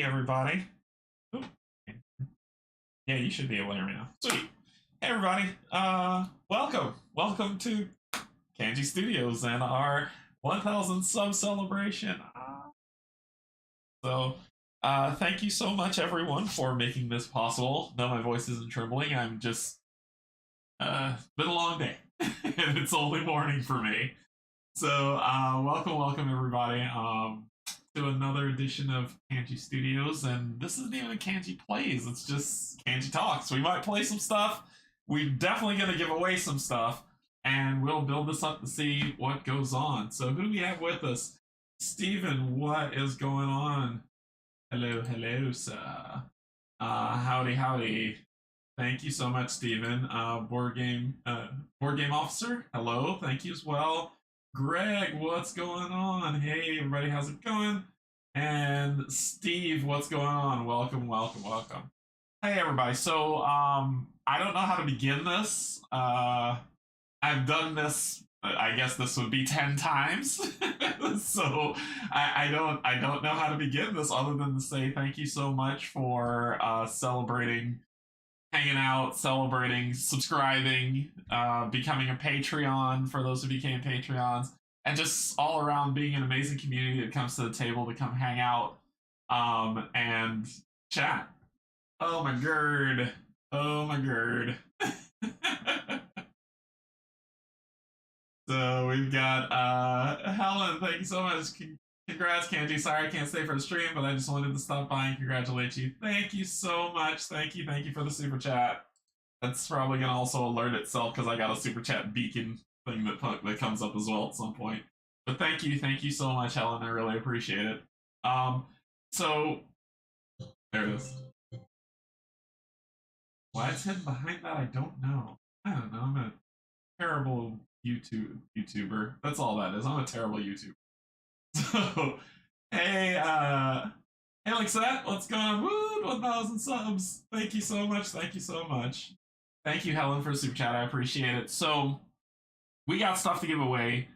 everybody. Oop. Yeah, you should be able to hear me now. Sweet. Hey, everybody. Welcome to Canje Studios and our 1,000 sub celebration. Thank you so much, everyone, for making this possible. No, my voice isn't trembling. I'm just, been a long day, and it's only morning for me. So, welcome, everybody. To another edition of Canje Studios, and this isn't even a Canje Plays, it's just Canje Talks. We might play some stuff, we're definitely going to give away some stuff, and we'll build this up to see what goes on. So who do we have with us? Steven, what is going on? Hello, sir. Howdy. Thank you so much, Steven. Board game officer, hello, thank you as well. Greg, what's going on? Hey, everybody, how's it going? And Steve, what's going on? Welcome. Hey, everybody. So, I don't know how to begin this. I've done this, I guess this would be 10 times. So, I don't know how to begin this other than to say thank you so much for celebrating, hanging out, celebrating, subscribing, becoming a Patreon for those who became Patreons, and just all around being an amazing community that comes to the table to come hang out and chat. Oh my god. So we've got Helen, thank you so much. Congrats, Canje. Sorry I can't stay for the stream, but I just wanted to stop by and congratulate you. Thank you so much. Thank you for the super chat. That's probably gonna also alert itself because I got a super chat beacon thing that comes up as well at some point. But thank you so much, Helen. I really appreciate it. So there it is. Why it's hidden behind that, I don't know. I'm a terrible YouTuber. That's all that is. I'm a terrible YouTuber. So, hey, Alexette, what's going on? Woo, 1,000 subs. Thank you so much. Thank you, Helen, for the super chat. I appreciate it. So, we got stuff to give away.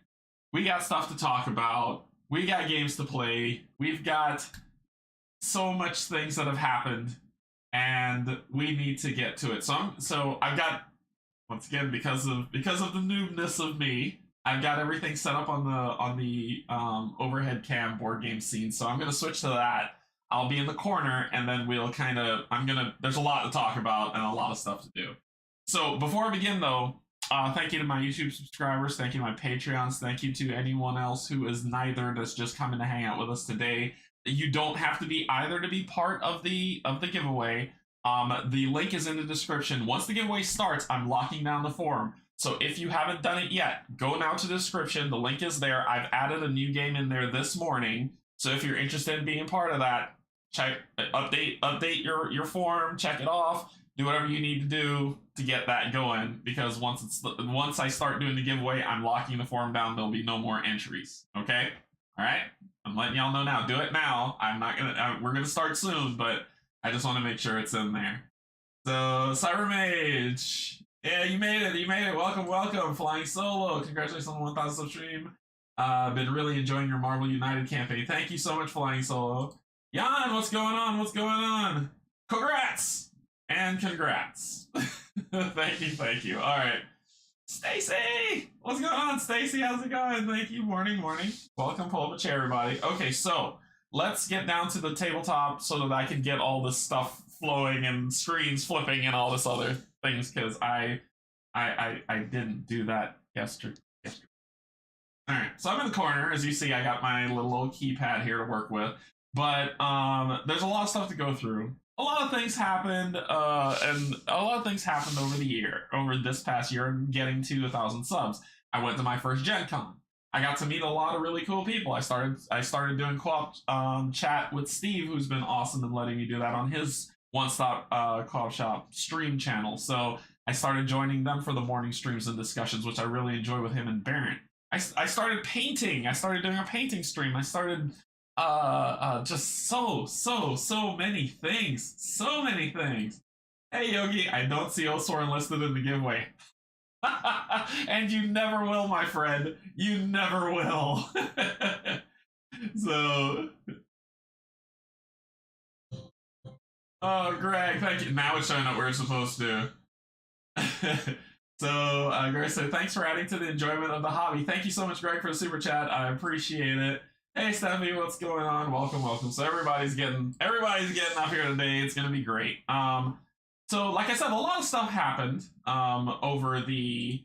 We got stuff to talk about. We got games to play. We've got so much things that have happened, and we need to get to it. So I've got, once again, because of the noobness of me, I've got everything set up on the overhead cam board game scene. So I'm gonna switch to that. I'll be in the corner, and then we'll there's a lot to talk about and a lot of stuff to do. So before I begin, though, thank you to my YouTube subscribers, thank you to my Patreons, thank you to anyone else who is neither that's just coming to hang out with us today. You don't have to be either to be part of the giveaway. The link is in the description. Once the giveaway starts, I'm locking down the forum. So if you haven't done it yet, go now to the description. The link is there. I've added a new game in there this morning. So if you're interested in being part of that, update your forum, check it off, do whatever you need to do to get that going. Because once I start doing the giveaway, I'm locking the forum down. There'll be no more entries. Okay? All right? I'm letting y'all know now. Do it now. We're gonna start soon, but I just want to make sure it's in there. So, Cybermage, yeah, you made it. Welcome. Flying Solo, congratulations on the 1,000 sub stream. Been really enjoying your Marvel United campaign. Thank you so much, Flying Solo. Jan, what's going on? Congrats and congrats. Thank you. All right. Stacy, what's going on, Stacy? How's it going? Thank you. Morning. Welcome, pull up a chair, everybody. Okay, so let's get down to the tabletop so that I can get all this stuff flowing and screens flipping and all this other things, because I didn't do that yesterday. All right, so I'm in the corner. As you see, I got my little keypad here to work with, but there's a lot of stuff to go through. A lot of things happened, over this past year, getting to 1,000 subs. I went to my first Gen Con. I got to meet a lot of really cool people. I started doing co-op chat with Steve, who's been awesome in letting me do that on his one-stop co-op shop stream channel. So I started joining them for the morning streams and discussions, which I really enjoy with him and Barrett. I started painting. I started doing a painting stream. I started just so many things. Hey Yogi, I don't see Osor listed in the giveaway. And you never will, my friend. You never will. So Oh, Greg, thank you. Now it's showing up where it's supposed to. So, Greg said, thanks for adding to the enjoyment of the hobby. Thank you so much, Greg, for the super chat. I appreciate it. Hey, Stephanie, what's going on? Welcome, welcome. So everybody's getting up here today. It's gonna be great. So like I said, a lot of stuff happened over the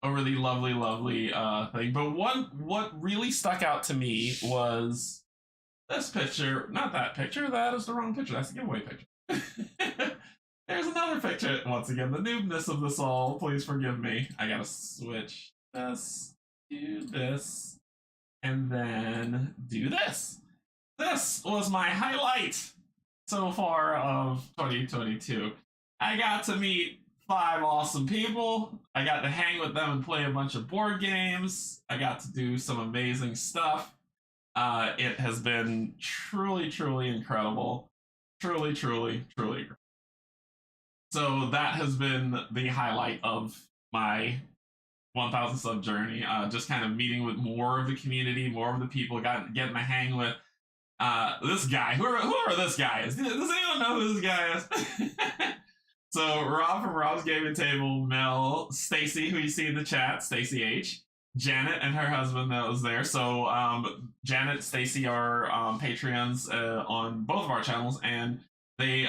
lovely thing. But what really stuck out to me was this picture. Not that picture. That is the wrong picture. That's the giveaway picture. There's another picture. Once again, the noobness of this all. Please forgive me. I gotta switch this to this, and then do this. This was my highlight so far of 2022. I got to meet 5 awesome people. I got to hang with them and play a bunch of board games. I got to do some amazing stuff. It has been truly, truly incredible. Truly, truly, truly. So that has been the highlight of my 1,000 sub journey. Just kind of meeting with more of the community, more of the people, getting to hang with this guy. Whoever this guy is. Does anyone know who this guy is? So Rob from Rob's Gaming Table, Mel, Stacy, who you see in the chat, Stacy H, Janet and her husband that was there. So Janet, Stacy are Patreons on both of our channels, and they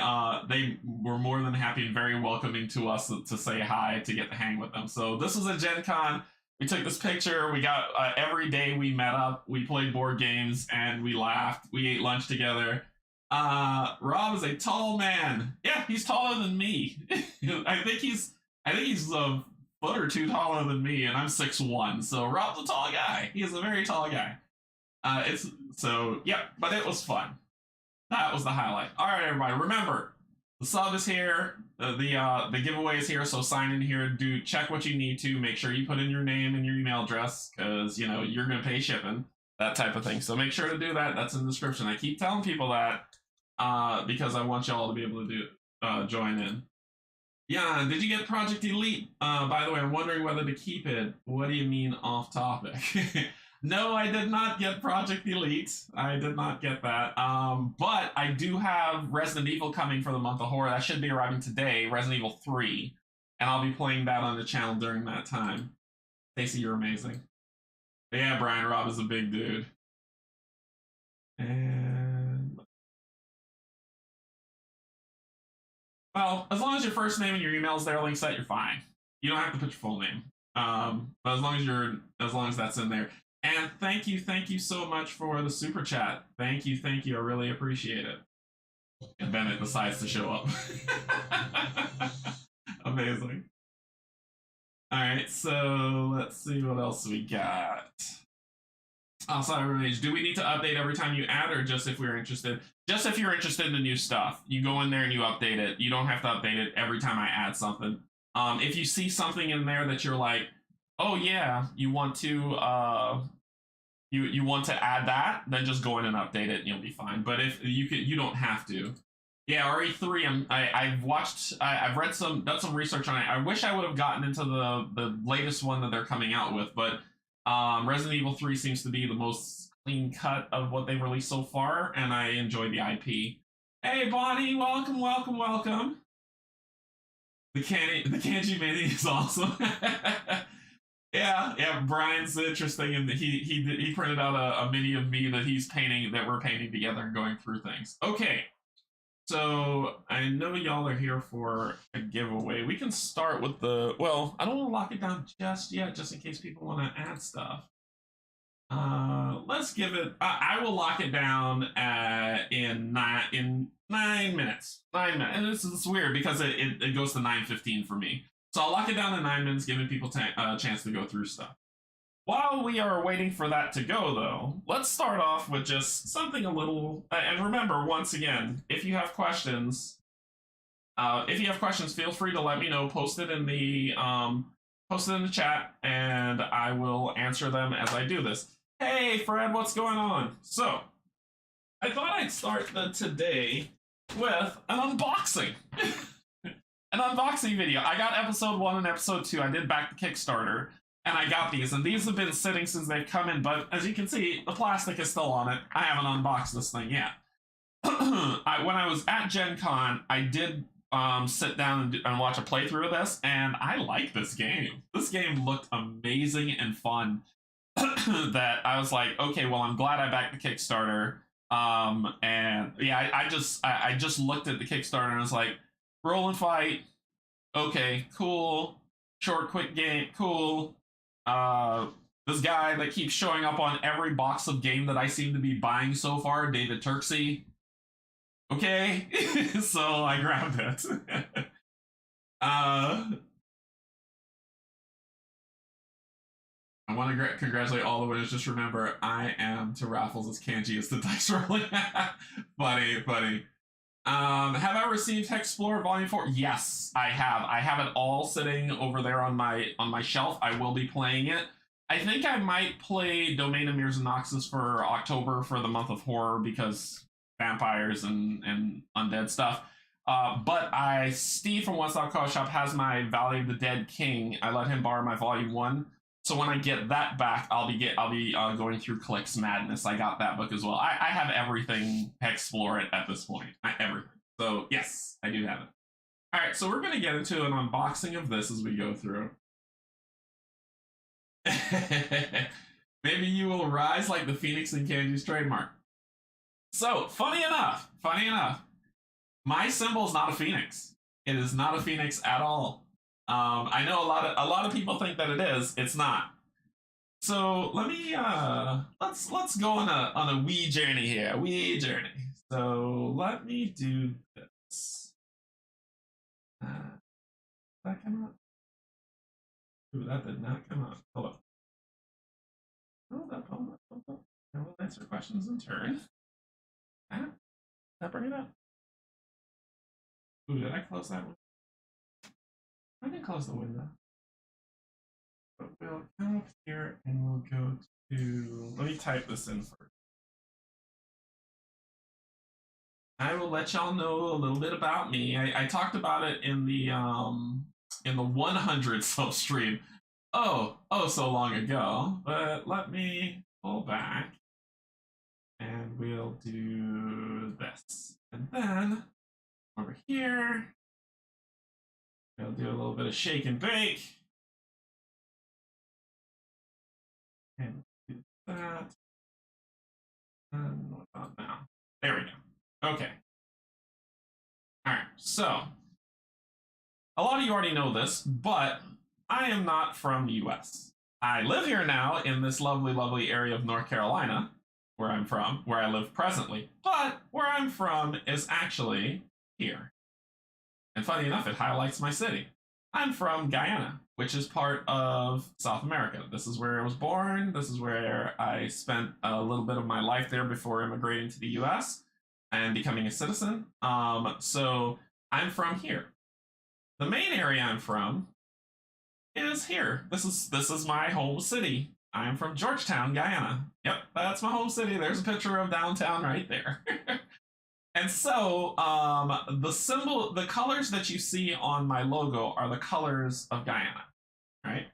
were more than happy and very welcoming to us to say hi, to get to hang with them. So this was a Gen Con. We took this picture. We got every day we met up, we played board games, and we laughed. We ate lunch together. Rob is a tall man. Yeah, he's taller than me. I think he's a foot or two taller than me, and I'm 6'1". So Rob's a tall guy. He is a very tall guy. But it was fun. That was the highlight. All right, everybody. Remember, the sub is here. The giveaway is here. So sign in here. Do check what you need to. Make sure you put in your name and your email address, because you're gonna pay shipping, that type of thing. So make sure to do that. That's in the description. I keep telling people that. Because I want y'all to be able to join in. Yeah, did you get Project Elite? By the way, I'm wondering whether to keep it. What do you mean off topic? No, I did not get Project Elite. I did not get that. But I do have Resident Evil coming for the month of horror. That should be arriving today, Resident Evil 3. And I'll be playing that on the channel during that time. Stacey, you're amazing. But yeah, Brian, Rob is a big dude. And well, as long as your first name and your email is there, link set, you're fine. You don't have to put your full name. But as long as that's in there. And thank you so much for the super chat. Thank you. I really appreciate it. And Bennett decides to show up. Amazing. All right, so let's see what else we got. Cyber Mage, do we need to update every time you add, or just if we're interested? Just if you're interested in the new stuff. You go in there and you update it. You don't have to update it every time I add something. If you see something in there that you're like, oh yeah, you want to you want to add that, then just go in and update it and you'll be fine. But if you don't have to. Yeah, RE3, I've read done some research on it. I wish I would have gotten into the latest one that they're coming out with, but Resident Evil 3 seems to be the most clean cut of what they've released so far, and I enjoy the IP. Hey Bonnie, welcome. The Canje mini is awesome. Yeah, Brian's interesting, and he printed out a mini of me that we're painting together and going through things. Okay. So I know y'all are here for a giveaway. We can start with I don't want to lock it down just yet, just in case people want to add stuff. Let's give it. I will lock it down in 9 minutes. 9 minutes, and this is weird because it goes to 9:15 for me. So I'll lock it down in 9 minutes, giving people a chance to go through stuff. While we are waiting for that to go, though, let's start off with just something a little. And remember, once again, if you have questions, feel free to let me know. Post it in the chat, and I will answer them as I do this. Hey, Fred, what's going on? So, I thought I'd start today with an unboxing. An unboxing video. I got episode 1 and episode 2. I did back the Kickstarter. And I got these, and these have been sitting since they've come in, but as you can see, the plastic is still on it. I haven't unboxed this thing yet. when I was at Gen Con, I did sit down and watch a playthrough of this, and I like this game. This game looked amazing and fun. That I was like, okay, well, I'm glad I backed the Kickstarter. And yeah, I just looked at the Kickstarter and I was like, roll and fight, okay, cool, short, quick game, cool. This guy that keeps showing up on every box of game that I seem to be buying so far, David Turksey. Okay, so I grabbed it. I want to congratulate all the winners. Just remember, I am to raffles as Canje is the dice rolling. Funny. Have I received Hexplorer Volume 4? Yes, I have. I have it all sitting over there on my shelf. I will be playing it. I think I might play Domain of Mirrors and Noxus for October for the month of horror because vampires and undead stuff. But Steve from One Stop Coffee Shop has my Valley of the Dead King. I let him borrow my Volume 1. So when I get that back, I'll be going through Clicks Madness. I got that book as well. I have everything Hexplore at this point. Everything. So yes, I do have it. All right, so we're going to get into an unboxing of this as we go through. Maybe you will rise like the phoenix in Candy's trademark. So funny enough, my symbol is not a phoenix. It is not a phoenix at all. I know a lot of people think that it is. It's not. So let me let's go on a wee journey here. Wee journey. So let me do this. That come up? Ooh, that did not come up. Hold up. Hold up. I will answer questions in turn. That bring it up? Ooh, did I close that one? I didn't close the window. But we'll come up here and we'll go to. Let me type this in first. I will let y'all know a little bit about me. I talked about it in the 100 sub stream. Oh, so long ago. But let me pull back, and we'll do this, and then over here. I'll do a little bit of shake and bake. And do that. And what about now? There we go. Okay. All right. So, a lot of you already know this, but I am not from the US. I live here now in this lovely, lovely area of North Carolina, where I'm from, where I live presently. But where I'm from is actually here. And funny enough, it highlights my city. I'm from Guyana, which is part of South America. This is where I was born. This is where I spent a little bit of my life there before immigrating to the US and becoming a citizen. So I'm from here. The main area I'm from is here. This is my home city. I'm from Georgetown, Guyana. Yep, that's my home city. There's a picture of downtown right there. And so, the colors that you see on my logo are the colors of Guyana, right?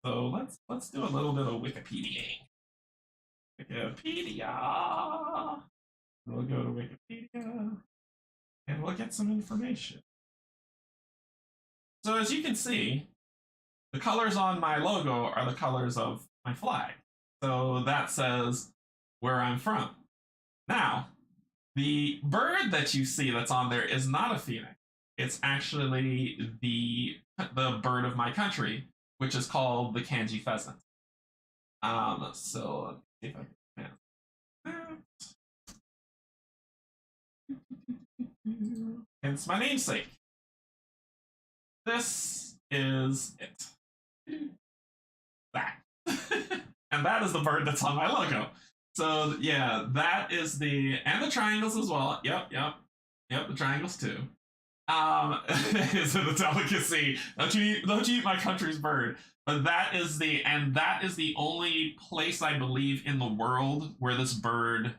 So let's do a little bit of Wikipedia. We'll go to Wikipedia, and we'll get some information. So as you can see, the colors on my logo are the colors of my flag. So that says where I'm from. Now, the bird that you see that's on there is not a phoenix. It's actually the bird of my country, which is called the Canje pheasant. So let's see if I can that. And it's my namesake. This is it. That. And that is the bird that's on my logo. So yeah, that is and the triangles as well. Yep, the triangles too. Is it a delicacy? Don't you eat my country's bird? But that is the only place I believe in the world where this bird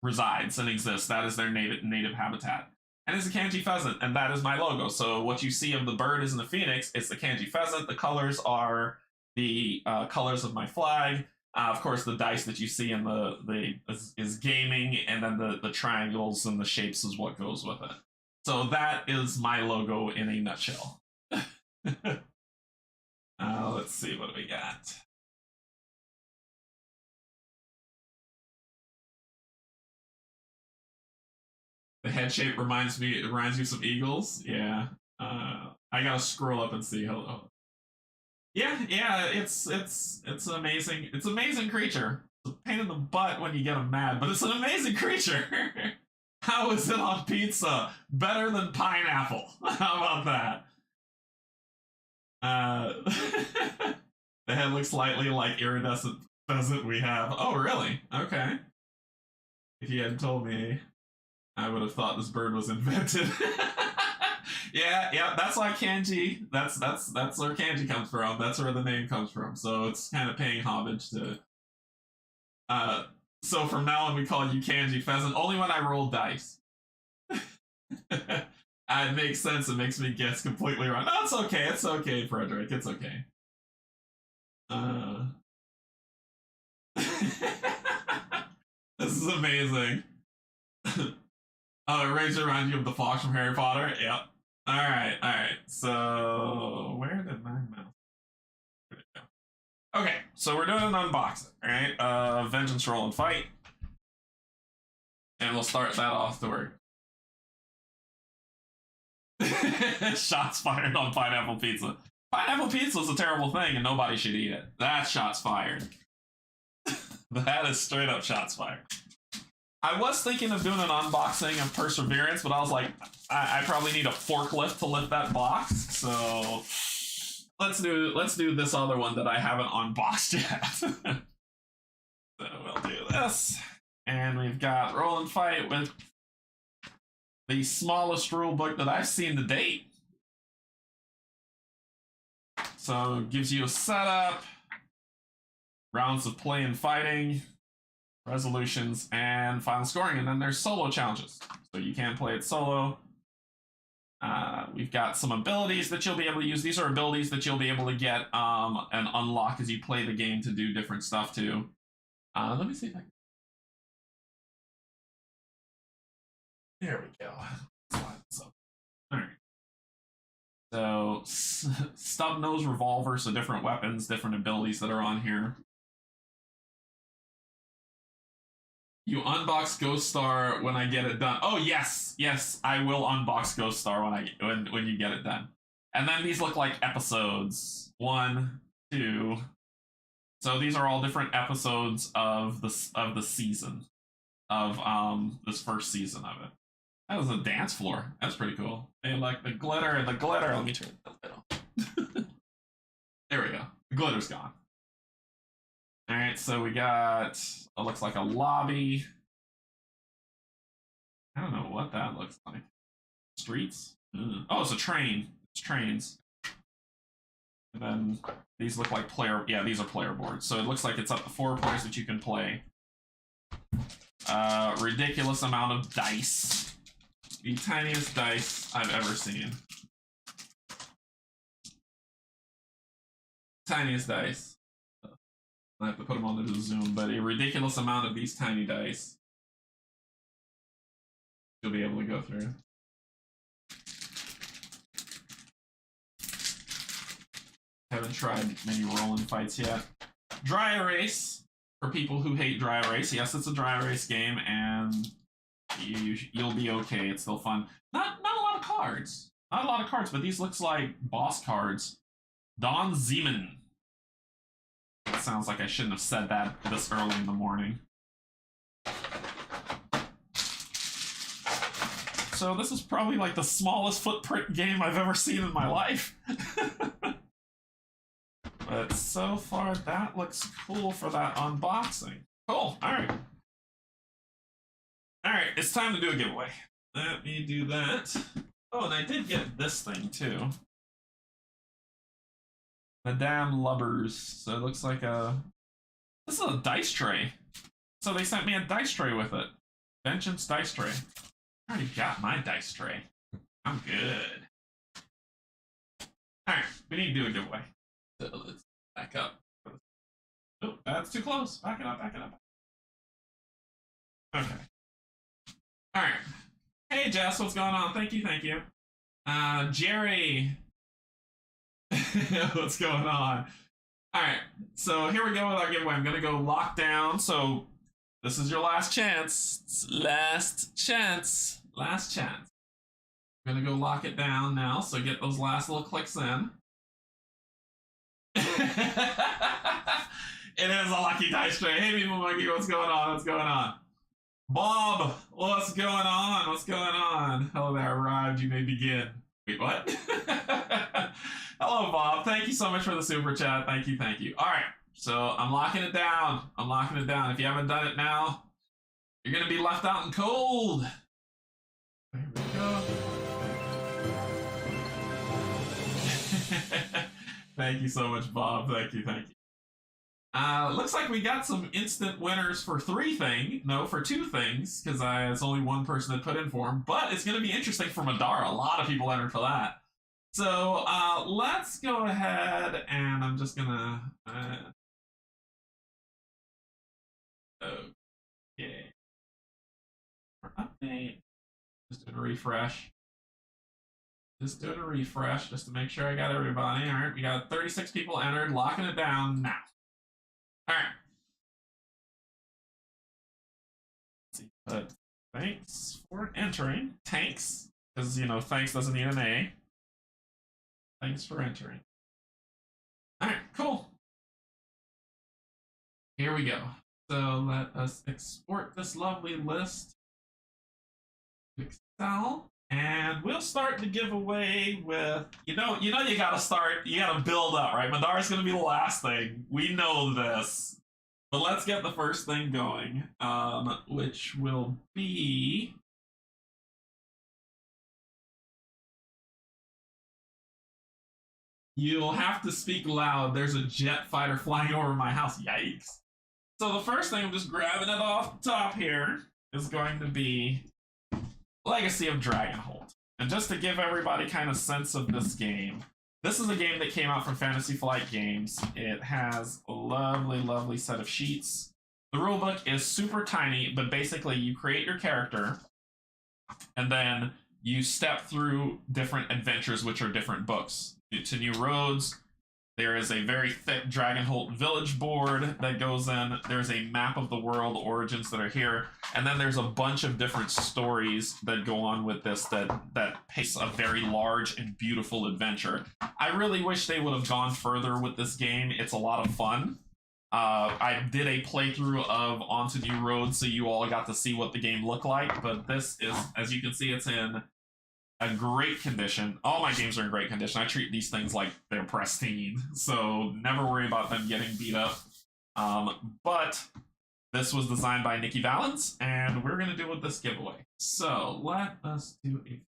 resides and exists. That is their native habitat. And it's a Canje pheasant, and that is my logo. So what you see of the bird isn't a phoenix, it's the Canje pheasant. The colors are the colors of my flag. Of course, the dice that you see in the is gaming, and then the triangles and the shapes is what goes with it. So that is my logo in a nutshell. Let's see what we got. The head shape reminds me of some eagles. Yeah. I gotta scroll up and see. Hello. Yeah, it's amazing. It's an amazing creature. It's a pain in the butt when you get them mad, but it's an amazing creature. How is it on pizza? Better than pineapple. How about that? The head looks slightly like iridescent pheasant we have. Oh, really? Okay. If you hadn't told me, I would have thought this bird was invented. Yeah, that's why Canje. That's where Canje comes from. That's where the name comes from. So it's kind of paying homage to. So from now on, we call you Canje Pheasant only when I roll dice. It makes sense. It makes me guess completely wrong. No, it's okay. It's okay, Frederick. It's okay. This is amazing. Razor reminds you of the fox from Harry Potter. Yep. All right. So where did my mouse? Where'd it go? Okay, so we're doing an unboxing. All right. Vengeance roll and fight, and we'll start that off to work. Shots fired on pineapple pizza. Pineapple pizza is a terrible thing, and nobody should eat it. That's shots fired. That is straight up shots fired. I was thinking of doing an unboxing of Perseverance, but I was like, I probably need a forklift to lift that box. So let's do this other one that I haven't unboxed yet. So we'll do this, and we've got roll and fight with the smallest rule book that I've seen to date. So it gives you a setup, rounds of play and fighting, resolutions, and final scoring, and then there's solo challenges. So you can play it solo. We've got some abilities that you'll be able to use. These are abilities that you'll be able to get and unlock as you play the game to do different stuff too. Let me see if I can. There we go. All right. So stub nose revolver, so different weapons, different abilities that are on here. You unbox Ghost Star when I get it done. Oh yes, I will unbox Ghost Star when you get it done. And then these look like episodes. 1, 2. So these are all different episodes of the season of this first season of it. That was a dance floor. That's pretty cool. And like the glitter and the glitter. Let me turn it a little. There we go. The glitter's gone. All right, so we got, it looks like a lobby. I don't know what that looks like. Streets? Oh, it's a train. It's trains. And then these look like player, yeah, these are player boards. So it looks like it's up to 4 players that you can play. Ridiculous amount of dice. The tiniest dice I've ever seen. Tiniest dice. I have to put them on the Zoom, but a ridiculous amount of these tiny dice you'll be able to go through. Haven't tried many roll-in fights yet. Dry erase, for people who hate dry erase. Yes, it's a dry erase game, and you'll be okay. It's still fun. Not a lot of cards. Not a lot of cards, but these looks like boss cards. Don Zeman. It sounds like I shouldn't have said that this early in the morning. So this is probably like the smallest footprint game I've ever seen in my life. But so far, that looks cool for that unboxing. Cool, alright. Alright, it's time to do a giveaway. Let me do that. Oh, and I did get this thing too. Madame Lubbers. So it looks like this is a dice tray. So they sent me a dice tray with it. Vengeance dice tray. I already got my dice tray. I'm good. Alright, we need to do a giveaway. So let's back up. Oh, That's too close. Back it up, back it up. Okay. All right. Hey, Jess, what's going on? Thank you, thank you. Jerry. What's going on? All right. So here we go with our giveaway. I'm going to go lockdown. So this is your last chance. Last chance. Last chance. I'm going to go lock it down now. So get those last little clicks in. It is a lucky dice tray. Hey, people monkey, what's going on? What's going on? Bob, what's going on? What's going on? Hello there, arrived. You may begin. Wait, what? Hello, Bob. Thank you so much for the super chat. Thank you, thank you. All right, so I'm locking it down. I'm locking it down. If you haven't done it now, you're gonna be left out in cold. There we go. Thank you so much, Bob. Thank you, thank you. Looks like we got some instant winners for for 2 things, because it's only one person that put in for them, but it's going to be interesting for Madara. A lot of people entered for that. So let's go ahead, and I'm just going to... okay. For update, just doing a refresh. Just doing a refresh, just to make sure I got everybody. All right, we got 36 people entered, locking it down now. All right. Let's see. But thanks for entering. Thanks. Because, you know, thanks doesn't need an A. Thanks for entering. All right, cool. Here we go. So let us export this lovely list to Excel. And we'll start the giveaway with, you gotta start, you gotta build up, right? Madara's gonna be the last thing. We know this. But let's get the first thing going, which will be... You'll have to speak loud. There's a jet fighter flying over my house. Yikes. So the first thing, I'm just grabbing it off the top here, is going to be Legacy of Dragonholt. And just to give everybody kind of sense of this game, this is a game that came out from Fantasy Flight Games. It has a lovely, lovely set of sheets. The rulebook is super tiny, but basically you create your character, and then you step through different adventures, which are different books. To new roads, there is a very thick Dragonholt village board that goes in. There's a map of the world origins that are here. And then there's a bunch of different stories that go on with this that pace a very large and beautiful adventure. I really wish they would have gone further with this game. It's a lot of fun. I did a playthrough of Onto New Roads, so you all got to see what the game looked like. But this is, as you can see, it's in a great condition. All my games are in great condition. I treat these things like they're pristine, so never worry about them getting beat up. But this was designed by Nikki Valens, and we're going to do with this giveaway. So let us do a...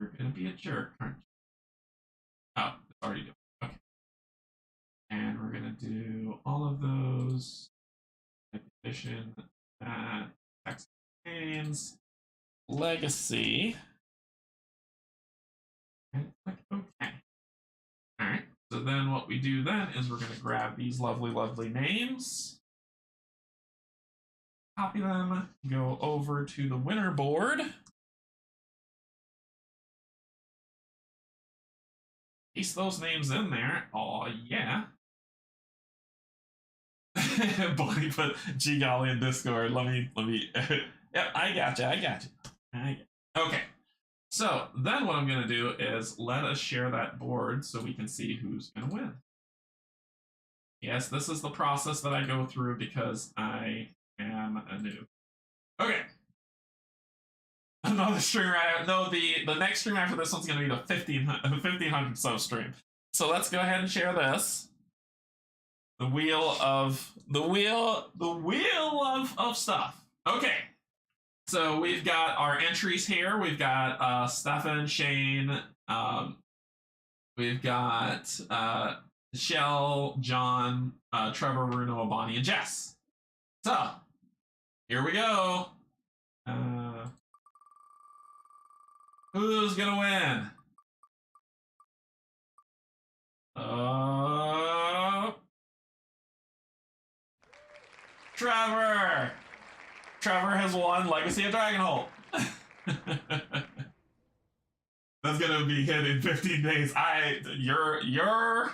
You're going to be a jerk, aren't you? Oh, it's already doing it. Okay. And we're going to do all of those. Edition, text contains Legacy. And click OK. Alright, so then what we do then is we're going to grab these lovely, lovely names, copy them, go over to the winner board, paste those names in there. Oh yeah. Buddy put G Golly in Discord. Let me yep, I got you. Okay, so then what I'm going to do is let us share that board so we can see who's going to win. Yes, this is the process that I go through because I am a noob. Okay. Another stream, no, the next stream after this one's going to be the 1500 sub stream. So let's go ahead and share this. The wheel of stuff. Okay. So we've got our entries here. We've got Stefan, Shane, we've got Michelle, John, Trevor, Bruno, Abani, and Jess. So here we go. Who's gonna win? Trevor! Trevor has won Legacy of Dragonholt. That's gonna be hit in 15 days. You're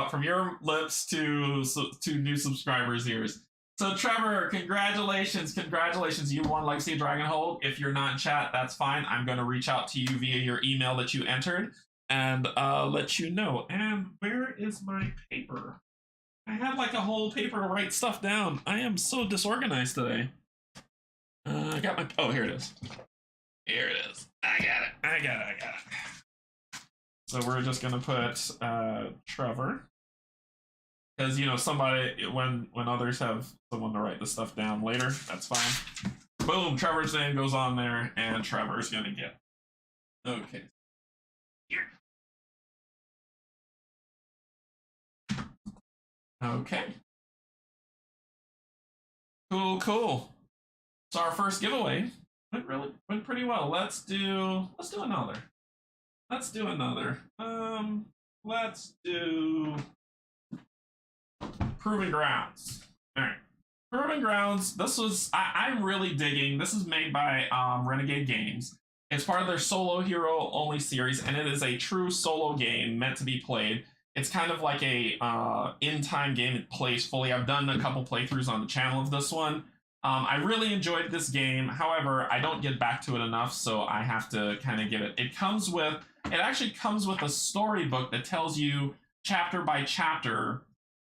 from your lips to new subscribers' ears. So Trevor, congratulations, congratulations! You won Legacy of Dragonholt. If you're not in chat, that's fine. I'm gonna reach out to you via your email that you entered and let you know. And where is my paper? I had like a whole paper to write stuff down. I am so disorganized today. I got my. Oh, here it is. Here it is. I got it. So we're just gonna put Trevor, because you know somebody when others have someone to write the stuff down later, that's fine. Boom, Trevor's name goes on there, and Trevor's gonna get. Okay. Here. Okay. Cool. So our first giveaway went pretty well. Let's do another. Let's do Proving Grounds. All right. Proving Grounds. This was I'm really digging. This is made by Renegade Games. It's part of their solo hero only series, and it is a true solo game meant to be played. It's kind of like a in-time game. It plays fully. I've done a couple playthroughs on the channel of this one. I really enjoyed this game. However, I don't get back to it enough, so I have to kind of give it. It actually comes with a storybook that tells you chapter by chapter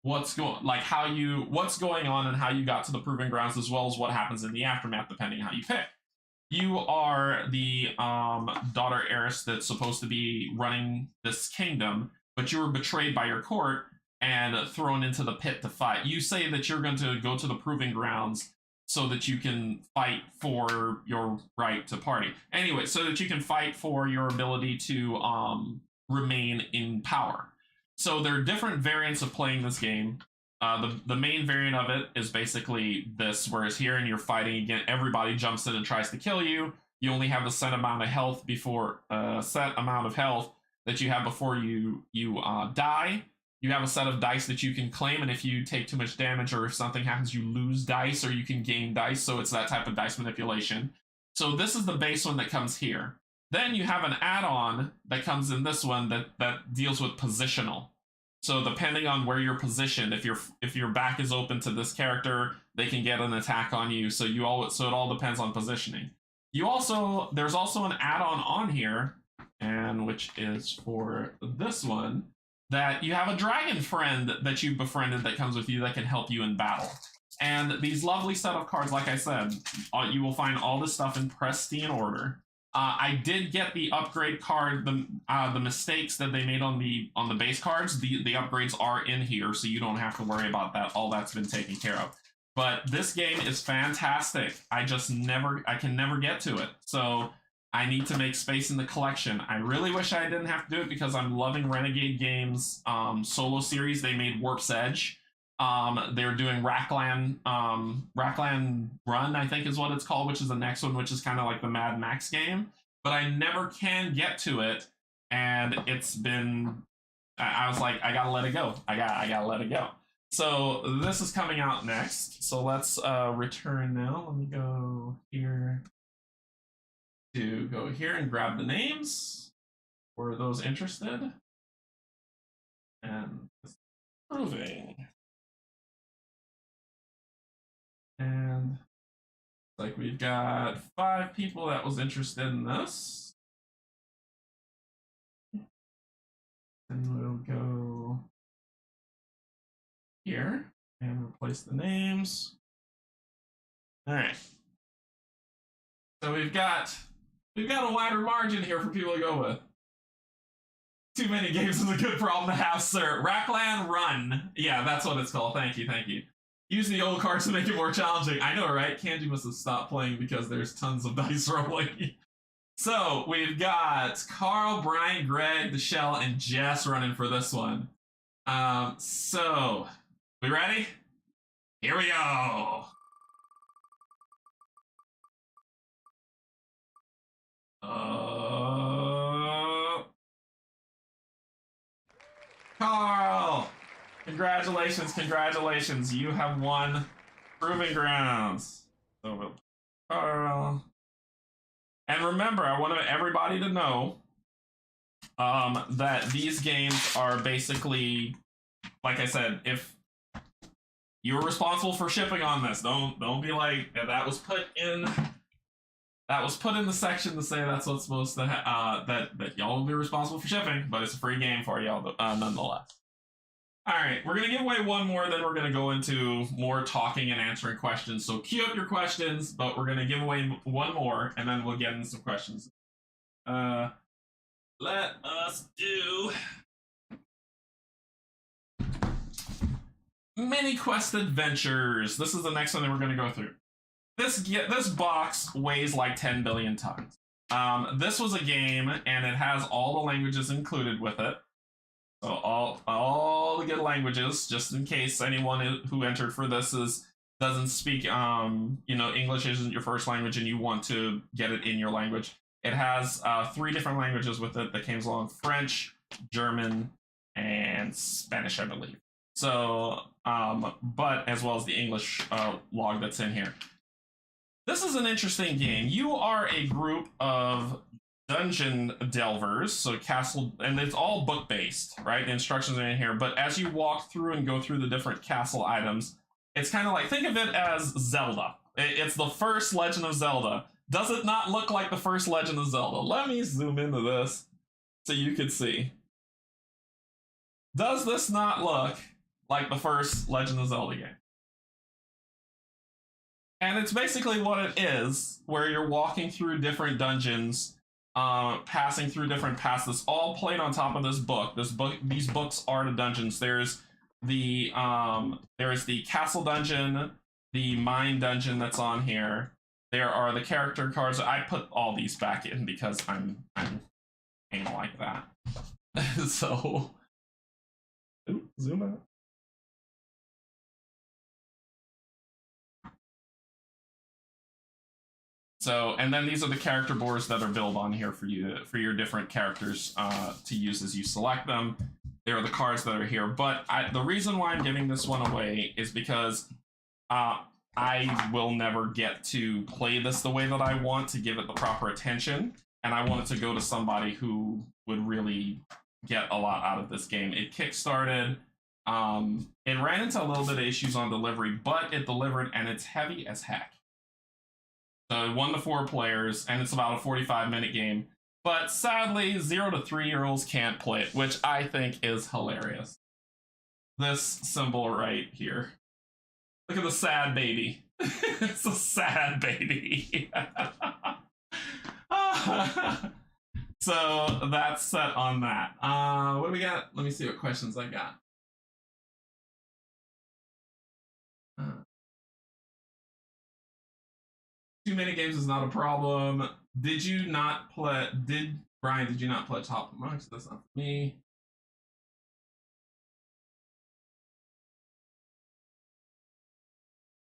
what's going on and how you got to the Proving Grounds, as well as what happens in the aftermath, depending on how you pick. You are the daughter heiress that's supposed to be running this kingdom, but you were betrayed by your court and thrown into the pit to fight. You say that you're going to go to the Proving Grounds so that you can fight for your right to party. Anyway, so that you can fight for your ability to remain in power. So there are different variants of playing this game. The main variant of it is basically this, whereas here and you're fighting again, everybody jumps in and tries to kill you. You only have a set amount of health that you have before you die. You have a set of dice that you can claim, and if you take too much damage or if something happens, you lose dice or you can gain dice, so it's that type of dice manipulation. So this is the base one that comes here. Then you have an add-on that comes in this one that deals with positional. So depending on where you're positioned, if your back is open to this character, they can get an attack on you, so it all depends on positioning. There's also an add-on on here, and which is for this one, that you have a dragon friend that you befriended that comes with you that can help you in battle. And these lovely set of cards, like I said, you will find all this stuff in pristine order. I did get the upgrade card, the mistakes that they made on the base cards. The upgrades are in here, so you don't have to worry about that. All that's been taken care of. But this game is fantastic. I can never get to it. So I need to make space in the collection. I really wish I didn't have to do it because I'm loving Renegade Games' solo series. They made Warp's Edge. They're doing Rackland Run, I think is what it's called, which is the next one, which is kind of like the Mad Max game. But I never can get to it, and it's been. I was like, I gotta let it go. I gotta let it go. So this is coming out next. So let's return now. Let me go here. To go here and grab the names for those interested. And proving. And like we've got 5 people that was interested in this. And we'll go here and replace the names. All right. So we've got a wider margin here for people to go with. Too many games is a good problem to have, sir. Rackland Run. Yeah, that's what it's called. Thank you. Use the old cards to make it more challenging. I know, right? Canje must have stopped playing because there's tons of dice rolling. So we've got Carl, Brian, Greg, Deshelle, and Jess running for this one. So we ready? Here we go. Carl, congratulations. You have won Proving grounds. So, and remember, I want everybody to know that these games are basically, like I said, if you're responsible for shipping on this, don't be like that was put in the section to say that's what's supposed to that y'all will be responsible for shipping, but it's a free game for y'all nonetheless. All right, we're gonna give away one more, then we're gonna go into more talking and answering questions. So queue up your questions, but we're gonna give away one more, and then we'll get into some questions. Let us do Mini Quest Adventures. This is the next one that we're gonna go through. This box weighs like 10 billion tons. This was a game, and it has all the languages included with it. So all the good languages, just in case anyone who entered for this doesn't speak, English isn't your first language, and you want to get it in your language. It has 3 different languages with it that came along: French, German, and Spanish, I believe. So, but as well as the English log that's in here. This is an interesting game. You are a group of dungeon delvers, so castle, and it's all book based, right? The instructions are in here, but as you walk through and go through the different castle items, it's kind of like, think of it as Zelda. It's the first Legend of Zelda. Does it not look like the first Legend of Zelda? Let me zoom into this so you can see. Does this not look like the first Legend of Zelda game? And it's basically what it is, where you're walking through different dungeons, passing through different paths. That's all played on top of this book. These books are the dungeons. There's the castle dungeon, the mine dungeon that's on here. There are the character cards. I put all these back in because I'm like that. So, zoom out. So, and then these are the character boards that are built on here for your different characters to use as you select them. There are the cards that are here, but the reason why I'm giving this one away is because I will never get to play this the way that I want to give it the proper attention, and I want it to go to somebody who would really get a lot out of this game. It kickstarted. It ran into a little bit of issues on delivery, but it delivered, and it's heavy as heck. So 1 to 4 players, and it's about a 45-minute game. But sadly, 0 to 3-year-olds can't play it, which I think is hilarious. This symbol right here. Look at the sad baby. It's a sad baby. So that's set on that. What do we got? Let me see what questions I got. Too many games is not a problem. Did you not play? Brian? Did you not play Top Amongst? That's not for me.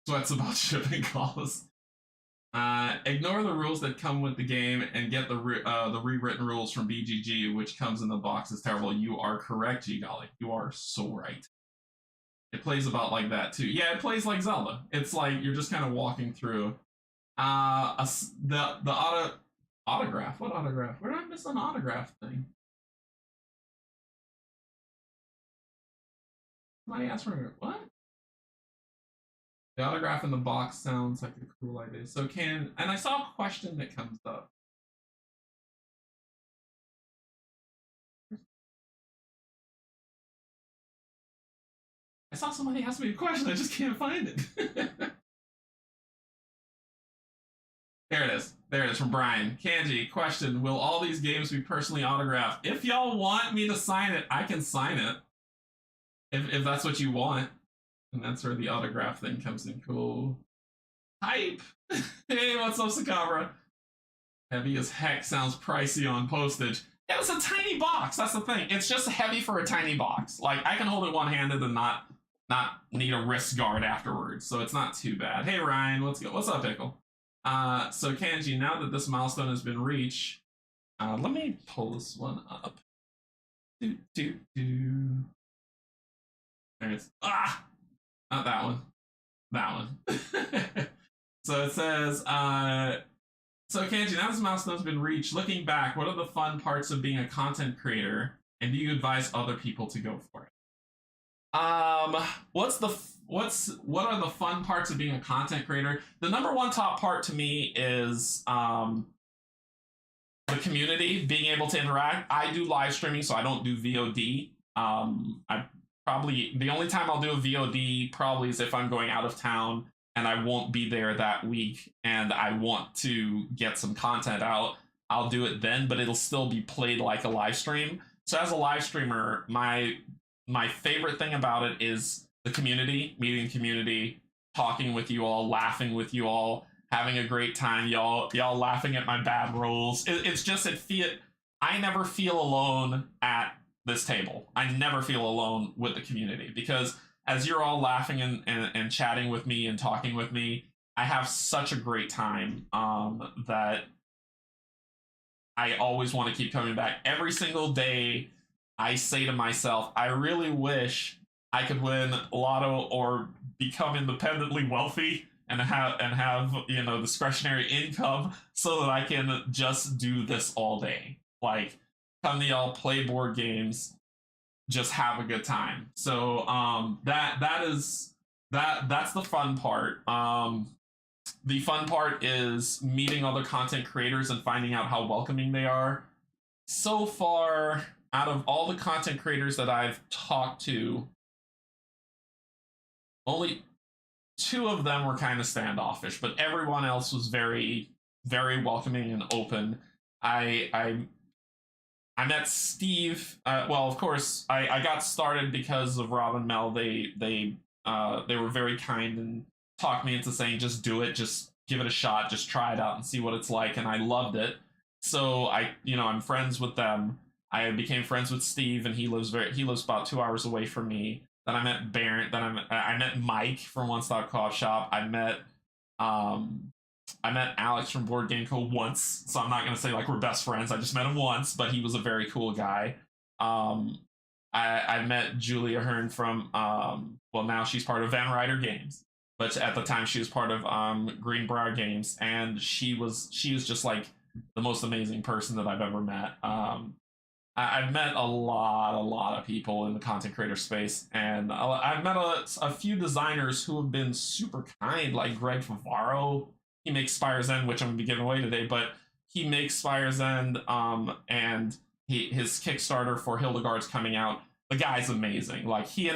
Sweats about shipping calls. Ignore the rules that come with the game and get the rewritten rules from BGG, which comes in the box. Is terrible. You are correct, G Golly. You are so right. It plays about like that too. Yeah, it plays like Zelda. It's like you're just kind of walking through. The autograph. What autograph? Where did I miss an autograph thing? Somebody asked for what? The autograph in the box sounds like a cool idea. So and I saw a question that comes up. I saw somebody ask me a question. I just can't find it. There it is. There it is from Brian. Canje, question: will all these games be personally autographed? If y'all want me to sign it, I can sign it. If that's what you want. And that's where the autograph thing comes in. Cool. Hype! Hey, what's up, Sakabra? Heavy as heck, sounds pricey on postage. It was a tiny box, that's the thing. It's just heavy for a tiny box. Like, I can hold it one-handed and not need a wrist guard afterwards, so it's not too bad. Hey, Ryan, let's go. What's up, Pickle? So Canje, now that this milestone has been reached, let me pull this one up. There it is. Not that one. that one. So it says, so Canje, now this milestone's been reached, looking back, what are the fun parts of being a content creator, and do you advise other people to go for it? What are the fun parts of being a content creator? The number one top part to me is the community, being able to interact. I do live streaming, so I don't do VOD. I probably, the only time I'll do a VOD probably is if I'm going out of town and I won't be there that week and I want to get some content out. I'll do it then, but it'll still be played like a live stream. So as a live streamer, my favorite thing about it is the community, meeting the community, talking with you all, laughing with you all, having a great time, y'all laughing at my bad rolls. It's just I never feel alone at this table. I never feel alone with the community, because as you're all laughing and chatting with me and talking with me, I have such a great time that I always want to keep coming back. Every single day I say to myself, I really wish I could win lotto or become independently wealthy and have discretionary income so that I can just do this all day. Like, come to y'all, play board games, just have a good time. So that's the fun part. The fun part is meeting other content creators and finding out how welcoming they are. So far, out of all the content creators that I've talked to, only 2 of them were kind of standoffish, but everyone else was very, very welcoming and open. I met Steve. Well, of course, I got started because of Rob and Mel. They were very kind and talked me into saying, just do it, just give it a shot, just try it out and see what it's like. And I loved it. So I'm friends with them. I became friends with Steve, and he lives about 2 hours away from me. Then I met Barrett. Then I met Mike from One Stop Coffee Shop. I met Alex from Board Game Co. once, so I'm not gonna say like we're best friends. I just met him once, but he was a very cool guy. I met Julia Hearn from well, now she's part of Van Ryder Games, but at the time she was part of Greenbrier Games, and she was just like the most amazing person that I've ever met. I've met a lot of people in the content creator space, and I've met a few designers who have been super kind, like Greg Favaro. He makes Spire's End, which I'm going to be giving away today, but he makes Spire's End, and his Kickstarter for Hildegard's coming out. The guy's amazing. Like, he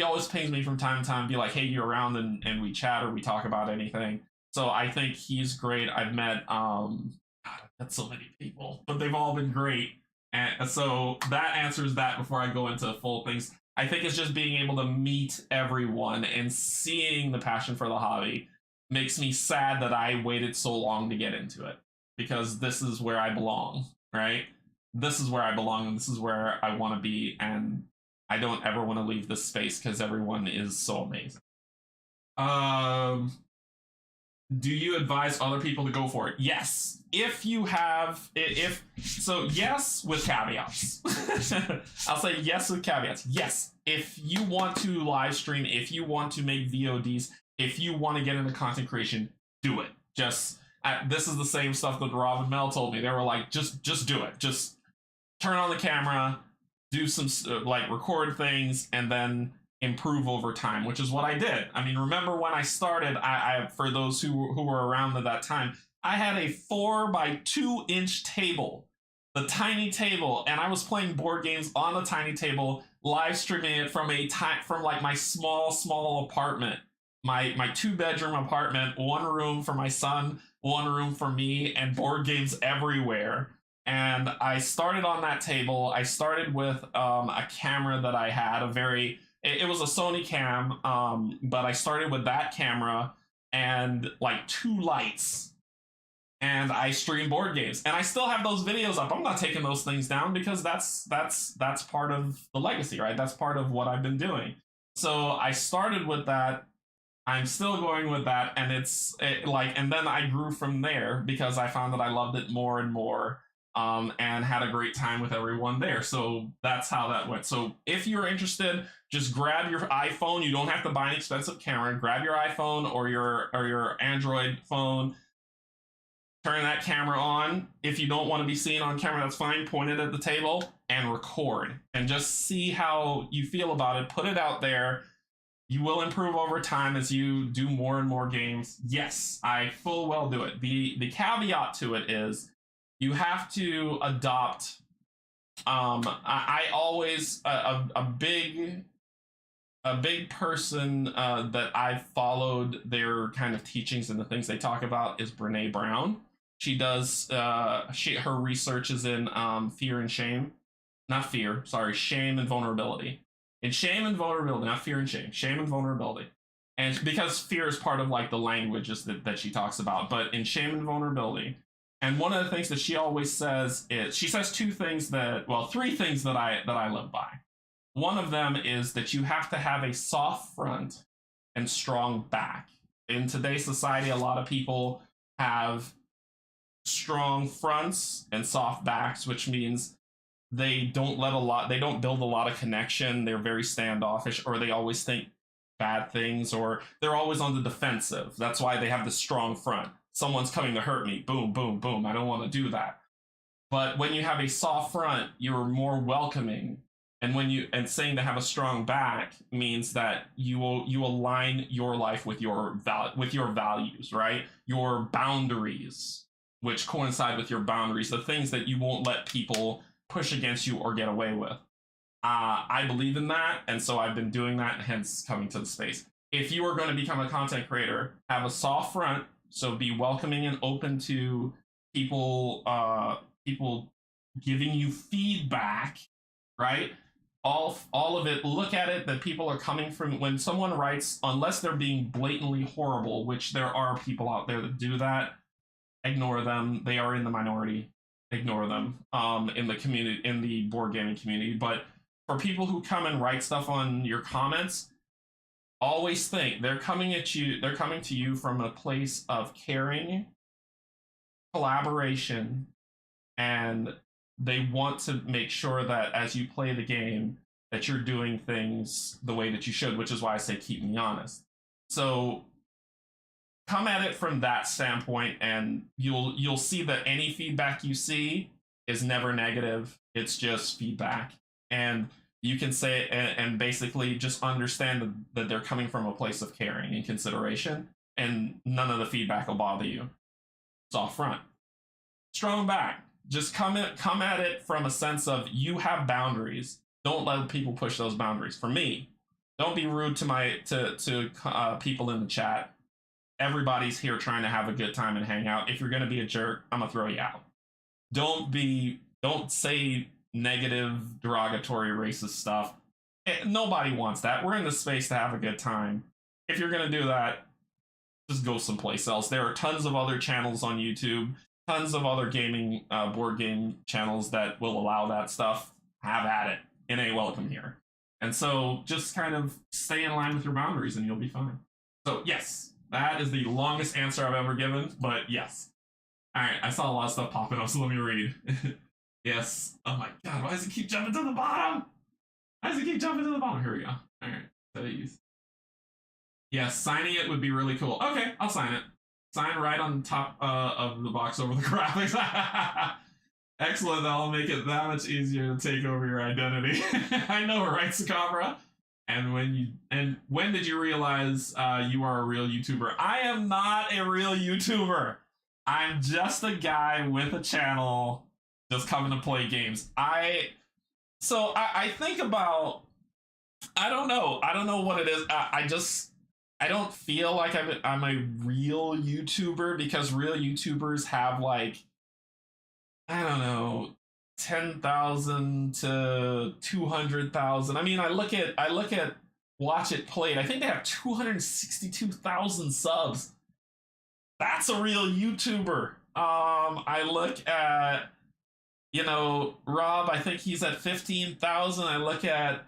always pings me from time to time, be like, hey, you around, and we chat or we talk about anything. So I think he's great. I've met, God, I've met so many people, but they've all been great. And so that answers that before I go into full things. I think it's just being able to meet everyone and seeing the passion for the hobby makes me sad that I waited so long to get into it, because this is where I belong, right? This is where I belong, and this is where I want to be, and I don't ever want to leave this space because everyone is so amazing. Do you advise other people to go for it? Yes. If you have, yes, with caveats. I'll say yes with caveats. Yes. If you want to live stream, if you want to make VODs, if you want to get into content creation, do it. Just, this is the same stuff that Rob and Mel told me. They were like, just do it. Just turn on the camera, do some, record things, and then improve over time, which is what I did. I mean, remember when I started, I for those who were around at that time, I had a 4x2-inch table, the tiny table, and I was playing board games on the tiny table, live streaming it from like my small apartment, my 2-bedroom apartment, 1 room for my son, 1 room for me, and board games everywhere. And I started on that table. I started with a camera that I had, it was a Sony cam, but I started with that camera and like 2 lights, and I streamed board games, and I still have those videos up. I'm not taking those things down because that's part of the legacy, right? That's part of what I've been doing. So I started with that. I'm still going with that, and and then I grew from there because I found that I loved it more and more. and had a great time with everyone there. So that's how that went. So if you're interested, just grab your iPhone. You don't have to buy an expensive camera. Grab your iPhone or your Android phone. Turn that camera on. If you don't want to be seen on camera, that's fine. Point it at the table and record, and just see how you feel about it. Put it out there. You will improve over time as you do more and more games. Yes, I full well do it. The caveat to it is you have to adopt. I always a big person that I've followed their kind of teachings and the things they talk about is Brene Brown. She does her research is in fear and shame, not fear, sorry, shame and vulnerability. In shame and vulnerability, not fear and shame and vulnerability. And because fear is part of like the languages that she talks about, but in shame and vulnerability. And one of the things that she always says is she says three things that I live by. One of them is that you have to have a soft front and strong back. In today's society, a lot of people have strong fronts and soft backs, which means they don't build a lot of connection. They're very standoffish, or they always think bad things, or they're always on the defensive. That's why they have the strong front. Someone's coming to hurt me. Boom, boom, boom. I don't want to do that. But when you have a soft front, you're more welcoming. And saying to have a strong back means that you align your life with your values, right? Your boundaries, which coincide with your boundaries, the things that you won't let people push against you or get away with. I believe in that, and so I've been doing that, hence coming to the space. If you are going to become a content creator, have a soft front, so be welcoming and open to people giving you feedback, right? All of it, look at it that people are coming from. When someone writes, unless they're being blatantly horrible, which there are people out there that do that, ignore them. They are in the minority. Ignore them in the community, in the board gaming community. But for people who come and write stuff on your comments, always think they're coming to you from a place of caring, collaboration, and they want to make sure that as you play the game that you're doing things the way that you should, which is why I say keep me honest. So come at it from that standpoint, and you'll see that any feedback you see is never negative. It's just feedback, and you can say it and basically just understand that they're coming from a place of caring and consideration, and none of the feedback will bother you. Soft front, strong back. Just come at it from a sense of you have boundaries. Don't let people push those boundaries. For me, don't be rude to people in the chat. Everybody's here trying to have a good time and hang out. If you're gonna be a jerk, I'm gonna throw you out. Don't say negative, derogatory, racist stuff. Nobody wants that. We're in this space to have a good time. If you're gonna do that, just go someplace else. There are tons of other channels on YouTube, tons of other gaming board game channels that will allow that stuff. Have at it. It ain't welcome here. And so just kind of stay in line with your boundaries and you'll be fine. So yes, that is the longest answer I've ever given, but yes. All right, I saw a lot of stuff popping up, so let me read. Yes. Oh my god, why does it keep jumping to the bottom? Why does it keep jumping to the bottom? Here we go. All right, please. Yes, signing it would be really cool. Okay, I'll sign it. Sign right on top of the box over the graphics. Excellent, that'll make it that much easier to take over your identity. I know, right, Sakabra? And when did you realize you are a real YouTuber? I am not a real YouTuber. I'm just a guy with a channel just coming to play games. I think about, I don't know what it is. I don't feel like I'm a real YouTuber, because real YouTubers have like, I don't know, 10,000 to 200,000. I mean, I look at Watch It Played. I think they have 262,000 subs. That's a real YouTuber. I look at, Rob, I think he's at 15,000. I look at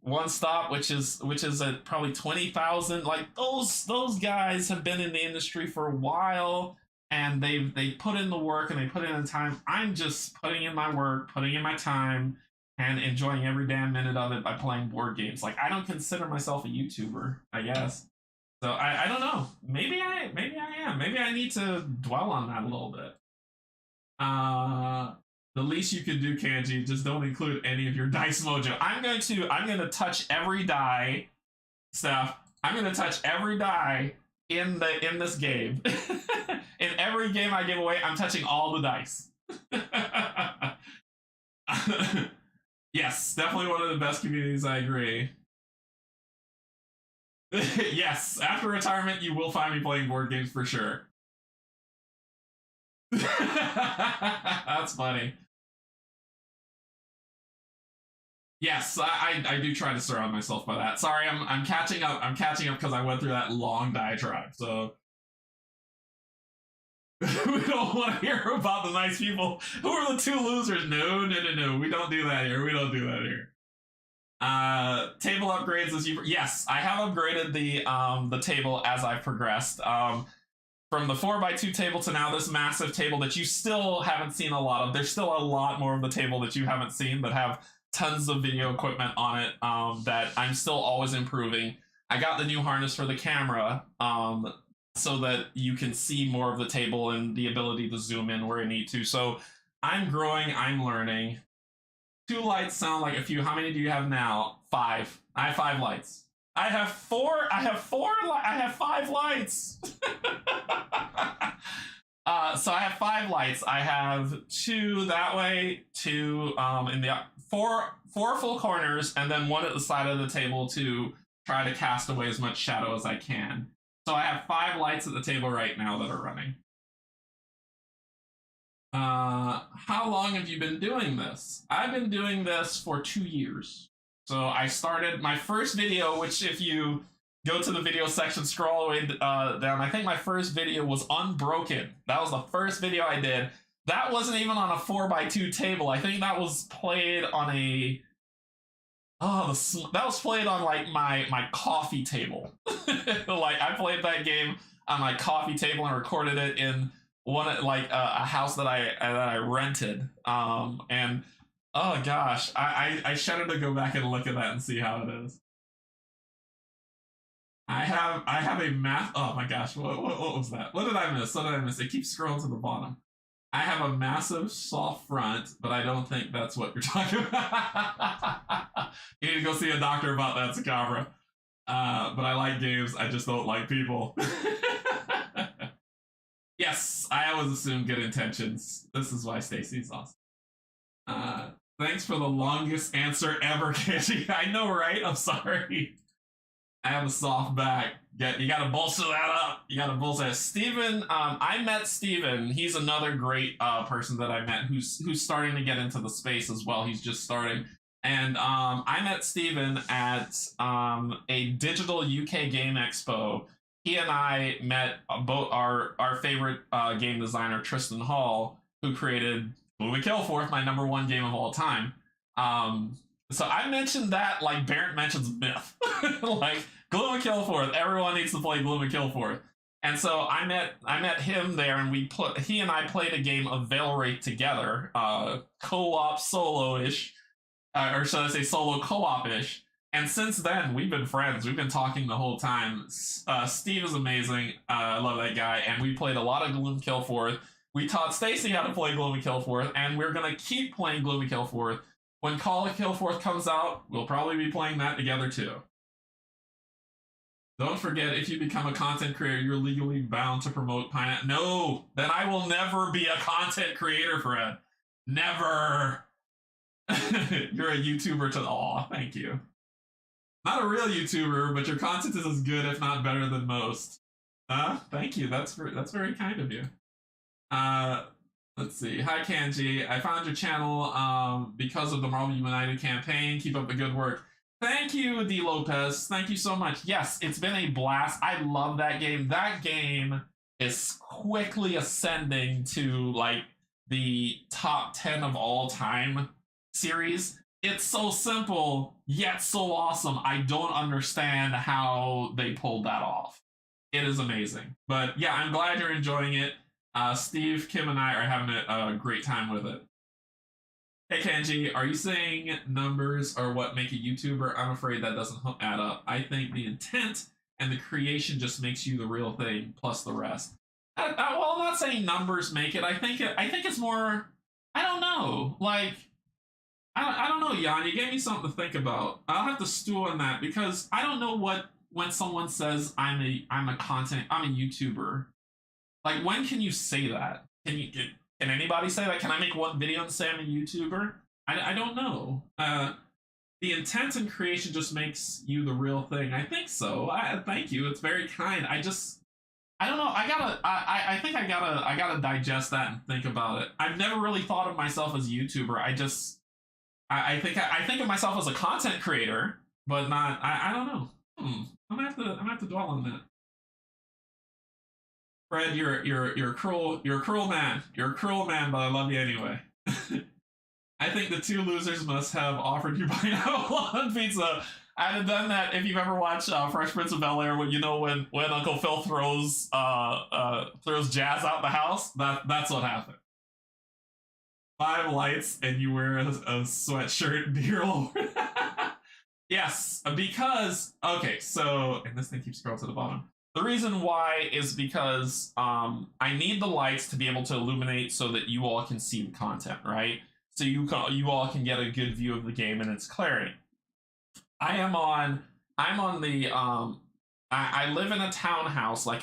One Stop, which is at probably 20,000. Like those guys have been in the industry for a while, and they put in the work and they put in the time. I'm just putting in my work, putting in my time, and enjoying every damn minute of it by playing board games. Like, I don't consider myself a YouTuber, I guess. So I don't know. Maybe I am. Maybe I need to dwell on that a little bit. The least you can do, Canje, just don't include any of your dice mojo. I'm going to touch every die, Steph. I'm going to touch every die in this game. In every game I give away, I'm touching all the dice. Yes, definitely one of the best communities. I agree. Yes, after retirement, you will find me playing board games for sure. That's funny. Yes, I do try to surround myself by that. Sorry, I'm catching up. I'm catching up because I went through that long diatribe. So we don't want to hear about the nice people. Who are the two losers? No. We don't do that here. We don't do that here. Table upgrades as you. Yes, I have upgraded the table as I've progressed. From the 4x2 table to now this massive table that you still haven't seen a lot of. There's still a lot more of the table that you haven't seen that have tons of video equipment on it that I'm still always improving. I got the new harness for the camera so that you can see more of the table and the ability to zoom in where I need to. So I'm growing, I'm learning. 2 lights sound like a few. How many do you have now? 5. I have 5 lights. I have 4. I have 5 lights. So I have 5 lights. I have 2 that way, 2 in the 4 full corners, and then 1 at the side of the table to try to cast away as much shadow as I can. So I have 5 lights at the table right now that are running. How long have you been doing this? I've been doing this for 2 years. So I started my first video, which if you go to the video section, scroll all the way down, I think my first video was Unbroken. That was the first video I did. That wasn't even on a 4x2 table. I think that was played on a... that was played on like my coffee table. Like I played that game on my coffee table and recorded it in a house that I rented. And oh gosh, I shudder to go back and look at that and see how it is. I have a math. Oh my gosh, what was that? What did I miss? What did I miss? It keeps scrolling to the bottom. I have a massive soft front, but I don't think that's what you're talking about. You need to go see a doctor about that, Sakabra. But I like games. I just don't like people. Yes, I always assume good intentions. This is why Stacy's awesome. Thanks for the longest answer ever, Canje. I know, right? I'm sorry. I have a soft back. You gotta bolster that up. You gotta bolster that. Steven, I met Steven. He's another great person that I met who's starting to get into the space as well. He's just starting. And I met Steven at a digital UK game expo. He and I met both our favorite game designer, Tristan Hall, who created Gloom and Killforth, my #1 game of all time. So I mentioned that like Barrett mentions Myth. Like Gloom and Killforth, everyone needs to play Gloom and Killforth. And so I met him there, and he and I played a game of Veilwraith together, co-op solo-ish, or should I say solo co-op-ish. And since then, we've been friends. We've been talking the whole time. Steve is amazing. I love that guy. And we played a lot of Gloom Killforth. We taught Stacy how to play Gloom and Killforth, and we're going to keep playing Gloom and Killforth. When Call of Killforth comes out, we'll probably be playing that together too. Don't forget, if you become a content creator, you're legally bound to promote Pineapple. No, then I will never be a content creator, Fred. Never. You're a YouTuber to... Aw, thank you. Not a real YouTuber, but your content is as good, if not better than most. Thank you. That's very kind of you. Let's see. Hi, Canje. I found your channel because of the Marvel United campaign. Keep up the good work. Thank you, D. Lopez. Thank you so much. Yes, it's been a blast. I love that game. That game is quickly ascending to like the top 10 of all time series. It's so simple, yet so awesome. I don't understand how they pulled that off. It is amazing. But yeah, I'm glad you're enjoying it. Steve, Kim, and I are having a great time with it. Hey Kanji, are you saying numbers are what make a YouTuber? I'm afraid that doesn't add up. I think the intent and the creation just makes you the real thing, plus the rest. Well, I'm not saying numbers make it. I think it's more. I don't know. Like, I don't know, Jan. You gave me something to think about. I'll have to stew on that because I don't know what when someone says I'm a YouTuber. Like, when can you say that? Can anybody say that? Can I make one video and say I'm a YouTuber? I don't know. The intent and creation just makes you the real thing. I think so. Thank you. It's very kind. I don't know. I think I gotta digest that and think about it. I've never really thought of myself as a YouTuber. I think of myself as a content creator, but not. I don't know. I'm gonna have to dwell on that. Fred, you're a cruel man. You're a cruel man, but I love you anyway. I think the two losers must have offered you pineapple on pizza. I'd have done that if you've ever watched Fresh Prince of Bel-Air, when Uncle Phil throws Jazz out the house. That's what happened. 5 lights and you wear a sweatshirt, dear Lord. Yes, because okay, so and this thing keeps scrolling to the bottom. The reason why is because I need the lights to be able to illuminate so that you all can see the content, right? So you all can get a good view of the game and its clarity. I'm on the I live in a townhouse, like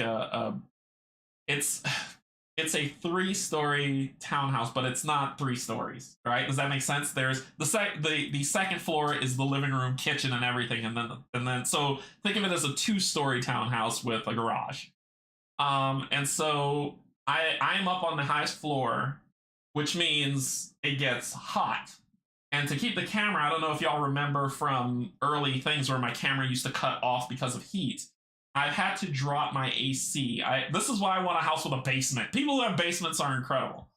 it's a 3-story townhouse, but it's not 3 stories, right? Does that make sense? There's the second floor is the living room, kitchen, and everything, and then so think of it as a 2-story townhouse with a garage. And so I'm up on the highest floor, which means it gets hot. And to keep the camera, I don't know if y'all remember from early things where my camera used to cut off because of heat. I've had to drop my AC. This is why I want a house with a basement. People who have basements are incredible.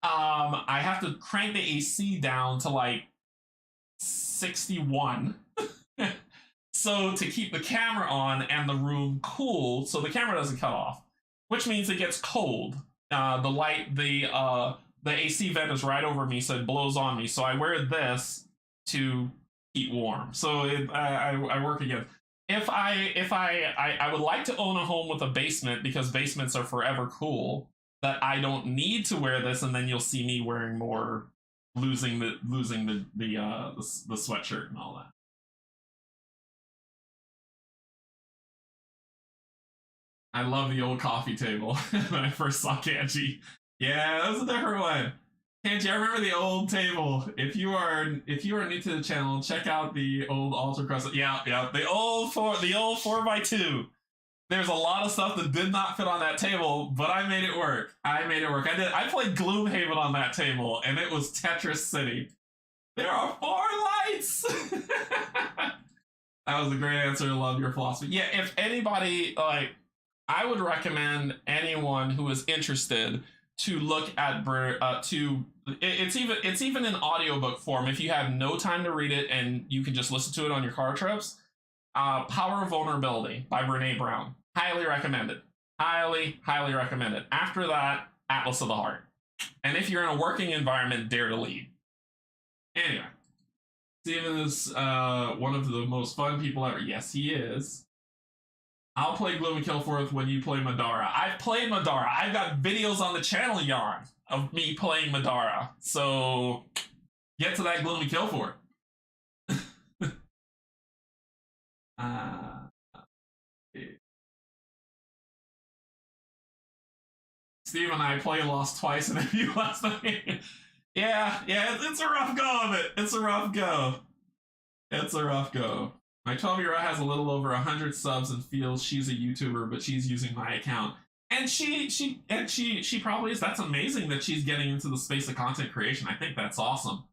I have to crank the AC down to like 61. So to keep the camera on and the room cool, so the camera doesn't cut off, which means it gets cold. The AC vent is right over me, so it blows on me. So I wear this to keep warm. So I work again. I would like to own a home with a basement because basements are forever cool. That I don't need to wear this, and then you'll see me wearing more, losing the sweatshirt and all that. I love the old coffee table when I first saw Canje. Yeah, that was a different one. Canje, I remember the old table. If you are new to the channel, check out the old altar cross. Yeah, the old 4x2. There's a lot of stuff that did not fit on that table, but I made it work. I played Gloomhaven on that table, and it was Tetris City. There are 4 lights. That was a great answer. I love your philosophy. Yeah, if anybody I would recommend anyone who is interested to look at it's even in audiobook form if you have no time to read it and you can just listen to it on your car trips. Power of Vulnerability by Brene Brown. Highly recommend it. Highly recommend it. After that, Atlas of the Heart. And if you're in a working environment, Dare to Lead. Anyway, Steven is one of the most fun people ever. Yes, he is. I'll play Gloom and Killforth when you play Madara. I've played Madara. I've got videos on the channel, Yarn, of me playing Madara. So get to that Gloom and Killforth. Steve and I play Lost twice in a few last night. Yeah, it's a rough go of it. It's a rough go. My 12-year-old has a little over 100 subs and feels she's a YouTuber, but she's using my account. And she probably is. That's amazing that she's getting into the space of content creation. I think that's awesome.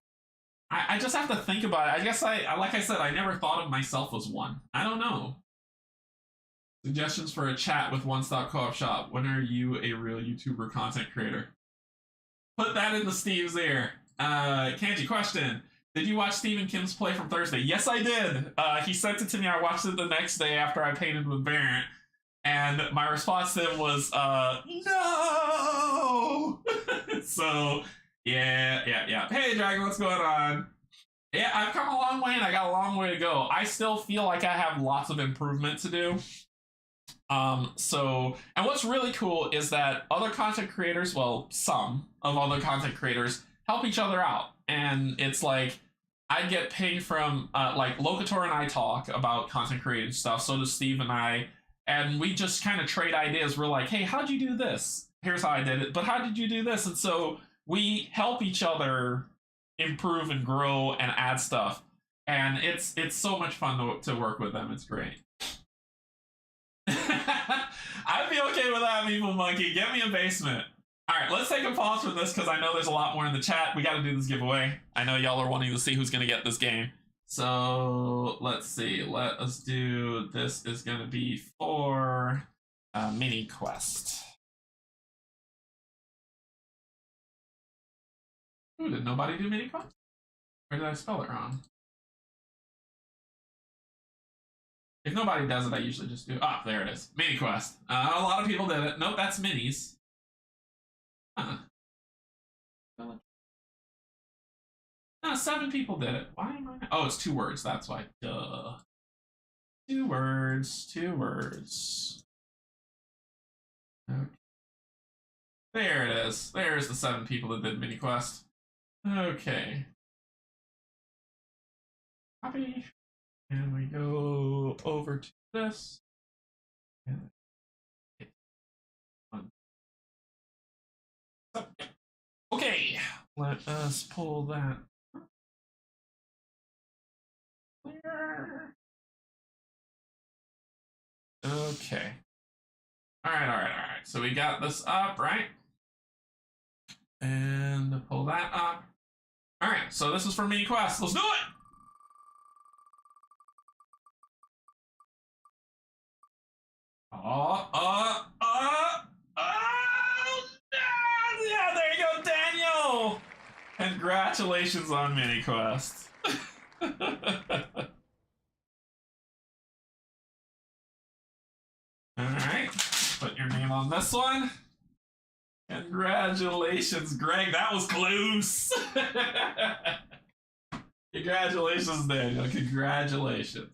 I just have to think about it. I guess like I said, I never thought of myself as one. I don't know. Suggestions for a chat with One Stop Co-op Shop. When are you a real YouTuber content creator? Put that into Steve's ear. Kanji, question. Did you watch Stephen Kim's play from Thursday? Yes, I did. He sent it to me. I watched it the next day after I painted with Barrett. And my response to him was, no! So, yeah. Hey, Dragon, what's going on? Yeah, I've come a long way and I got a long way to go. I still feel like I have lots of improvement to do. And what's really cool is that other content creators, well, some of other content creators help each other out. And it's like, I get pinged from, like, Locator and I talk about content creating stuff. So does Steve and I. And we just kind of trade ideas. We're like, hey, how'd you do this? Here's how I did it. But how did you do this? And so we help each other improve and grow and add stuff. And it's so much fun to work with them. It's great. I'd be okay with that, Meeple Monkey. Get me a basement. All right, let's take a pause from this because I know there's a lot more in the chat. We got to do this giveaway. I know y'all are wanting to see who's going to get this game. So let's see. Let us do. This is going to be for Mini Quest. Ooh, did nobody do Mini Quest? Or did I spell it wrong? If nobody does it, I usually just do. Ah, there it is. Mini Quest. A lot of people did it. Nope, that's minis. Huh. No, 7 people did it. Why am I? Oh, it's 2 words. That's why. Duh. 2 words. 2 words. Okay. There it is. There's the 7 people that did Mini Quest. Okay. Copy. And we go over to this. Okay, let us pull that. Clear. Okay. All right. So we got this up, right? And pull that up. All right, so this is for Mini Quest. Let's do it! Yeah, there you go, Daniel! Congratulations on Mini Quest. Alright, put your name on this one. Congratulations, Greg, that was close! Congratulations, Daniel, congratulations.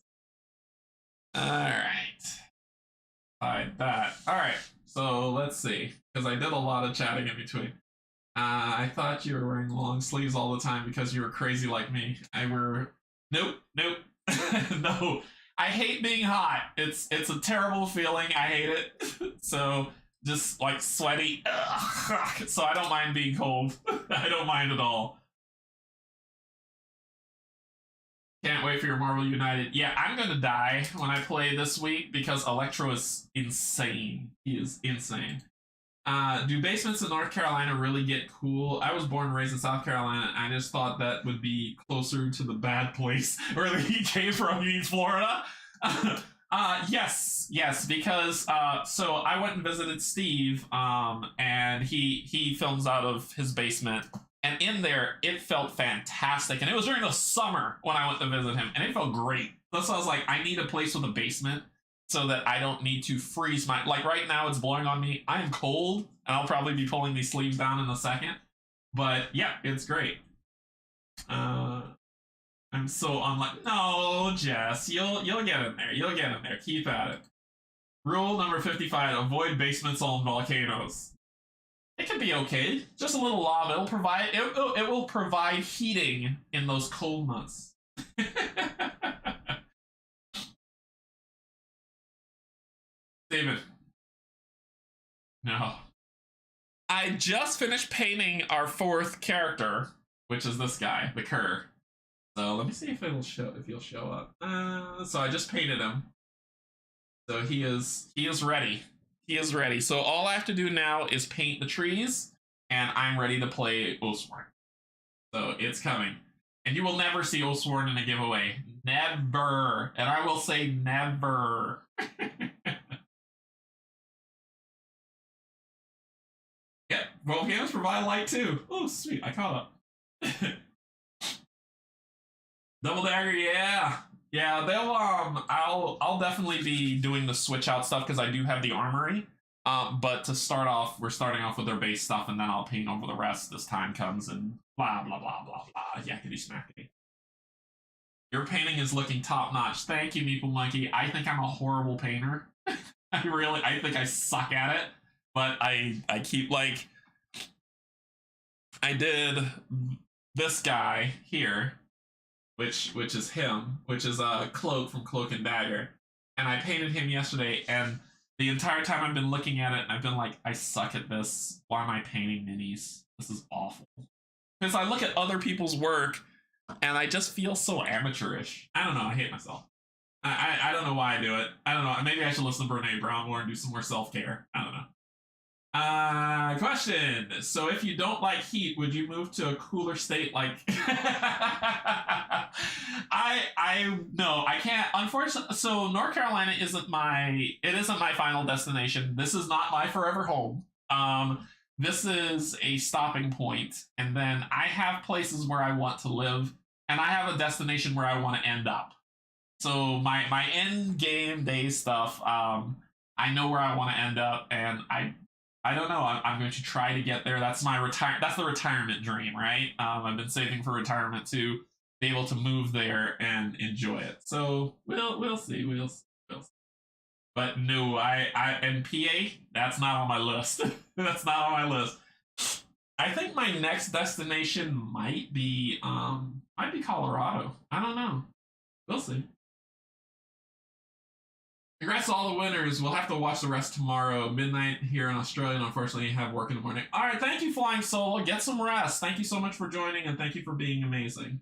Alright. Hide that. Alright, so let's see. Because I did a lot of chatting in between. I thought you were wearing long sleeves all the time because you were crazy like me. Nope. No. I hate being hot. It's a terrible feeling. I hate it. So just like sweaty. Ugh. So I don't mind being cold. I don't mind at all. Can't wait for your Marvel United. Yeah, I'm gonna die when I play this week because Electro is insane. He is insane. Do basements in North Carolina really get cool? I was born and raised in South Carolina. I just thought that would be closer to the bad place where he came from. You mean Florida? Yes, because so I went and visited Steve, and he films out of his basement. And in there, it felt fantastic. And it was during the summer when I went to visit him, and it felt great. That's why I was like, I need a place with a basement so that I don't need to freeze my... Like, right now, it's blowing on me. I'm cold, and I'll probably be pulling these sleeves down in a second. But, yeah, it's great. I'm so unlike... No, Jess, you'll get in there. You'll get in there. Keep at it. Rule number 55, avoid basements on volcanoes. It can be okay. Just a little lava. It will provide heating in those cold months. David. No. I just finished painting our 4th character, which is this guy, the Kerr. So let me see if he'll show up. So I just painted him. So he is ready. He is ready. So all I have to do now is paint the trees, and I'm ready to play Osworn. So it's coming. And you will never see Osworn in a giveaway. Never. And I will say never. Yeah, volcanoes provide light too. Oh, sweet. I caught up. Double dagger, yeah. Yeah, they'll I'll definitely be doing the switch out stuff because I do have the armory. But to start off, we're starting off with their base stuff, and then I'll paint over the rest as time comes, and blah blah blah blah blah. Yakety smackety. Your painting is looking top notch. Thank you, Meeple Monkey. I think I'm a horrible painter. I think I suck at it, but I keep like I did this guy here, which is him, which is a Cloak from Cloak and Dagger, and I painted him yesterday, and the entire time I've been looking at it, I've been like, I suck at this. Why am I painting minis? This is awful. Because I look at other people's work, and I just feel so amateurish. I don't know. I hate myself. I don't know why I do it. I don't know. Maybe I should listen to Brene Brown more and do some more self-care. I don't know. Question. So if you don't like heat, would you move to a cooler state like no, I can't. Unfortunately, so North Carolina isn't my final destination. This is not my forever home. This is a stopping point, and then I have places where I want to live, and I have a destination where I want to end up. So my end game day stuff, I know where I want to end up, and I don't know. I'm going to try to get there. That's That's the retirement dream, right? I've been saving for retirement to be able to move there and enjoy it. So we'll see. We'll see. But no, and PA, that's not on my list. That's not on my list. I think my next destination might be Colorado. I don't know. We'll see. Congrats to all the winners. We'll have to watch the rest tomorrow. Midnight here in Australia, and unfortunately, you have work in the morning. All right, thank you, Flying Solo. Get some rest. Thank you so much for joining, and thank you for being amazing.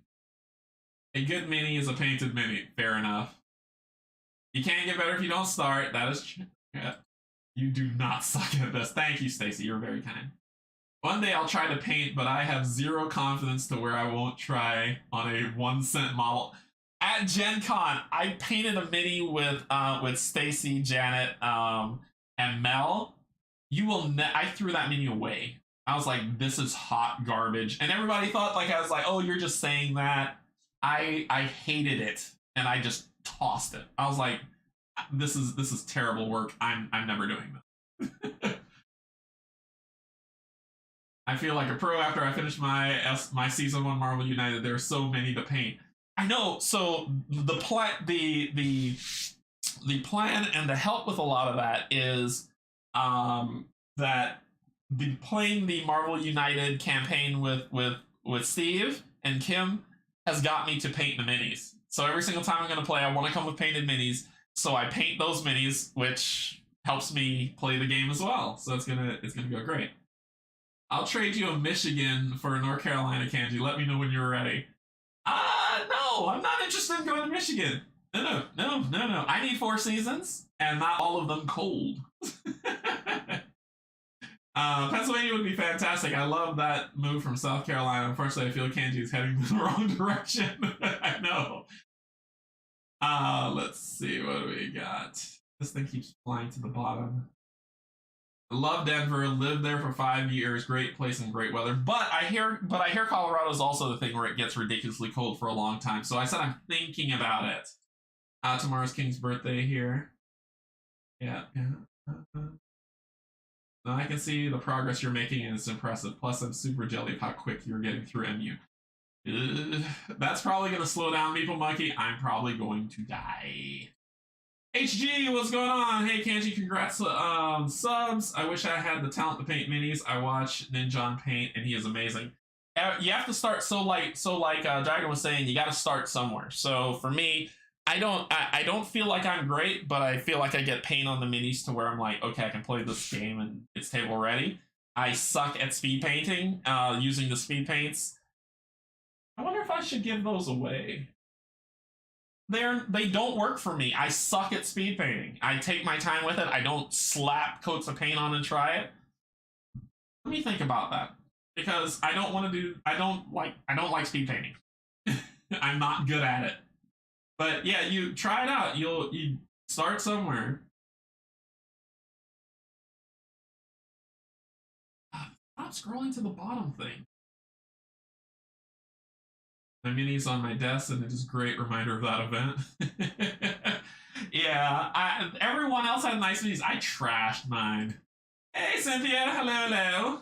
A good mini is a painted mini. Fair enough. You can't get better if you don't start. That is true. Yeah. You do not suck at this. Thank you, Stacy. You're very kind. One day I'll try to paint, but I have zero confidence to where I won't try on a 1 cent model. At Gen Con, I painted a mini with Stacy, Janet, and Mel. I threw that mini away. I was like, this is hot garbage. And everybody thought like I was like, oh, you're just saying that. I hated it, and I just tossed it. I was like, this is terrible work. I'm never doing this. I feel like a pro after I finish my season 1 Marvel United. There are so many to paint. I know. So the plan and the help with a lot of that is that playing the Marvel United campaign with Steve and Kim has got me to paint the minis. So every single time I'm going to play, I want to come with painted minis. So I paint those minis, which helps me play the game as well. So it's gonna go great. I'll trade you a Michigan for a North Carolina, Canje. Let me know when you're ready. No, I'm not interested in going to Michigan. No. I need 4 seasons, and not all of them cold. Pennsylvania would be fantastic. I love that move from South Carolina. Unfortunately, I feel Canje is heading in the wrong direction. I know. Let's see, what do we got? This thing keeps flying to the bottom. Love Denver, lived there for 5 years, great place and great weather. But I hear Colorado is also the thing where it gets ridiculously cold for a long time. So I said I'm thinking about it. Tomorrow's King's birthday here. Yeah. Now I can see the progress you're making, and it's impressive. Plus, I'm super jelly of how quick you're getting through MU. That's probably going to slow down Meeple Monkey. I'm probably going to die. HG, what's going on? Hey, Canje, congrats subs. I wish I had the talent to paint minis. I watch Ninjon paint, and he is amazing. You have to start, so like Dragon was saying, you got to start somewhere. So for me, I don't feel like I'm great, but I feel like I get paint on the minis to where I'm like, okay, I can play this game and it's table ready. I suck at speed painting, using the speed paints. I wonder if I should give those away. They don't work for me. I suck at speed painting. I take my time with it. I don't slap coats of paint on and try it. Let me think about that, because I don't like speed painting. I'm not good at it. But yeah, you try it out. You start somewhere. Stop scrolling to the bottom thing. My mini's on my desk, and it is a great reminder of that event. Yeah, everyone else had nice minis. I trashed mine. Hey, Cynthia. Hello, hello.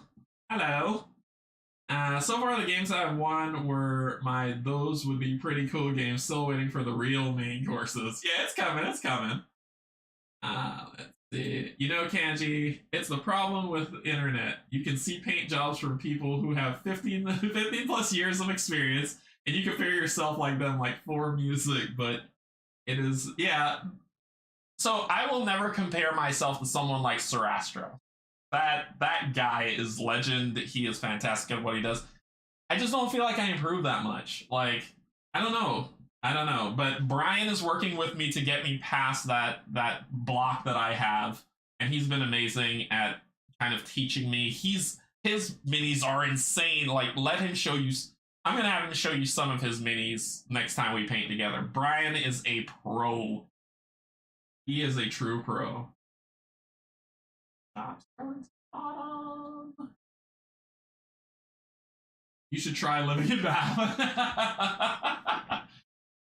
Hello. So far, the games I've won were those would be pretty cool games. Still waiting for the real main courses. Yeah, it's coming. It's coming. Let's see. You know, Canje, it's the problem with the internet. You can see paint jobs from people who have 15 plus years of experience, and you compare yourself like them, like for music, but it is, yeah. So I will never compare myself to someone like Sarastro. That guy is legend. He is fantastic at what he does. I just don't feel like I improved that much. Like, I don't know. I don't know. But Brian is working with me to get me past that block that I have, and he's been amazing at kind of teaching me. His minis are insane. Like, let him show you. I'm gonna have him show you some of his minis next time we paint together. Brian is a pro. He is a true pro. You should try living in Bath.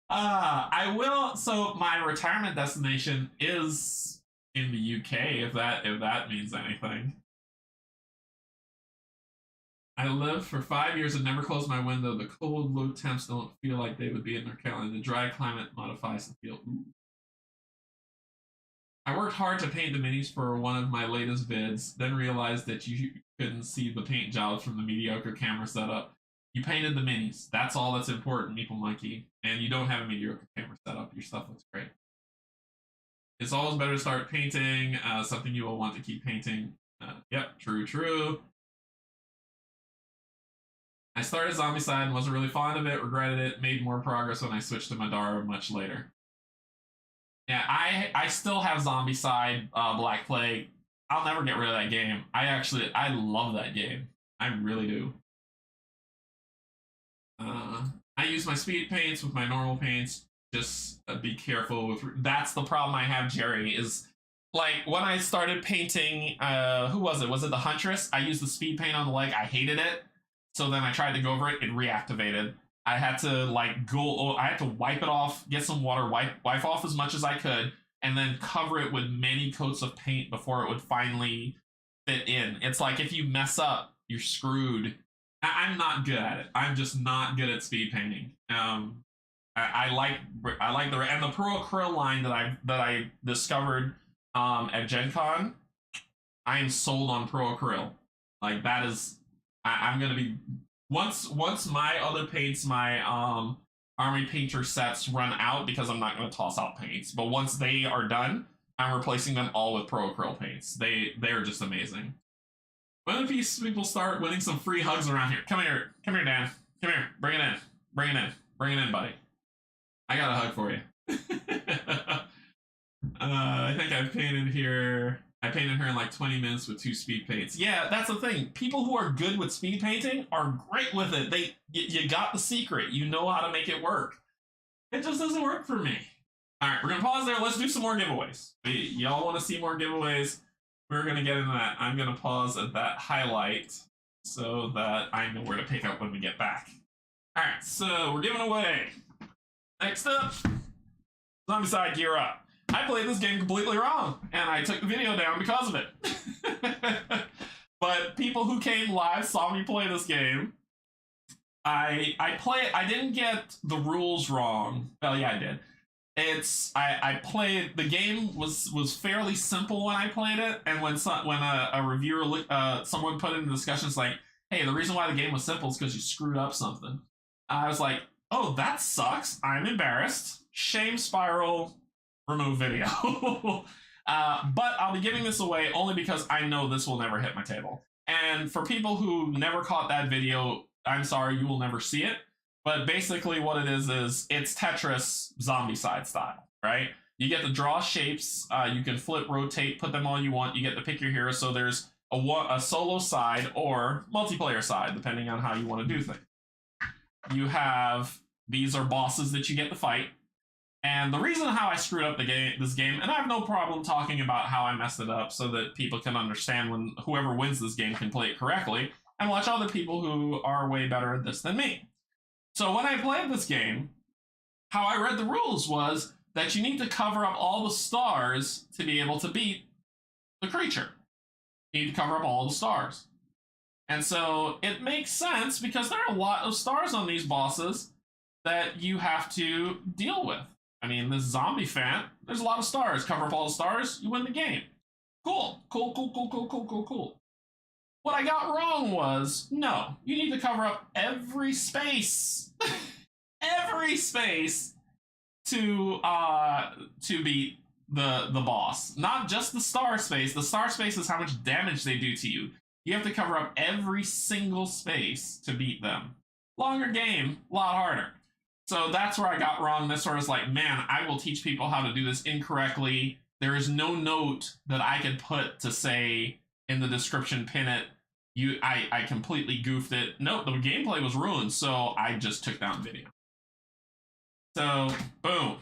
I will. So my retirement destination is in the UK, if that means anything. I lived for 5 years and never closed my window. The cold, low temps don't feel like they would be in their calendar. The dry climate modifies the feel. Ooh. I worked hard to paint the minis for one of my latest vids, then realized that you couldn't see the paint jobs from the mediocre camera setup. You painted the minis. That's all that's important, Meeple Monkey. And you don't have a mediocre camera setup. Your stuff looks great. It's always better to start painting something you will want to keep painting. Yep, true. I started Zombicide and wasn't really fond of it, regretted it, made more progress when I switched to Madara much later. Yeah, I still have Zombicide, Black Plague. I'll never get rid of that game. I love that game. I really do. I use my speed paints with my normal paints. Just be careful with. That's the problem I have, Jerry. Is like when I started painting. Who was it? Was it the Huntress? I used the speed paint on the leg. I hated it. So then I tried to go over it. It reactivated. I had to I had to wipe it off, get some water, wipe off as much as I could, and then cover it with many coats of paint before it would finally fit in. It's like if you mess up, you're screwed. I'm not good at it. I'm just not good at speed painting. I like the Pro Acryl line that I discovered at Gen Con. I am sold on Pro Acryl. Like that is, I'm gonna be. Once my other paints, my Army Painter sets run out, because I'm not going to toss out paints, but once they are done, I'm replacing them all with Pro Acryl paints. They're just amazing. When do people start winning some free hugs around here? Come here, Dan. Come here, bring it in, buddy. I got a hug for you. I think I've painted here. I painted her in like 20 minutes with 2 speed paints. Yeah, that's the thing. People who are good with speed painting are great with it. You got the secret. You know how to make it work. It just doesn't work for me. All right, we're going to pause there. Let's do some more giveaways. Y'all want to see more giveaways? We're going to get into that. I'm going to pause at that highlight so that I know where to pick up when we get back. All right, so we're giving away. Next up, Zombicide Gear Up. I played this game completely wrong, and I took the video down because of it. But people who came live saw me play this game. I didn't get the rules wrong. Well, yeah, I did. I played the game was fairly simple when I played it, and when a reviewer someone put in the discussions like, hey, the reason why the game was simple is because you screwed up something. I was like, oh, that sucks. I'm embarrassed. Shame spiral. Remove video. But I'll be giving this away only because I know this will never hit my table. And for people who never caught that video, I'm sorry, you will never see it. But basically what it is it's Tetris Zombicide style, right? You get to draw shapes, you can flip, rotate, put them all you want, you get to pick your hero, so there's a solo side or multiplayer side, depending on how you want to do things. You have, these are bosses that you get to fight. And the reason how I screwed up this game, and I have no problem talking about how I messed it up so that people can understand when whoever wins this game can play it correctly and watch other people who are way better at this than me. So when I played this game, how I read the rules was that you need to cover up all the stars to be able to beat the creature. You need to cover up all the stars. And so it makes sense because there are a lot of stars on these bosses that you have to deal with. I mean, this zombie fan, there's a lot of stars. Cover up all the stars, you win the game. Cool. What I got wrong was, no, you need to cover up every space. Every space to beat the boss. Not just the star space. The star space is how much damage they do to you. You have to cover up every single space to beat them. Longer game, a lot harder. So that's where I got wrong. This sort of like, man, I will teach people how to do this incorrectly. There is no note that I could put to say in the description, pin it. I completely goofed it. Nope, the gameplay was ruined, so I just took down video. So, boom.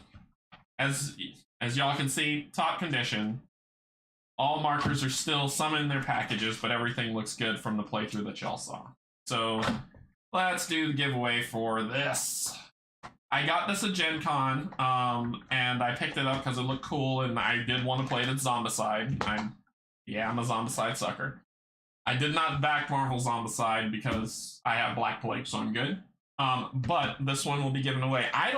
As y'all can see, top condition. All markers are still some in their packages, but everything looks good from the playthrough that y'all saw. So, let's do the giveaway for this. I got this at Gen Con, and I picked it up because it looked cool, and I did want to play it at Zombicide. I'm a Zombicide sucker. I did not back Marvel Zombicide because I have Black Plague, so I'm good. But this one will be given away. I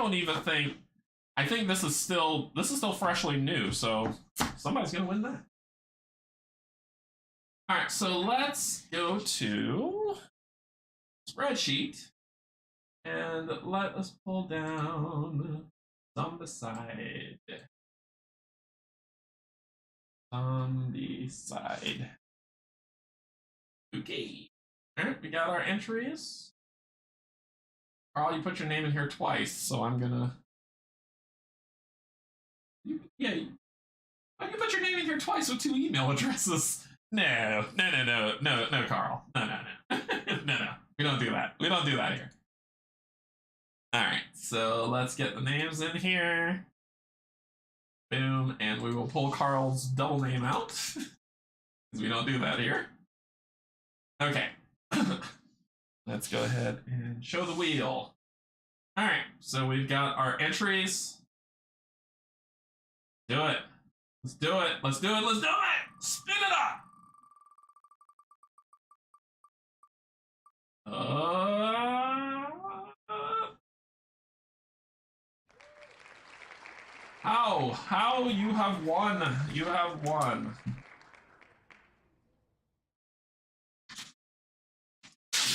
think this is still freshly new, so somebody's gonna win that. All right, so let's go to spreadsheet. And let us pull down Zombicide. Zombicide. Okay. Alright, we got our entries. Carl, you put your name in here twice, so I'm gonna... You put your name in here twice with 2 email addresses. No, Carl. No. No. We don't do that. We don't do that here. Alright, so let's get the names in here. Boom, and we will pull Carl's double name out. Because we don't do that here. Okay. Let's go ahead and show the wheel. Alright, so we've got our entries. Do it. Let's do it. Let's do it. Let's do it! Spin it up! How you have won. You have won.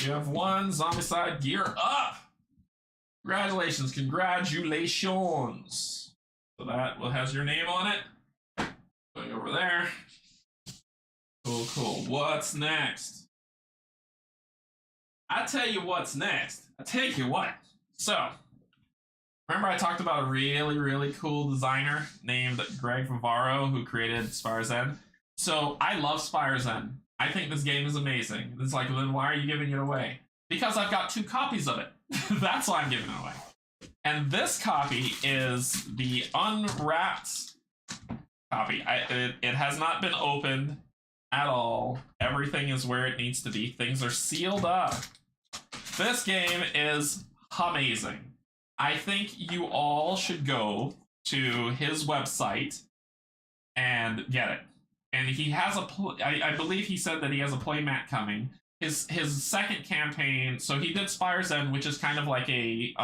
You have won. Zombicide, gear up. Congratulations. Congratulations. So that has your name on it. Going over there. Cool. What's next? I tell you what's next. I tell you what. So, remember I talked about a really cool designer named Greg Favaro who created Spire's End? So, I love Spire's End. I think this game is amazing. It's like, then why are you giving it away? Because I've got 2 copies of it. That's why I'm giving it away. And this copy is the unwrapped copy. It has not been opened at all. Everything is where it needs to be. Things are sealed up. This game is amazing. I think you all should go to his website and get it. And he has I believe he said that he has a playmat coming. His second campaign, so he did Spire's End, which is kind of like a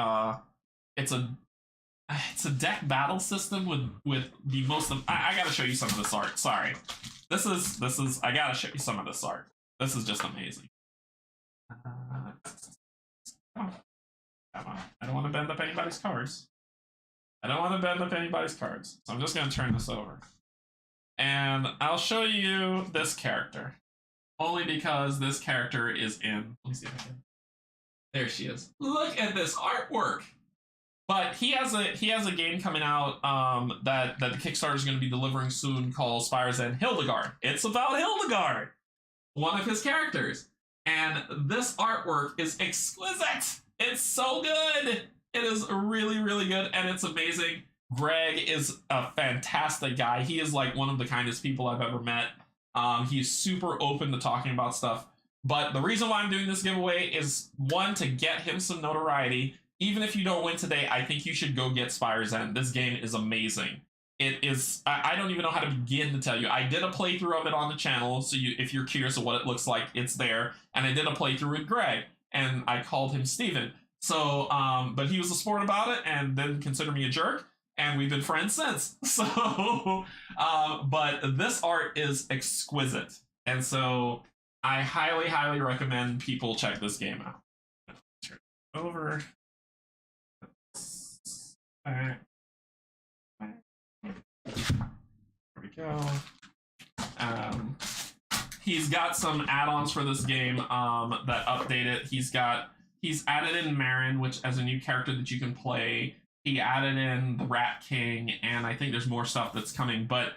it's a deck battle system with the most of, I gotta show you some of this art. Sorry. This is I gotta show you some of this art. This is just amazing. Come on. I don't want to bend up anybody's cards. So I'm just going to turn this over. And I'll show you this character. Only because this character is in... Let me see if I can... There she is. Look at this artwork! But he has a game coming out that the Kickstarter is going to be delivering soon called Spire's End Hildegard. It's about Hildegard! One of his characters. And this artwork is exquisite! It's so good! It is really good, and it's amazing. Greg is a fantastic guy. He is like one of the kindest people I've ever met. He's super open to talking about stuff. But the reason why I'm doing this giveaway is, 1, to get him some notoriety, even if you don't win today, I think you should go get Spire's End. This game is amazing. It is. I don't even know how to begin to tell you. I did a playthrough of it on the channel, so if you're curious of what it looks like, it's there. And I did a playthrough with Greg, and I called him Steven. So, but he was a sport about it and didn't consider me a jerk, and we've been friends since. So, but this art is exquisite, and so I highly, highly recommend people check this game out. Turn it over. There we go. He's got some add-ons for this game that update it. He's added in Marin, which as a new character that you can play. He added in the Rat King, and I think there's more stuff that's coming. But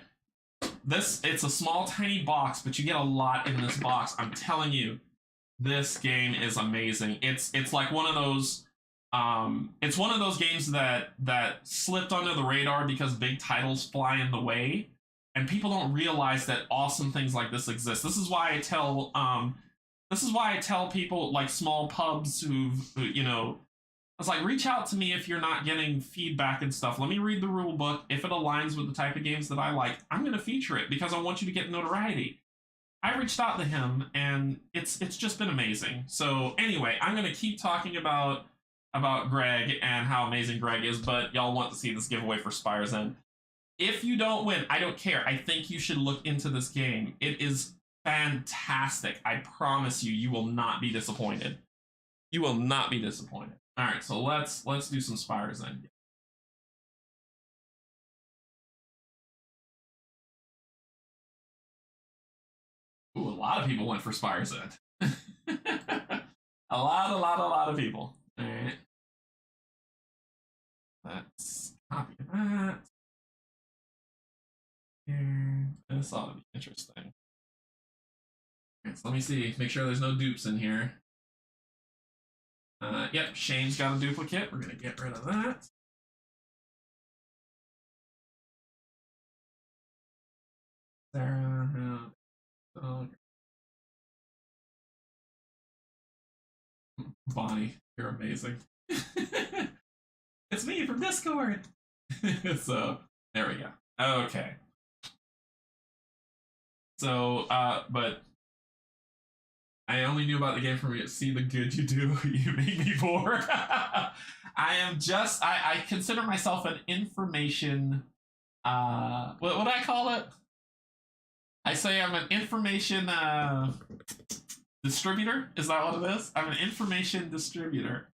it's a small, tiny box, but you get a lot in this box. I'm telling you, this game is amazing. It's like one of those. It's one of those games that slipped under the radar because big titles fly in the way, and people don't realize that awesome things like this exist. This is why I tell people like small pubs who you know, it's like, reach out to me if you're not getting feedback and stuff. Let me read the rule book. If it aligns with the type of games that I like, I'm going to feature it because I want you to get notoriety. I reached out to him, and it's just been amazing. So anyway, I'm going to keep talking about Greg and how amazing Greg is, but y'all want to see this giveaway for Spire's End. If you don't win, I don't care. I think you should look into this game. It is fantastic. I promise you, you will not be disappointed. You will not be disappointed. All right, so let's do some Spire's End. Ooh, a lot of people went for Spire's End. a lot of people. All right. Let's copy that. Here. This ought to be interesting. Okay, so let me see. Make sure there's no dupes in here. Yep, Shane's got a duplicate. We're going to get rid of that. Sarah. Bonnie, you're amazing. It's me from Discord. So, there we go. Okay. So, but I only knew about the game from See the Good You Do, You Make Me Bored. I consider myself an information, what would I call it? I say I'm an information, distributor. Is that what it is? I'm an information distributor.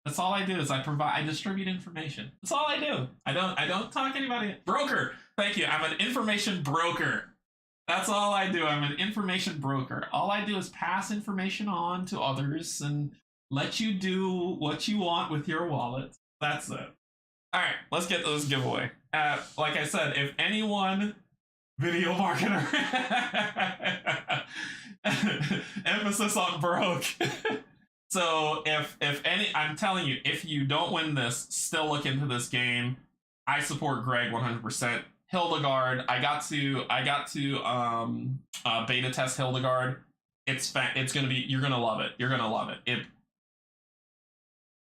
That's all I do is I distribute information. That's all I do. I don't talk to anybody. Broker. Thank you. I'm an information broker. That's all I do. I'm an information broker. All I do is pass information on to others and let you do what you want with your wallet. That's it. All right, let's get to this giveaway. Like I said, if anyone, video marketer, emphasis on broke. So I'm telling you, if you don't win this, still look into this game. I support Greg 100%. Hildegard, I got to beta test Hildegard. It's gonna be, you're gonna love it. You're gonna love it.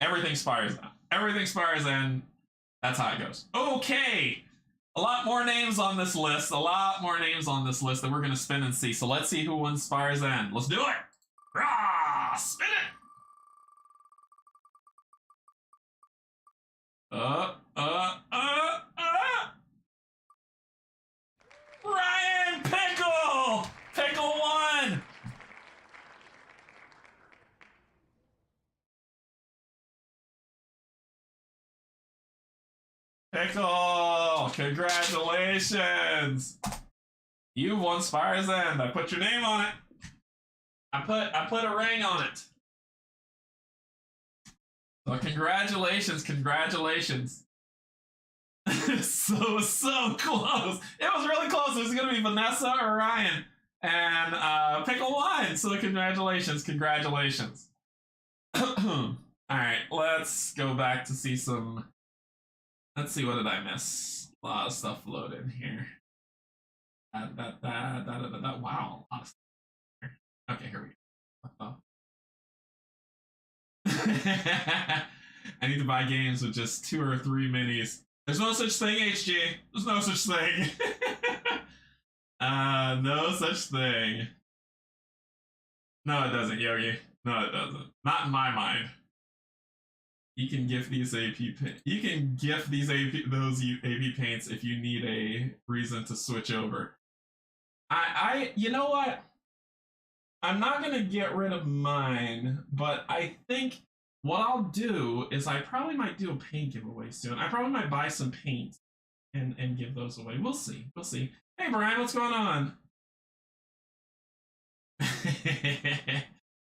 Everything Spire's End. Everything Spire's End. That's how it goes. Okay, a lot more names on this list. A lot more names on this list that we're gonna spin and see. So let's see who wins Spire's End. Let's do it. Rah! Spin it. Ryan Pickle! Pickle won! Pickle! Congratulations! You won Spire's End. I put your name on it. I put a ring on it. So congratulations, congratulations. so close. It was really close. It was gonna be Vanessa or Ryan. And Pickle won. So congratulations, congratulations. Alright, let's go back to see some. Let's see, what did I miss? A lot of stuff loaded here. Wow. Okay, here we go. I need to buy games with just 2 or 3 minis. There's no such thing, HG. There's no such thing. No such thing. No, it doesn't, Yogi. No, it doesn't. Not in my mind. You can gift these AP. You can gift these those AP paints if you need a reason to switch over. You know what? I'm not gonna get rid of mine, but I think what I'll do is I probably might do a paint giveaway soon. I probably might buy some paint and give those away. We'll see. We'll see. Hey Brian, what's going on?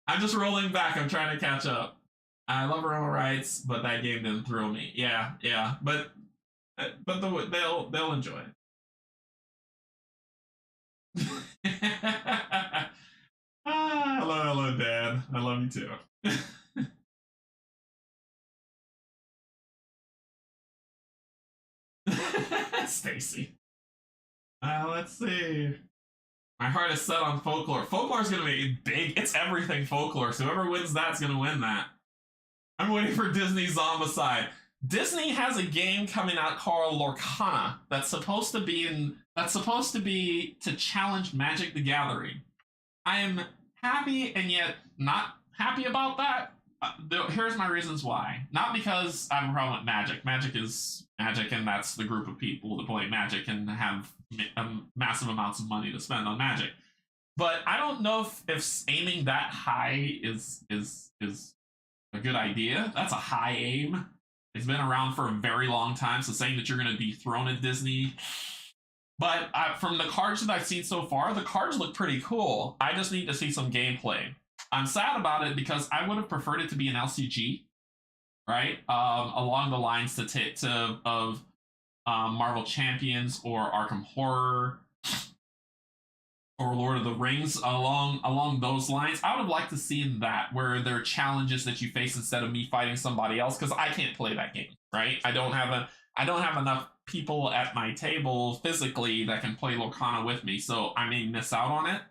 I'm just rolling back. I'm trying to catch up. I love Roma Rights, but that game didn't thrill me. Yeah, yeah, but they'll enjoy it. Hello, Dad. I love you too. Stacy. Let's see. My heart is set on Folklore. Folklore's gonna be big. It's everything Folklore. So whoever wins that's gonna win that. I'm waiting for Disney's Zombicide. Disney has a game coming out called Lorcana that's supposed to be to challenge Magic the Gathering. I am happy and yet not happy about that. Here's my reasons why. Not because I have a problem with Magic. Magic is Magic, and that's the group of people that play Magic and have massive amounts of money to spend on Magic. But I don't know if aiming that high is a good idea. That's a high aim. It's been around for a very long time, so saying that you're going to dethrone a Disney. But from the cards that I've seen so far, the cards look pretty cool. I just need to see some gameplay. I'm sad about it because I would have preferred it to be an LCG, right? Along the lines of Marvel Champions or Arkham Horror or Lord of the Rings, along those lines. I would have liked to see that, where there are challenges that you face instead of me fighting somebody else, because I can't play that game, right? I don't have enough people at my table physically that can play Lorcana with me, so I may miss out on it.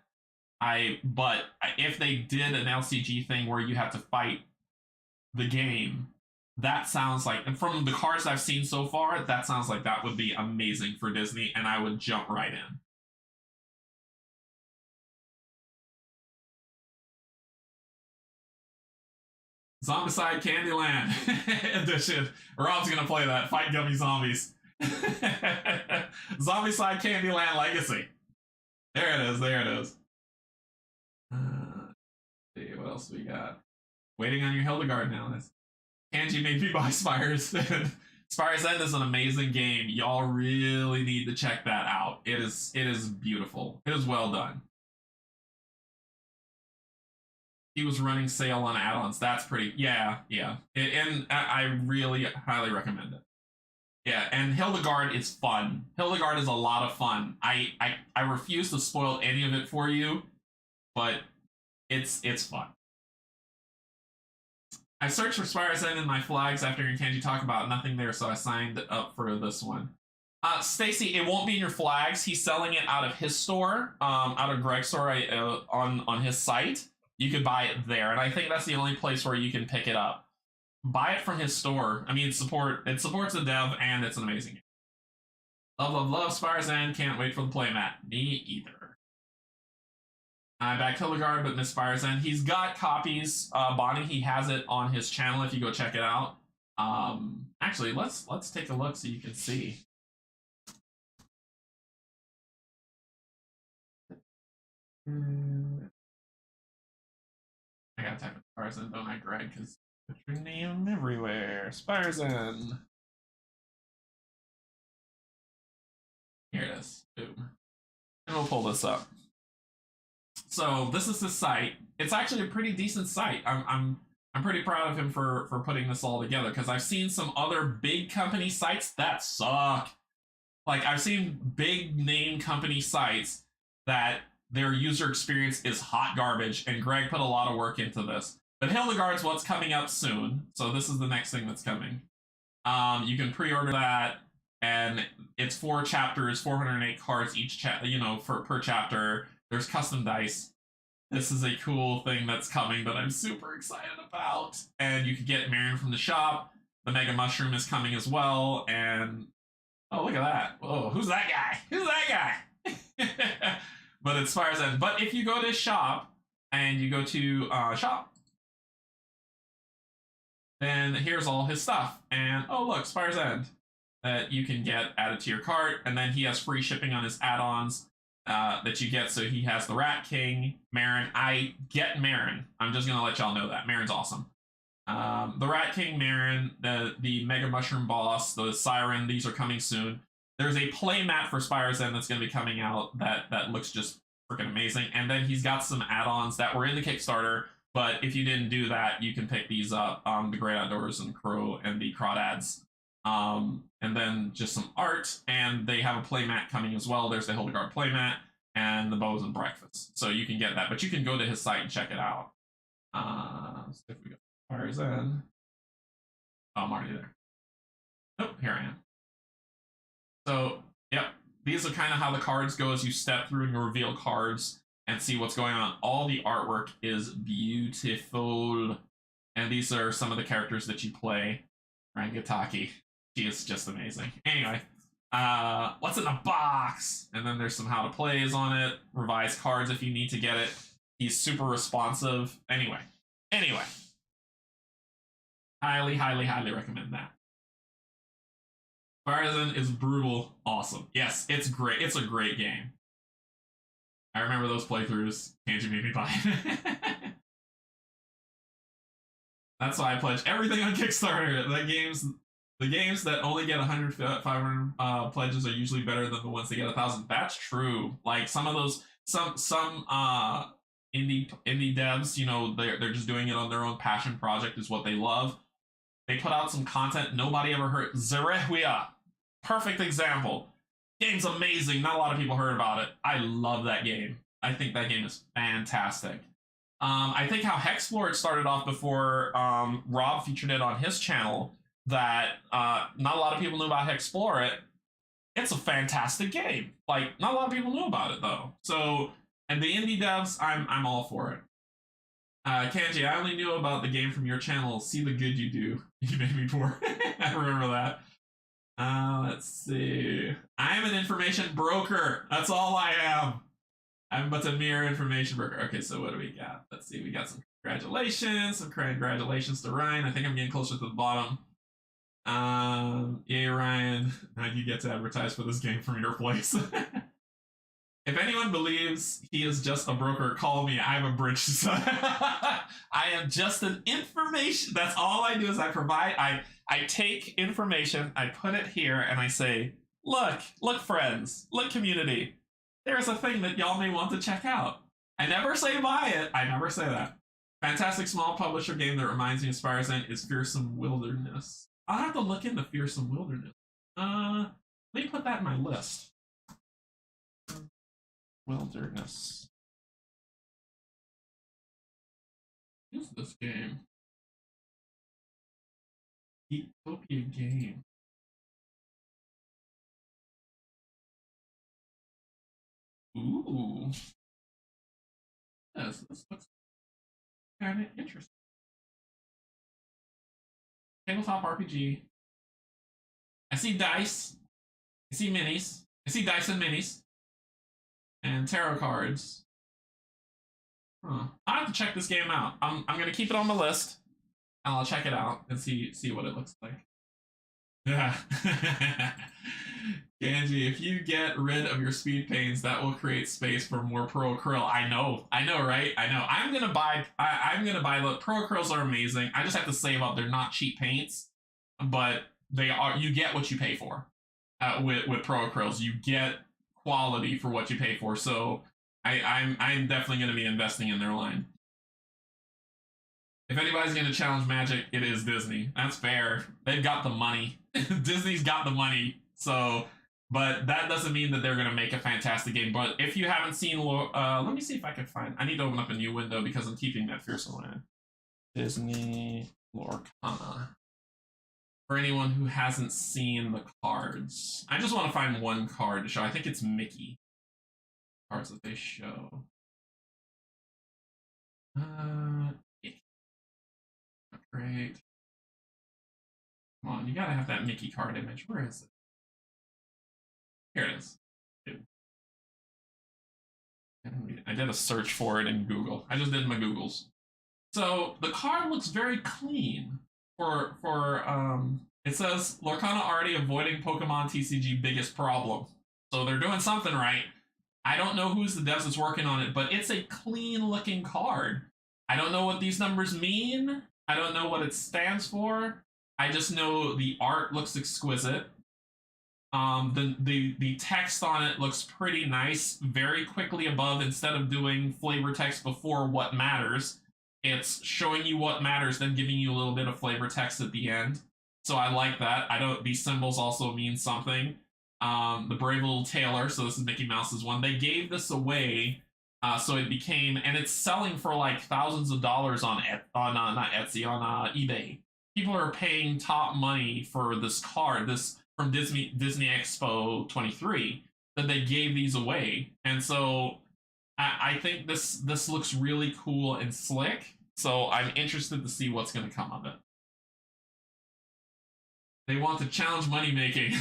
But if they did an LCG thing where you have to fight the game, that sounds like, and from the cards I've seen so far, that sounds like that would be amazing for Disney, and I would jump right in. Zombicide Candyland edition. Rob's gonna play that. Fight Gummy Zombies. Zombicide Candyland Legacy. There it is. There it is. See what else we got. Waiting on your Hildegard now. This Canje made me buy Spire's End. Spire's End is an amazing game. Y'all really need to check that out. It is beautiful. It is well done. He was running sale on add-ons. That's pretty, yeah. And I really highly recommend it. Yeah, and Hildegard is fun. Hildegard is a lot of fun. I refuse to spoil any of it for you, but it's fun. I searched for Spire's End in my flags after hearing Canje talk about nothing there, so I signed up for this one. Stacy, it won't be in your flags. He's selling it out of his store, out of Greg's store on his site. You could buy it there, and I think that's the only place where you can pick it up. Buy it from his store. I mean, it supports the dev, and it's an amazing game. Love Spire's End. Can't wait for the playmat. Me either. I backed Hildegard, but missed Spire's End. He's got copies. Bonnie, he has it on his channel if you go check it out. Actually, let's take a look so you can see. I gotta type in Spire's End, don't I, Greg? Because put your name everywhere. Spire's End. Here it is. Boom. And we'll pull this up. So this is the site. It's actually a pretty decent site. I'm pretty proud of him for putting this all together, because I've seen some other big company sites that suck. Like, I've seen big name company sites that their user experience is hot garbage, and Greg put a lot of work into this. But Hildegard's what's coming up soon, so this is the next thing that's coming. You can pre-order that, and it's 4 chapters, 408 cards each per chapter. There's custom dice. This is a cool thing that's coming that I'm super excited about. And you can get Marion from the shop. the Mega Mushroom is coming as well, and oh, look at that. Whoa, who's that guy? Who's that guy? But it's Spire's End. But if you go to shop and you go to shop, then here's all his stuff. And oh, look, Spire's End that you can get added to your cart. And then he has free shipping on his add-ons that you get. So he has the Rat King, Marin. I get Marin. I'm just going to let y'all know that. Marin's awesome. The Rat King, Marin, the Mega Mushroom Boss, the Siren, these are coming soon. There's a playmat for Spire's End that's going to be coming out that looks just freaking amazing. And then he's got some add-ons that were in the Kickstarter, but if you didn't do that, you can pick these up, the Great Outdoors and Crow and the Crawdads. And then just some art, and they have a playmat coming as well. There's the Hildegard playmat and the Bows and Breakfast. So you can get that, but you can go to his site and check it out. So if we go Spire's End. Oh, I'm already there. Nope, here I am. So, yep, these are kind of how the cards go as you step through and you reveal cards and see what's going on. All the artwork is beautiful. And these are some of the characters that you play. Rangataki. She is just amazing. Anyway, what's in the box? And then there's some how to plays on it. Revised cards if you need to get it. He's super responsive. Anyway. Highly, highly, highly recommend that. Spire's End is brutal awesome. Yes, it's great. It's a great game. I remember those playthroughs. Canje made me buy it. That's why I pledge everything on Kickstarter. The games that only get 100, 500 pledges are usually better than the ones that get 1,000. That's true. Like some of those, some indie devs, you know, they're just doing it on their own passion project is what they love. They put out some content nobody ever heard. Zerehwia, perfect example. Game's amazing. Not a lot of people heard about it. I love that game. I think that game is fantastic. I think how Hexplore started off before Rob featured it on his channel. That not a lot of people knew about Hexplore. It's a fantastic game. Like not a lot of people knew about it though. So and the indie devs, I'm all for it. Canje, I only knew about the game from your channel. See the good you do. You made me poor. I remember that. Let's see. I'm an information broker. That's all I am. I'm but a mere information broker. Okay, so what do we got? Let's see. We got some congratulations. Some congratulations to Ryan. I think I'm getting closer to the bottom. Yay, Ryan. Now you get to advertise for this game from your place. If anyone believes he is just a broker, call me. I'm a bridge. I am just an information. That's all I do is I provide. I take information, I put it here, and I say, look, friends, look, community. There's a thing that y'all may want to check out. I never say buy it. I never say that. Fantastic small publisher game that reminds me of Spire's End is Fearsome Wilderness. I'll have to look into Fearsome Wilderness. Let me put that in my list. Wilderness. Who's this game? Utopia game. Ooh. Yes, this looks kind of interesting. Tabletop RPG. I see dice. I see minis. I see dice and minis. And tarot cards. Huh. I have to check this game out. I'm gonna keep it on my list, and I'll check it out and see what it looks like. Yeah. Canje, if you get rid of your speed paints, that will create space for more Pro Acryl. I know, right? I know. I'm gonna buy the Pro Acryls are amazing. I just have to save up. They're not cheap paints, but they are. You get what you pay for. With Pro Acryls, you get quality for what you pay for. So I'm definitely going to be investing in their line. If anybody's going to challenge Magic, it is Disney. That's fair. They've got the money. Disney's got the money. So, but that doesn't mean that they're going to make a fantastic game. But if you haven't seen, let me see if I can find. I need to open up a new window because I'm keeping that Fearsome one. Disney Lorcana. For anyone who hasn't seen the cards. I just want to find one card to show. I think it's Mickey. Cards that they show. Yeah. Great. Come on, you gotta have that Mickey card image. Where is it? Here it is. I did a search for it in Google. I just did my Googles. So the card looks very clean. It says Lorcana already avoiding Pokemon TCG biggest problem. So they're doing something right. I don't know who's the devs that's working on it, but it's a clean looking card. I don't know what these numbers mean. I don't know what it stands for. I just know the art looks exquisite. The text on it looks pretty nice. Very quickly above, instead of doing flavor text before what matters, it's showing you what matters, then giving you a little bit of flavor text at the end. So I like that. These symbols also mean something. The brave little tailor, so this is Mickey Mouse's one. They gave this away, so it became, and it's selling for like thousands of dollars on not Etsy, on eBay. People are paying top money for this card, this from Disney Expo 23, that they gave these away, and so I think this looks really cool and slick. So I'm interested to see what's going to come of it. They want to challenge money making.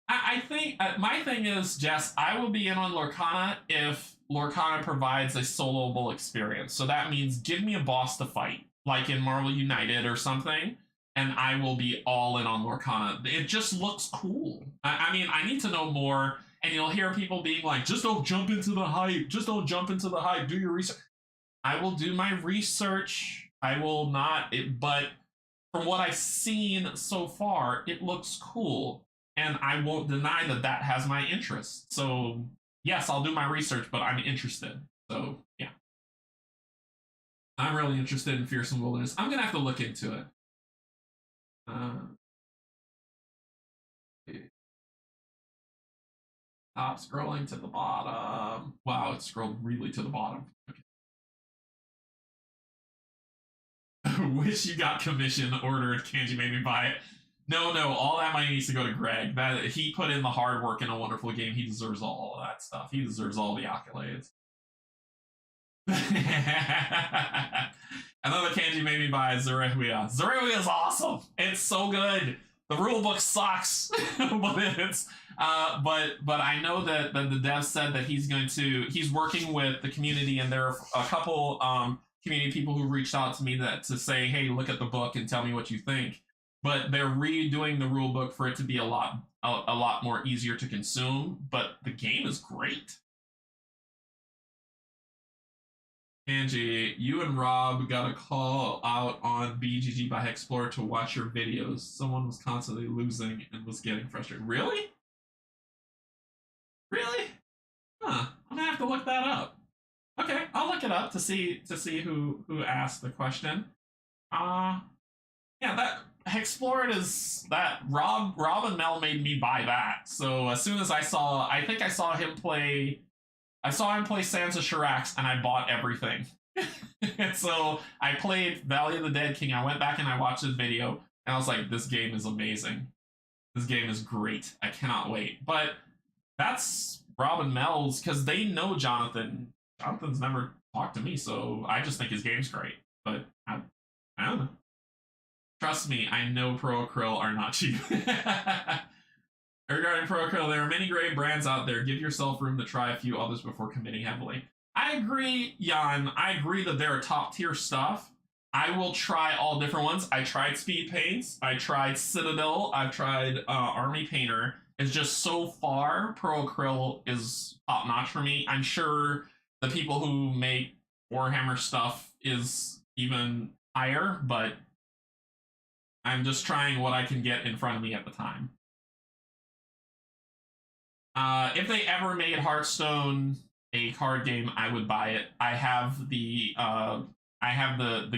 I think my thing is, Jess, I will be in on Lorcana if Lorcana provides a soloable experience. So that means give me a boss to fight, like in Marvel United or something, and I will be all in on Lorcana. It just looks cool. I mean, I need to know more, and you'll hear people being like, just don't jump into the hype. Just don't jump into the hype. Do your research. I will do my research. I will not, but from what I've seen so far, it looks cool. And I won't deny that that has my interest. So, yes, I'll do my research, but I'm interested. So, yeah. I'm really interested in Fearsome Wilderness. I'm going to have to look into it. Stop scrolling to the bottom. Wow, it scrolled really to the bottom. Okay. Wish you got commission ordered. Canje made me buy it. No, all that money needs to go to Greg. That he put in the hard work in a wonderful game. He deserves all of that stuff. He deserves all the accolades. Another Canje made me buy Zerewia. Zerewia is awesome. It's so good. The rule book sucks, but it's but I know that the dev said that he's working with the community, and there are a couple community people who reached out to me to say, hey, look at the book and tell me what you think. But they're redoing the rule book for it to be a lot more easier to consume. But the game is great. Angie, you and Rob got a call out on BGG by Hexplorer to watch your videos. Someone was constantly losing and was getting frustrated. Really? Really? Huh. I'm gonna have to look that up. Okay, I'll look it up to see who asked the question. Yeah, that Hexplorer is that Rob and Mel made me buy that. So as soon as I saw him play Sansa Shirax, and I bought everything. And so I played Valley of the Dead King. I went back and I watched his video, and I was like, this game is amazing. This game is great. I cannot wait. But that's Rob and Mel's, because they know Jonathan. Jonathan's never talked to me, so I just think his game's great. But I don't know. Trust me, I know Pro Krill are not cheap. Regarding Pro Krill, there are many great brands out there. Give yourself room to try a few others before committing heavily. I agree, Jan. I agree that there are top tier stuff. I will try all different ones. I tried Speed Paints. I tried Citadel. I've tried Army Painter. It's just so far, Pro Krill is top notch for me. I'm sure the people who make Warhammer stuff is even higher, but I'm just trying what I can get in front of me at the time. If they ever made Hearthstone a card game, I would buy it. I have the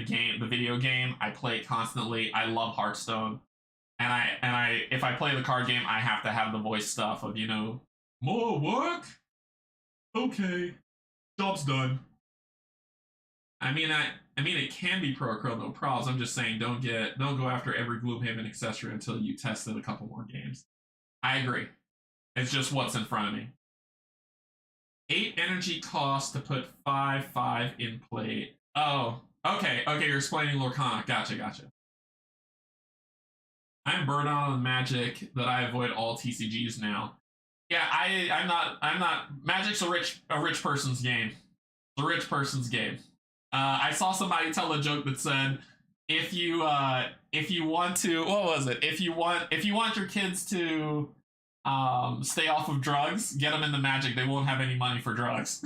game, the video game. I play it constantly. I love Hearthstone, and if I play the card game, I have to have the voice stuff of more work. Okay, job's done. I mean, it can be Pro Krill, no problems. I'm just saying, don't go after every Gloomhaven accessory until you tested a couple more games. I agree. It's just what's in front of me. 8 energy cost to put 5/5 in play. Oh, okay. You're explaining Lorcana. Gotcha. I'm burnt out on Magic that I avoid all TCGs now. Yeah, I'm not. Magic's a rich person's game. It's a rich person's game. I saw somebody tell a joke that said, if you want to, what was it? If you want your kids to stay off of drugs, get them into Magic. They won't have any money for drugs.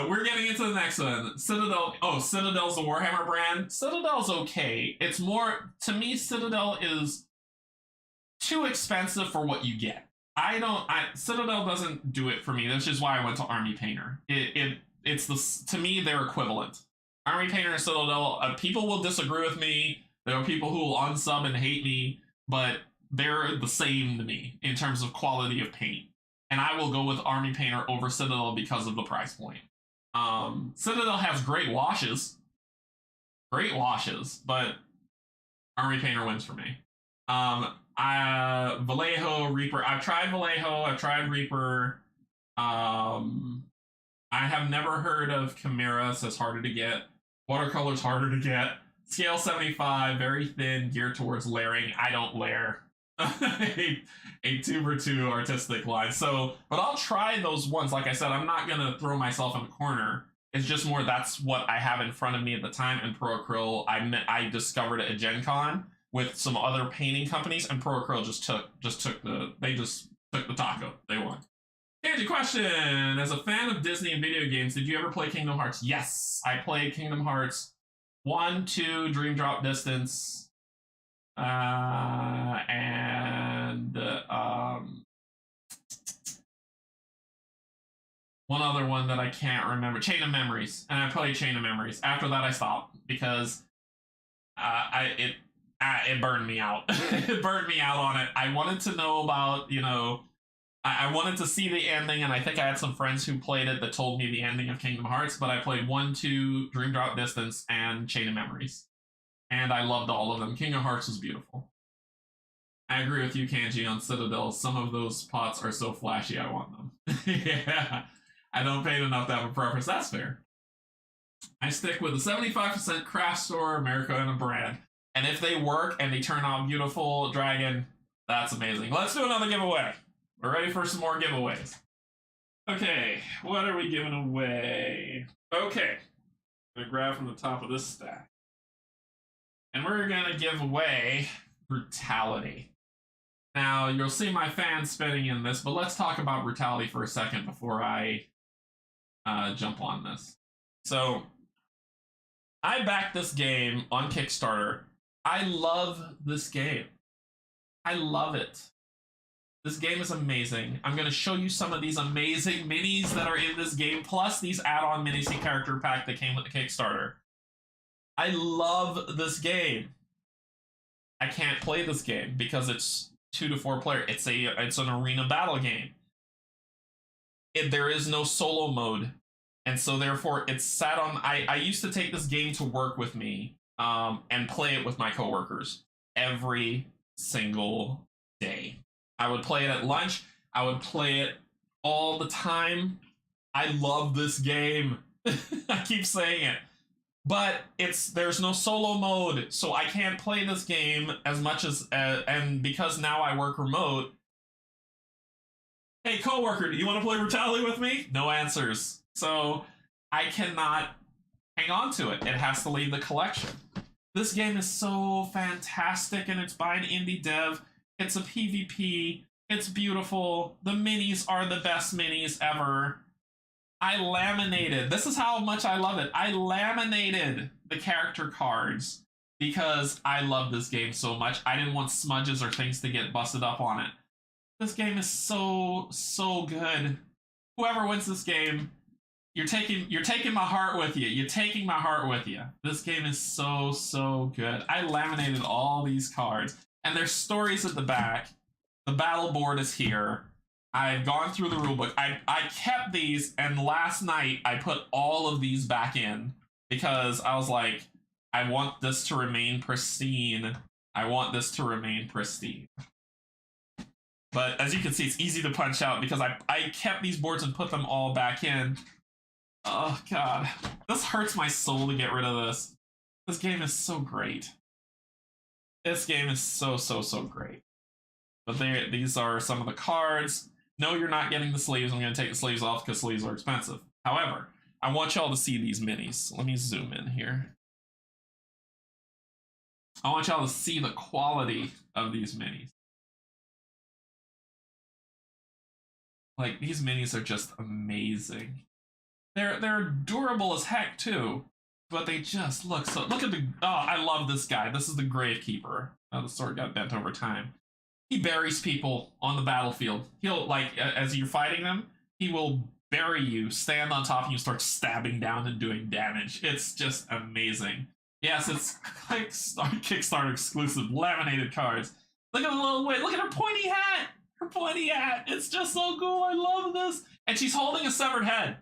We're getting into the next one. Citadel. Oh, Citadel's a Warhammer brand. Citadel's okay. It's more, to me, Citadel is too expensive for what you get. Citadel doesn't do it for me. That's just why I went to Army Painter. It's to me, they're equivalent. Army Painter and Citadel, people will disagree with me. There are people who will unsub and hate me, but they're the same to me in terms of quality of paint. And I will go with Army Painter over Citadel because of the price point. Citadel has great washes, but Army Painter wins for me. Vallejo, Reaper. I've tried Vallejo. I've tried Reaper. I have never heard of Chimera. Says harder to get. Watercolor's harder to get. Scale 75, very thin, geared towards layering. I don't layer. a 2x2 artistic line. So, but I'll try those ones. Like I said, I'm not gonna throw myself in a corner. It's just more that's what I have in front of me at the time. And Pro Acryl, I discovered at a Gen Con with some other painting companies, and Pro Acryl just took the taco. They won. Here's a question. As a fan of Disney and video games, did you ever play Kingdom Hearts? Yes, I played Kingdom Hearts 1, 2, Dream Drop Distance, and one other one that I can't remember. Chain of Memories, and I played Chain of Memories. After that, I stopped because it burned me out. It burned me out on it. I wanted to know about, I wanted to see the ending, and I think I had some friends who played it that told me the ending of Kingdom Hearts, but I played 1, 2, Dream Drop Distance, and Chain of Memories. And I loved all of them. Kingdom Hearts was beautiful. I agree with you, Canje, on Citadel. Some of those pots are so flashy, I want them. Yeah, I don't paint enough to have a preference. That's fair. I stick with a 75% craft store, America, and a brand. And if they work and they turn out beautiful, Dragon, that's amazing. Let's do another giveaway. We're ready for some more giveaways. Okay, what are we giving away? Okay, I'm gonna grab from the top of this stack. And we're gonna give away Brutality. Now, you'll see my fans spinning in this, but let's talk about Brutality for a second before I jump on this. So, I backed this game on Kickstarter. I love this game. I love it. This game is amazing. I'm going to show you some of these amazing minis that are in this game, plus these add-on minis and character pack that came with the Kickstarter. I love this game. I can't play this game because it's 2 to 4 player. It's an arena battle game. There is no solo mode, and so therefore it's sat on. I used to take this game to work with me and play it with my coworkers every single day. I would play it at lunch. I would play it all the time. I love this game. I keep saying it. But there's no solo mode, so I can't play this game as much as and because now I work remote. Hey, coworker, do you want to play Brutality with me? No answers. So I cannot hang on to it. It has to leave the collection. This game is so fantastic, and it's by an indie dev. It's a PvP. It's beautiful. The minis are the best minis ever. I laminated. This is how much I love it. I laminated the character cards because I love this game so much. I didn't want smudges or things to get busted up on it. This game is so good. Whoever wins this game, you're taking my heart with you. You're taking my heart with you. This game is so good. I laminated all these cards. And there's stories at the back. The battle board is here. I've gone through the rulebook. I kept these, and last night I put all of these back in because I was like, I want this to remain pristine. I want this to remain pristine. But as you can see, it's easy to punch out because I kept these boards and put them all back in. Oh, God. This hurts my soul to get rid of this. This game is so great. This game is so great. But these are some of the cards. No, you're not getting the sleeves. I'm going to take the sleeves off because sleeves are expensive. However, I want y'all to see these minis. Let me zoom in here. I want y'all to see the quality of these minis. Like, these minis are just amazing. They're durable as heck too, but they just look so. Look at the. Oh, I love this guy. This is the Gravekeeper. Oh, the sword got bent over time. He buries people on the battlefield. He'll, like, as you're fighting them, he will bury you, stand on top, and you start stabbing down and doing damage. It's just amazing. Yes, it's like Kickstarter exclusive laminated cards. Look at the little wait. Look at her pointy hat. Her pointy hat. It's just so cool. I love this. And she's holding a severed head.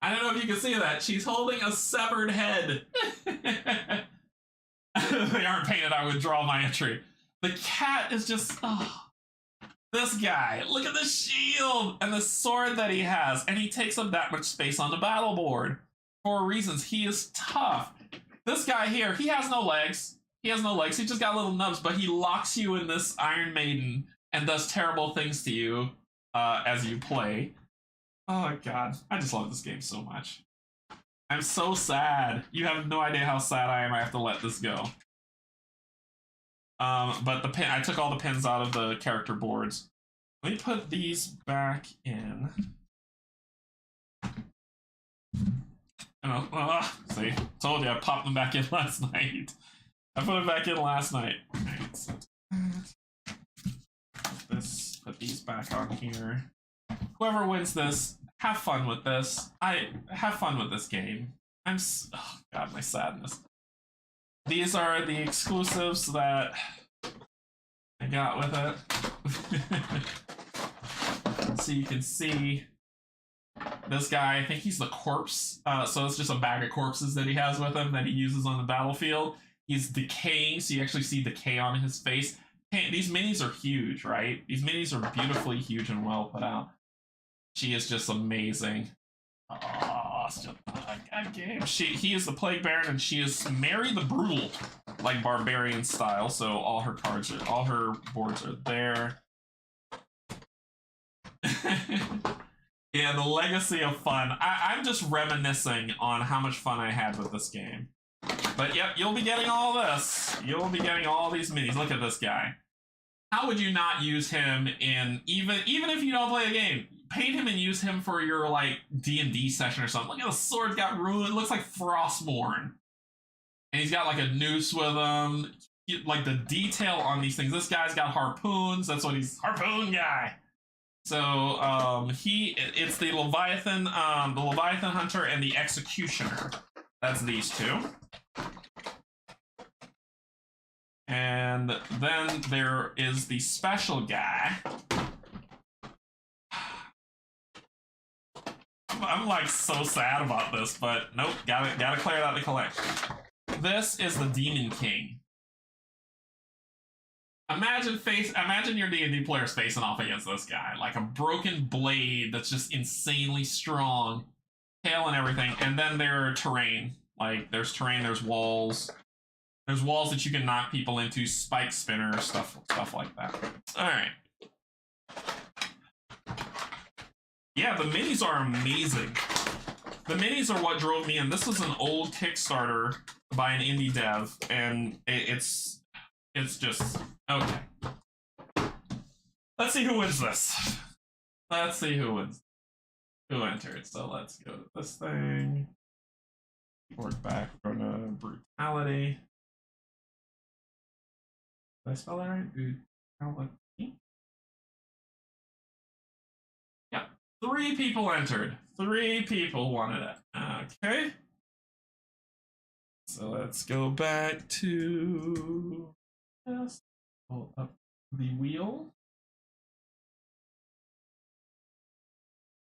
I don't know if you can see that. She's holding a severed head. They aren't painted. I withdraw my entry. The cat is just, oh. This guy, look at the shield and the sword that he has. And he takes up that much space on the battle board for reasons. He is tough. This guy here, he has no legs. He has no legs. He just got little nubs, but he locks you in this Iron Maiden and does terrible things to you as you play. Oh my god, I just love this game so much. I'm so sad. You have no idea how sad I am. I have to let this go. But the pin, I took all the pins out of the character boards. Let me put these back in. See, told you I popped them back in last night. I put them back in last night. Alright, so put these back on here. Whoever wins this, have fun with this. Have fun with this game. Oh god, my sadness. These are the exclusives that I got with it. So you can see this guy, I think he's the corpse. So it's just a bag of corpses that he has with him that he uses on the battlefield. He's decaying, so you actually see decay on his face. Hey, these minis are huge, right? These minis are beautifully huge and well put out. She is just amazing. Oh, it's just a game. He is the Plague Baron, and she is Mary the Brutal, like barbarian style. So all her boards are there. Yeah, the legacy of fun. I'm just reminiscing on how much fun I had with this game. But yep, you'll be getting all this. You'll be getting all these minis. Look at this guy. How would you not use him in even if you don't play the game? Paint him and use him for your like D&D session or something. Look at the sword got ruined. It looks like Frostmourne. And he's got like a noose with him. Like the detail on these things. This guy's got harpoons. That's what he's harpoon guy. So it's the Leviathan Hunter and the Executioner. That's these two. And then there is the special guy. I'm like so sad about this, but nope, gotta clear out the collection. This is the Demon King. Imagine your D&D players facing off against this guy, like a broken blade that's just insanely strong, tail and everything. And then there are terrain, like there's terrain, there's walls that you can knock people into, spike spinner, stuff like that. All right. Yeah, the minis are amazing. The minis are what drove me in. This was an old Kickstarter by an indie dev, and it's just okay. Let's see who wins this. Let's see who who entered. So let's go to this thing. Work back. Go to brutality. Did I spell that right? Brutality. Yeah. 3 people entered. 3 people wanted it. Okay. So let's go back to just pull up the wheel.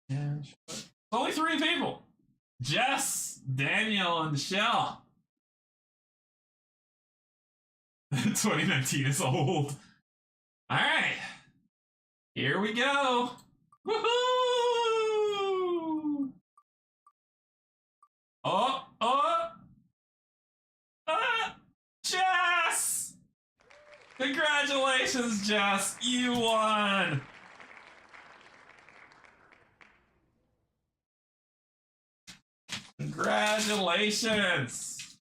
And it's only 3 people. Jess, Daniel, and Michelle. 2019 is old. All right. Here we go. Woohoo! Oh. Congratulations, Jess! You won! Congratulations!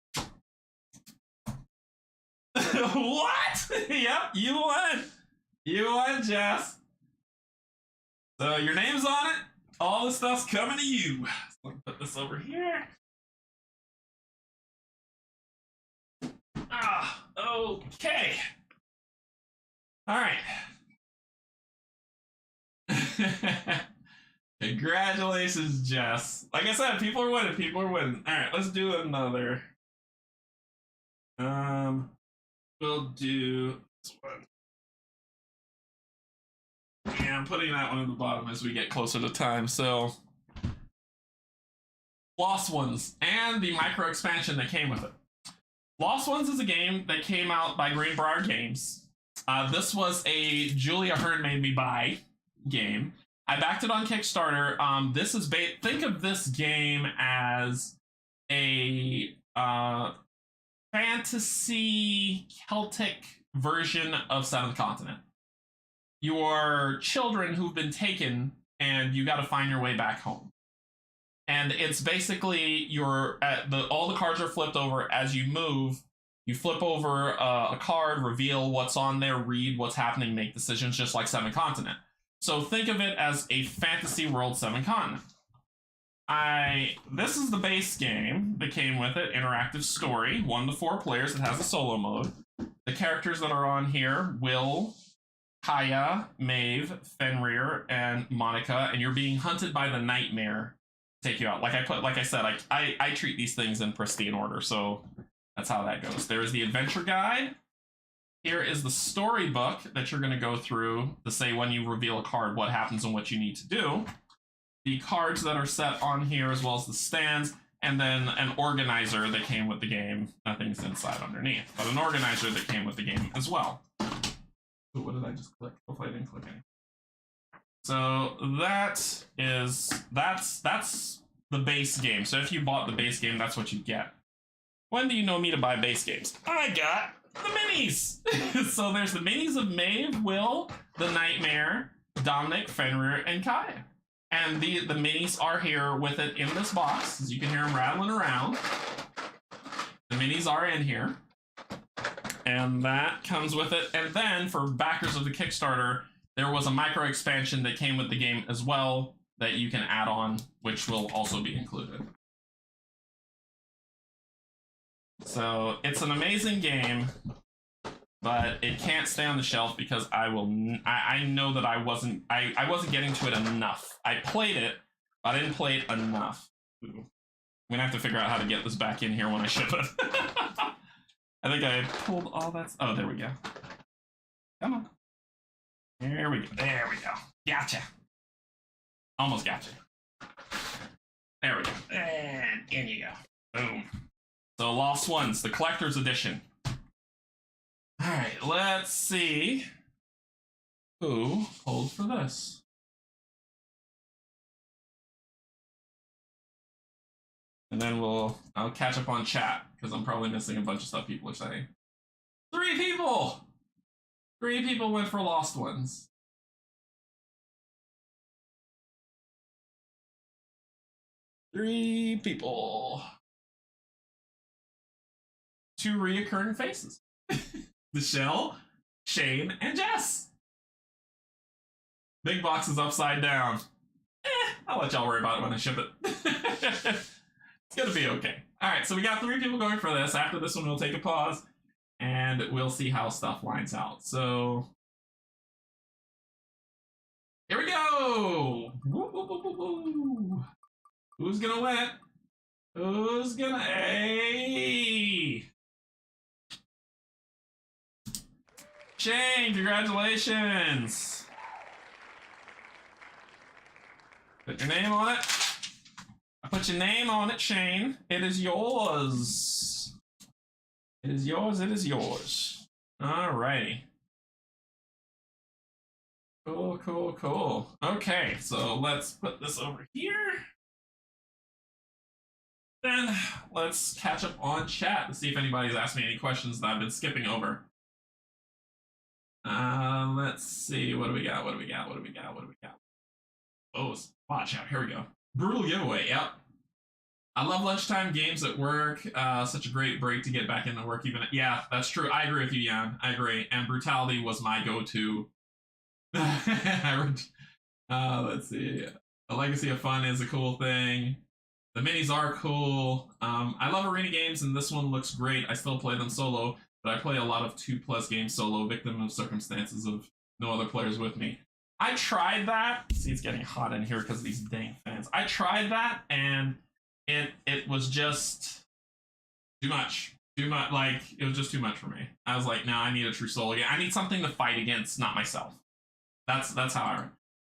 What? Yep, you won! You won, Jess! So your name's on it. All the stuff's coming to you. So let me put this over here. Ah, okay. All right. Congratulations, Jess. Like I said, people are winning. People are winning. All right, let's do another. We'll do this one. Yeah, I'm putting that one at the bottom as we get closer to time. So, Lost Ones and the micro expansion that came with it. Lost Ones is a game that came out by Greenbrier Games. This was a Julia Hearn made me buy game. I backed it on Kickstarter. This is think of this game as a fantasy Celtic version of Seventh Continent. You are children who've been taken, and you got to find your way back home. And it's basically all the cards are flipped over as you move. You flip over a card, reveal what's on there, read what's happening, make decisions, just like Seventh Continent. So think of it as a fantasy world Seventh Continent. This is the base game that came with it. Interactive story, 1 to 4 players. It has a solo mode. The characters that are on here: Will, Kaya, Maeve, Fenrir, and Monica, and you're being hunted by the Nightmare to take you out. Like I said, I treat these things in pristine order, so that's how that goes. There is the adventure guide. Here is the storybook that you're going to go through to say when you reveal a card what happens and what you need to do. The cards that are set on here, as well as the stands, and then an organizer that came with the game. Nothing's inside underneath, but an organizer that came with the game as well. Ooh, what did I just click? Hopefully I didn't click anything. So that's the base game. So if you bought the base game, that's what you get. When do you know me to buy base games? I got the minis! So there's the minis of Maeve, Will, the Nightmare, Dominic, Fenrir, and Kaya. And the minis are here with it in this box, as you can hear them rattling around. The minis are in here. And that comes with it. And then for backers of the Kickstarter, there was a micro expansion that came with the game as well that you can add on, which will also be included. So it's an amazing game, but it can't stay on the shelf because I know that I wasn't getting to it enough. I played it, but I didn't play it enough. Ooh. I'm gonna have to figure out how to get this back in here when I ship it. I think I pulled all that. Oh, there we go. Come on. There we go. There we go. Gotcha. Almost gotcha. There we go. And in you go. Boom. So Lost Ones, the collector's edition. All right, let's see who pulled for this. And then I'll catch up on chat because I'm probably missing a bunch of stuff people are saying. 3 people! 3 people went for Lost Ones. Three people. 2 reoccurring faces. Michelle, Shane, and Jess. Big box is upside down. I'll let y'all worry about it when I ship it. It's gonna be okay. All right, so we got 3 people going for this. After this one, we'll take a pause, and we'll see how stuff lines out. So here we go. Woo, woo, woo, woo, woo. Who's gonna win? Who's gonna? Hey! Shane, congratulations! Put your name on it. I put your name on it, Shane. It is yours. It is yours. It is yours. Alrighty. Cool, cool, cool. Okay, so let's put this over here. Then let's catch up on chat to see if anybody's asked me any questions that I've been skipping over. Let's see. What do we got? What do we got? What do we got? What do we got? Oh, watch out. Here we go. Brutal giveaway. Yep. I love lunchtime games at work. Such a great break to get back into work. Even yeah, that's true. I agree with you, Jan. I agree. And brutality was my go-to. Let's see. The Legacy of Fun is a cool thing. The minis are cool. I love arena games, and this one looks great. I still play them solo, but I play a lot of 2+ games solo, victim of circumstances of no other players with me. I tried that. See, it's getting hot in here because of these dang fans. I tried that, and it was just too much. Too much. Like, it was just too much for me. I was like, no, I need a true solo game. I need something to fight against, not myself. That's how I.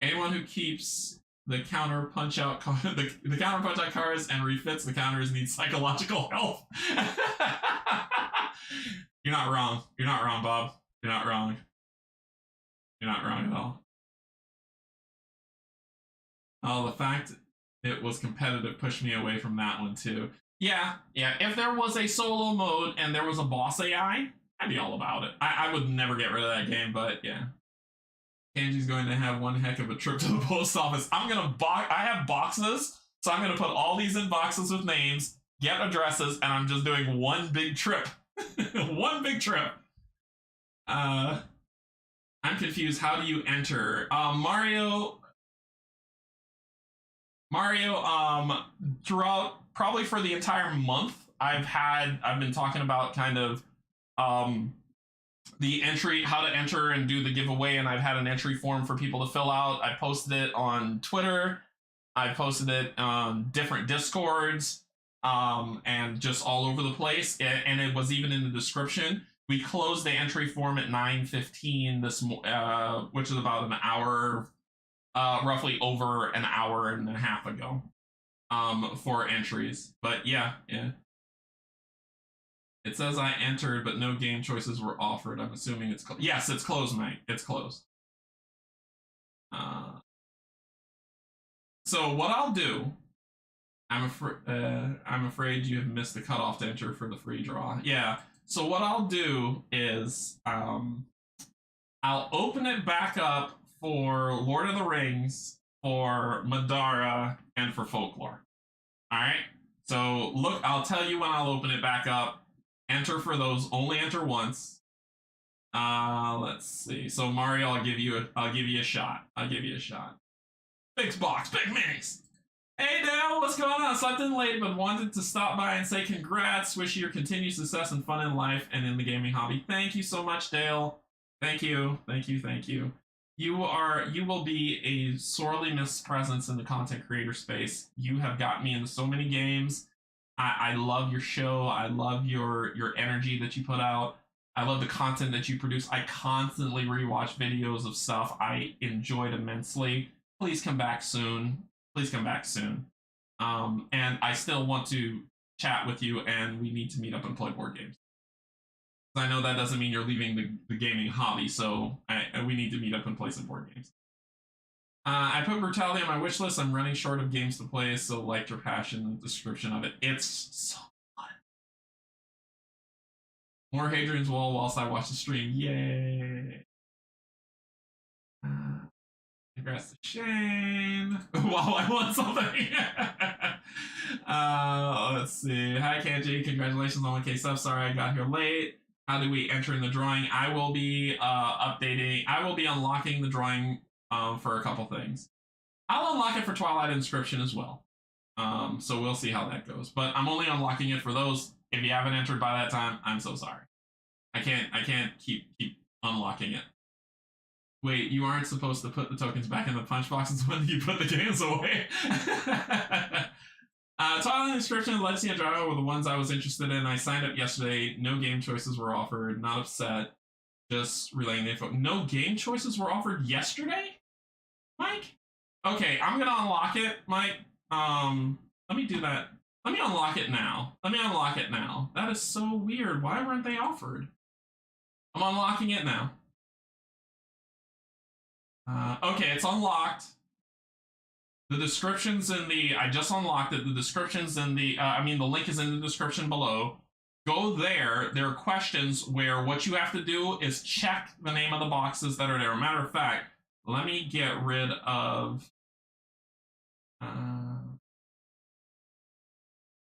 Anyone who keeps the counter punch out the counter punch out cards and refits the counters needs psychological help. You're not wrong. You're not wrong, Bob. You're not wrong. You're not wrong at all. Oh, the fact it was competitive pushed me away from that one too. Yeah. If there was a solo mode and there was a boss AI, I'd be all about it. I would never get rid of that game, but yeah. Kanji's going to have one heck of a trip to the post office. I have boxes, so I'm gonna put all these in boxes with names, get addresses, and I'm just doing one big trip. One big trip. I'm confused. How do you enter? Mario, throughout probably for the entire month, I've been talking about kind of the entry, how to enter and do the giveaway, and I've had an entry form for people to fill out. I posted it on Twitter. I posted it on different Discords, and just all over the place. And it was even in the description. We closed the entry form at 9:15 which is about an hour, roughly over an hour and a half ago, for entries. But yeah. It says I entered, but no game choices were offered. I'm assuming it's closed. Yes, it's closed, Mike. It's closed. So what I'll do, I'm afraid you have missed the cutoff to enter for the free draw. Yeah. So what I'll do is I'll open it back up for Lord of the Rings, for Madara, and for Folklore. All right. So look, I'll tell you when I'll open it back up. Enter for those. Only enter once. Let's see. So Mario, I'll give you a shot. I'll give you a shot. Big box, big minis. Hey Dale, what's going on? Slept in late, but wanted to stop by and say congrats. Wish you your continued success and fun in life and in the gaming hobby. Thank you so much, Dale. Thank you. You will be a sorely missed presence in the content creator space. You have got me into so many games. I love your show. I love your energy that you put out. I love the content that you produce. I constantly rewatch videos of stuff I enjoyed immensely. Please come back soon. And I still want to chat with you, and we need to meet up and play board games. I know that doesn't mean you're leaving the gaming hobby, so we need to meet up and play some board games. I put brutality on my wish list. I'm running short of games to play, so like your passion and description of it. It's so fun. More Hadrian's Wall whilst I watch the stream. Yay. Congrats to Shane. Wow, I won something. Let's see. Hi, Canje. Congratulations on 1K subs. Sorry I got here late. How do we enter in the drawing? I will be updating. I will be unlocking the drawing for a couple things. I'll unlock it for Twilight Inscription as well. So we'll see how that goes. But I'm only unlocking it for those. If you haven't entered by that time, I'm so sorry. I can't keep unlocking it. Wait, you aren't supposed to put the tokens back in the punch boxes when you put the games away. Twilight Inscription and Legacy of Drago were the ones I was interested in. I signed up yesterday. No game choices were offered. Not upset. Just relaying the info. No game choices were offered yesterday? Mike? Okay, I'm gonna unlock it, Mike. Let me do that. Let me unlock it now. That is so weird. Why weren't they offered? I'm unlocking it now. Okay, it's unlocked. The description's in the... I just unlocked it. The description's in the... the link is in the description below. go there. There are questions where what you have to do is check the name of the boxes that are there. Matter of fact, let me get rid of.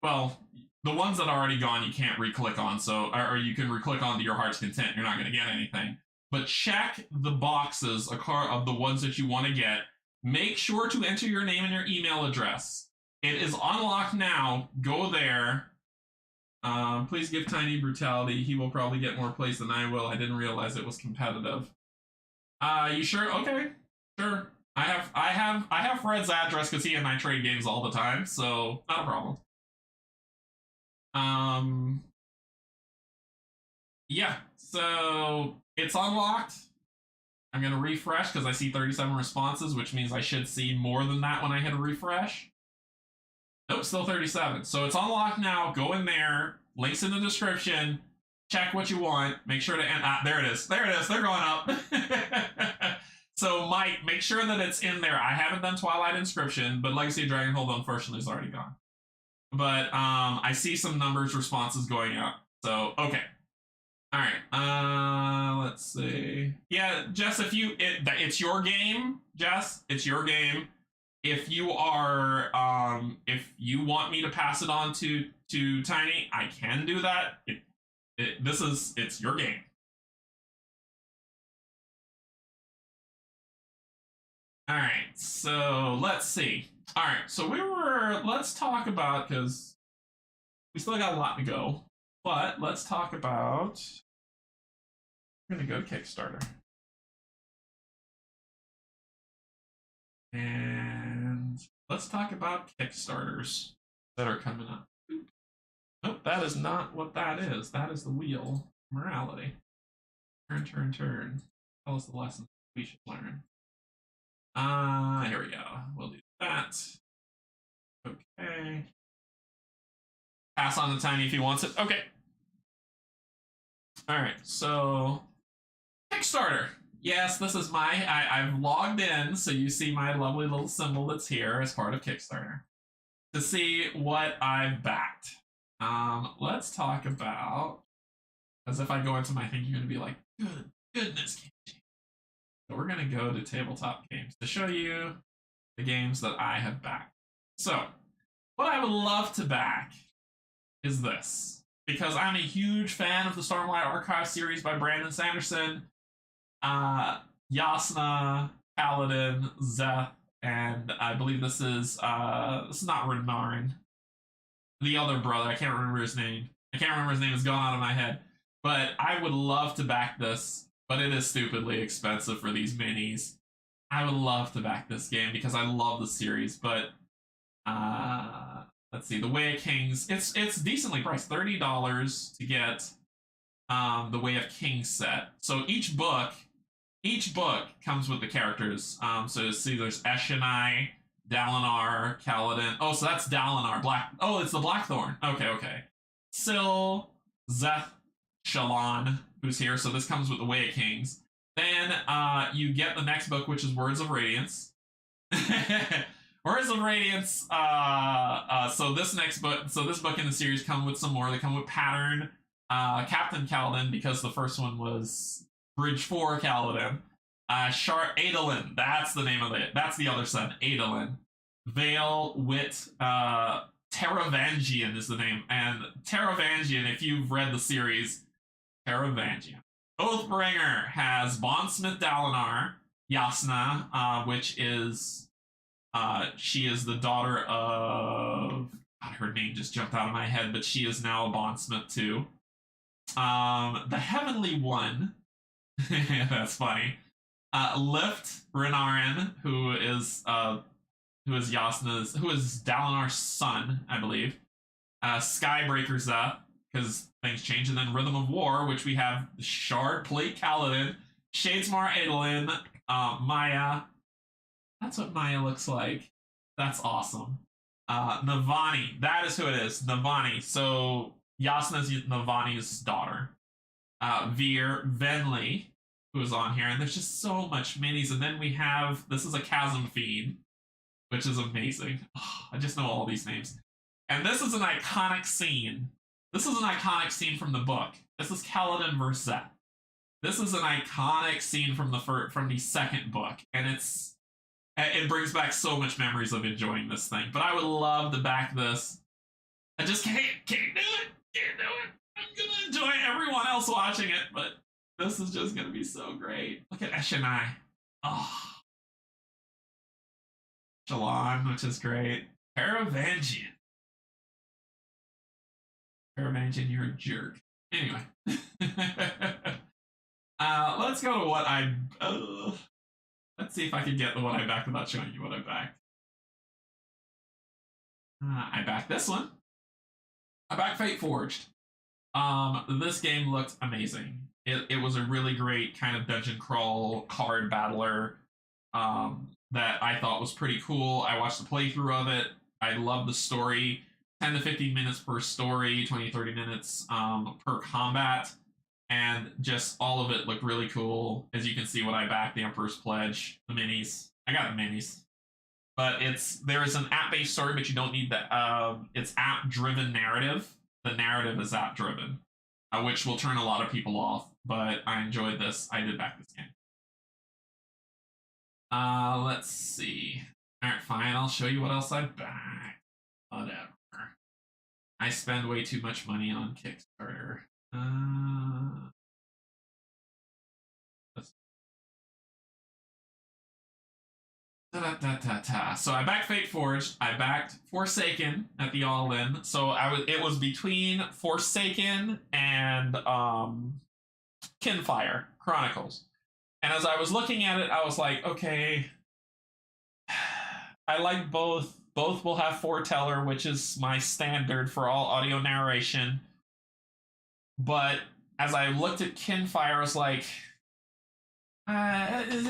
Well, the ones that are already gone, you can't re-click on. So, or you can re-click on to your heart's content. You're not going to get anything. But check the boxes of the ones that you want to get. Make sure to enter your name and your email address. It is unlocked now. Go there. Please give Tiny Brutality. He will probably get more plays than I will. I didn't realize it was competitive. You sure? Okay, sure. I have Fred's address because he and I trade games all the time, so not a problem. Yeah, so it's unlocked. I'm gonna refresh because I see 37 responses, which means I should see more than that when I hit a refresh. Nope, still 37. So it's unlocked now. Go in there. Links in the description. Check what you want. Make sure to end. There it is. There it is. They're going up. So Mike, make sure that it's in there. I haven't done Twilight Inscription, but Legacy of Dragonhold unfortunately is already gone. But I see some numbers responses going up. So okay. All right. Let's see. Yeah, Jess, if you it's your game, Jess. It's your game. If you are if you want me to pass it on to Tiny, I can do that. It's your game. All right, so let's see. All right, so let's talk about, because we still got a lot to go, but let's talk about, we're gonna go to Kickstarter. And let's talk about Kickstarters that are coming up. Nope, that is not what that is. That is the wheel of morality. Turn, turn, turn. Tell us the lessons we should learn. Here we go. We'll do that. Okay. Pass on to Tiny if he wants it. Okay. All right, so Kickstarter. Yes, this is I've logged in, so you see my lovely little symbol that's here as part of Kickstarter to see what I've backed. Let's talk about, as if I go into my thing, you're going to be like, goodness, Canje. So we're going to go to tabletop games to show you the games that I have backed. So what I would love to back is this, because I'm a huge fan of the Stormlight Archive series by Brandon Sanderson. Yasna, Paladin, Zeth, and I believe this is not Renarin. The other brother, I can't remember his name. It's gone out of my head. But I would love to back this, but it is stupidly expensive for these minis. I would love to back this game because I love the series, but let's see, The Way of Kings. It's decently priced, $30 to get the Way of Kings set. So each book comes with the characters. So see, there's Eshonai, Dalinar, Kaladin. Oh, so that's Dalinar. It's the Blackthorn. Okay. Syl, Zeth, Shallan, who's here. So this comes with the Way of Kings. Then you get the next book, which is Words of Radiance. Words of Radiance. So this book in the series come with some more. They come with Pattern, Captain Kaladin, because the first one was Bridge 4 Kaladin. Adolin, that's the name of it. That's the other son, Adolin. Vale, Wit, Taravangian is the name. And Taravangian, if you've read the series, Taravangian. Oathbringer has Bondsmith Dalinar, Yasna, which is, she is the daughter of, God, her name just jumped out of my head, but she is now a Bondsmith too. The Heavenly One, that's funny. Lift Renarin, who is Dalinar's son, I believe. Skybreaker Zeth, because things change, and then Rhythm of War, which we have Shard Plate Kaladin, Shadesmar Adolin, Maya. That's what Maya looks like. That's awesome. Navani, that is who it is. Navani. So Yasna's Navani's daughter. Veer, Venli, who is on here, and there's just so much minis. And then we have, this is a Chasm Fiend, which is amazing. Oh, I just know all these names. And this is an iconic scene This is an iconic scene from the book. This is Kaladin versus Zeth. This is an iconic scene from the second book, and it brings back so much memories of enjoying this thing. But I would love to back this. I just can't do it. Can't do it. I'm gonna enjoy everyone else watching it, but this is just gonna be so great. Look at Eshonai. Oh, Shalon, which is great. Paravangian. Paravangian, you're a jerk. Anyway. Let's go to what I... let's see if I can get the one I backed without showing you what I backed. I backed this one. I backed Fate Forged. This game looked amazing. It was a really great kind of dungeon crawl card battler that I thought was pretty cool. I watched the playthrough of it. I love the story. 10 to 15 minutes per story, 20 to 30 minutes per combat. And just all of it looked really cool. As you can see what I backed, the Emperor's Pledge, the minis. I got the minis. But there is an app-based story, but you don't need the, it's app-driven narrative. The narrative is app-driven, which will turn a lot of people off. But I enjoyed this. I did back this game. Let's see. All right, fine. I'll show you what else I backed. Whatever. I spend way too much money on Kickstarter. So I backed Fate Forged. I backed Forsaken at the all-in. So it was between Forsaken and Kinfire Chronicles. And as I was looking at it, I was like, okay, I like both. Both will have foreteller, which is my standard for all audio narration. But as I looked at Kinfire, I was like, and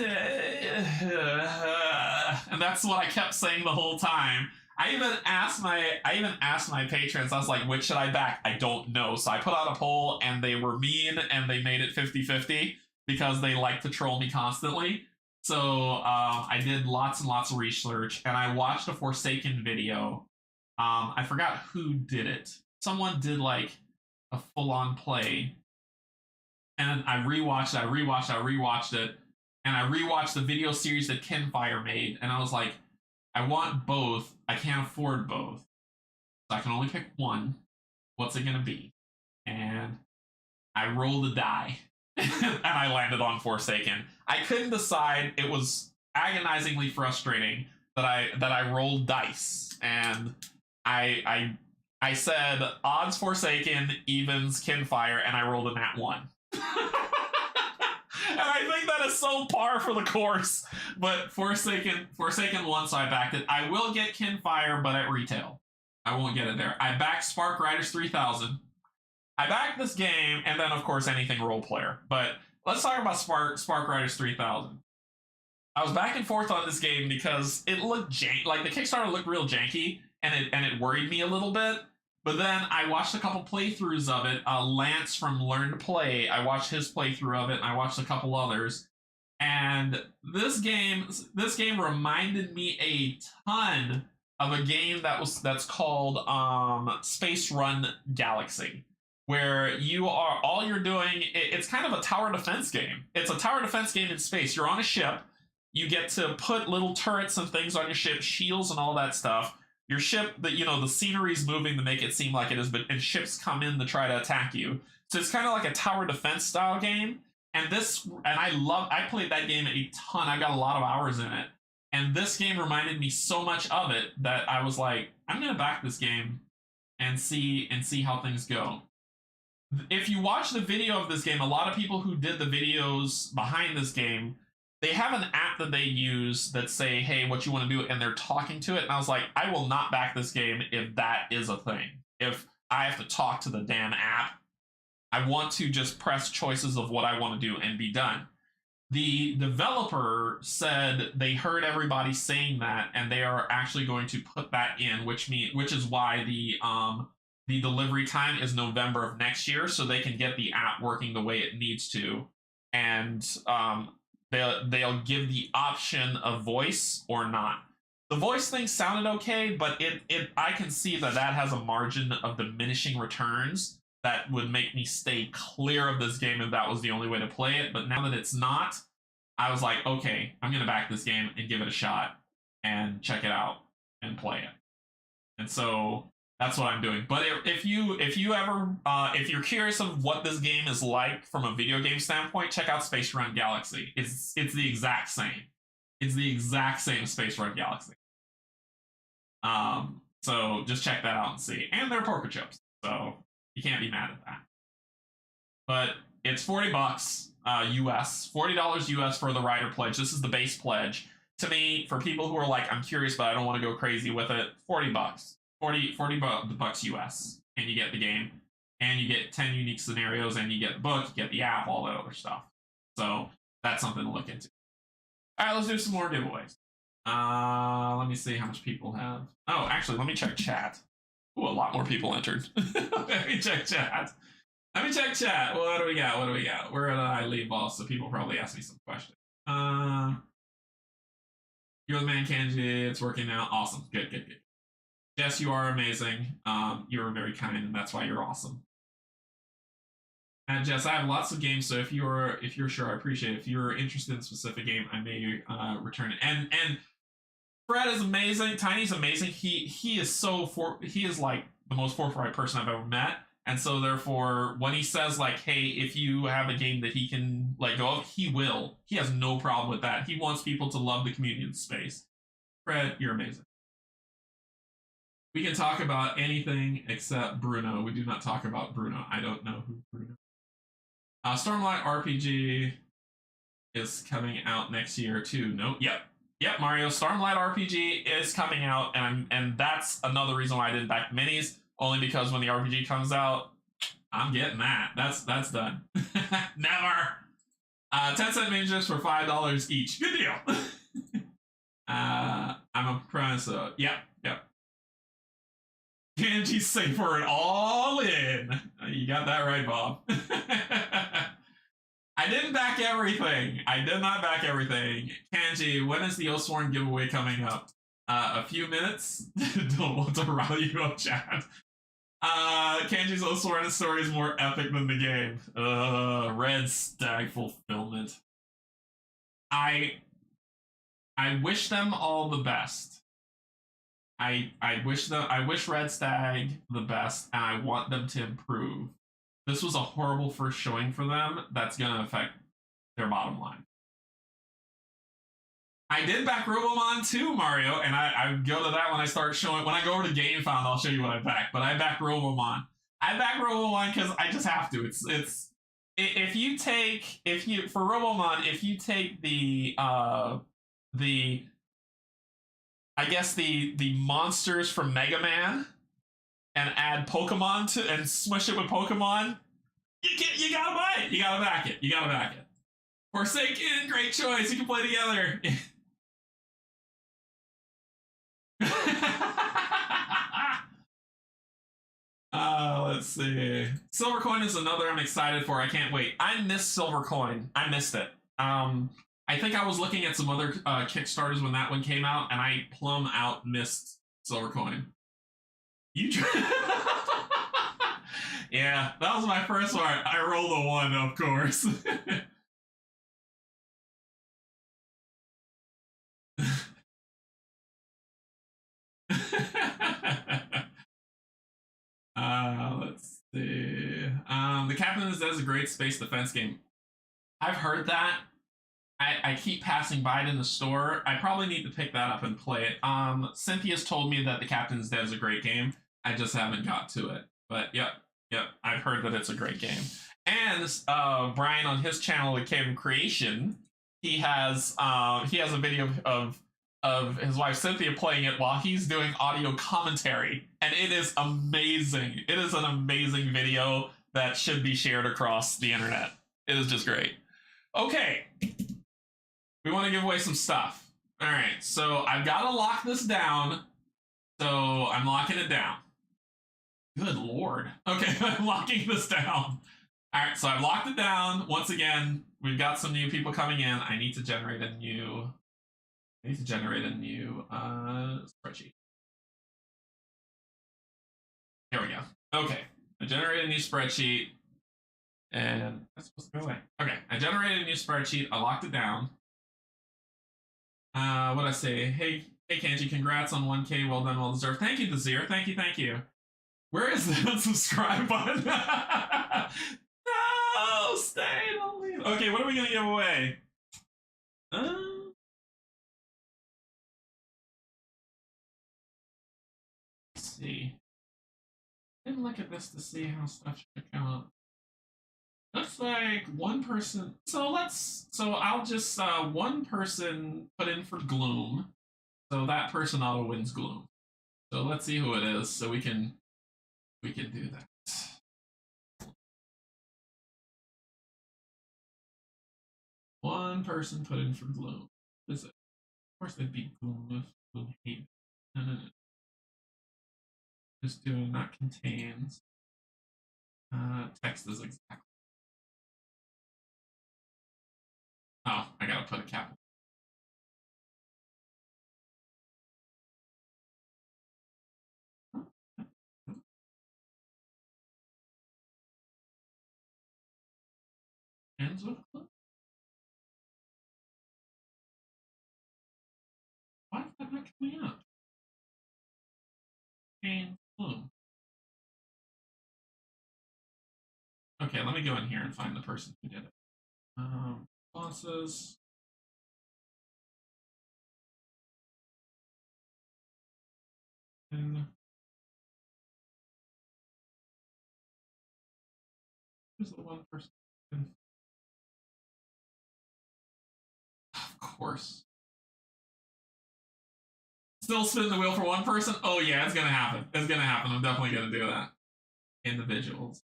that's what I kept saying the whole time. I even asked my patrons, I was like, which should I back? I don't know. So I put out a poll, and they were mean, and they made it 50-50 because they like to troll me constantly. So I did lots and lots of research, and I watched a Forsaken video. I forgot who did it. Someone did like a full-on play, and I rewatched it, and I rewatched the video series that Kinfire made, and I was like, I want both. I can't afford both, so I can only pick one. What's it gonna be? And I rolled a die. And I landed on Forsaken. I couldn't decide. It was agonizingly frustrating that I rolled dice, and I said odds Forsaken, evens Kinfire, and I rolled a nat 1. And I think that is so par for the course. But Forsaken won, so I backed it. I will get Kinfire, but at retail. I won't get it there. I backed Spark Riders 3000. I backed this game, and then, of course, anything role player. But let's talk about Spark Riders 3000. I was back and forth on this game because it looked like the Kickstarter looked real janky, and it worried me a little bit. But then I watched a couple playthroughs of it. Lance from Learn to Play, I watched his playthrough of it, and I watched a couple others. And this game reminded me a ton of a game that's called Space Run Galaxy, where all you're doing, it's kind of a tower defense game. It's a tower defense game in space. You're on a ship. You get to put little turrets and things on your ship, shields and all that stuff. Your ship, the scenery's moving to make it seem like it is, and ships come in to try to attack you. So it's kind of like a tower defense style game. And I played that game a ton. I got a lot of hours in it. And this game reminded me so much of it that I was like, I'm going to back this game and see how things go. If you watch the video of this game, a lot of people who did the videos behind this game, they have an app that they use that say, hey, what you want to do, and they're talking to it. And I was like, I will not back this game if that is a thing. If I have to talk to the damn app, I want to just press choices of what I want to do and be done. The developer said they heard everybody saying that, and they are actually going to put that in, which is why the delivery time is November of next year, so they can get the app working the way it needs to. And they'll give the option of voice or not. The voice thing sounded okay, but I can see that has a margin of diminishing returns that would make me stay clear of this game if that was the only way to play it. But now that it's not, I was like, okay, I'm gonna back this game and give it a shot and check it out and play it. And so that's what I'm doing. But if you ever if you're curious of what this game is like from a video game standpoint, check out Space Run Galaxy. It's the exact same. It's the exact same Space Run Galaxy. So just check that out and see. And they're poker chips, so you can't be mad at that. But it's $40 US, $40 US for the rider pledge. This is the base pledge. To me, for people who are like, I'm curious, but I don't want to go crazy with it, $40. $40 US, and you get the game, and you get 10 unique scenarios, and you get the book, you get the app, all that other stuff. So that's something to look into. All right, let's do some more giveaways. Let me see how much people have. Oh, actually, let me check chat. Ooh, a lot more people entered. Let me check chat. What do we got? Where did I leave off? So people probably ask me some questions. You're the man, Canje. It's working now. Awesome. Good. Jess, you are amazing. You're very kind, and that's why you're awesome. And Jess, I have lots of games, so if you're sure, I appreciate it. If you're interested in a specific game, I may return it. And Fred is amazing. Tiny's amazing. He is like the most forthright person I've ever met. And so therefore, when he says like, hey, if you have a game that he can let go of, he will. He has no problem with that. He wants people to love the community in space. Fred, you're amazing. We can talk about anything except Bruno. We do not talk about Bruno. I don't know who Bruno is. Stormlight RPG is coming out next year too. No, yep, Mario. Stormlight RPG is coming out, and that's another reason why I didn't back minis. Only because when the RPG comes out, I'm getting that. That's done. Never. 10-cent ninjas for $5 each. Good deal. I'm a pro, so yep. Kanji's safe for it all in. You got that right, Bob. I didn't back everything. I did not back everything. Kanji, when is the Osworn giveaway coming up? A few minutes. Don't want to rile you up, Chad. Kanji's Osworn story is more epic than the game. Red Stag fulfillment. I wish them all the best. I wish Red Stag the best, and I want them to improve. This was a horrible first showing for them. That's gonna affect their bottom line. I did back Robomon too, Mario, and I go to that when I start showing. When I go over to GameFound, I'll show you what I back. But I back Robomon. I back Robomon because I just have to. If you take the I guess the monsters from Mega Man and add Pokemon to and smush it with Pokemon, you gotta buy it. You gotta back it. Forsaken, great choice. You can play together. Let's see. Silver Coin is another I'm excited for. I can't wait. I missed Silver Coin. I missed it. I think I was looking at some other Kickstarters when that one came out, and I plumb out missed Silver Coin. Yeah, that was my first one. I rolled a 1, of course. Let's see. The Captain is a great space defense game. I've heard that. I keep passing by it in the store. I probably need to pick that up and play it. Cynthia's told me that The Captain's Dead is a great game. I just haven't got to it. But yep. I've heard that it's a great game. And Brian on his channel, The Cave of Creation, he has a video of his wife Cynthia playing it while he's doing audio commentary, and it is amazing. It is an amazing video that should be shared across the internet. It is just great. Okay. We want to give away some stuff. All right, so I've got to lock this down. So I'm locking it down. Good Lord. Okay, I'm locking this down. All right, so I've locked it down. Once again, we've got some new people coming in. I need to generate a new I need to generate a new spreadsheet. Here we go. Okay, I generated a new spreadsheet, and that's supposed to go away. Okay, I generated a new spreadsheet. I locked it down. What I say? Hey, Canje, congrats on 1K. Well done, well deserved. Thank you, Desir. Thank you. Where is that subscribe button? No, stay, don't leave. Okay, what are we gonna give away? Let's see. I didn't look at this to see how stuff should come up. Looks like one person. So I'll just one person put in for gloom. So that person auto wins gloom. So let's see who it is. So we can do that. One person put in for gloom. What is it? Of course it'd be gloom if gloom hate. No. Just doing not contains. Text is exactly. Oh, I gotta put a cap. Ends with clue? Why is that not coming up? And clue. Okay, let me go in here and find the person who did it. Responses. And who's the one person? Of course. Still spin the wheel for one person? Oh yeah, it's gonna happen. It's gonna happen. I'm definitely gonna do that. Individuals.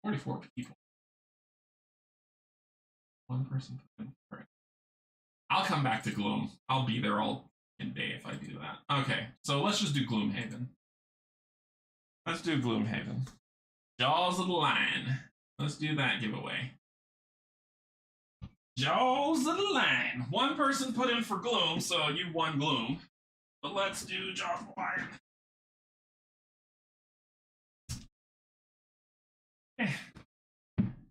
44 people. One person. Right. I'll come back to Gloom. I'll be there all day if I do that. Okay, so let's just do Gloomhaven. Let's do Gloomhaven. Jaws of the Lion. Let's do that giveaway. Jaws of the Lion. One person put in for Gloom, so you won Gloom. But let's do Jaws of the Lion. Okay.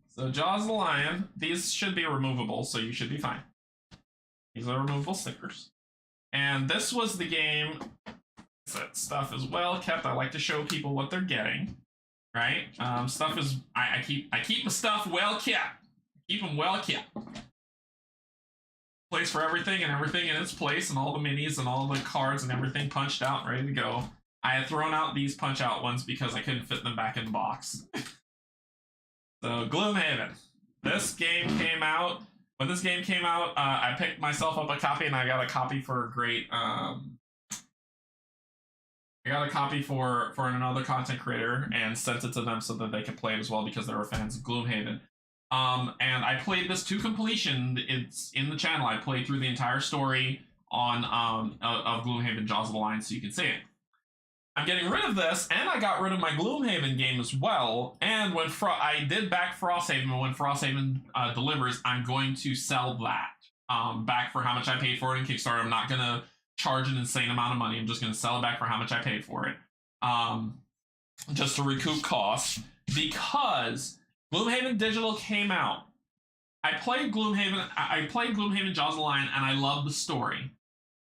So Jaws of the Lion. These should be removable, so you should be fine. These are removable stickers. And this was the game. That stuff is well kept. I like to show people what they're getting. Right? Stuff is I keep my stuff well kept. Keep them well kept. Place for everything and everything in its place, and all the minis and all the cards and everything punched out and ready to go. I had thrown out these punch out ones because I couldn't fit them back in the box. So Gloomhaven. This game came out. When this game came out, I picked myself up a copy, and I got a copy for a great. I got a copy for another content creator and sent it to them so that they could play it as well because they were fans of Gloomhaven. And I played this to completion. It's in the channel. I played through the entire story on of Gloomhaven Jaws of the Lion, so you can see it. I'm getting rid of this, and I got rid of my Gloomhaven game as well. And when I did back Frosthaven, when Frosthaven delivers, I'm going to sell that back for how much I paid for it in Kickstarter. I'm not going to charge an insane amount of money. I'm just going to sell it back for how much I paid for it, just to recoup costs, because Gloomhaven Digital came out. I played Gloomhaven Jaws of the Lion, and I loved the story.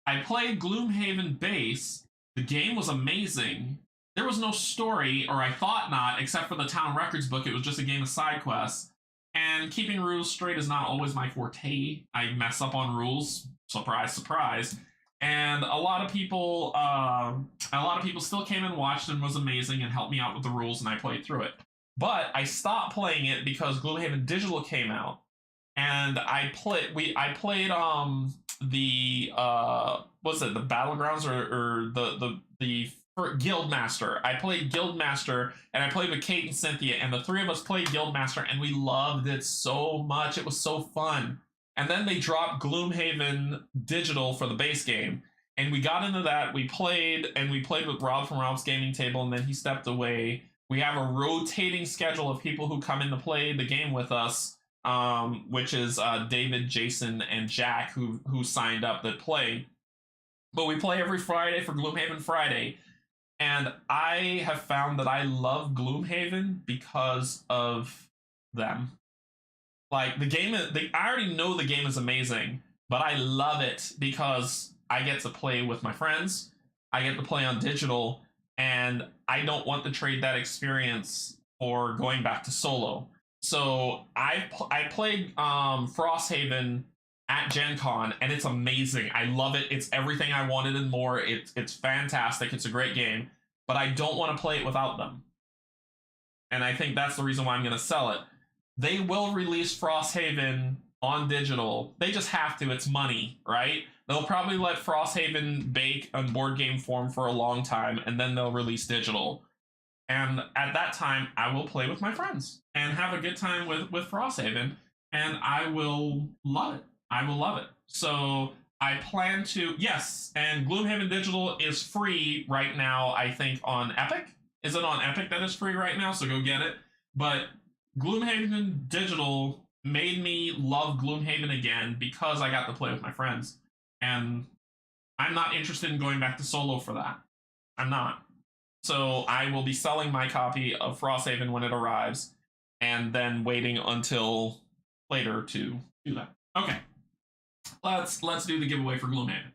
I played Gloomhaven Base. The game was amazing. There was no story, or I thought not, except for the Town Records book. It was just a game of side quests. And keeping rules straight is not always my forte. I mess up on rules. Surprise, surprise. And a lot of people still came and watched and was amazing and helped me out with the rules, and I played through it. But I stopped playing it because Gloomhaven Digital came out, and I played the Battlegrounds or the Guildmaster. I played Guildmaster, and I played with Kate and Cynthia, and the three of us played Guildmaster, and we loved it so much. It was so fun. And then they dropped Gloomhaven Digital for the base game, and we got into that. We played with Rob from Rob's Gaming Table, and then he stepped away. We have a rotating schedule of people who come in to play the game with us which is David, Jason, and Jack who signed up that play. But we play every Friday for Gloomhaven Friday, and I have found that I love Gloomhaven because of them. Like the game, I already know the game is amazing, but I love it because I get to play with my friends. I get to play on digital, and I don't want to trade that experience for going back to solo. So I played Frosthaven at Gen Con, and it's amazing. I love it. It's everything I wanted and more. It's fantastic. It's a great game, but I don't want to play it without them. And I think that's the reason why I'm going to sell it. They will release Frosthaven on digital. They just have to. It's money, right? They'll probably let Frosthaven bake on board game form for a long time, and then they'll release digital. And at that time, I will play with my friends and have a good time with Frosthaven, and I will love it. I will love it. So I plan to, yes, and Gloomhaven Digital is free right now, I think, on Epic. Is it on Epic that is free right now? So go get it. But Gloomhaven Digital made me love Gloomhaven again because I got to play with my friends. And I'm not interested in going back to solo for that. I'm not. So I will be selling my copy of Frosthaven when it arrives, and then waiting until later to do that. Okay. Let's do the giveaway for Gloomhaven.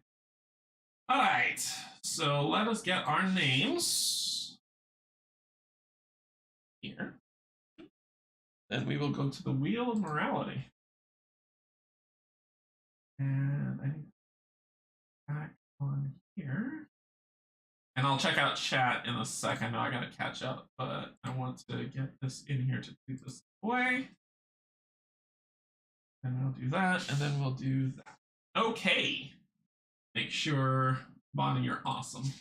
All right. So let us get our names here. Then we will go to the Wheel of Morality. And I think back on here. And I'll check out chat in a sec. I know I gotta catch up, but I want to get this in here to do this away. And we'll do that, and then we'll do that. Okay. Make sure, Bonnie, you're awesome.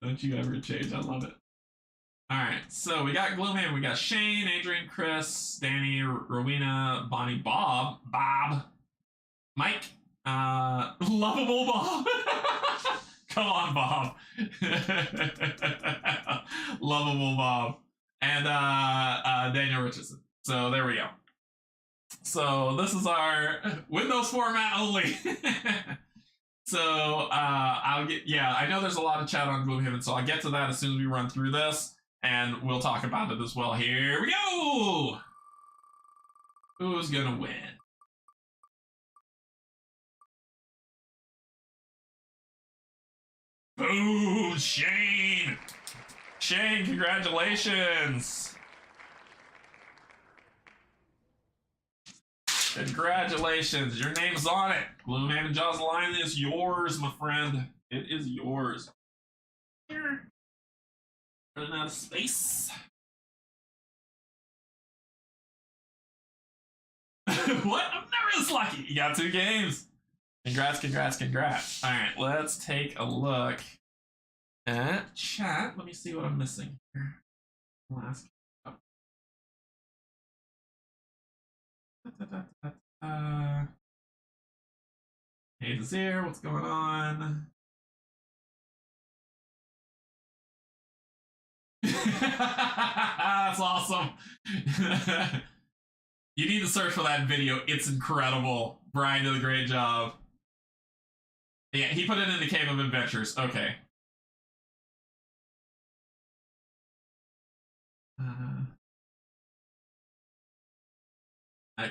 Don't you ever change. I love it. All right, so we got Gloomhaven. We got Shane, Adrian, Chris, Danny, Rowena, Bonnie, Bob, Mike, Lovable Bob. Come on, Bob. Lovable Bob. And Daniel Richardson. So there we go. So this is our Windows format only. So I'll get, yeah, I know there's a lot of chat on Gloomhaven, so I'll get to that as soon as we run through this, and we'll talk about it as well. Here we go! Who's gonna win? Boom! Shane! Shane, congratulations! Congratulations, your name's on it. Gloomhaven Jaws Line is yours, my friend. It is yours. Here. Running out of space. What? I'm never this lucky. You got 2 games. Congrats, congrats, congrats. All right, let's take a look at chat. Let me see what I'm missing here. Last. Hey, Desir, what's going on? That's awesome. You need to search for that video. It's incredible. Brian did a great job. Yeah, he put it in the Cave of Adventures. Okay.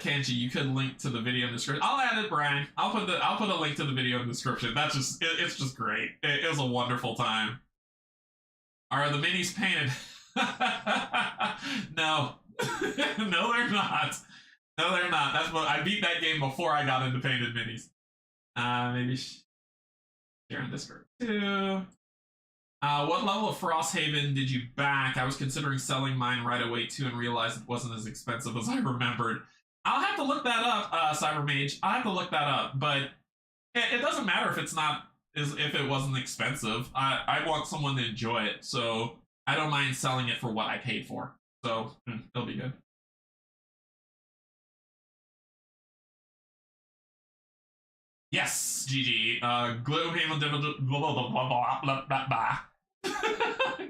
Canje, you could link to the video in the description. I'll add it, Brian. I'll put a link to the video in the description. That's just it's just great. It was a wonderful time. Are the minis painted? No. No, they're not. No, they're not. That's what I beat that game before I got into painted minis. Maybe share in Discord too. What level of Frosthaven did you back? I was considering selling mine right away too, and realized it wasn't as expensive as I remembered. I'll have to look that up, Cybermage. I'll have to look that up, but it doesn't matter if it's not, if it wasn't expensive. I want someone to enjoy it, so I don't mind selling it for what I paid for. So it'll be good. Yes, GG. Gloomhaven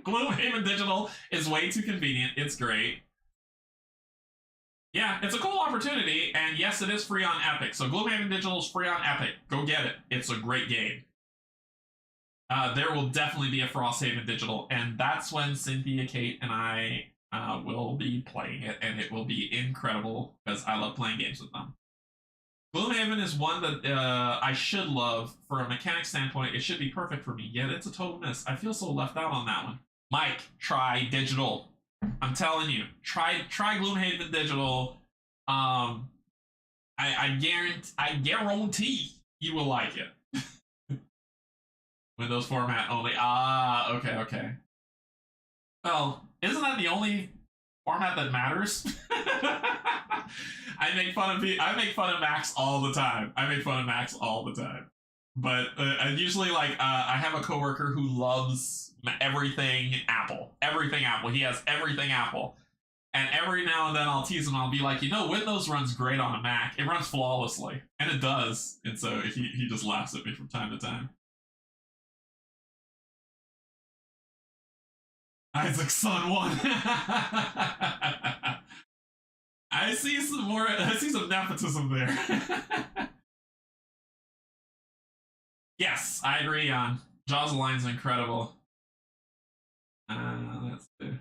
Gloomhaven Digital is way too convenient. It's great. Yeah, it's a cool opportunity, and yes, it is free on Epic. So Gloomhaven Digital is free on Epic. Go get it. It's a great game. There will definitely be a Frosthaven Digital, and that's when Cynthia, Kate, and I will be playing it, and it will be incredible because I love playing games with them. Gloomhaven is one that I should love. For a mechanic standpoint, it should be perfect for me, yet it's a total miss. I feel so left out on that one. Mike, try digital. I'm telling you, try Gloomhaven Digital. I guarantee you will like it. Windows format only. Ah, okay. Well, isn't that the only format that matters? I make fun of Macs all the time. But usually, like, I have a coworker who loves everything Apple. Everything Apple. He has everything Apple. And every now and then I'll tease him. I'll be like, Windows runs great on a Mac. It runs flawlessly. And it does. And so he just laughs at me from time to time. Isaac's son won. I see some nepotism there. Yes, I agree on. Jaws of the Lion's incredible. Let's do.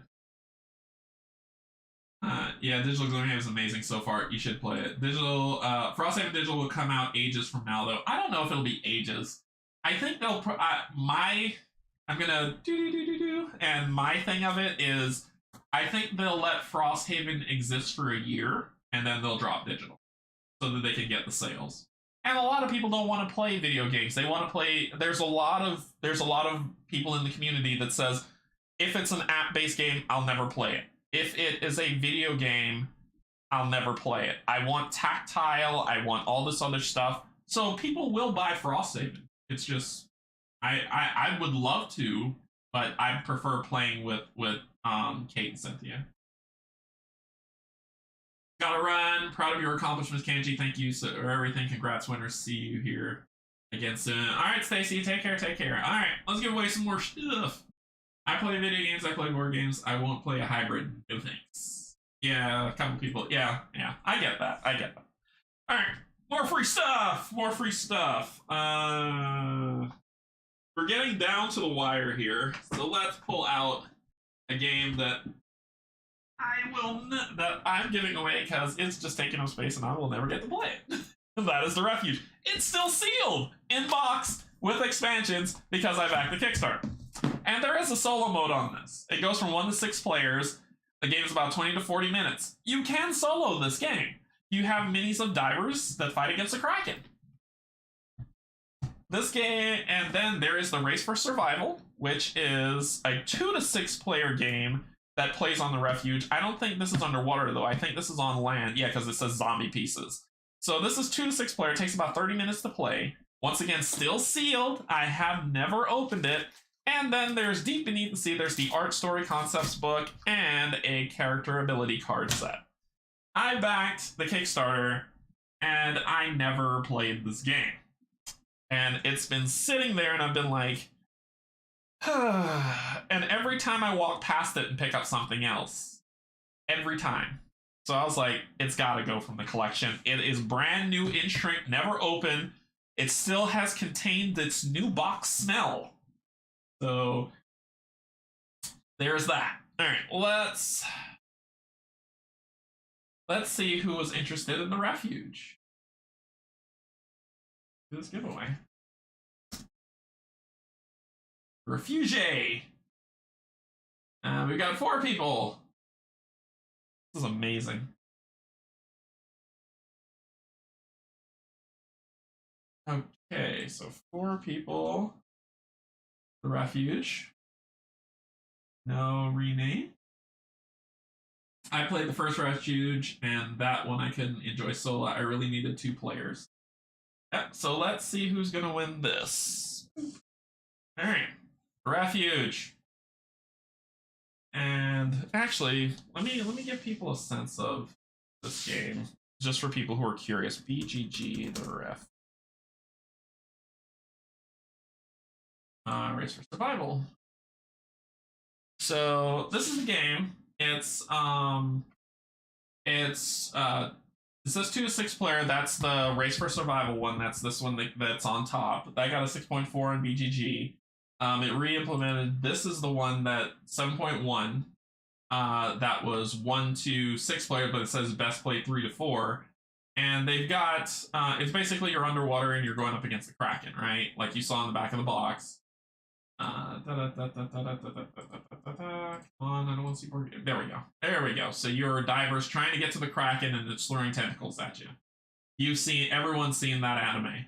Yeah, Digital Gloomhaven is amazing so far. You should play it. Frosthaven Digital will come out ages from now, though. I don't know if it'll be ages. I think they'll. I'm gonna do, and my thing of it is, I think they'll let Frosthaven exist for a year, and then they'll drop digital, so that they can get the sales. And a lot of people don't want to play video games. They want to play. There's a lot of people in the community that says, if it's an app-based game, I'll never play it. If it is a video game, I'll never play it. I want tactile. I want all this other stuff. So people will buy Frosthaven. It's just, I would love to, but I prefer playing with Kate and Cynthia. Gotta run. Proud of your accomplishments, Canje. Thank you for everything. Congrats, winners. See you here again soon. All right, Stacy. Take care. All right, let's give away some more stuff. I play video games. I play board games. I won't play a hybrid. No thanks. Yeah, a couple people. Yeah. I get that. All right, more free stuff. We're getting down to the wire here, so let's pull out a game that I'm giving away because it's just taking up space and I will never get to play it. That is The Refuge. It's still sealed in box with expansions because I backed the Kickstarter. And there is a solo mode on this. It goes from 1 to 6 players. The game is about 20 to 40 minutes. You can solo this game. You have minis of divers that fight against the Kraken. This game, and then there is the Race for Survival, which is a 2 to 6 player game that plays on the Refuge. I don't think this is underwater, though. I think this is on land. Yeah, because it says zombie pieces. So this is 2 to 6 player. It takes about 30 minutes to play. Once again, still sealed. I have never opened it. And then there's deep beneath the sea, there's the art story concepts book and a character ability card set. I backed the Kickstarter, and I never played this game. And it's been sitting there, and I've been like, and every time I walk past it and pick up something else, every time. So I was like, it's got to go from the collection. It is brand new in shrink, never open. It still has contained its new box smell. So there's that. All right, let's see who was interested in the Refuge. This giveaway. Refuge. We've got 4 people. This is amazing. Okay, so 4 people. The Refuge. No rename. I played the first Refuge, and that one I couldn't enjoy solo. I really needed 2 players. Yeah, so let's see who's gonna win this. All right, Refuge. And actually, let me give people a sense of this game, just for people who are curious. BGG, the Ref. Race for Survival. So this is a game. It's It's it says 2 to 6 player. That's the Race for Survival one. That's this one that's on top. That got a 6.4 on BGG. It re-implemented. This is the one that 7.1. That was 1 to 6 players, but it says best play 3 to 4. And they've got it's basically you're underwater and you're going up against the Kraken, right? Like you saw in the back of the box. Come on, I don't want to see. There we go. There we go. So you're divers trying to get to the Kraken and it's throwing tentacles at you. Everyone's seen that anime.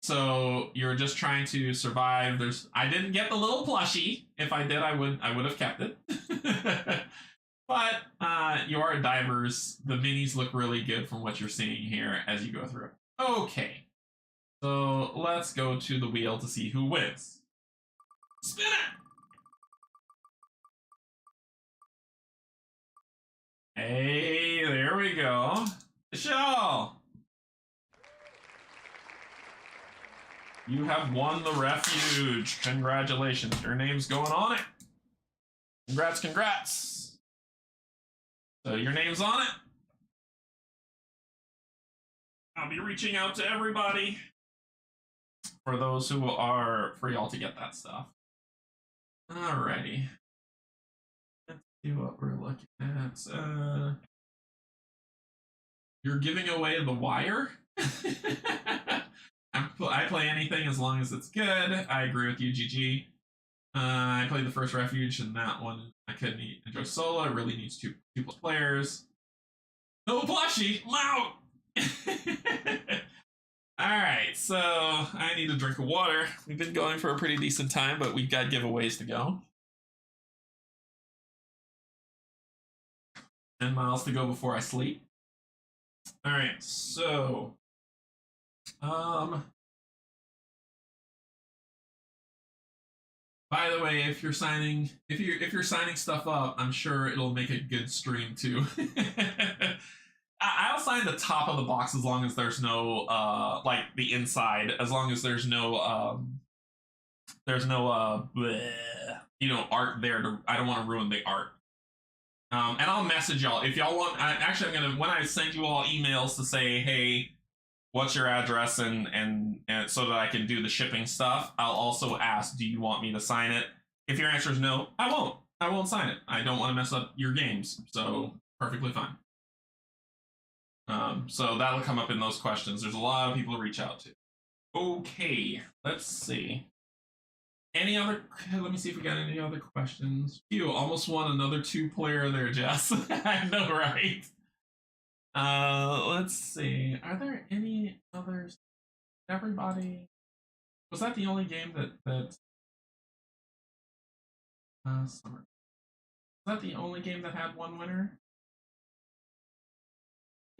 So you're just trying to survive. I didn't get the little plushie. If I did, I would have kept it. But you are divers. The minis look really good from what you're seeing here as you go through. Okay. So let's go to the wheel to see who wins. Spin it! Hey, there we go. Michelle! You have won the refuge. Congratulations. Your name's going on it. Congrats, congrats. So your name's on it. I'll be reaching out to everybody for those who are free all to get that stuff. Alrighty. Let's see what we're looking at. You're giving away the wire? I play anything as long as it's good. I agree with you, GG. I played the first refuge, and that one I couldn't enjoy solo. It really needs two players. No plushie! I'm out! Alright, so I need a drink of water. We've been going for a pretty decent time, but we've got giveaways to go. 10 miles to go before I sleep. Alright, so by the way, if you're signing stuff up, I'm sure it'll make a good stream too. I'll sign the top of the box as long as there's no like the inside, as long as there's no bleh, art there. I don't want to ruin the art. And I'll message y'all if y'all want. Actually, I'm gonna, when I send you all emails to say, hey, what's your address, and so that I can do the shipping stuff, I'll also ask, do you want me to sign it? If your answer is no, I won't sign it. I don't want to mess up your games, so perfectly fine. So that'll come up in those questions. There's a lot of people to reach out to. Okay, let's see. Any other? Let me see if we got any other questions. You almost won another 2-player there, Jess. I know, right? Let's see. Are there any others? Everybody. Was that the only game that summer? Was that the only game that had one winner?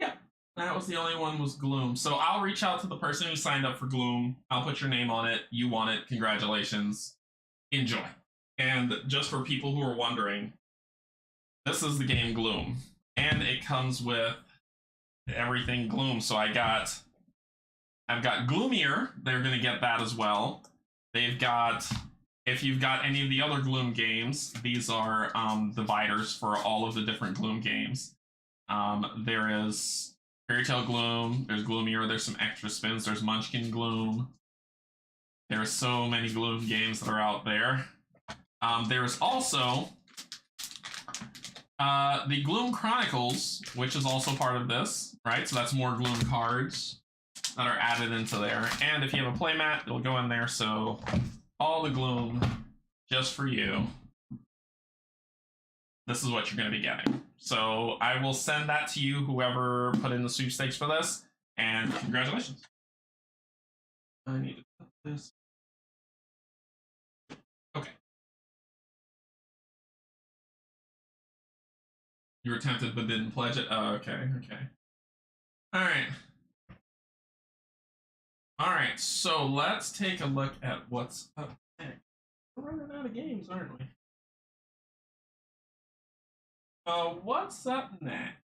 Yeah, that was the only one, was Gloom. So I'll reach out to the person who signed up for Gloom. I'll put your name on it. You won it. Congratulations. Enjoy. And just for people who are wondering, this is the game Gloom. And it comes with everything Gloom. So I've got Gloomier. They're going to get that as well. They've got, if you've got any of the other Gloom games, these are dividers for all of the different Gloom games. There is Fairy Tale Gloom, there's Gloomier, there's some extra spins, there's Munchkin Gloom. There are so many Gloom games that are out there. There's also the Gloom Chronicles, which is also part of this, right? So that's more Gloom cards that are added into there. And if you have a playmat, it'll go in there. So all the Gloom just for you. This is what you're going to be getting. So I will send that to you, whoever put in the sweepstakes for this, and congratulations. I need to put this. Okay. You were tempted but didn't pledge it? Oh, okay, okay. All right. All right, so let's take a look at what's up next. We're running out of games, aren't we? What's up next?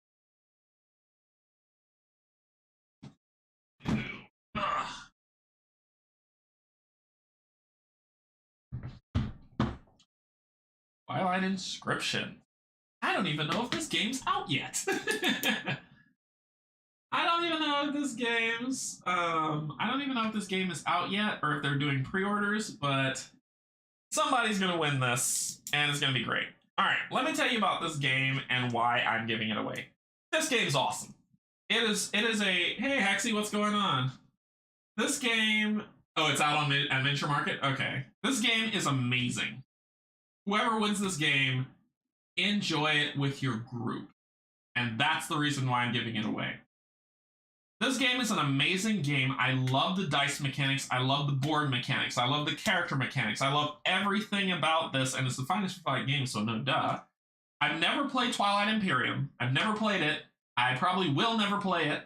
Ugh. Twilight Inscription. I don't even know if this game's out yet. I don't even know if this game's I don't even know if this game is out yet or if they're doing pre-orders, but somebody's gonna win this and it's gonna be great. All right, let me tell you about this game and why I'm giving it away. This game's awesome. It is a hey Hexy, what's going on? This game, oh, it's out on Adventure Market. Okay, this game is amazing. Whoever wins this game, enjoy it with your group, and that's the reason why I'm giving it away. This game is an amazing game. I love the dice mechanics. I love the board mechanics. I love the character mechanics. I love everything about this, and it's the Fantasy Flight game, so no duh. I've never played Twilight Imperium. I've never played it. I probably will never play it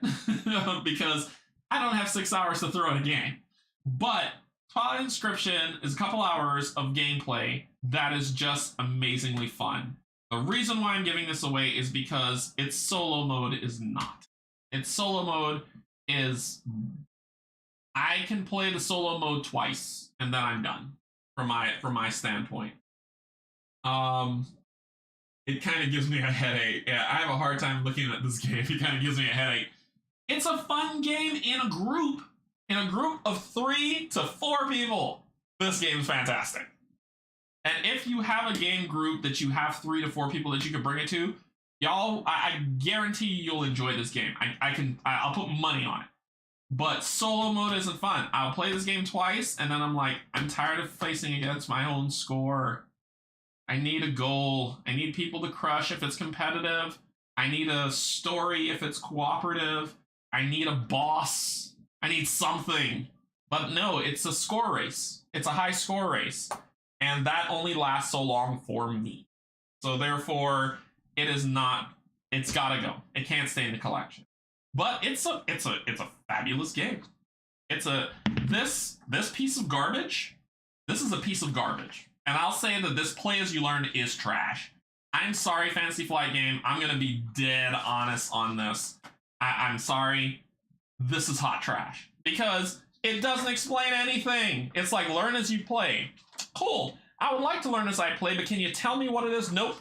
because I don't have 6 hours to throw at a game. But Twilight Inscription is a couple hours of gameplay that is just amazingly fun. The reason why I'm giving this away is because its solo mode is not. Its solo mode is, I can play the solo mode twice and then I'm done from my standpoint. It kind of gives me a headache. Yeah, I have a hard time looking at this game. It kind of gives me a headache. It's a fun game in a group of 3 to 4 people. This game is fantastic. And if you have a game group that you have 3 to 4 people that you can bring it to, y'all, I guarantee you'll enjoy this game. I'll put money on it. But solo mode isn't fun. I'll play this game twice, and then I'm like, I'm tired of facing against my own score. I need a goal. I need people to crush if it's competitive. I need a story if it's cooperative. I need a boss. I need something. But no, it's a score race. It's a high score race. And that only lasts so long for me. So therefore, it is not, it's gotta go. It can't stay in the collection. But it's a fabulous game. This piece of garbage, this is a piece of garbage. And I'll say that this play as you learn is trash. I'm sorry, Fantasy Flight game. I'm gonna be dead honest on this. I'm sorry. This is hot trash. Because it doesn't explain anything. It's like learn as you play. Cool. I would like to learn as I play, but can you tell me what it is? Nope.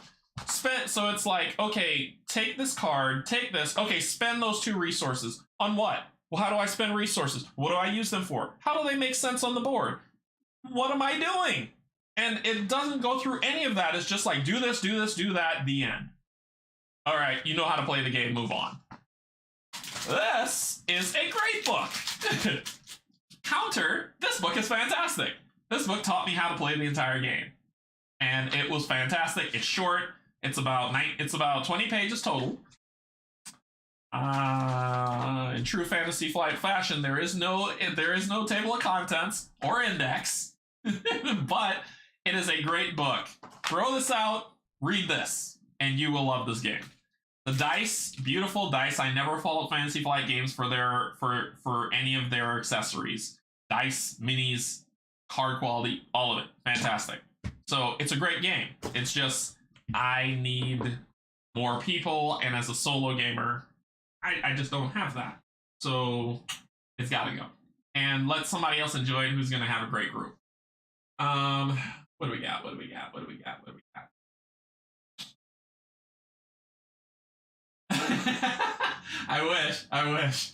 So it's like, okay, take this card, take this. Okay, spend those 2 resources. On what? Well, how do I spend resources? What do I use them for? How do they make sense on the board? What am I doing? And it doesn't go through any of that. It's just like, do this, do that, the end. All right, you know how to play the game, move on. This is a great book. Counter, this book is fantastic. This book taught me how to play the entire game. And it was fantastic. It's short. It's about 20 pages total. In true Fantasy Flight fashion, there is no table of contents or index, but it is a great book. Throw this out, read this, and you will love this game. The dice, beautiful dice. I never fault Fantasy Flight games for any of their accessories. Dice, minis, card quality, all of it. Fantastic. So it's a great game. It's just, I need more people, and as a solo gamer, I just don't have that. So it's gotta go. And let somebody else enjoy it who's gonna have a great group. What do we got? I wish.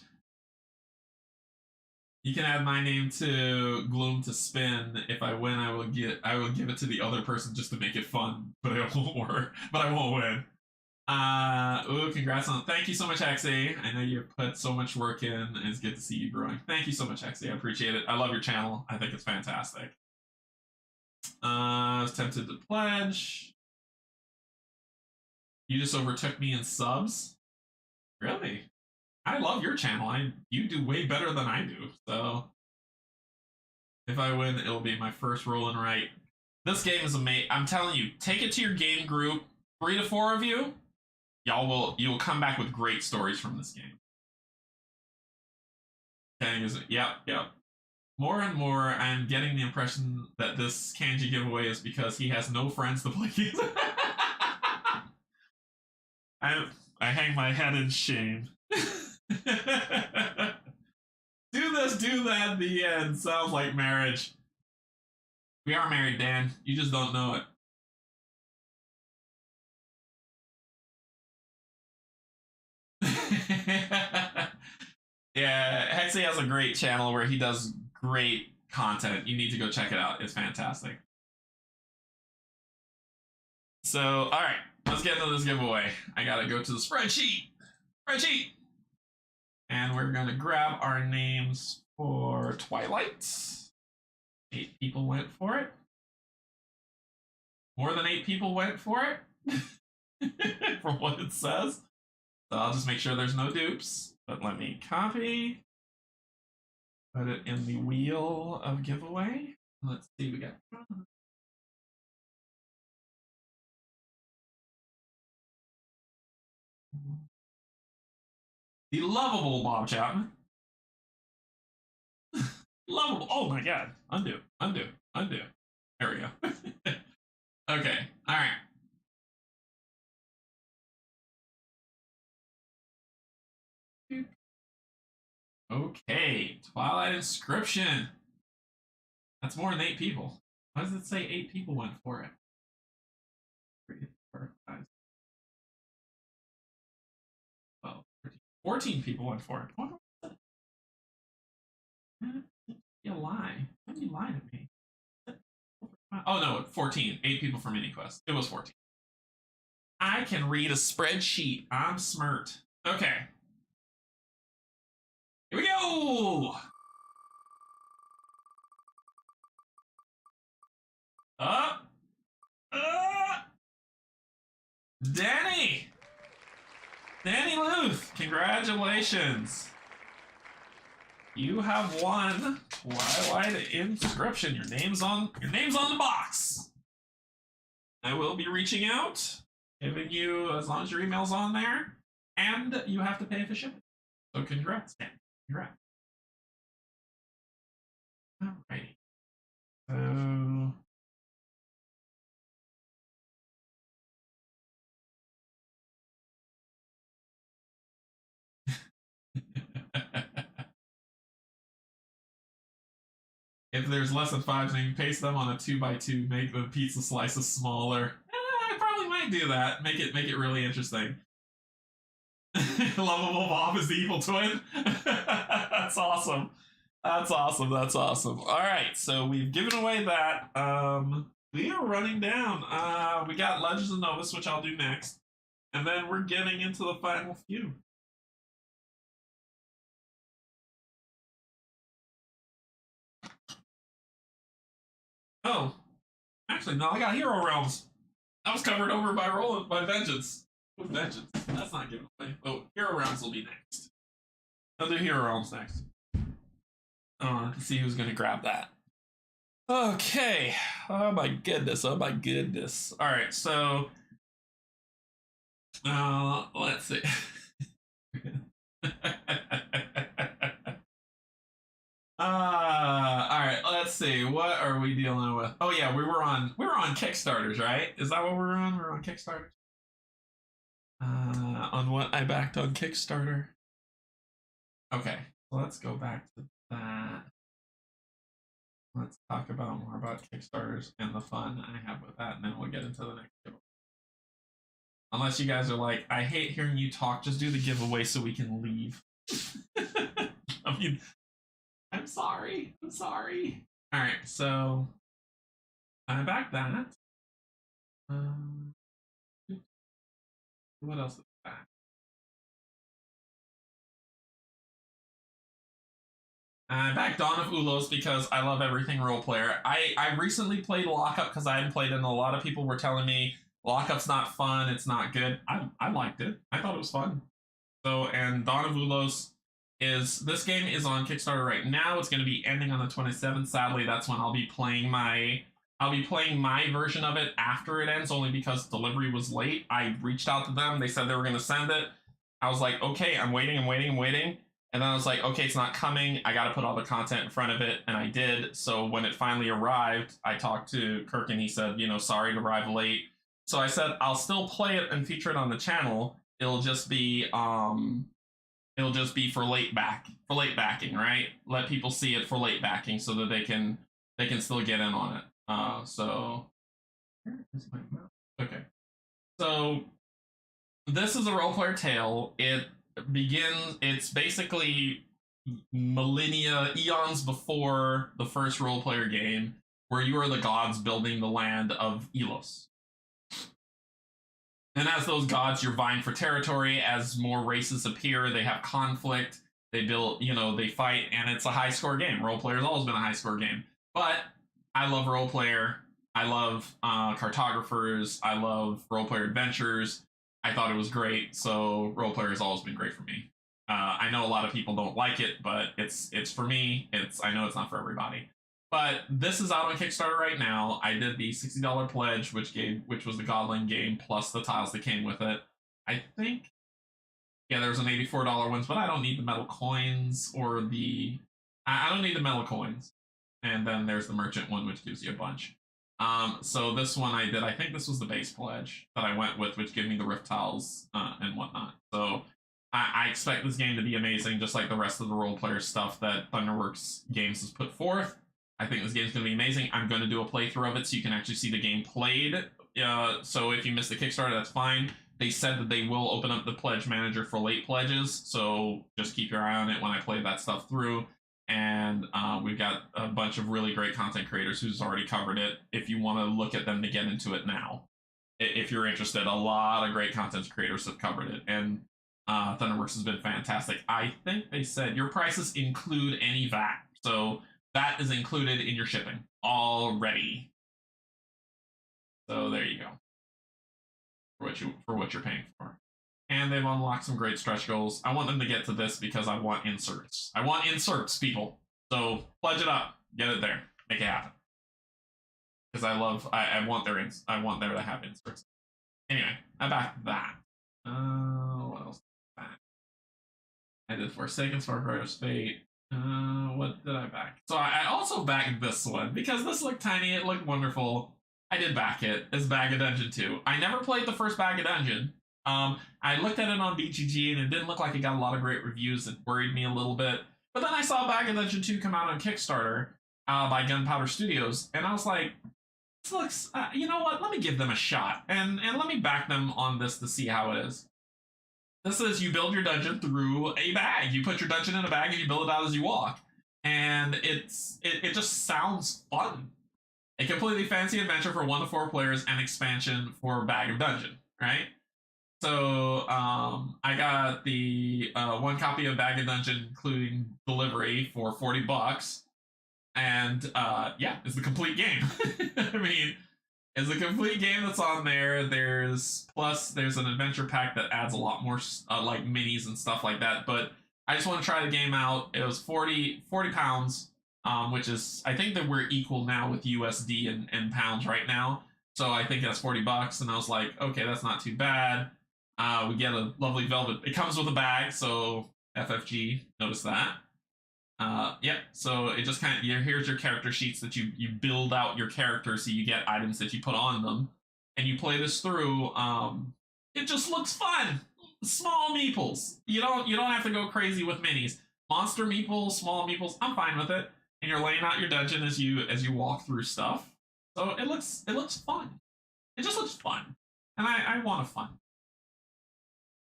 You can add my name to Gloom to spin. If I win, I will give it to the other person just to make it fun, but it won't work. But I won't win. Ooh, congrats on. Thank you so much, Hexy. I know you put so much work in, and it's good to see you growing. Thank you so much, Hexy. I appreciate it. I love your channel. I think it's fantastic. I was tempted to pledge. You just overtook me in subs? Really? I love your channel. You do way better than I do. So if I win, it'll be my first rolling right. This game is amazing. I'm telling you, take it to your game group. 3 to 4 of you. You will come back with great stories from this game. Yep. More and more, I'm getting the impression that this Canje giveaway is because he has no friends to play games. I hang my head in shame. Do this, do that, the end. Sounds like marriage. We are married, Dan. You just don't know it. Yeah, Hexy has a great channel where he does great content. You need to go check it out. It's fantastic. So, all right, let's get into this giveaway. I gotta go to the spreadsheet. Spreadsheet. And we're gonna grab our names for Twilight. 8 people went for it. More than 8 people went for it, from what it says. So I'll just make sure there's no dupes. But let me copy, put it in the wheel of giveaway. Let's see, we got the lovable Bob Chapman. Lovable. Oh my god. Undo, undo, undo. There we go. Okay, all right. Okay, Twilight Inscription. That's more than 8 people. Why does it say 8 people went for it? 3, 4, 5, 12, 13, 14 people went for it. What? You lie. Why did you lie to me? Oh no, 14. 8 people for mini quest. It was 14. I can read a spreadsheet. I'm smart. Okay. Here we go. Up. Danny. Danny Luth. Congratulations. You have won Twilight Inscription. Your name's on the box. I will be reaching out, giving you, as long as your email's on there, and you have to pay for shipping. So congrats, Dan. Congrats. Alrighty. So if there's less than 5, then you paste them on a 2x2, make the pizza slices smaller. I probably might do that. Make it really interesting. Lovable Bob is the evil twin. That's awesome. That's awesome. That's awesome. All right, so we've given away that. We are running down. We got Legends of Novus, which I'll do next, and then we're getting into the final few. Oh, actually, no, I got Hero Realms. I was covered over by Vengeance. Vengeance. That's not given away. Oh, Hero Realms will be next. I'll do Hero Realms next. To see who's gonna grab that. Okay. Oh my goodness. Oh my goodness. All right. So, let's see. All right. Let's see. What are we dealing with? Oh yeah, we were on Kickstarters, right? Is that what we're on? We're on Kickstarter. On what I backed on Kickstarter. Okay. Let's go back to that. Let's talk about more about Kickstarters and the fun I have with that, and then we'll get into the next giveaway. Unless you guys are like, I hate hearing you talk, just do the giveaway so we can leave. I mean, I'm sorry. I'm sorry. All right, so I backed that. What else is back? I backed Dawn of Ulos because I love everything role player. I recently played Lockup because I hadn't played it, and a lot of people were telling me Lockup's not fun, it's not good. I liked it. I thought it was fun. So, and Dawn of Ulos this game is on Kickstarter right now. It's going to be ending on the 27th. Sadly, that's when I'll be playing my version of it after it ends, only because delivery was late. I reached out to them. They said they were going to send it. I was like, okay, I'm waiting. And then I was like, okay, it's not coming. I got to put all the content in front of it. And I did. So when it finally arrived, I talked to Kirk and he said, sorry to arrive late. So I said, I'll still play it and feature it on the channel. It'll just be for late backing, right? Let people see it for late backing so that they can still get in on it. So where is my mouse? Okay. So this is a role player tale. begins. It's basically millennia, eons before the first role player game, where you are the gods building the land of Elos. And as those gods, you're vying for territory. As more races appear, they have conflict. They build, they fight, and it's a high score game. Role player's always been a high score game. But I love role player. I love cartographers. I love role player adventures. I thought it was great. So role player has always been great for me. I know a lot of people don't like it, but it's for me. I know it's not for everybody. But this is out on Kickstarter right now. I did the $60 pledge, which was the Godling game plus the tiles that came with it. I think, yeah, there was an $84 ones, but I don't need the metal coins or I don't need the metal coins. And then there's the merchant one, which gives you a bunch. So this one I did. I think this was the base pledge that I went with, which gave me the rift tiles and whatnot. So I expect this game to be amazing, just like the rest of the role player stuff that Thunderworks Games has put forth. I think this game's going to be amazing. I'm going to do a playthrough of it so you can actually see the game played. So if you missed the Kickstarter, that's fine. They said that they will open up the pledge manager for late pledges, so just keep your eye on it when I play that stuff through. And we've got a bunch of really great content creators who's already covered it. If you want to look at them to get into it now, if you're interested, a lot of great content creators have covered it. And Thunderworks has been fantastic. I think they said your prices include any VAT. So that is included in your shipping already. So there you go. For what you're paying for. And they've unlocked some great stretch goals. I want them to get to this because I want inserts. I want inserts, people. So pledge it up. Get it there. Make it happen. Because I want there to have inserts. Anyway, I backed that. What else? I did Forsaken, Sparkrider's Fate. What did I back? So I also backed this one because this looked tiny. It looked wonderful. I did back it as Bag of Dungeon 2. I never played the first Bag of Dungeon. I looked at it on BGG and it didn't look like it got a lot of great reviews. It worried me a little bit. But then I saw Bag of Dungeon 2 come out on Kickstarter by Gunpowder Studios, and I was like, this looks, you know what? Let me give them a shot and let me back them on this to see how it is. This is you build your dungeon through a bag. You put your dungeon in a bag and you build it out as you walk. And it just sounds fun. A completely fancy adventure for 1 to 4 players and expansion for Bag of Dungeon, right? So I got the 1 copy of Bag of Dungeon, including delivery, for $40. And yeah, it's the complete game. I mean, it's a complete game that's on there. There's an adventure pack that adds a lot more like minis and stuff like that. But I just want to try the game out. It was 40 pounds, which is, I think that we're equal now with USD and pounds right now. So I think that's $40. And I was like, okay, that's not too bad. We get a lovely velvet. It comes with a bag, so FFG, notice that. Yeah, so it just kind of, here's your character sheets that you build out your character, so you get items that you put on them, and you play this through. It just looks fun. Small meeples. You don't have to go crazy with minis. Monster meeples, small meeples, I'm fine with it. And you're laying out your dungeon as you walk through stuff. So it looks fun. It just looks fun, and I want a fun.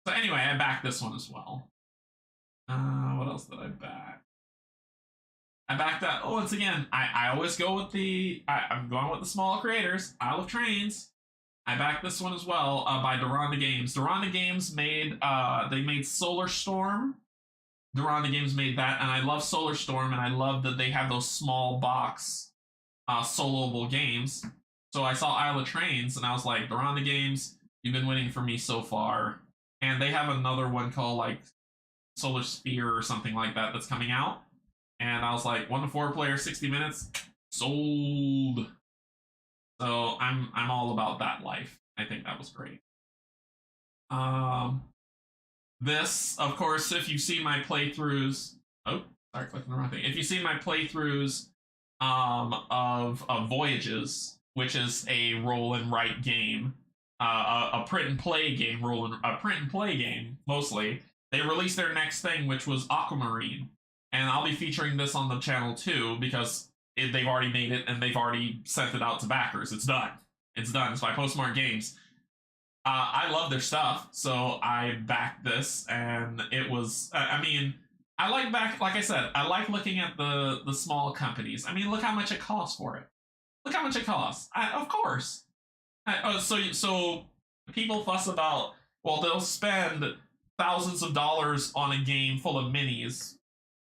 So anyway, I backed this one as well. What else did I back? I backed that. Oh, once again, I always go with I'm going with the small creators. Isle of Trains. I backed this one as well by Duranda Games. Duranda Games made they made Solar Storm. Duranda Games made that, and I love Solar Storm, and I love that they have those small box soloable games. So I saw Isle of Trains, and I was like, Duranda Games, you've been winning for me so far. And they have another one called like Solar Sphere or something like that that's coming out. And I was like, 1 to 4 players, 60 minutes, sold. So I'm all about that life. I think that was great. This, of course, if you see my playthroughs, sorry, clicking the wrong thing. If you see my playthroughs of Voyages, which is a roll and write game, a print and play game, mostly. They released their next thing, which was Aquamarine. And I'll be featuring this on the channel too, because they've already made it and they've already sent it out to backers. It's done. It's done. It's by Postmark Games. I love their stuff, so I backed this, and it was. I mean, I like I said, I like looking at the small companies. I mean, look how much it costs for it. Look how much it costs. Of course. So people fuss about. Well, they'll spend thousands of dollars on a game full of minis.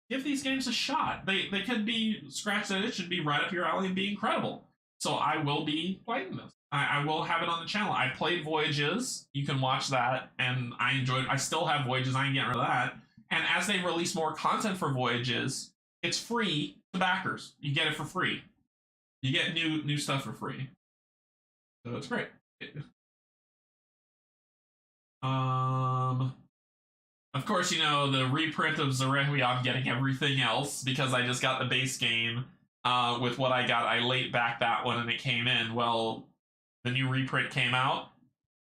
Give these games a shot. They could be scratch that it should be right up your alley and be incredible. So I will be playing this. I will have it on the channel. I played Voyages. You can watch that, and I enjoyed. I still have Voyages. I ain't getting rid of that. And as they release more content for Voyages, it's free to backers. You get it for free. You get new stuff for free. So it's great. Of course, you know, the reprint of Zarehwi, I'm getting everything else because I just got the base game with what I got. I late backed that one and it came in. Well, the new reprint came out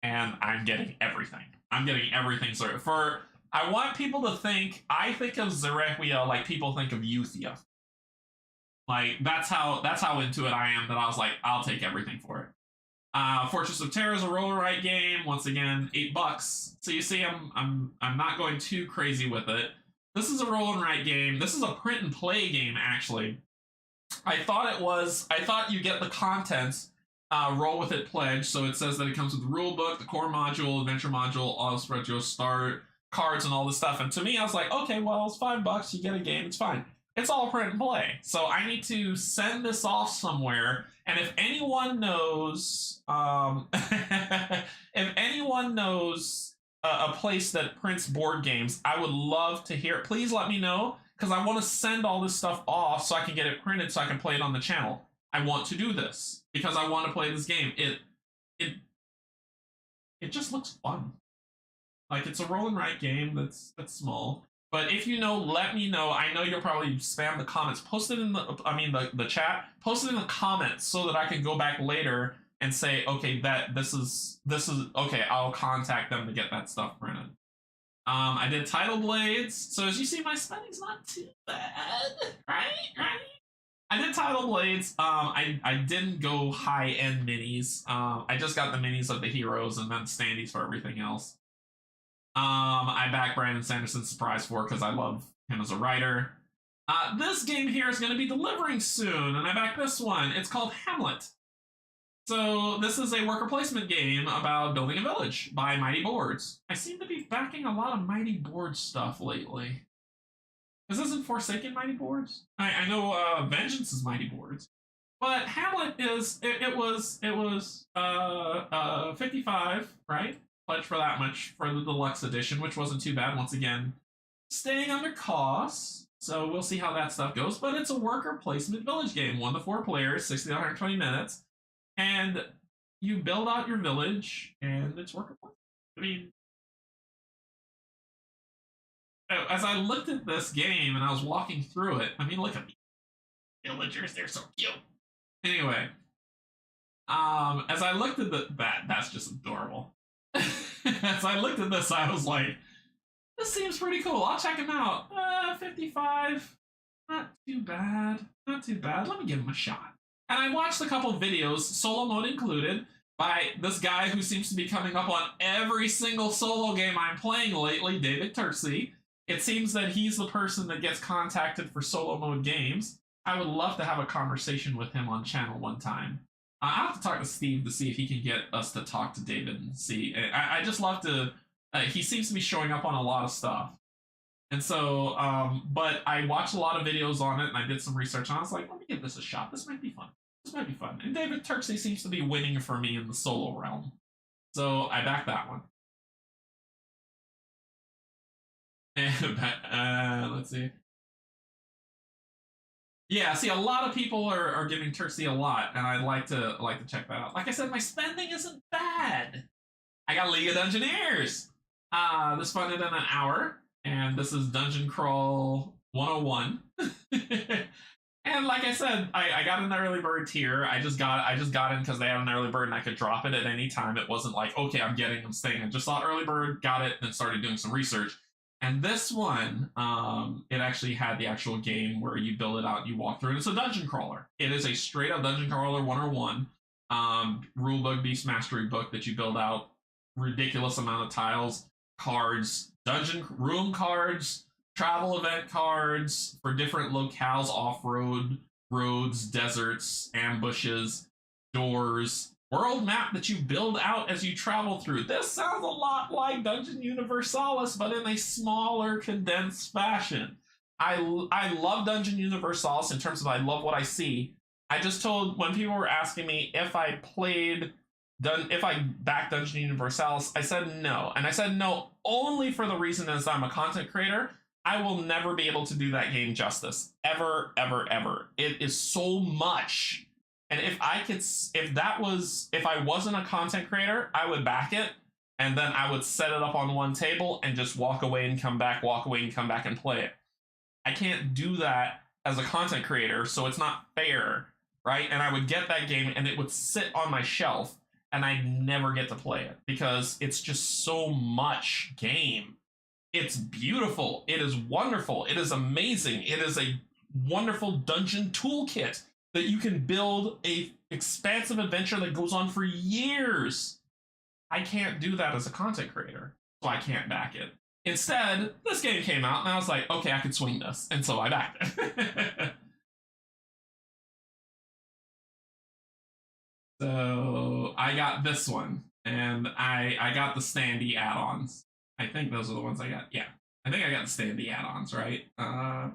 and I'm getting everything. I'm getting everything. So I want people to think, I think of Zarehwi like people think of Euthia. Like, that's how into it I am, that I was like, I'll take everything for it. Fortress of Terror is a roller right game. Once again, $8. So you see, I'm not going too crazy with it. This is a roll and write game. This is a print and play game, actually. I thought you get the contents, roll with it pledge. So it says that it comes with the rule book, the core module, adventure module, all retro start cards, and all this stuff. And to me, I was like, okay, well, it's $5. You get a game. It's fine. It's all print and play. So I need to send this off somewhere. And if anyone knows, if anyone knows a place that prints board games, I would love to hear it. Please let me know, because I want to send all this stuff off so I can get it printed so I can play it on the channel. I want to do this because I want to play this game. It just looks fun. Like, it's a roll and write game that's small. But if you know, let me know. I know you'll probably spam the comments. Post it in the chat. Post it in the comments so that I can go back later and say, okay, this is okay. I'll contact them to get that stuff printed. I did Tidal Blades, so as you see, my spending's not too bad, right? I did Tidal Blades. I didn't go high end minis. I just got the minis of the heroes and then standees for everything else. I backed Brandon Sanderson's Surprise 4 because I love him as a writer. This game here is going to be delivering soon, and I backed this one. It's called Hamlet. So this is a worker placement game about building a village by Mighty Boards. I seem to be backing a lot of Mighty Boards stuff lately. This isn't Forsaken Mighty Boards. I know Vengeance is Mighty Boards, but Hamlet is it was 55, right? Pledge for that much for the deluxe edition, which wasn't too bad. Once again, staying under costs, so we'll see how that stuff goes. But it's a worker placement village game, 1 to 4 players, 60 to 120 minutes, and you build out your village, and it's worker placement. I mean, as I looked at this game and I was walking through it, I mean, look at me, villagers, they're so cute. Anyway, as I looked at that's just adorable. As I looked at this, I was like, this seems pretty cool. I'll check him out. 55. Not too bad. Not too bad. Let me give him a shot. And I watched a couple videos, solo mode included, by this guy who seems to be coming up on every single solo game I'm playing lately, David Turksey. It seems that he's the person that gets contacted for solo mode games. I would love to have a conversation with him on channel one time. I'll have to talk to Steve to see if he can get us to talk to David and see. I just love to. He seems to be showing up on a lot of stuff, and so. But I watched a lot of videos on it, and I did some research, and I was like, let me give this a shot. This might be fun. This might be fun. And David Turksey seems to be winning for me in the solo realm, so I backed that one. And let's see. Yeah, see, a lot of people are giving Turksey a lot, and I'd like to check that out. Like I said, my spending isn't bad. I got League of Dungeoneers. This funded in an hour, and this is Dungeon Crawl 101. And like I said, I got an early bird tier. I just got in because they had an early bird, and I could drop it at any time. It wasn't like, okay, I'm staying. I just saw early bird, got it, and started doing some research. And this one, it actually had the actual game where you build it out and you walk through it. It's a dungeon crawler. It is a straight up dungeon crawler 101 rulebook beast mastery book that you build out ridiculous amount of tiles, cards, dungeon room cards, travel event cards for different locales, off-road, roads, deserts, ambushes, doors, world map that you build out as you travel through. This sounds a lot like Dungeon Universalis, but in a smaller, condensed fashion. I love Dungeon Universalis in terms of I love what I see. I just told when people were asking me if I backed Dungeon Universalis, I said no. And I said no only for the reason as I'm a content creator. I will never be able to do that game justice. Ever, ever, ever. It is so much. And if I wasn't a content creator, I would back it. And then I would set it up on one table and just walk away and come back, walk away and come back and play it. I can't do that as a content creator, so it's not fair, right? And I would get that game and it would sit on my shelf and I'd never get to play it because it's just so much game. It's beautiful. It is wonderful. It is amazing. It is a wonderful dungeon toolkit that you can build a expansive adventure that goes on for years. I can't do that as a content creator, so I can't back it. Instead, this game came out and I was like, okay, I can swing this. And so I backed it. So I got this one and I got the standee add-ons. I think those are the ones I got. Yeah, I think I got the standee add-ons, right?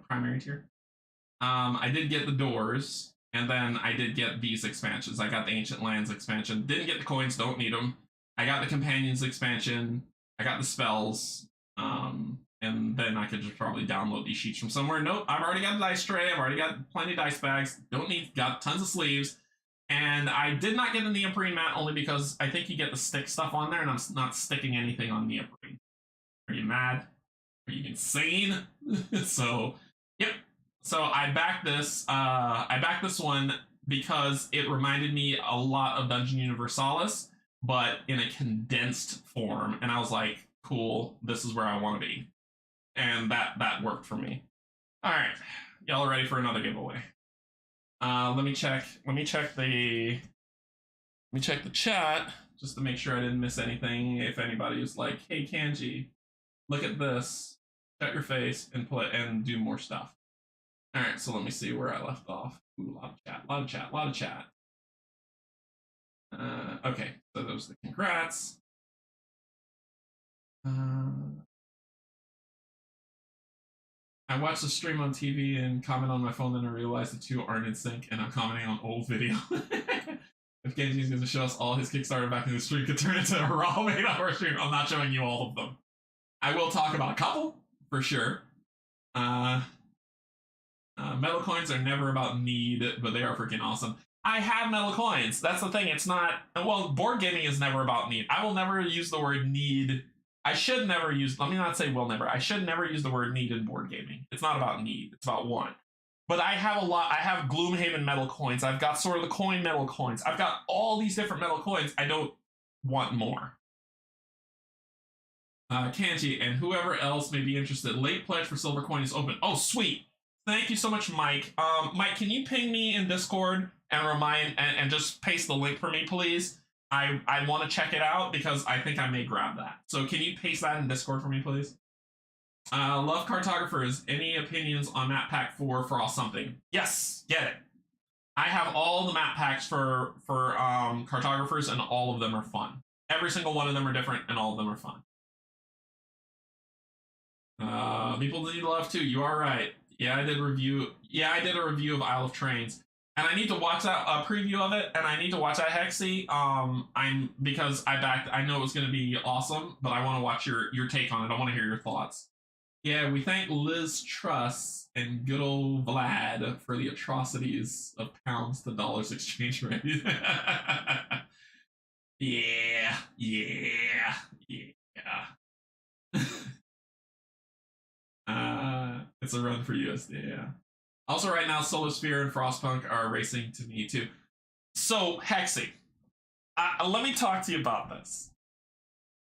Primary tier. I did get the doors, and then I did get these expansions. I got the Ancient Lands expansion. Didn't get the coins, don't need them. I got the Companions expansion. I got the spells. And then I could just probably download these sheets from somewhere. Nope, I've already got a dice tray. I've already got plenty of dice bags. Don't need, got tons of sleeves. And I did not get the neoprene mat only because I think you get the stick stuff on there, and I'm not sticking anything on neoprene. Are you mad? Are you insane? So, yep. So I backed this. I backed this one because it reminded me a lot of Dungeon Universalis, but in a condensed form. And I was like, cool, this is where I want to be. And that worked for me. All right, y'all ready for another giveaway? Let me check the chat just to make sure I didn't miss anything. If anybody was like, hey Canje, look at this, shut your face and do more stuff. All right, so let me see where I left off. Ooh, a lot of chat. Okay, so those are the congrats. I watched the stream on TV and comment on my phone, then I realized the two aren't in sync, and I'm commenting on old video. If Genji's going to show us all his Kickstarter back in the stream, could turn into a raw made up our stream. I'm not showing you all of them. I will talk about a couple, for sure. Metal coins are never about need, but they are freaking awesome. I have metal coins. That's the thing. It's not... Well, board gaming is never about need. I will never use the word need... I should never use, let me not say will never. I should never use the word need in board gaming. It's not about need, it's about want. But I have a lot, I have Gloomhaven metal coins. I've got sort of the coin metal coins. I've got all these different metal coins. I don't want more. Canje and whoever else may be interested, late pledge for silver coin is open. Oh, sweet. Thank you so much, Mike. Mike, can you ping me in Discord and remind, and just paste the link for me, please? I want to check it out because I think I may grab that. So can you paste that in Discord for me, please? Love cartographers. Any opinions on map pack 4 for all something? Yes, get it. I have all the map packs for cartographers, and all of them are fun. Every single one of them are different, and all of them are fun. People need love too. You are right. Yeah, I did a review of Isle of Trains. And I need to watch that preview of it, and I need to watch that Hexy. Because I know it was going to be awesome, but I want to watch your take on it. I want to hear your thoughts. Yeah, we thank Liz Truss and good old Vlad for the atrocities of pounds to dollars exchange rate. Yeah. It's a run for USD, yeah. Also, right now, Solosphere and Frostpunk are racing to me, too. So, Hexy, let me talk to you about this.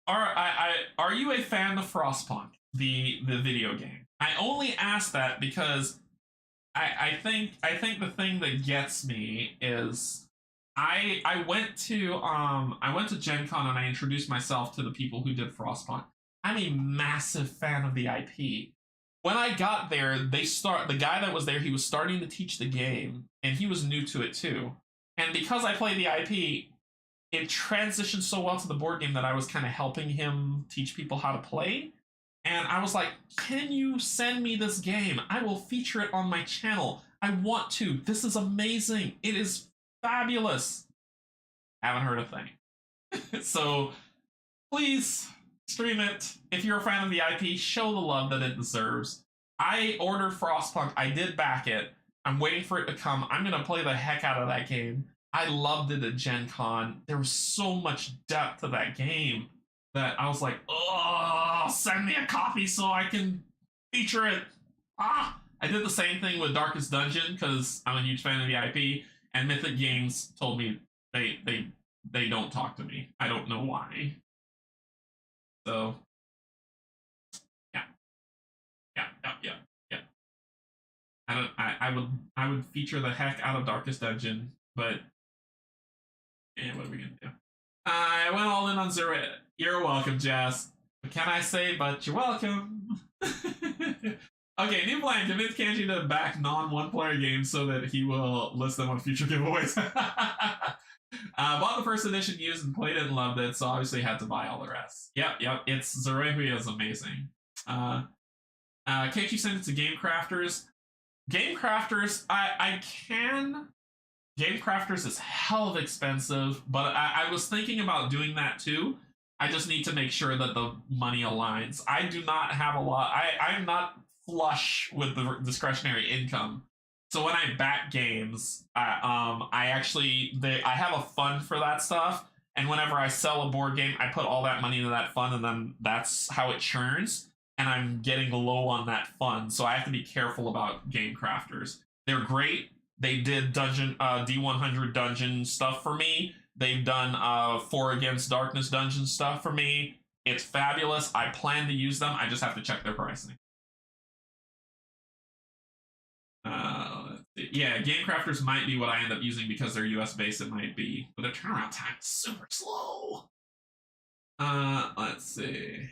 Are you a fan of Frostpunk, the video game? I only ask that because I think the thing that gets me is I went to Gen Con and I introduced myself to the people who did Frostpunk. I'm a massive fan of the IP. When I got there, the guy that was there, he was starting to teach the game, and he was new to it too. And because I played the IP, it transitioned so well to the board game that I was kind of helping him teach people how to play. And I was like, can you send me this game? I will feature it on my channel. I want to. This is amazing. It is fabulous. Haven't heard a thing. So please stream it. If you're a fan of the IP, show the love that it deserves. I ordered Frostpunk. I did back it. I'm waiting for it to come. I'm going to play the heck out of that game. I loved it at Gen Con. There was so much depth to that game that I was like, oh, send me a copy so I can feature it. I did the same thing with Darkest Dungeon because I'm a huge fan of the IP, and Mythic Games told me they don't talk to me. I don't know why. So yeah. I would feature the heck out of Darkest Dungeon, but what are we gonna do? I went all in on Zero. You're welcome, Jess. What can I say? But you're welcome. Okay, new plan. Convince Canje to back non-one-player games so that he will list them on future giveaways. Bought the first edition used and played it and loved it, so obviously had to buy all the rest. Yep. It's Zorehue is amazing. Can't you send it to Game Crafters? Game Crafters, I can. Game Crafters is hell of expensive, but I was thinking about doing that too. I just need to make sure that the money aligns. I do not have a lot. I'm not flush with the discretionary income. So when I back games, I have a fund for that stuff. And whenever I sell a board game, I put all that money into that fund, and then that's how it churns. And I'm getting low on that fund, so I have to be careful about Game Crafters. They're great. They did D100 dungeon stuff for me. They've done 4 Against Darkness dungeon stuff for me. It's fabulous. I plan to use them. I just have to check their pricing. Let's see. Yeah, Game Crafters might be what I end up using because they're US based. It might be, but their turnaround time is super slow. Let's see.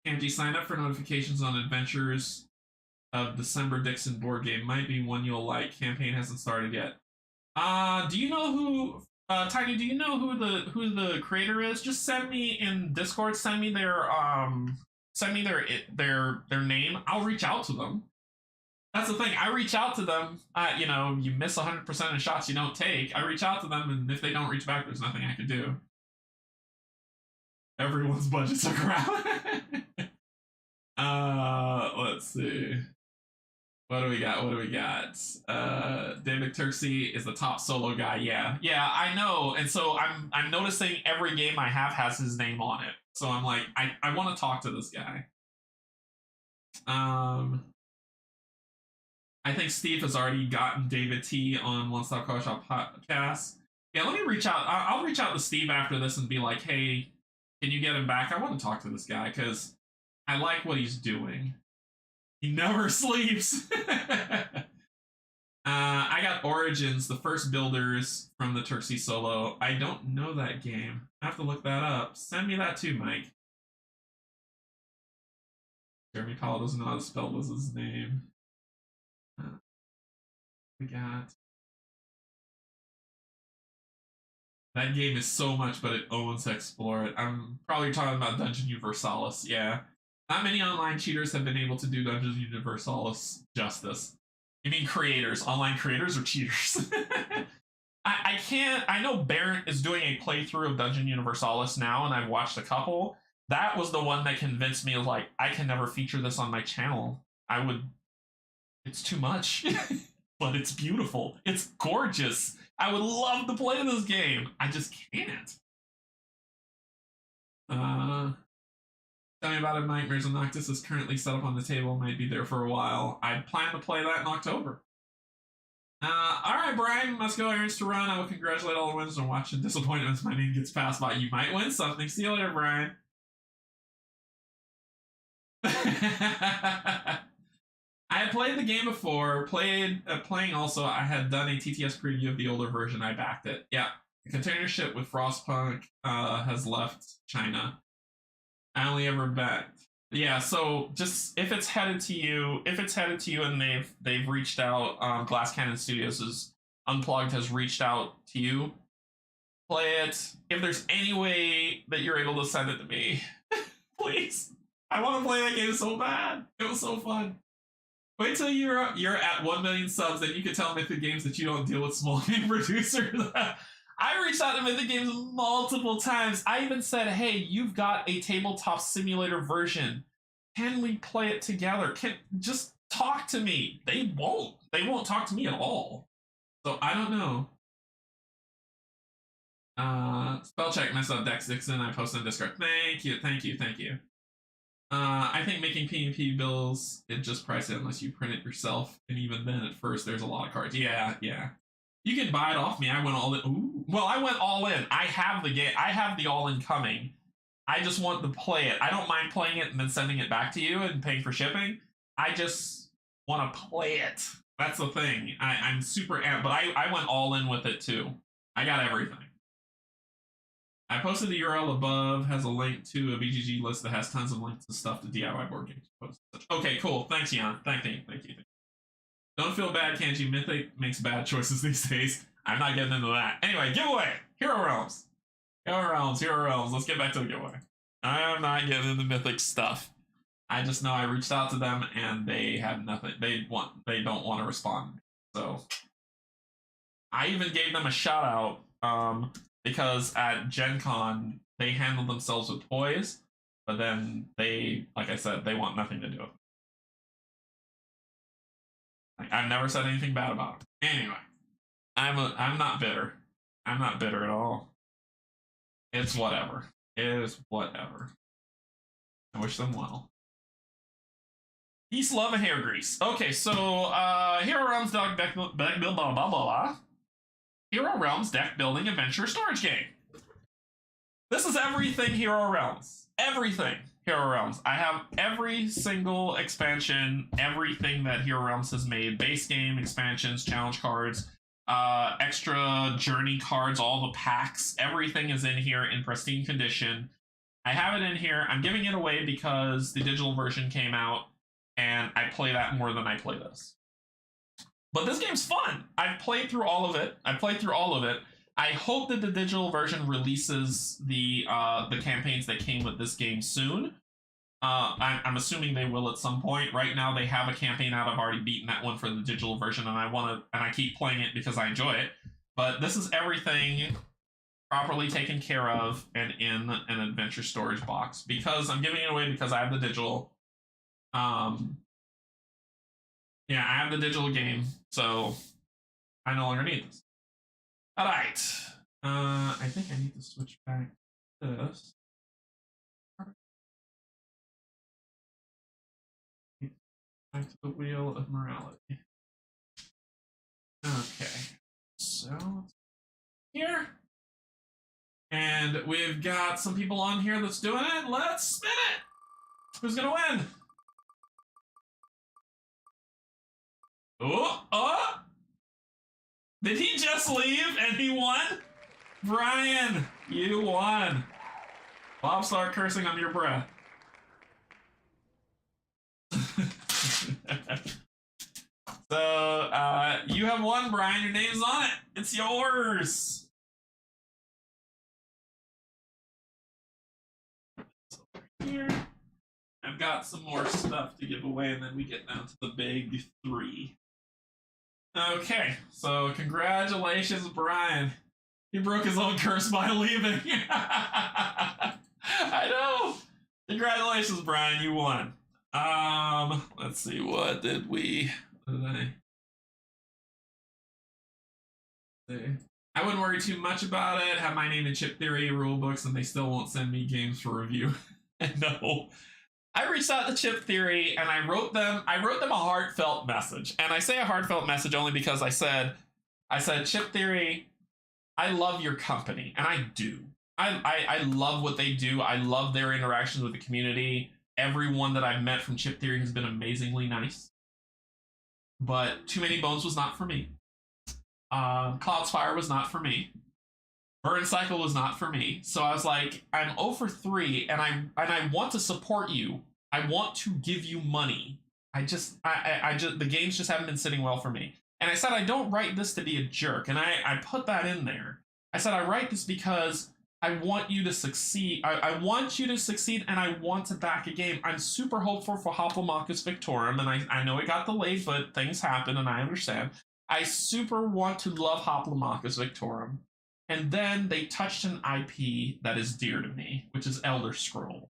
Angie, sign up for notifications on Adventures of December Dixon board game. Might be one you'll like. Campaign hasn't started yet. Do you know who Tiny, do you know who the creator is? Just send me in Discord, send me their name. I'll reach out to them. That's the thing. I reach out to them. You know, you miss 100% of shots you don't take. I reach out to them, and if they don't reach back, there's nothing I can do. Everyone's budgets are crap. Let's see. What do we got? David Turksey is the top solo guy. Yeah, I know. And so I'm noticing every game I have has his name on it. So I'm like, I want to talk to this guy. I think Steve has already gotten David T on One Stop Coffee Shop podcast. Yeah, let me reach out. I'll reach out to Steve after this and be like, hey, can you get him back? I want to talk to this guy because I like what he's doing. He never sleeps. I got Origins, the first builders from the Turksey solo. I don't know that game. I have to look that up. Send me that too, Mike. Jeremy Powell doesn't know how to spell Liz's name. We got... That game is so much, but it owns Explore It. I'm probably talking about Dungeon Universalis, yeah. Not many online cheaters have been able to do Dungeon Universalis justice. You mean creators? Online creators or cheaters? I can't... I know Barrett is doing a playthrough of Dungeon Universalis now, and I've watched a couple. That was the one that convinced me, like, I can never feature this on my channel. I would... It's too much. But it's beautiful. It's gorgeous. I would love to play this game. I just can't. Tell me about it, Nightmares of Noctis is currently set up on the table. Might be there for a while. I plan to play that in October. Alright, Brian. Must go errands to run. I will congratulate all the winners on watching disappointments. My name gets passed by. You might win something. See you later, Brian. I had played the game before. Playing also. I had done a TTS preview of the older version. I backed it. Yeah, the container ship with Frostpunk has left China. I only ever backed. Yeah, so just if it's headed to you, and they've reached out, Glass Cannon Studios is Unplugged has reached out to you. Play it. If there's any way that you're able to send it to me, please. I want to play that game so bad. It was so fun. Wait till you're at 1 million subs, then you can tell Mythic Games that you don't deal with small game producers. I reached out to Mythic Games multiple times. I even said, hey, you've got a tabletop simulator version. Can we play it together? Just talk to me. They won't. They won't talk to me at all. So I don't know. Spell check messed up Dex Dixon. I posted on Discord. Thank you. I think making PvP bills, it just price it unless you print it yourself. And even then, at first, there's a lot of cards. Yeah. You can buy it off me. I went all in. Ooh. Well, I went all in. I have the game. I have the all in coming. I just want to play it. I don't mind playing it and then sending it back to you and paying for shipping. I just want to play it. That's the thing. I'm super amped, but I went all in with it too. I got everything. I posted the URL above, has a link to a BGG list that has tons of links to stuff to DIY board games. Okay, cool. Thanks, Jan. Thank you. Don't feel bad, Canje. Mythic makes bad choices these days. I'm not getting into that. Anyway, giveaway. Hero Realms. Let's get back to the giveaway. I'm not getting into Mythic stuff. I just know I reached out to them and they have nothing. They don't want to respond. So I even gave them a shout out because at Gen Con they handled themselves with toys, but then they, like I said, they want nothing to do with it. Like, I've never said anything bad about them. Anyway, I'm not bitter. I'm not bitter at all. It's whatever. It is whatever. I wish them well. Peace, love, and hair grease. Okay, so Hero Realms deck build blah blah blah. Hero Realms deck building adventure storage game. This is everything Hero Realms. Everything Hero Realms. I have every single expansion, everything that Hero Realms has made. Base game, expansions, challenge cards, extra journey cards, all the packs. Everything is in here in pristine condition. I have it in here. I'm giving it away because the digital version came out, and I play that more than I play this. But this game's fun. I've played through all of it. I hope that the digital version releases the campaigns that came with this game soon. I'm assuming they will at some point. Right now, they have a campaign out. I've already beaten that one for the digital version, and I keep playing it because I enjoy it. But this is everything properly taken care of and in an adventure storage box because I'm giving it away because I have the digital. Yeah, I have the digital game, so I no longer need this. All right. I think I need to switch back to this. Back to the Wheel of Morality. Okay. So, here. And we've got some people on here that's doing it. Let's spin it! Who's gonna win? Oh! Did he just leave and he won? Brian, you won. Bob, start cursing on your breath. So, you have won, Brian. Your name's on it. It's yours. Here. I've got some more stuff to give away, and then we get down to the big three. Okay, so congratulations, Brian. He broke his own curse by leaving. I know. Congratulations, Brian. You won. Let's see. What did I say? I wouldn't worry too much about it. Have my name in Chip Theory rule books, and they still won't send me games for review. No. I reached out to Chip Theory and I wrote them a heartfelt message. And I say a heartfelt message only because I said, Chip Theory, I love your company. And I do. I love what they do. I love their interactions with the community. Everyone that I've met from Chip Theory has been amazingly nice. but Too Many Bones was not for me. Cloud's Fire was not for me. Burn Cycle was not for me. So I was like, I'm 0 for 3, and I want to support you. I want to give you money. I just the games just haven't been sitting well for me. And I said I don't write this to be a jerk, and I put that in there. I said I write this because I want you to succeed. I want you to succeed, and I want to back a game. I'm super hopeful for Hoplomachus Victorum, and I know it got delayed, but things happen, and I understand. I super want to love Hoplomachus Victorum. And then they touched an IP that is dear to me, which is Elder Scroll.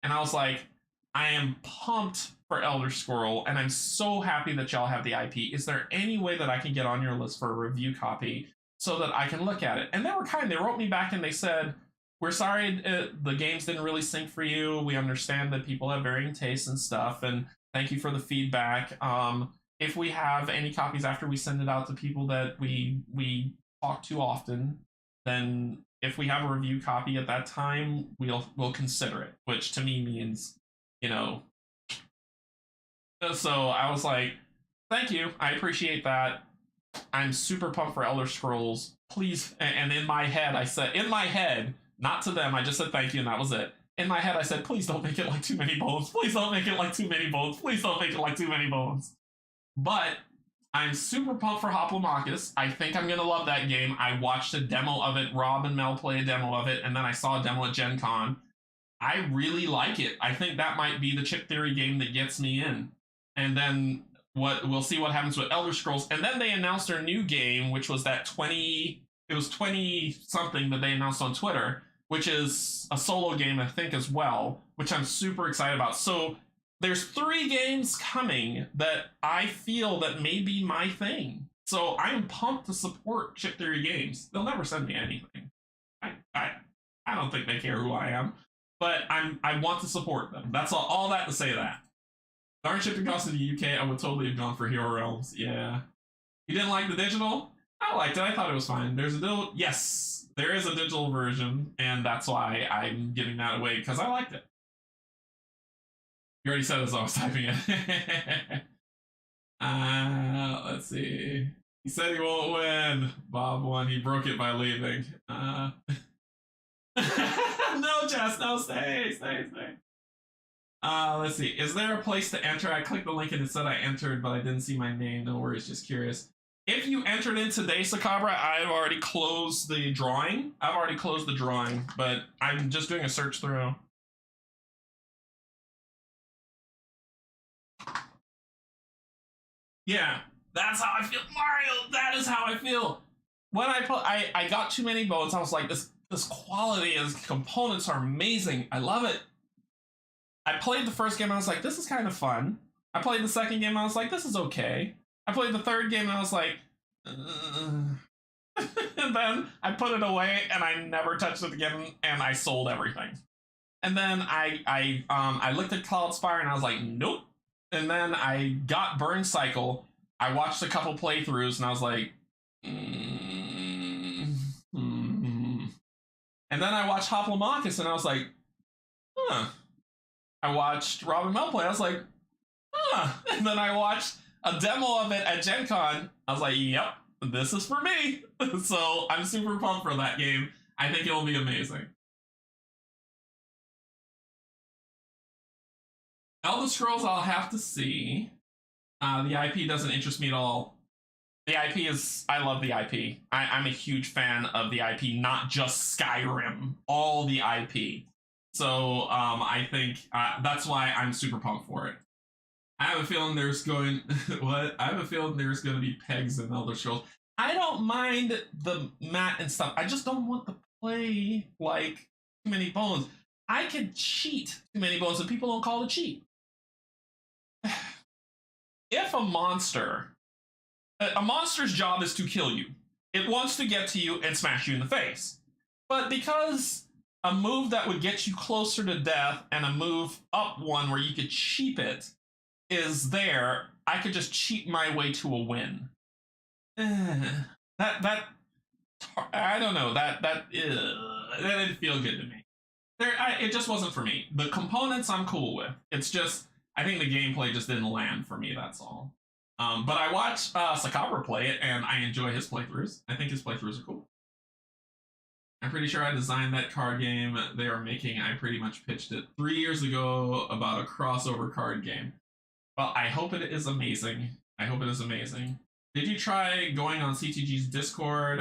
And I was like, I am pumped for Elder Scroll, and I'm so happy that y'all have the IP. Is there any way that I can get on your list for a review copy so that I can look at it? And they were kind. They wrote me back and they said, we're sorry the games didn't really sync for you. We understand that people have varying tastes and stuff, and thank you for the feedback. If we have any copies after we send it out to people that we talk to often, then if we have a review copy at that time, we'll consider it, which to me means, you know. So I was like, thank you, I appreciate that. I'm super pumped for Elder Scrolls. Please, and in my head, I said, in my head, not to them, I just said thank you, and that was it. In my head, I said, please don't make it like Too Many Bones. Please don't make it like Too Many Bones. Please don't make it like Too Many Bones. But I'm super pumped for Hoplomachus. I think I'm going to love that game. I watched a demo of it. Rob and Mel play a demo of it, and then I saw a demo at Gen Con. I really like it. I think that might be the chip theory game that gets me in. And then we'll see what happens with Elder Scrolls. And then they announced their new game, which was that 20 something that they announced on Twitter, which is a solo game, I think, as well, which I'm super excited about. So there's 3 games coming that I feel that may be my thing. So I'm pumped to support Chip Theory Games. They'll never send me anything. I don't think they care who I am, but I want to support them. That's all that to say that. Darn shipping costs in the UK, I would totally have gone for Hero Realms. Yeah. You didn't like the digital? I liked it. I thought it was fine. There's a digital. Yes, there is a digital version, and that's why I'm giving that away, because I liked it. You already said as I was typing it. Let's see. He said he won't win. Bob won. He broke it by leaving. No, Jess, no, stay. Let's see. Is there a place to enter? I clicked the link and it said I entered, but I didn't see my name. No worries, just curious. If you entered in today, Sakabra, I've already closed the drawing. But I'm just doing a search through. Yeah, that's how I feel, Mario. That is how I feel. When I got Too Many Bones, I was like, this quality and components are amazing. I love it. I played the first game, and I was like, this is kind of fun. I played the second game, and I was like, this is okay. I played the third game, and I was like, and then I put it away, and I never touched it again, and I sold everything. And then I looked at Cloud Spire, and I was like, nope. And then I got Burn Cycle. I watched a couple playthroughs, and I was like, And then I watched Hoplomachus, and I was like, huh. I watched Robin Mel play. I was like, huh. And then I watched a demo of it at Gen Con. I was like, yep, this is for me. So I'm super pumped for that game. I think it'll be amazing. Elder Scrolls, I'll have to see. The IP doesn't interest me at all. The IP is, I love the IP. I'm a huge fan of the IP, not just Skyrim, all the IP. So I think that's why I'm super pumped for it. I have a feeling there's going what? I have a feeling there's going to be pegs in Elder Scrolls. I don't mind the mat and stuff. I just don't want to play like Too Many Bones. I could cheat Too Many Bones, and people don't call it cheat. If a monster's job is to kill you, it wants to get to you and smash you in the face. But because a move that would get you closer to death and a move up one where you could cheap it is there, I could just cheat my way to a win. That I don't know. That didn't feel good to me. It just wasn't for me. The components I'm cool with. It's just I think the gameplay just didn't land for me. That's all. But I watch Sakabra play it, and I enjoy his playthroughs. I think his playthroughs are cool. I'm pretty sure I designed that card game they are making. I pretty much pitched it 3 years ago about a crossover card game. Well, I hope it is amazing. I hope it is amazing. Did you try going on CTG's Discord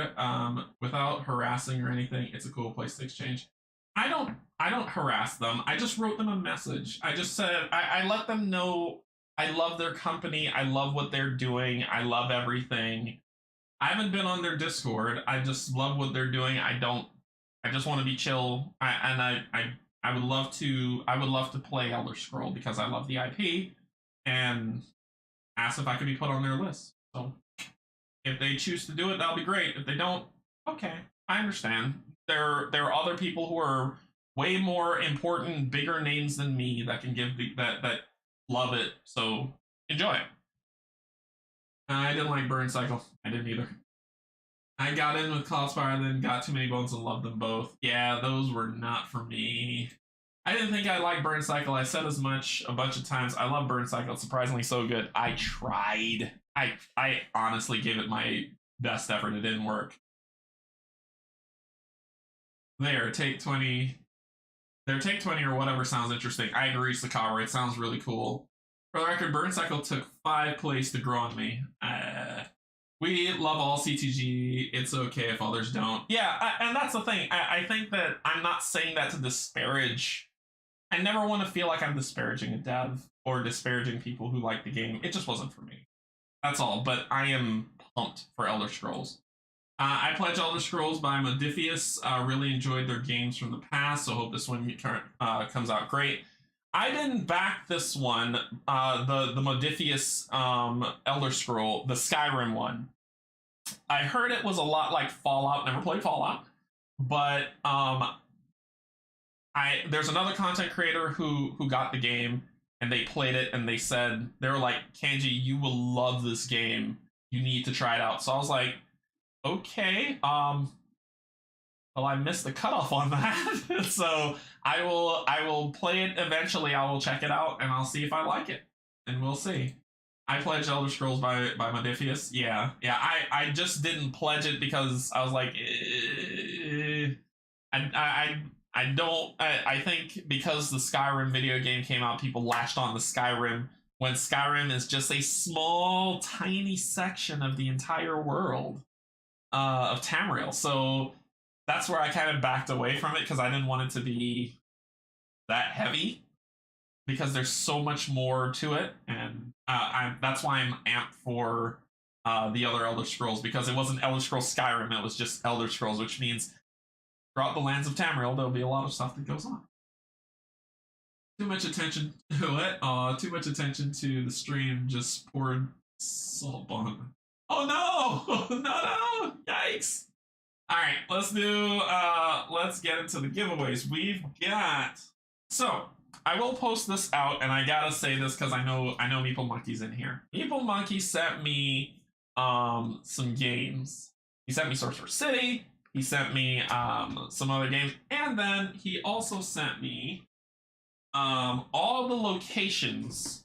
without harassing or anything? It's a cool place to exchange. I don't harass them. I just wrote them a message. I just said I let them know I love their company. I love what they're doing. I love everything. I haven't been on their Discord. I just love what they're doing. I just want to be chill. I would love to play Elder Scroll because I love the IP, and ask if I could be put on their list. So if they choose to do it, that'll be great. If they don't, okay, I understand. There are other people who are way more important, bigger names than me that can give that love it. So enjoy it. I didn't like Burn Cycle. I didn't either. I got in with Cloudspire, then got Too Many Bones and loved them both. Yeah, those were not for me. I didn't think I liked Burn Cycle. I said as much a bunch of times. I love Burn Cycle. It's surprisingly so good. I tried. I honestly gave it my best effort. It didn't work. Take 20. Their Take 20 or whatever sounds interesting. I agree, Sakara. It sounds really cool. For the record, Burn Cycle took 5 plays to grow on me. We love all CTG. It's okay if others don't. Yeah, and that's the thing. I think that I'm not saying that to disparage. I never want to feel like I'm disparaging a dev or disparaging people who like the game. It just wasn't for me. That's all. But I am pumped for Elder Scrolls. I pledge Elder Scrolls by Modiphius. Really enjoyed their games from the past, so hope this one comes out great. I didn't back this one, the Modiphius Elder Scroll, the Skyrim one. I heard it was a lot like Fallout. Never played Fallout, but there's another content creator who got the game and they played it and they said they were like, Canje, you will love this game. You need to try it out. So I was like, okay. Well, I missed the cutoff on that, so I will play it eventually. I will check it out and I'll see if I like it, and we'll see. I pledged Elder Scrolls by Modiphius. Yeah. I just didn't pledge it because I was like, I think because the Skyrim video game came out, people latched on to Skyrim when Skyrim is just a small, tiny section of the entire world of Tamriel. So that's where I kind of backed away from it because I didn't want it to be that heavy because there's so much more to it, and that's why I'm amped for the other Elder Scrolls, because it wasn't Elder Scrolls Skyrim, it was just Elder Scrolls, which means throughout the lands of Tamriel there'll be a lot of stuff that goes on. Too much attention to it. Too much attention to the stream. Just poured salt on. Oh no! No! Yikes! All right, let's get into the giveaways. We've got, so I will post this out, and I gotta say this because I know Meeple Monkey's in here. Meeple Monkey sent me some games. He sent me Sorcerer City. He sent me some other games, and then he also sent me all the locations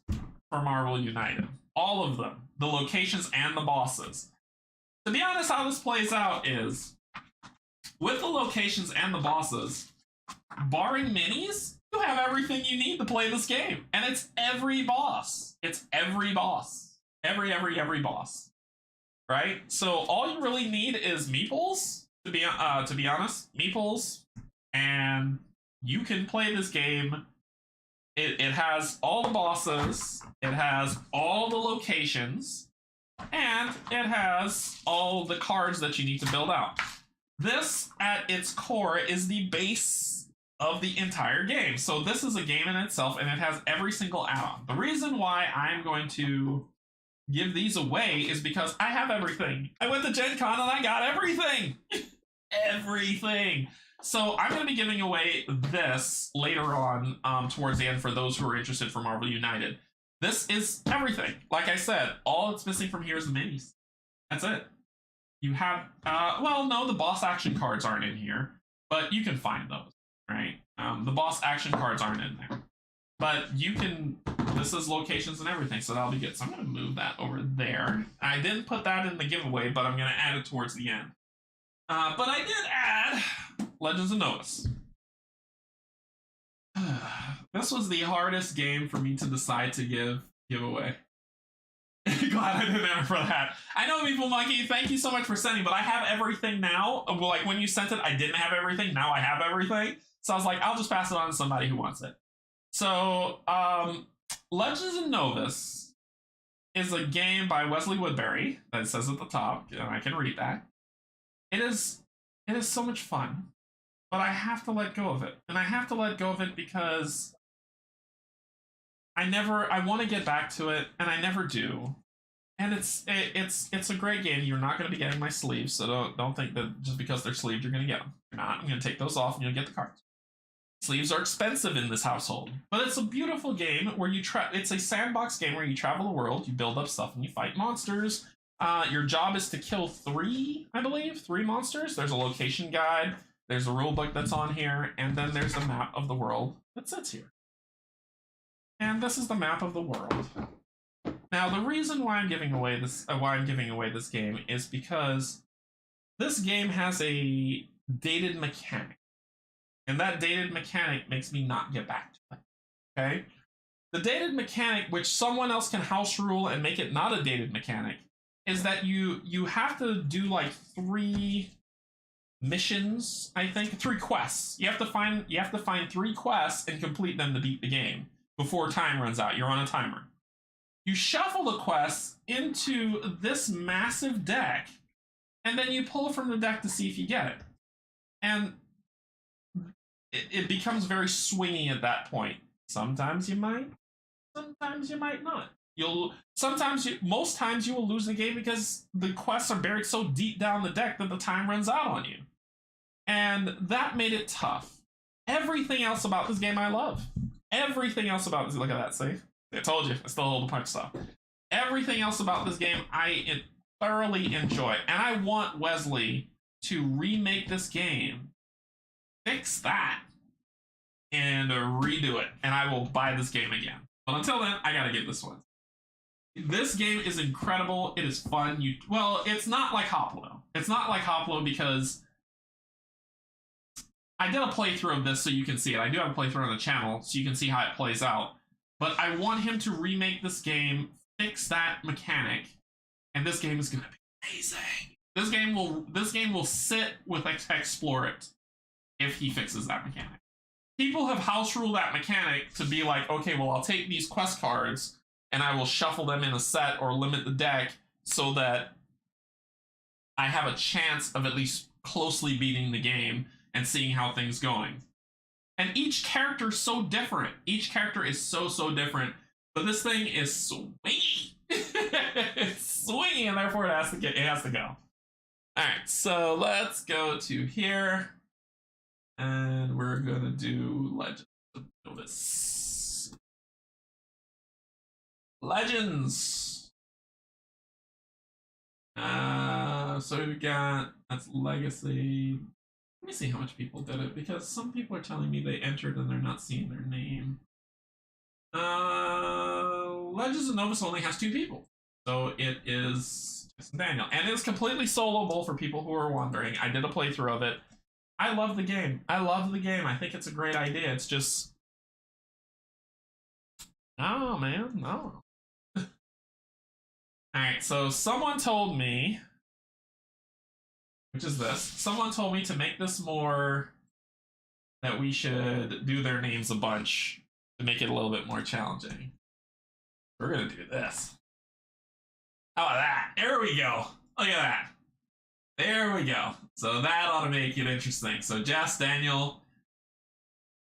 for Marvel United. All of them. The locations and the bosses. To be honest, how this plays out is, with the locations and the bosses, barring minis, you have everything you need to play this game. And it's every boss. It's every boss. Every boss. Right? So all you really need is meeples, to be honest. Meeples, and you can play this game. It has all the bosses, it has all the locations, and it has all the cards that you need to build out. This, at its core, is the base of the entire game. So this is a game in itself, and it has every single add-on. The reason why I'm going to give these away is because I have everything. I went to Gen Con and I got everything! Everything! So I'm going to be giving away this later on towards the end for those who are interested for Marvel United. This is everything. Like I said, all it's missing from here is the minis. That's it. You have, well, no, the boss action cards aren't in here, but you can find those, right? The boss action cards aren't in there. But you can this is locations and everything, so that'll be good. So I'm going to move that over there. I didn't put that in the giveaway, but I'm going to add it towards the end. But I did add Legends of Novus. This was the hardest game for me to decide to give away. Glad I didn't enter for that. I know, Meeple Monkey, thank you so much for sending, but I have everything now. Like, when you sent it, I didn't have everything. Now I have everything. So I was like, I'll just pass it on to somebody who wants it. So, Legends of Novus is a game by Wesley Woodbury, that it says at the top, and I can read that. It is so much fun, but I have to let go of it. And I have to let go of it because I want to get back to it, and I never do. And it's a great game. You're not going to be getting my sleeves, so don't think that just because they're sleeved you're going to get them. You're not. I'm going to take those off, and you'll get the cards. Sleeves are expensive in this household, but it's a beautiful game where it's a sandbox game where you travel the world, you build up stuff, and you fight monsters. Your job is to kill 3 monsters. There's a location guide. There's a rule book that's on here, and then there's the map of the world that sits here. And this is the map of the world. Now, the reason why I'm giving away this game is because this game has a dated mechanic, and that dated mechanic makes me not get back to it. Okay, the dated mechanic, which someone else can house rule and make it not a dated mechanic, is that you have to do like 3 missions. I think 3 quests. You have to find 3 quests and complete them to beat the game before time runs out. You're on a timer. You shuffle the quests into this massive deck, and then you pull from the deck to see if you get it. And it becomes very swingy at that point. Sometimes you might, sometimes you might not. Most times you will lose the game because the quests are buried so deep down the deck that the time runs out on you. And that made it tough. Everything else about this game I love. Everything else about this, look at that, see? I told you, I still hold the punch stuff. Everything else about this game I thoroughly enjoy. And I want Wesley to remake this game, fix that, and redo it. And I will buy this game again. But until then, I gotta get this one. This game is incredible. It is fun. Well, it's not like Hoplo. It's not like Hoplo because I did a playthrough of this so you can see it. I do have a playthrough on the channel so you can see how it plays out. But I want him to remake this game, fix that mechanic, and this game is going to be amazing. This game will sit with Explore It if he fixes that mechanic. People have house ruled that mechanic to be like, okay, well, I'll take these quest cards and I will shuffle them in a set or limit the deck so that I have a chance of at least closely beating the game and seeing how things going. And each character is so different. Each character is so different. But this thing is swingy. It's swingy, and therefore it has to go. Alright, so let's go to here. And we're gonna do Legends of Novus. Legends. So we got, that's Legacy. Let me see how much people did it, because some people are telling me they entered and they're not seeing their name. Legends of Novus only has 2 people. So it is Justin Daniel. And it's completely soloable for people who are wondering. I did a playthrough of it. I love the game. I think it's a great idea. It's just... No, man, no. Alright, so someone told me... Which is this. Someone told me to make this more that we should do their names a bunch to make it a little bit more challenging. We're gonna do this. How about that? There we go. Look at that. There we go. So that ought to make it interesting. So Jess, Daniel,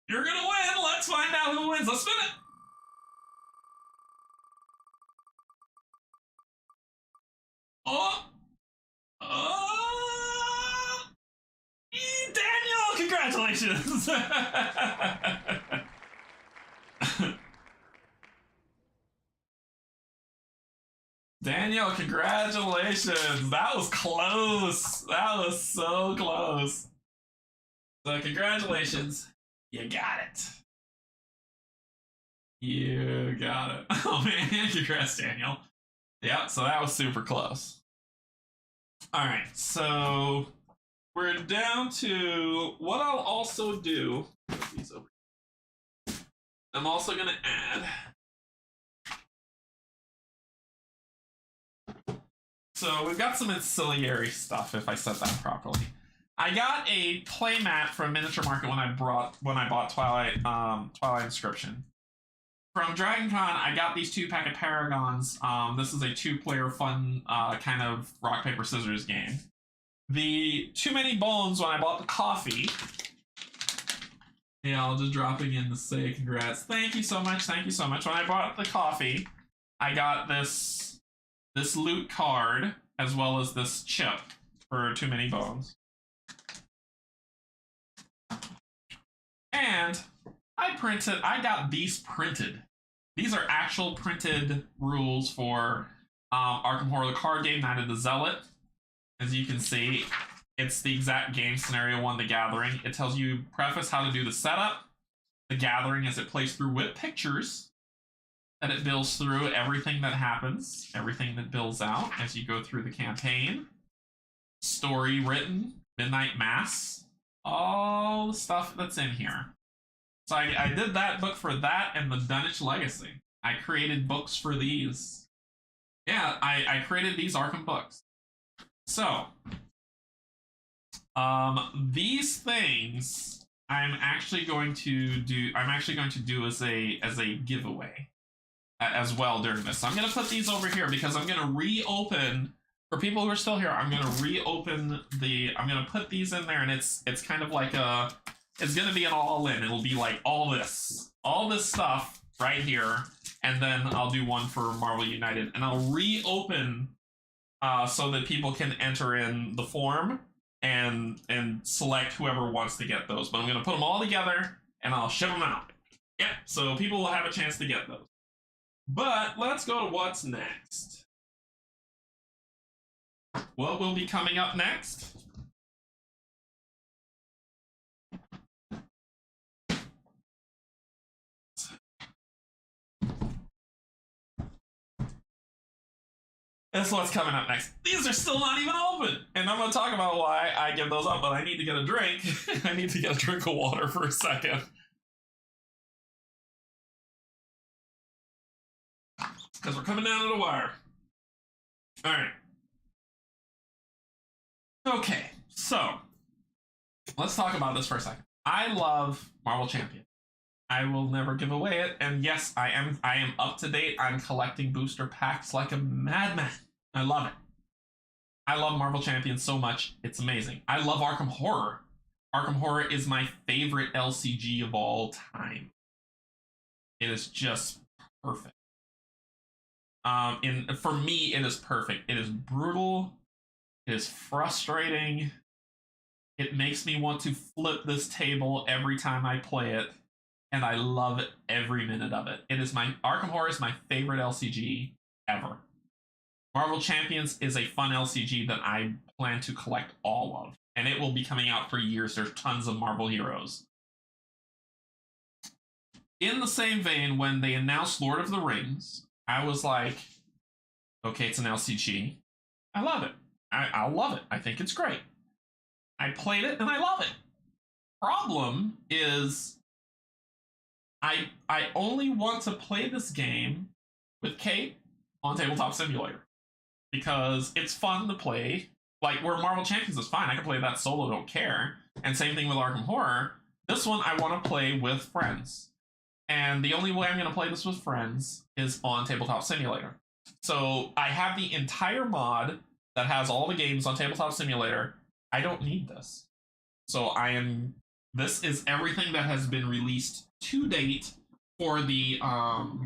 you're gonna win. Let's find out who wins. Let's spin it. Oh! Daniel, congratulations! Daniel, congratulations! That was close! That was so close! So congratulations, you got it. You got it. Oh man, congrats, Daniel. Yeah, so that was super close. All right, so we're down to what I'll also do. Put these over. I'm also gonna add. So we've got some ancillary stuff if I set that properly. I got a playmat from Miniature Market when I bought Twilight Inscription. From DragonCon, I got these 2-pack of Paragons. This is a 2-player fun kind of rock, paper, scissors game. The Too Many Bones, when I bought the coffee. Yeah, I'll just dropping in to say congrats. Thank you so much, thank you so much. When I bought the coffee, I got this loot card, as well as this chip for Too Many Bones. And I got these printed. These are actual printed rules for Arkham Horror, the card game, Night of the Zealot. As you can see, it's the exact game scenario 1, The Gathering. It tells you preface how to do the setup, The Gathering as it plays through with pictures, that it builds through everything that happens, everything that builds out as you go through the campaign, story written, Midnight Mass, all the stuff that's in here. So I did that book for that and the Dunwich Legacy. I created books for these. Yeah, I created these Arkham books. So, these things I'm actually going to do as a giveaway as well during this. So I'm gonna put these over here because I'm gonna reopen, for people who are still here, I'm gonna reopen I'm gonna put these in there, and it's kind of like it's gonna be an all-in. It'll be like all this stuff right here, and then I'll do one for Marvel United, and I'll reopen so that people can enter in the form and select whoever wants to get those. But I'm gonna put them all together and I'll ship them out. Yeah, so people will have a chance to get those. But let's go to what's next. What will be coming up next? That's what's coming up next. These are still not even open. And I'm going to talk about why I give those up, but I need to get a drink. I need to get a drink of water for a second. Because we're coming down to the wire. All right. Okay, so let's talk about this for a second. I love Marvel Champion. I will never give away it, and yes, I am up to date. I'm collecting booster packs like a madman. I love it. I love Marvel Champion so much. It's amazing. I love Arkham Horror. Arkham Horror is my favorite LCG of all time. It is just perfect. For me, it is perfect. It is brutal. It is frustrating. It makes me want to flip this table every time I play it, and I love every minute of it. Arkham Horror is my favorite LCG ever. Marvel Champions is a fun LCG that I plan to collect all of, and it will be coming out for years. There's tons of Marvel heroes. In the same vein, when they announced Lord of the Rings, I was like, okay, it's an LCG. I love it. I'll love it. I think it's great. I played it and I love it. Problem is, I only want to play this game with Kate on Tabletop Simulator because it's fun to play. Like, where Marvel Champions is fine, I can play that solo, don't care. And same thing with Arkham Horror. This one I want to play with friends. And the only way I'm going to play this with friends is on Tabletop Simulator. So I have the entire mod that has all the games on Tabletop Simulator. I don't need this. So this is everything that has been released to date for the God,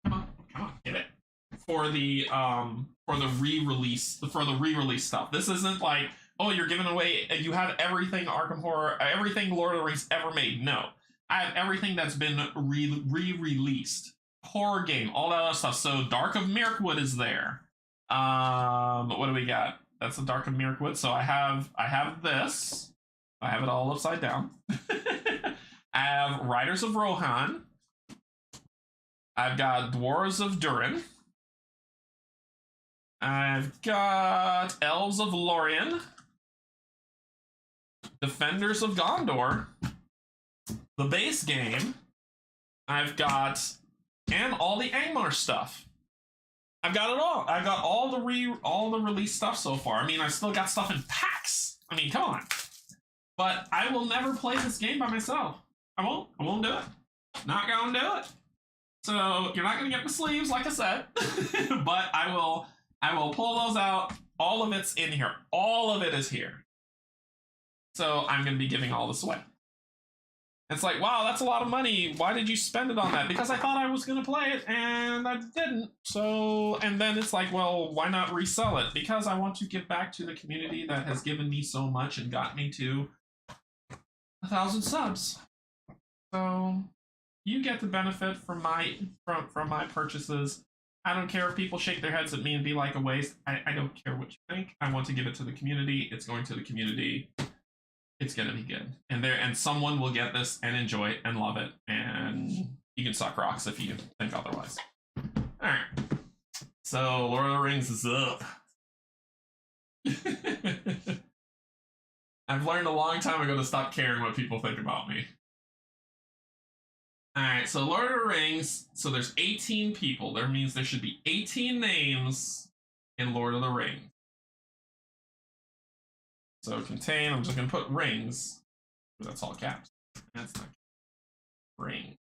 come on, get it. For the re-release stuff. This isn't like, oh, you're giving away, you have everything Arkham Horror, everything Lord of the Rings ever made. No. I have everything that's been re-released. Horror game, all that other stuff. So Dark of Mirkwood is there. What do we got? That's the Dark of Mirkwood. So I have this. I have it all upside down. I have Riders of Rohan. I've got Dwarves of Durin. I've got Elves of Lorien. Defenders of Gondor. The base game. I've got, and all the Angmar stuff. I've got it all. I've got all the release stuff so far. I mean, I've still got stuff in packs. I mean, come on. But I will never play this game by myself. I won't do it. Not gonna do it. So you're not gonna get my sleeves, like I said. But I will pull those out. All of it's in here. All of it is here. So I'm gonna be giving all this away. It's like, wow, that's a lot of money. Why did you spend it on that? Because I thought I was going to play it, and I didn't. So, and then it's like, well, why not resell it? Because I want to give back to the community that has given me so much and got me to 1,000 subs. So, you get the benefit from my purchases. I don't care if people shake their heads at me and be like a waste. I don't care what you think. I want to give it to the community. It's going to the community. It's gonna be good, and someone will get this and enjoy it and love it, and you can suck rocks if you think otherwise. All right, so Lord of the Rings is up. I've learned a long time ago to stop caring what people think about me. All right, so Lord of the Rings. So there's 18 people. That means there should be 18 names in Lord of the Rings. So contain, I'm just going to put rings. That's all caps. That's not ring.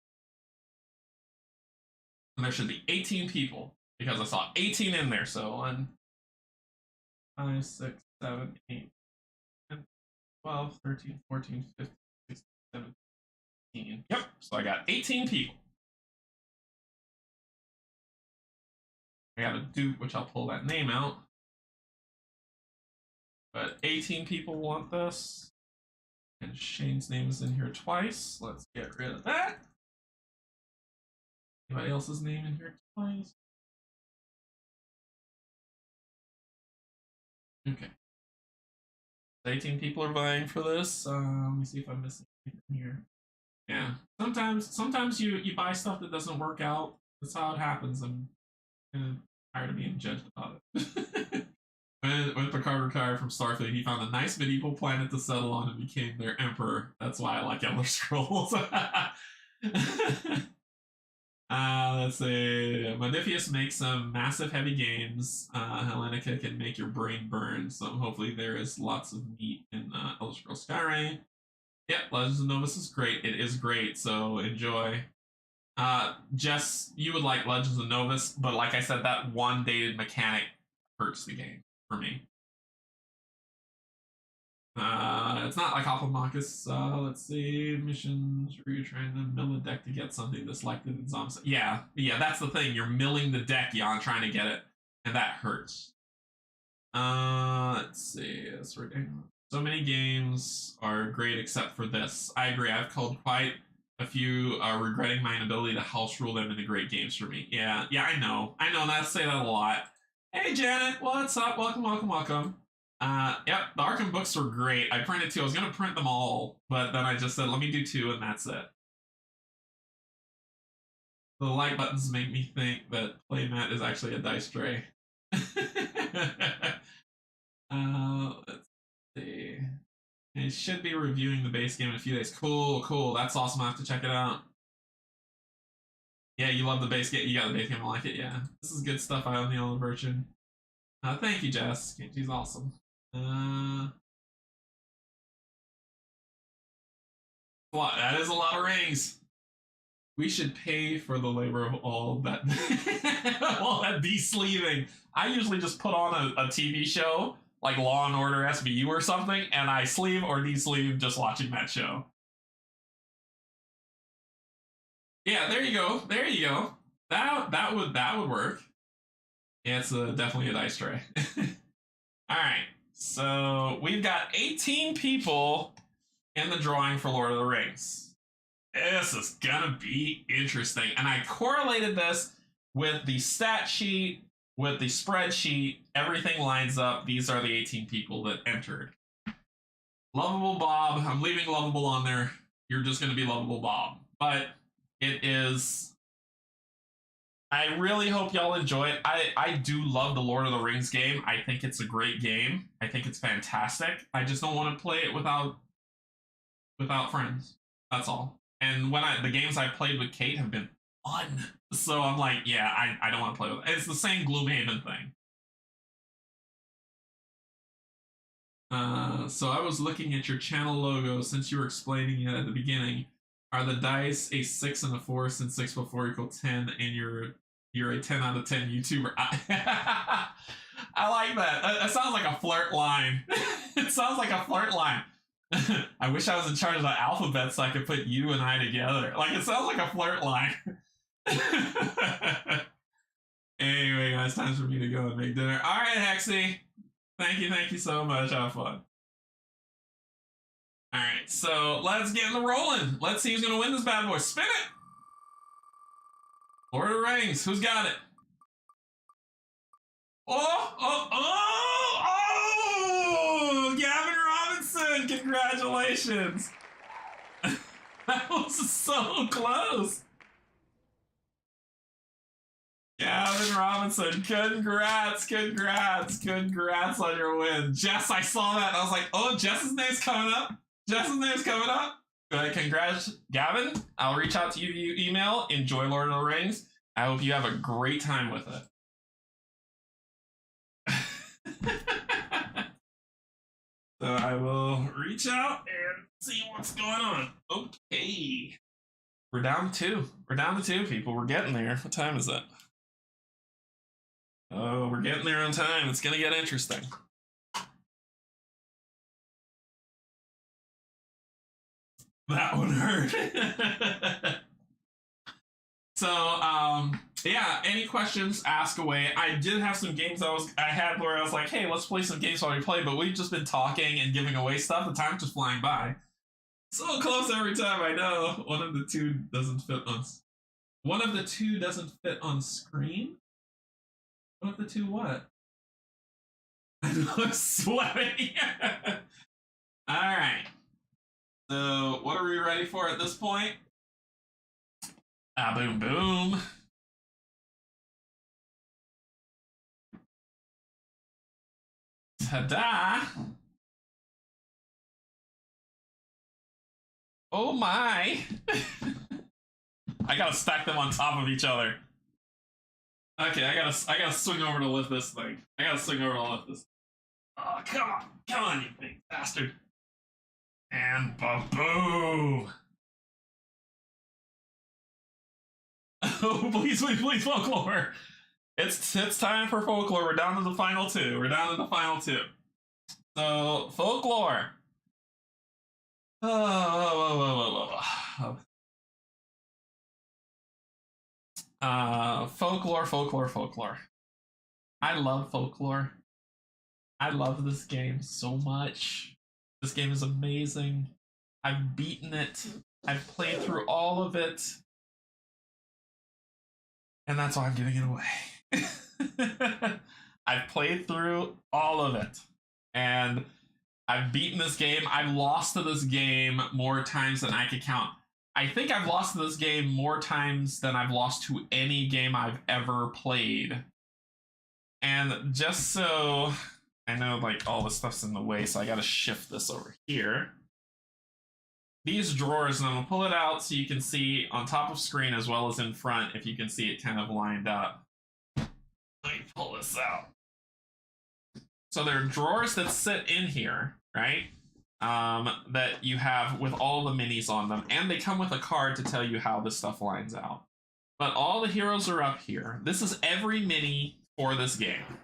And there should be 18 people because I saw 18 in there. So 1, 5, 6, 7, 8, 10, 12, 13, 14, 15, 16, 17. Yep. So I got 18 people. I got a Duke, which I'll pull that name out. But 18 people want this. And Shane's name is in here twice. Let's get rid of that. Anybody else's name in here twice? Okay. 18 people are vying for this. Let me see if I'm missing anything here. Yeah. Sometimes you buy stuff that doesn't work out. That's how it happens. I'm kind of tired of being judged about it. When Picard retired from Starfleet, he found a nice medieval planet to settle on and became their emperor. That's why I like Elder Scrolls. Let's see. Modifius makes some massive heavy games. Hellenica can make your brain burn. So hopefully there is lots of meat in Elder Scrolls Skyrim. Yep, Legends of Novus is great. It is great, so enjoy. Jess, you would like Legends of Novus, but like I said, that one dated mechanic hurts the game for me. It's not like Hoplomachus. Let's see. Missions where you're trying to mill a deck to get something that's selected in zombies. Yeah, that's the thing. You're milling the deck, Jan, trying to get it. And that hurts. Let's see. So many games are great except for this. I agree. I've called quite a few regretting my inability to house rule them into great games for me. Yeah, I know. And I say that a lot. Hey, Janet, what's up? Welcome. Yep, the Arkham books were great. I printed 2. I was going to print them all, but then I just said, let me do 2, and that's it. The like buttons make me think that playmat is actually a dice tray. Let's see. I should be reviewing the base game in a few days. Cool. That's awesome. I have to check it out. Yeah, you love the base game. You got the base game. I like it. Yeah, this is good stuff. I own the older version. Thank you, Jess. She's awesome. That is a lot of rings. We should pay for the labor of all that, all that de-sleeving. I usually just put on a TV show like Law and Order SVU or something, and I sleeve or de-sleeve just watching that show. Yeah, there you go. That would work. Yeah, it's definitely a dice tray. All right, so we've got 18 people in the drawing for Lord of the Rings. This is gonna be interesting, and I correlated this with the stat sheet, with the spreadsheet. Everything lines up. These are the 18 people that entered. Lovable Bob. I'm leaving Lovable on there. You're just gonna be Lovable Bob, but it is I really hope y'all enjoy it. I do love the Lord of the Rings game. I think it's a great game. I think it's fantastic. I just don't want to play it without friends. That's all. And when the games I played with Kate have been fun. So I'm like, yeah, I don't want to play with it. It's the same Gloomhaven thing. So I was looking at your channel logo since you were explaining it at the beginning. Are the dice a 6 and a 4 since 6 plus 4 equals 10 and you're a 10 out of 10 YouTuber? I like that. That sounds like a flirt line. It sounds like a flirt line. I wish I was in charge of the alphabet so I could put you and I together. Like, it sounds like a flirt line. Anyway, guys, time for me to go and make dinner. All right, Hexy. Thank you so much. Have fun. All right, so let's get in the rolling. Let's see who's gonna win this bad boy. Spin it. Lord of the Rings. Who's got it? Oh! Gavin Robinson. Congratulations. That was so close. Gavin Robinson, congrats on your win. Jess, I saw that and I was like, oh, Jess's name's coming up. Congrats, Gavin. I'll reach out to you via email. Enjoy Lord of the Rings. I hope you have a great time with it. So I will reach out and see what's going on. Okay. We're down to 2, people. We're getting there. What time is it? Oh, we're getting there on time. It's gonna get interesting. That one hurt. So, yeah, any questions, ask away. I did have some games I had where I was like, hey, let's play some games while we play, but we've just been talking and giving away stuff. The time's just flying by. So close every time, I know. One of the two doesn't fit on screen? One of the two what? I know, I'm sweating. Alright. So, what are we ready for at this point? Ah, boom, boom. Ta-da! Oh my! I gotta stack them on top of each other. Okay, I gotta swing over to lift this thing. Oh, come on, you big bastard! And ba-boom! Oh, please, folklore! It's time for folklore. We're down to the final two. So, folklore. Folklore. I love folklore. I love this game so much. This game is amazing. I've beaten it. I've played through all of it. And that's why I'm giving it away. I've played through all of it. And I've beaten this game. I've lost to this game more times than I could count. I think I've lost to this game more times than I've lost to any game I've ever played. And just so I know, like, all this stuff's in the way, so I gotta shift this over here. These drawers, and I'm gonna pull it out so you can see on top of screen as well as in front, if you can see it kind of lined up. Let me pull this out. So there are drawers that sit in here, right? That you have with all the minis on them, and they come with a card to tell you how this stuff lines out. But all the heroes are up here. This is every mini for this game.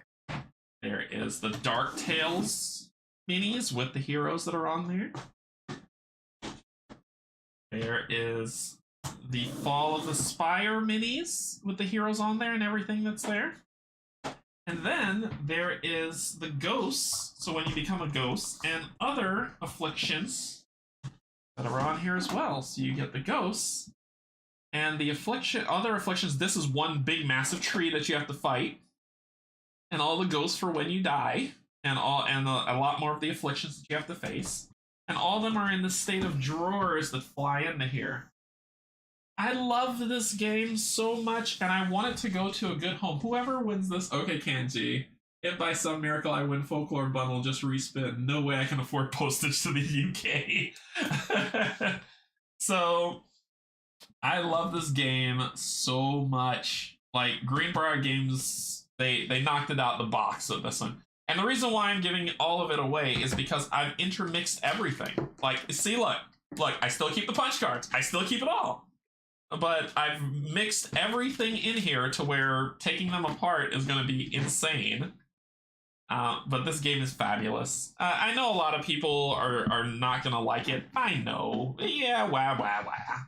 There is the Dark Tales minis with the heroes that are on there. There is the Fall of the Spire minis with the heroes on there and everything that's there. And then there is the ghosts, so when you become a ghost, and other afflictions that are on here as well. So you get the ghosts and the other afflictions. This is one big massive tree that you have to fight, and all the ghosts for when you die, and a lot more of the afflictions that you have to face. And all of them are in the state of drawers that fly into here. I love this game so much, and I want it to go to a good home. Whoever wins this, okay, Kanji. If by some miracle I win Folklore Bundle, just respin. No way I can afford postage to the UK. So, I love this game so much. Like, Greenbrier Games, they knocked it out the box with this one. And the reason why I'm giving all of it away is because I've intermixed everything. Like, see, look, I still keep the punch cards. I still keep it all. But I've mixed everything in here to where taking them apart is going to be insane. But this game is fabulous. I know a lot of people are not going to like it. I know. Yeah, wah, wah, wah.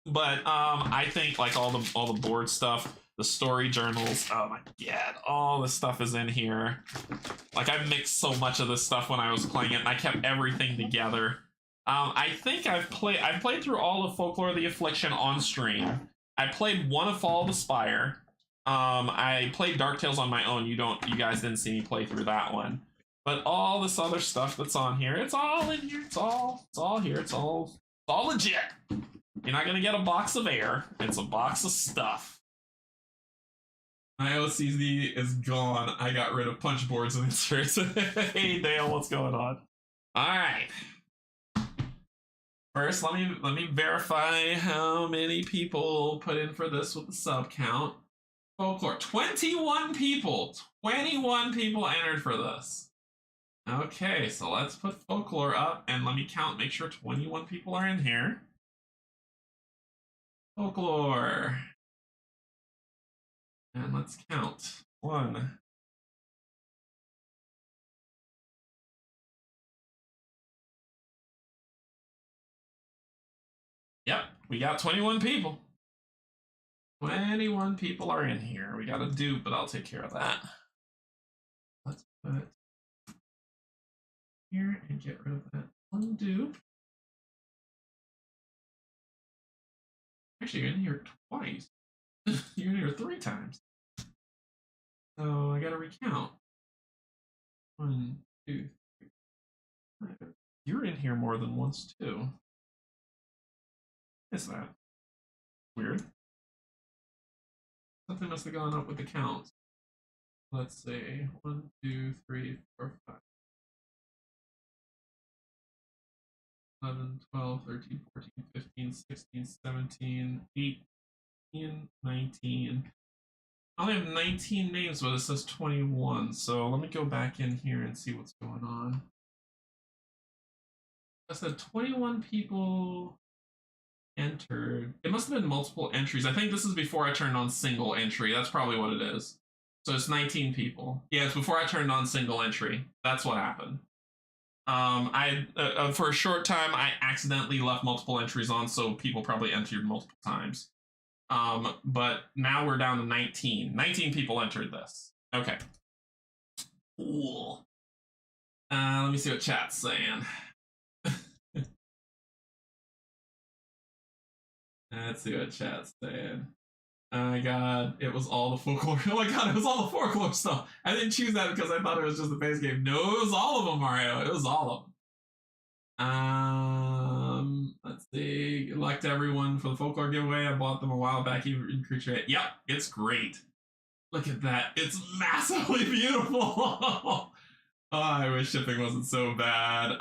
But I think like all the board stuff, the story journals, oh my god, all this stuff is in here. Like I mixed so much of this stuff when I was playing it, and I kept everything together. I think I've played through all of Folklore of the Affliction on stream. I played one of Fall of the Spire. I played Dark Tales on my own. You guys didn't see me play through that one. But all this other stuff that's on here, it's all in here. It's all here. It's all legit. You're not gonna get a box of air. It's a box of stuff. My OCD is gone. I got rid of punch boards and inserts. Hey Dale, what's going on? All right. First, let me verify how many people put in for this with the sub count. Folklore, 21 people. 21 people entered for this. Okay, so let's put Folklore up and let me count, make sure 21 people are in here. Folklore. And let's count. 1. Yep, we got 21 people. 21 people are in here. We got a dupe, but I'll take care of that. Let's put here and get rid of that one dupe. Actually, you're in here twice. You're in here 3 times. So I gotta recount. 1, 2, 3. 4. You're in here more than once too. What is that? Weird. Something must have gone up with the count. Let's see. 1, 2, 3, 4, 5. 11, 12, 13, 14, 15, 16, 17, 18, 19. I only have 19 names, but it says 21. So let me go back in here and see what's going on. I said 21 people entered. It must have been multiple entries. I think this is before I turned on single entry. That's probably what it is. So it's 19 people. Yeah, it's before I turned on single entry. That's what happened. For a short time, I accidentally left multiple entries on, so people probably entered multiple times. But now we're down to 19. 19 people entered this. Okay. Cool. Let me see what chat's saying. Let's see what chat's saying. Oh my god, it was all the folklore. Oh my god, it was all the folklore stuff. I didn't choose that because I thought it was just the base game. No, it was all of them, Mario. It was all of them. Let's see. Good luck to everyone for the folklore giveaway. I bought them a while back. In Creature. Yep, it's great. Look at that. It's massively beautiful. Oh, I wish shipping wasn't so bad.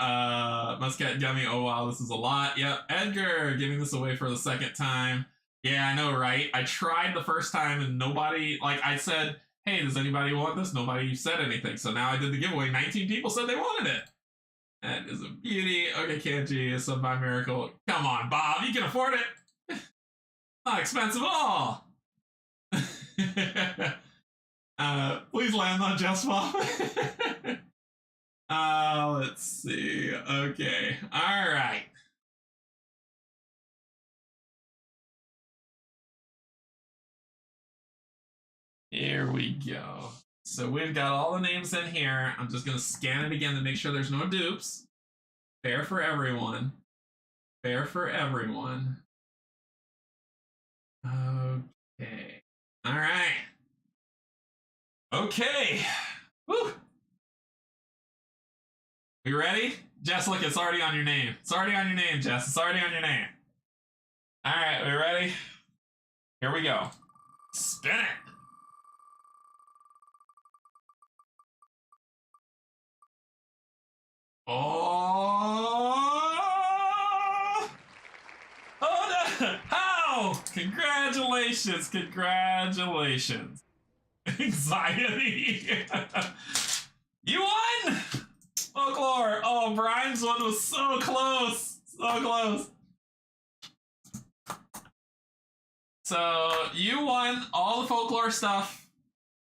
Muscat Gummy. Oh wow, this is a lot. Yep, Edgar giving this away for the 2nd time. Yeah, I know, right? I tried the first time and nobody, like I said, hey, does anybody want this? Nobody said anything. So now I did the giveaway. 19 people said they wanted it. That is a beauty. Okay, Kanji, a sub by miracle. Come on, Bob, you can afford it. Not expensive at all. Please land on Jeff's Bob. Let's see. Okay. All right. Here we go. So we've got all the names in here. I'm just going to scan it again to make sure there's no dupes. Fair for everyone. Fair for everyone. Okay. All right. Okay. Woo. You ready? Jess, look, it's already on your name. It's already on your name, Jess. It's already on your name. All right, we ready? Here we go. Spin it. Oh! Oh no! How? Congratulations! Congratulations! Anxiety. You won! Folklore. Oh, Brian's one was so close. So close. So you won all the folklore stuff.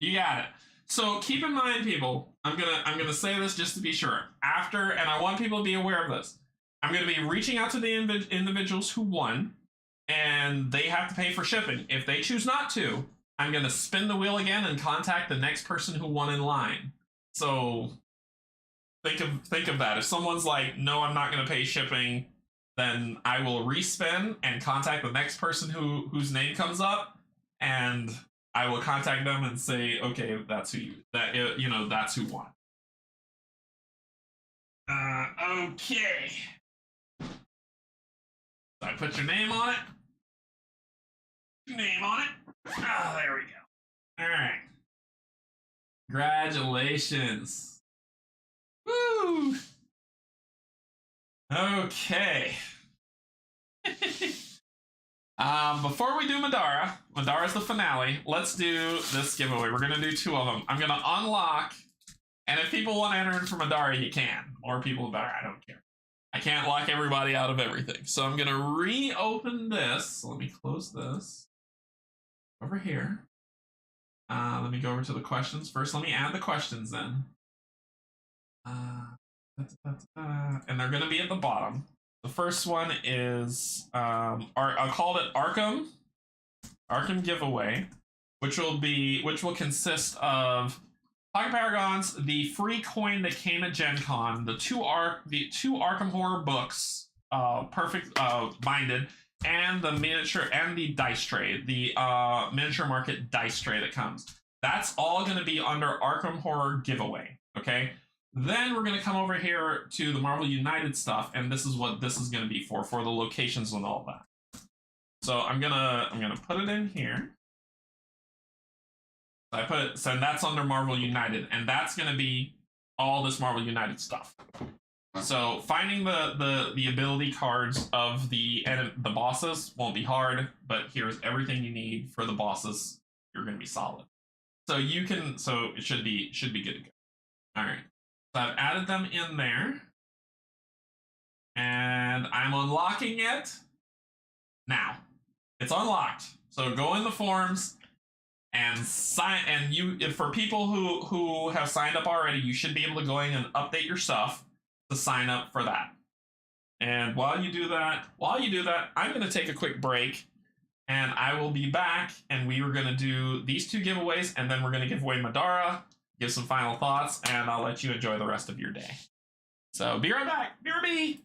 You got it. So keep in mind, people, I'm gonna say this just to be sure. After, and I want people to be aware of this. I'm gonna be reaching out to the individuals who won, and they have to pay for shipping. If they choose not to, I'm gonna spin the wheel again and contact the next person who won in line. So think of that. If someone's like, no, I'm not gonna pay shipping, then I will respin and contact the next person whose name comes up, and I will contact them and say, okay, that's who that's who won. Okay. So I put your name on it. Name on it. Ah, there we go. All right. Congratulations. Woo. Okay. Before we do Madara's the finale, let's do this giveaway. We're gonna do 2 of them. I'm gonna unlock, and if people want to enter in for Madara, you can. More people the better, I don't care. I can't lock everybody out of everything. So I'm gonna reopen this. So let me close this. Over here. Let me go over to the questions. First, let me add the questions in. And they're gonna be at the bottom. The first one is I'll call it Arkham giveaway, which will consist of Pocket Paragons, the free coin that came at Gen Con, the two Arkham Horror books, perfect binded, and the miniature and the dice tray, the miniature market dice tray that comes. That's all going to be under Arkham Horror giveaway. Okay. Then we're going to come over here to the Marvel United stuff, and this is what this is going to be for the locations and all that. So I'm gonna put it in here. So that's under Marvel United, and that's going to be all this Marvel United stuff. So finding the ability cards of the bosses won't be hard, but here's everything you need for the bosses. You're going to be solid. So it should be good to go. All right. So I've added them in there, and I'm unlocking it now. It's unlocked. So go in the forums and sign. And for people who have signed up already, you should be able to go in and update your stuff to sign up for that. And while you do that, I'm going to take a quick break, and I will be back. And we are going to do these 2 giveaways, and then we're going to give away Madara. Give some final thoughts, and I'll let you enjoy the rest of your day. So be right back. BRB!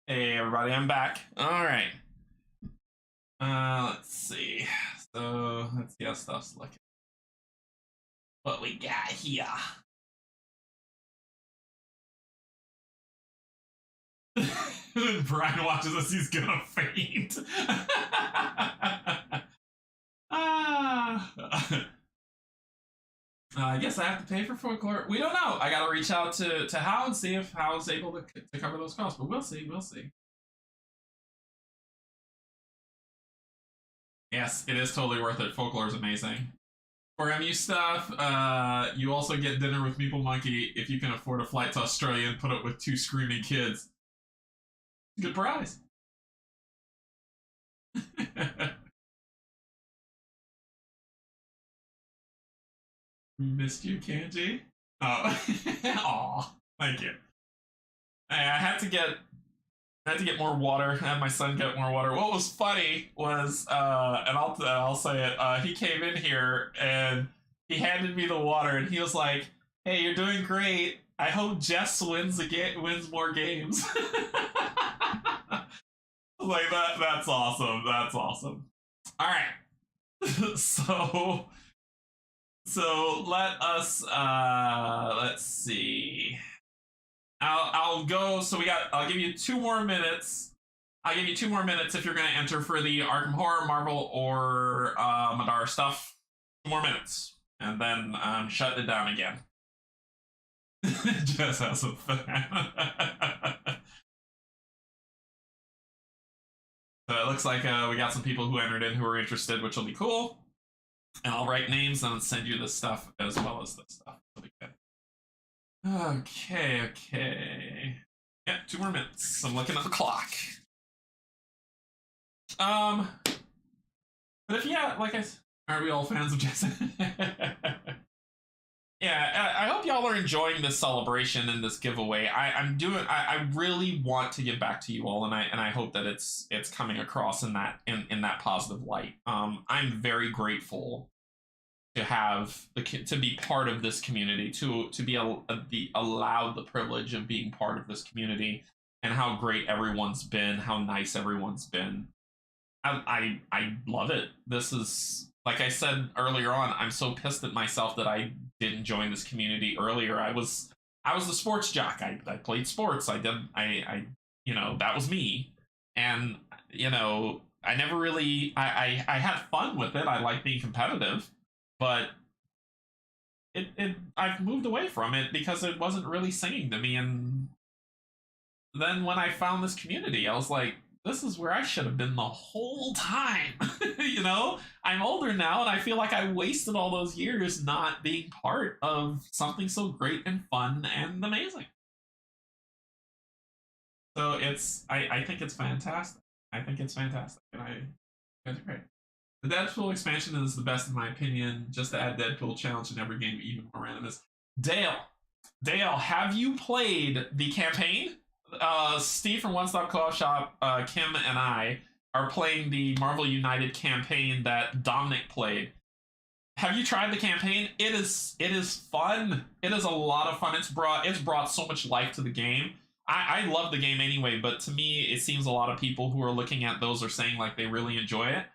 Hey everybody, I'm back. All right. Let's see. So let's see how stuff's looking. What we got here? Brian watches this, he's gonna faint. I guess I have to pay for folklore. We don't know. I gotta reach out to Hal and see if Hal's able to cover those costs, but we'll see. We'll see. Yes, it is totally worth it. Folklore is amazing. For MU stuff, you also get dinner with Meeple Monkey if you can afford a flight to Australia and put up with 2 screaming kids. Good prize. Missed you, Canje. Oh, aw, thank you. I had to get more water. Have my son get more water. What was funny was, and I'll say it. He came in here and he handed me the water, and he was like, "Hey, you're doing great. I hope Jess wins more games." Like that. That's awesome. That's awesome. All right. So let us let's see. I'll go. So I'll give you 2 more minutes. I'll give you 2 more minutes if you're going to enter for the Arkham Horror, Marvel, or Madara stuff. 2 more minutes, and then I'm shutting it down again. Just has a fan. So it looks like we got some people who entered in who are interested, which will be cool. And I'll write names and send you this stuff as well as this stuff. It'll be good. Okay. Yeah, 2 more minutes. I'm looking at the clock. But if are we all fans of Jason? Yeah, I hope y'all are enjoying this celebration and this giveaway. I really want to give back to you all, and I hope that it's coming across in that positive light. I'm very grateful to be part of this community, to be allowed the privilege of being part of this community, and how great everyone's been, how nice everyone's been. I love it. This is, like I said earlier on, I'm so pissed at myself that I didn't join this community earlier. I was the sports jock. I played sports. I that was me. And I never really I had fun with it. I like being competitive, but I've moved away from it because it wasn't really singing to me. And then when I found this community, I was like, this is where I should have been the whole time. I'm older now, and I feel like I wasted all those years not being part of something so great and fun and amazing. So I think it's fantastic. I think it's fantastic, and it's great. The Deadpool expansion is the best in my opinion. Just to add Deadpool challenge in every game, even more randomness. Dale, have you played the campaign? Steve from One Stop Co-op Shop, Kim, and I are playing the Marvel United campaign that Dominic played. Have you tried the campaign? It is fun. It is a lot of fun. It's brought so much life to the game. I love the game anyway, but to me, it seems a lot of people who are looking at those are saying like they really enjoy it.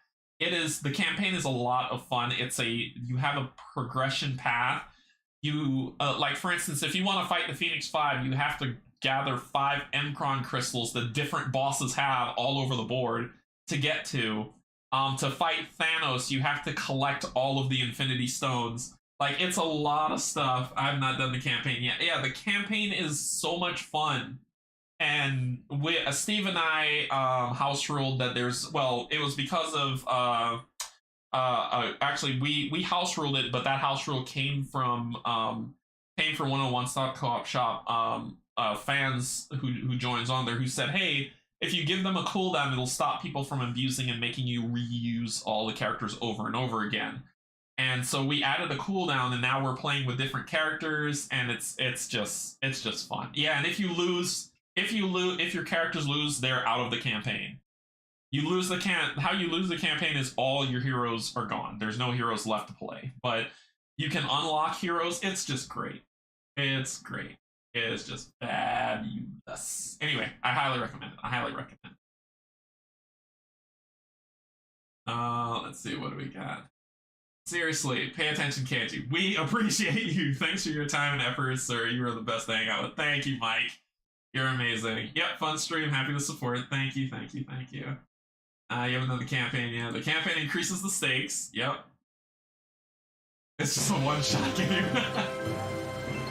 The campaign is a lot of fun. You have a progression path. You like, for instance, if you want to fight the Phoenix 5, you have to gather 5 Emkron crystals that different bosses have all over the board to get to. To fight Thanos, you have to collect all of the Infinity Stones. Like, it's a lot of stuff. I've not done the campaign yet. Yeah, the campaign is so much fun. And Steve and I house ruled that it was because of actually we house ruled it, but that house rule came from 101 Stop Co-op Shop fans who joins on there, who said, hey, if you give them a cooldown, it'll stop people from abusing and making you reuse all the characters over and over again. And so we added a cooldown, and now we're playing with different characters, and it's just fun. Yeah, and if your characters lose, they're out of the campaign. How you lose the campaign is all your heroes are gone. There's no heroes left to play. But you can unlock heroes. It's just great. It's great. It is just fabulous. Anyway, I highly recommend it. I highly recommend it. Let's see, what do we got? Seriously, pay attention, Canje. We appreciate you. Thanks for your time and effort, sir. You are the best to hang out with. Thank you, Mike. You're amazing. Yep, fun stream. Happy to support. Thank you, thank you, thank you. You haven't done the campaign yet. The campaign increases the stakes. Yep. It's just a one-shot game.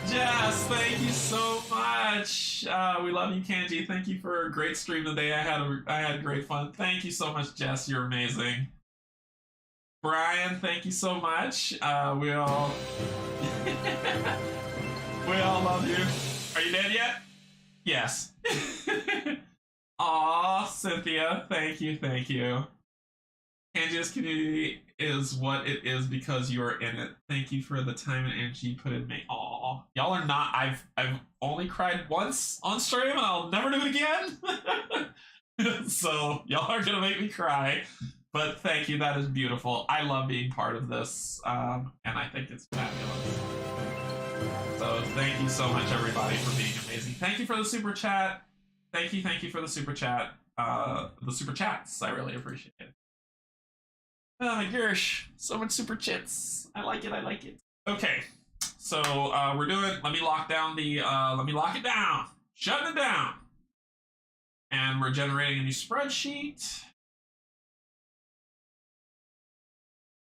Jess, thank you so much. We love you, Canje. Thank you for a great stream today. I had great fun. Thank you so much, Jess. You're amazing. Brian, thank you so much. We all we all love you. Are you dead yet? Yes. Aw, Cynthia, thank you, thank you. Kanje's community is what it is because you are in it. Thank you for the time and energy you put in me. Aw, y'all are not. I've only cried once on stream, and I'll never do it again. So y'all are gonna make me cry. But thank you, that is beautiful. I love being part of this, and I think it's fabulous. So thank you so much, everybody, for being amazing. Thank you for the super chat. Thank you for the super chat. The super chats, I really appreciate it. Oh my gosh, so much super chats. I like it, I like it. Okay, so we're doing, let me lock it down. Shutting it down. And we're generating a new spreadsheet.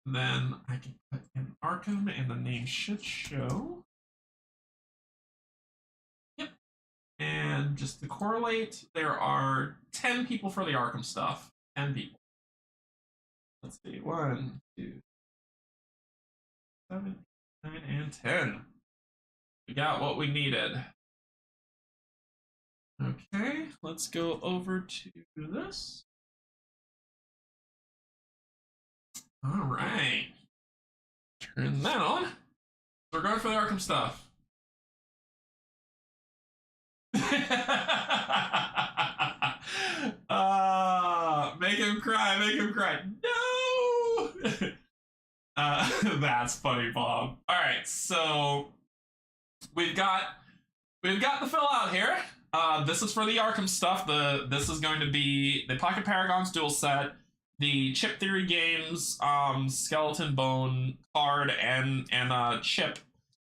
Then I can put in Arkham and the name should show. Yep. And just to correlate, there are 10 people for the Arkham stuff. 10 people. Let's see. 1, 2, 7, 9, and 10. We got what we needed. Okay, let's go over to this. All right. Turn that on. We're going for the Arkham stuff. Make him cry, make him cry. No! That's funny, Bob. All right, so we've got the fill out here. This is for the Arkham stuff. This is going to be the Pocket Paragons dual set, the Chip Theory Games Skeleton Bone card and Chip,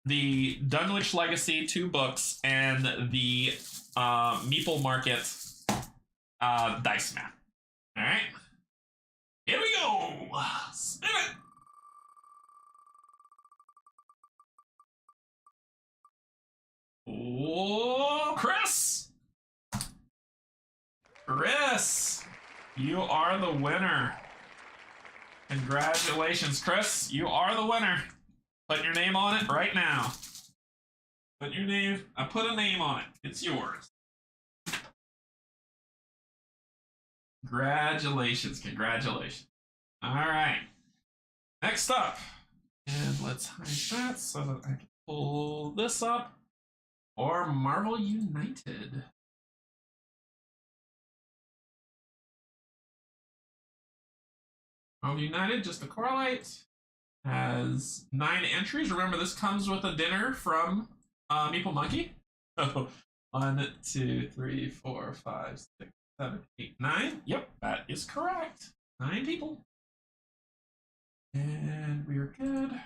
the Dunwich Legacy 2 books, and the Meeple Market dice map. All right, here we go. Spin it. Oh, Chris! Chris, you are the winner. Congratulations, Chris. You are the winner. Put your name on it right now. Put your name. I put a name on it. It's yours. Congratulations. Congratulations. All right. Next up. And let's hide that so that I can pull this up. Or Marvel United. Marvel United, just to correlate, has 9 entries. Remember, this comes with a dinner from Meeple Monkey. So 1, 2, 3, 4, 5, 6, 7, 8, 9. Yep, that is correct. 9 people. And we are good.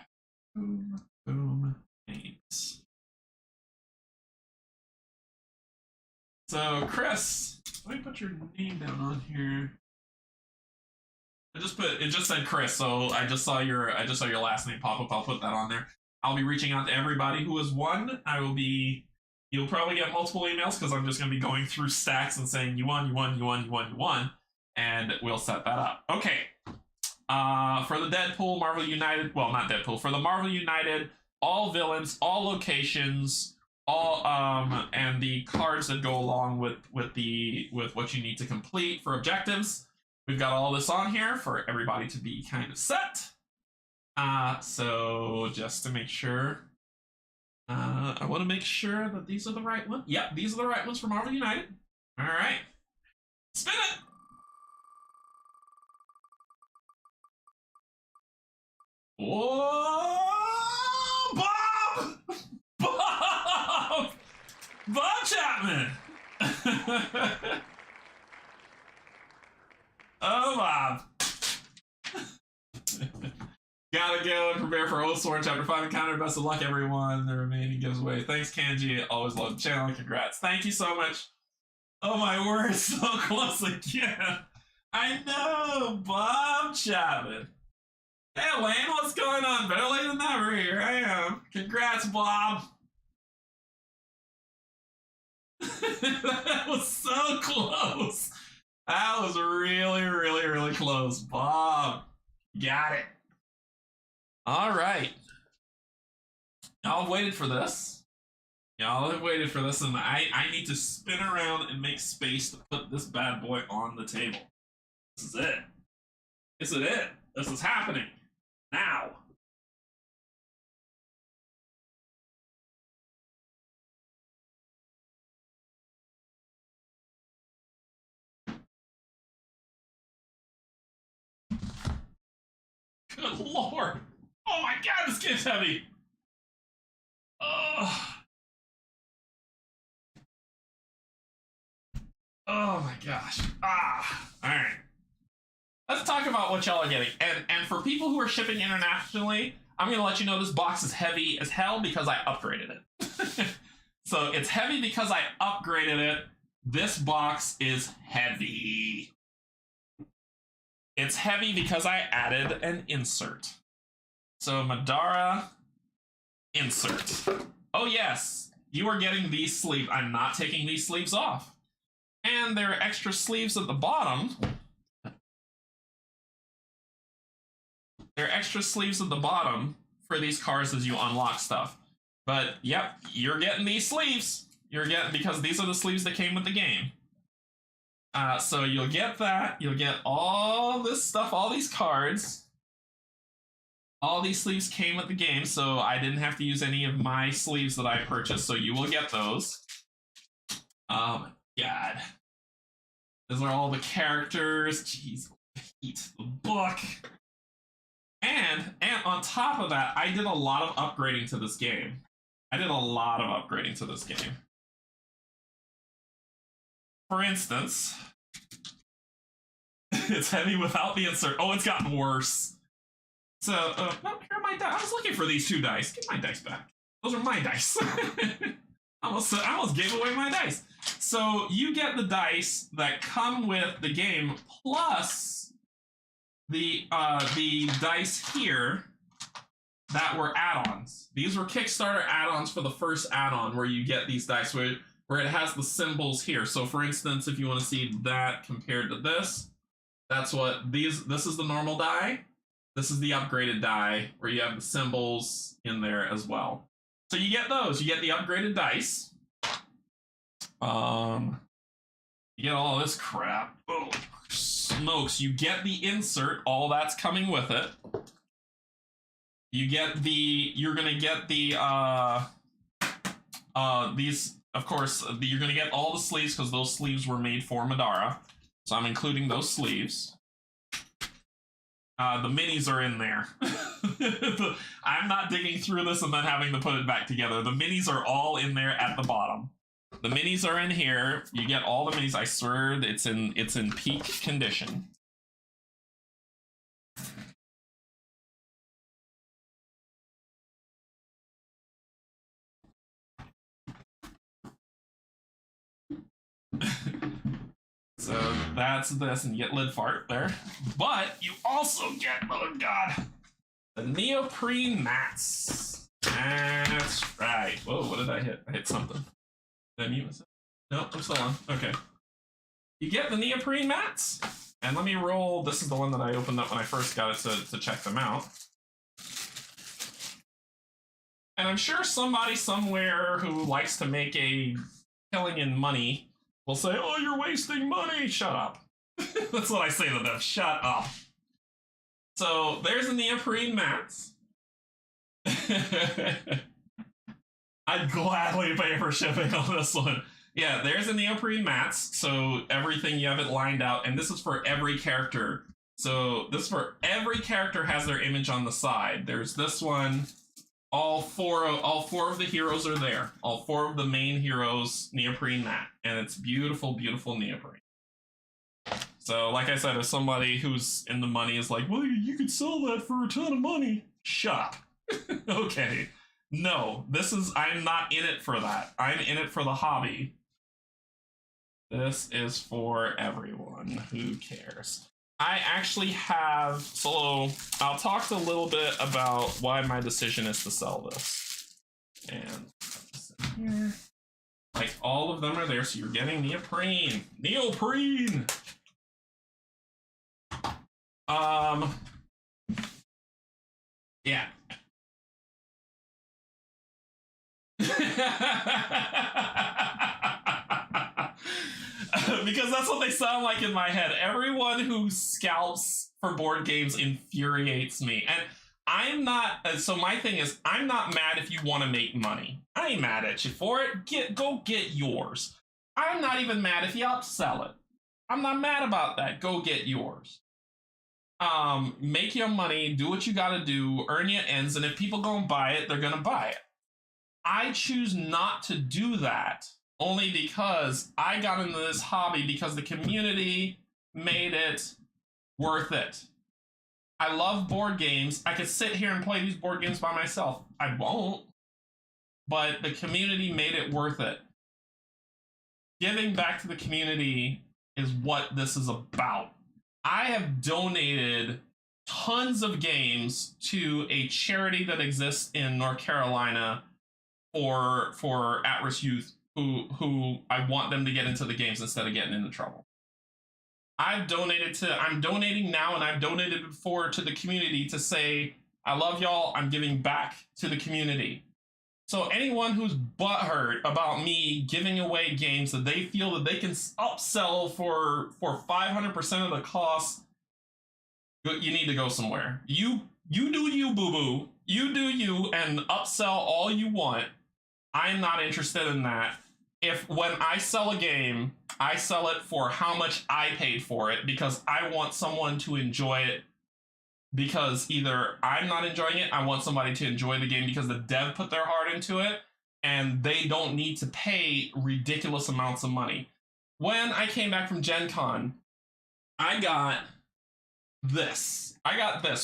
Boom, boom, names. So, Chris, let me put your name down on here. It just said Chris, so I just saw your last name pop up. I'll put that on there. I'll be reaching out to everybody who has won. You'll probably get multiple emails because I'm just going to be going through stacks and saying you won, you won, you won, you won, you won, and we'll set that up. Okay. For the Deadpool, Marvel United, well, not Deadpool, for the Marvel United, all villains, all locations, all and the cards that go along with what you need to complete for objectives. We've got all this on here for everybody to be kind of set. So just to make sure, I want to make sure that these are the right ones. Yep, these are the right ones for Marvel United. All right, spin it. Oh, Bob! Bob! Bob Chapman! Oh, Bob. Gotta go and prepare for Old Sword Chapter 5 encounter. Best of luck, everyone. The remaining gives away. Thanks, Canje. Always love the channel. Congrats. Thank you so much. Oh, my word. So close again. I know. Bob Chapman. Hey, Lane, what's going on? Better late than never. Here I am. Congrats, Bob. That was so close. That was really, really, really close. Bob. Got it. All right. Y'all waited for this. Y'all have waited for this, and I need to spin around and make space to put this bad boy on the table. This is it. This is it. This is happening. Now. Good lord. Oh my god, this game's heavy. Oh my gosh. Alright. Let's talk about what y'all are getting. And for people who are shipping internationally, I'm gonna let you know this box is heavy as hell because I upgraded it. So it's heavy because I upgraded it. This box is heavy. It's heavy because I added an insert. So Madara insert. Oh yes, you are getting these sleeves. I'm not taking these sleeves off. And there are extra sleeves at the bottom. There are extra sleeves at the bottom for these cards as you unlock stuff. But yep, you're getting these sleeves. You're getting, because these are the sleeves that came with the game. So you'll get that. You'll get all this stuff, all these cards. All these sleeves came with the game, so I didn't have to use any of my sleeves that I purchased, so you will get those. Oh my god. Those are all the characters. Jeez, eat the book. And on top of that, I did a lot of upgrading to this game. For instance, it's heavy without the insert. Oh, it's gotten worse. So, no, here are my dice. I was looking for these 2 dice. Get my dice back. Those are my dice. I almost gave away my dice. So you get the dice that come with the game plus the dice here that were add-ons. These were Kickstarter add-ons for the first add-on where you get these dice where it has the symbols here. So for instance, if you want to see that compared to this, that's what this is the normal die. This is the upgraded die where you have the symbols in there as well. So you get those. You get the upgraded dice. You get all this crap. Oh, smokes. You get the insert. All that's coming with it. You get the... You're going to get the... these... Of course, you're going to get all the sleeves because those sleeves were made for Madara. So I'm including those sleeves. The minis are in there. I'm not digging through this and then having to put it back together. The minis are all in there at the bottom. The minis are in here. You get all the minis. I swear it's in peak condition. So that's this, and you get lid fart there. But you also get, oh god, the neoprene mats. That's right. Whoa, what did I hit? I hit something. Did I mute myself? Nope, I'm still on. Okay. You get the neoprene mats. And let me roll. This is the one that I opened up when I first got it to check them out. And I'm sure somebody somewhere who likes to make a killing in money will say, oh, you're wasting money. Shut up. That's what I say to them. Shut up. So there's the neoprene mats. I'd gladly pay for shipping on this one. Yeah, there's the neoprene mats. So everything, you have it lined out. And this is for every character. So this is for every character has their image on the side. There's this one. all four of the heroes are there. All four of the main heroes neoprene mat, and it's beautiful, beautiful neoprene. So, like I said, if somebody who's in the money is like, well, you could sell that for a ton of money, shut up. Okay. No, I'm not in it for that. I'm in it for the hobby. This is for everyone. Who cares? I actually have, so I'll talk a little bit about why my decision is to sell this. And here, like all of them are there, so you're getting neoprene. Neoprene! Yeah. Because that's what they sound like in my head. Everyone who scalps for board games infuriates me. And I'm not, so my thing is, I'm not mad if you want to make money. I ain't mad at you for it. Go get yours. I'm not even mad if you upsell it. I'm not mad about that. Go get yours. Make your money, do what you gotta do, earn your ends, and if people gonna buy it, they're gonna buy it. I choose not to do that only because I got into this hobby because the community made it worth it. I love board games. I could sit here and play these board games by myself. I won't. But the community made it worth it. Giving back to the community is what this is about. I have donated tons of games to a charity that exists in North Carolina for at-risk youth who I want them to get into the games instead of getting into trouble. I'm donating now, and I've donated before to the community to say, I love y'all, I'm giving back to the community. So anyone who's butthurt about me giving away games that they feel that they can upsell for 500% of the cost, you need to go somewhere. You do you, boo-boo. You do you and upsell all you want. I'm not interested in that. If when I sell a game, I sell it for how much I paid for it because I want someone to enjoy it. Because either I'm not enjoying it, I want somebody to enjoy the game because the dev put their heart into it and they don't need to pay ridiculous amounts of money. When I came back from Gen Con, I got this.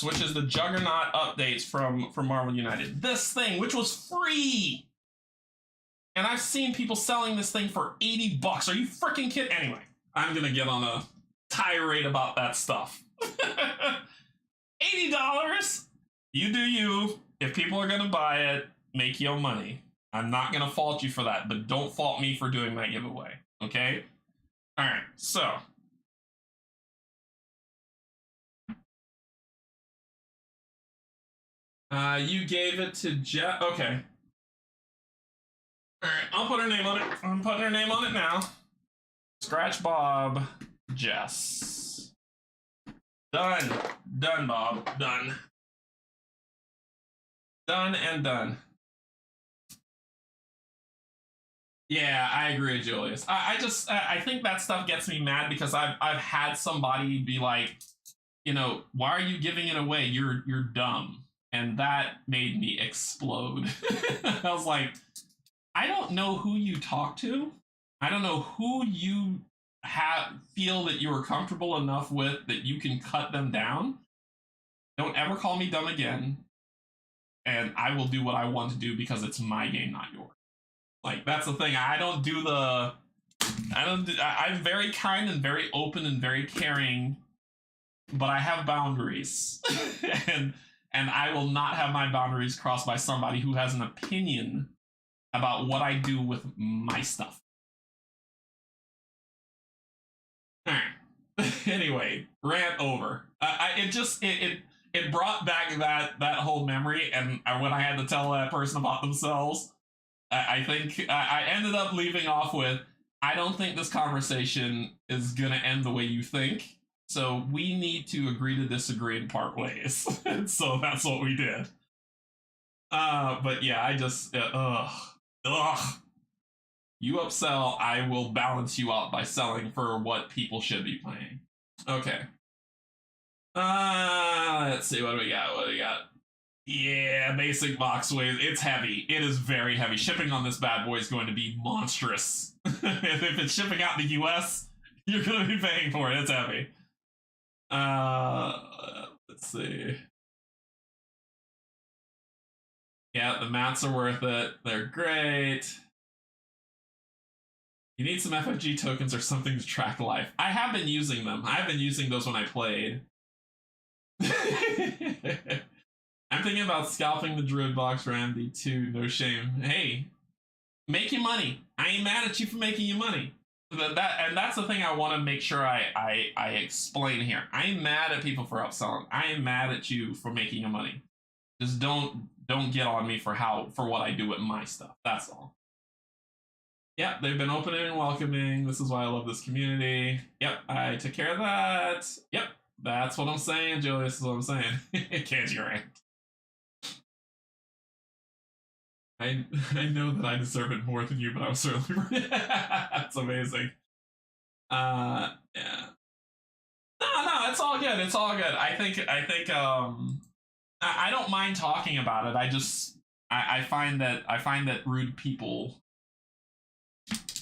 Which is the Juggernaut updates from Marvel United. This thing, which was free. And I've seen people selling this thing for $80. Are you freaking kidding? Anyway, I'm going to get on a tirade about that stuff. $80? You do you. If people are going to buy it, make your money. I'm not going to fault you for that, but don't fault me for doing my giveaway. Okay? All right, so. You gave it to Jeff. Okay. All right, I'll put her name on it. I'm putting her name on it now. Scratch Bob Jess. Done. Done, Bob. Done. Done and done. Yeah, I agree, Julius. I think that stuff gets me mad because I've had somebody be like, you know, why are you giving it away? You're dumb. And that made me explode. I was like, I don't know who you talk to. I don't know who you feel that you are comfortable enough with that you can cut them down. Don't ever call me dumb again. And I will do what I want to do because it's my game, not yours. Like, that's the thing. I'm very kind and very open and very caring, but I have boundaries. and I will not have my boundaries crossed by somebody who has an opinion about what I do with my stuff. All right. Anyway, rant over. It brought back that whole memory, and when I had to tell that person about themselves, I think I ended up leaving off with, I don't think this conversation is gonna end the way you think. So we need to agree to disagree and part ways. So that's what we did. But yeah, I just you upsell, I will balance you out by selling for what people should be paying. Okay. Let's see, what do we got? Yeah, basic box weight. It's heavy. It is very heavy. Shipping on this bad boy is going to be monstrous. If it's shipping out in the US, you're going to be paying for it. It's heavy. Let's see. Yeah, the mats are worth it. They're great. You need some FFG tokens or something to track life. I have been using them. I've been using those when I played. I'm thinking about scalping the Druid box for MD2. No shame. Hey, make you money. I ain't mad at you for making you money. And that's the thing I want to make sure I explain here. I am mad at people for upselling. I am mad at you for making you money. Just don't get on me for what I do with my stuff. That's all. Yep, they've been opening and welcoming. This is why I love this community. Yep, I took care of that. Yep, that's what I'm saying, Julius. Is what I'm saying. Canje rant. I know that I deserve it more than you, but I'm certainly. That's amazing. Yeah. No, it's all good. It's all good. I think I don't mind talking about it. I find that rude people.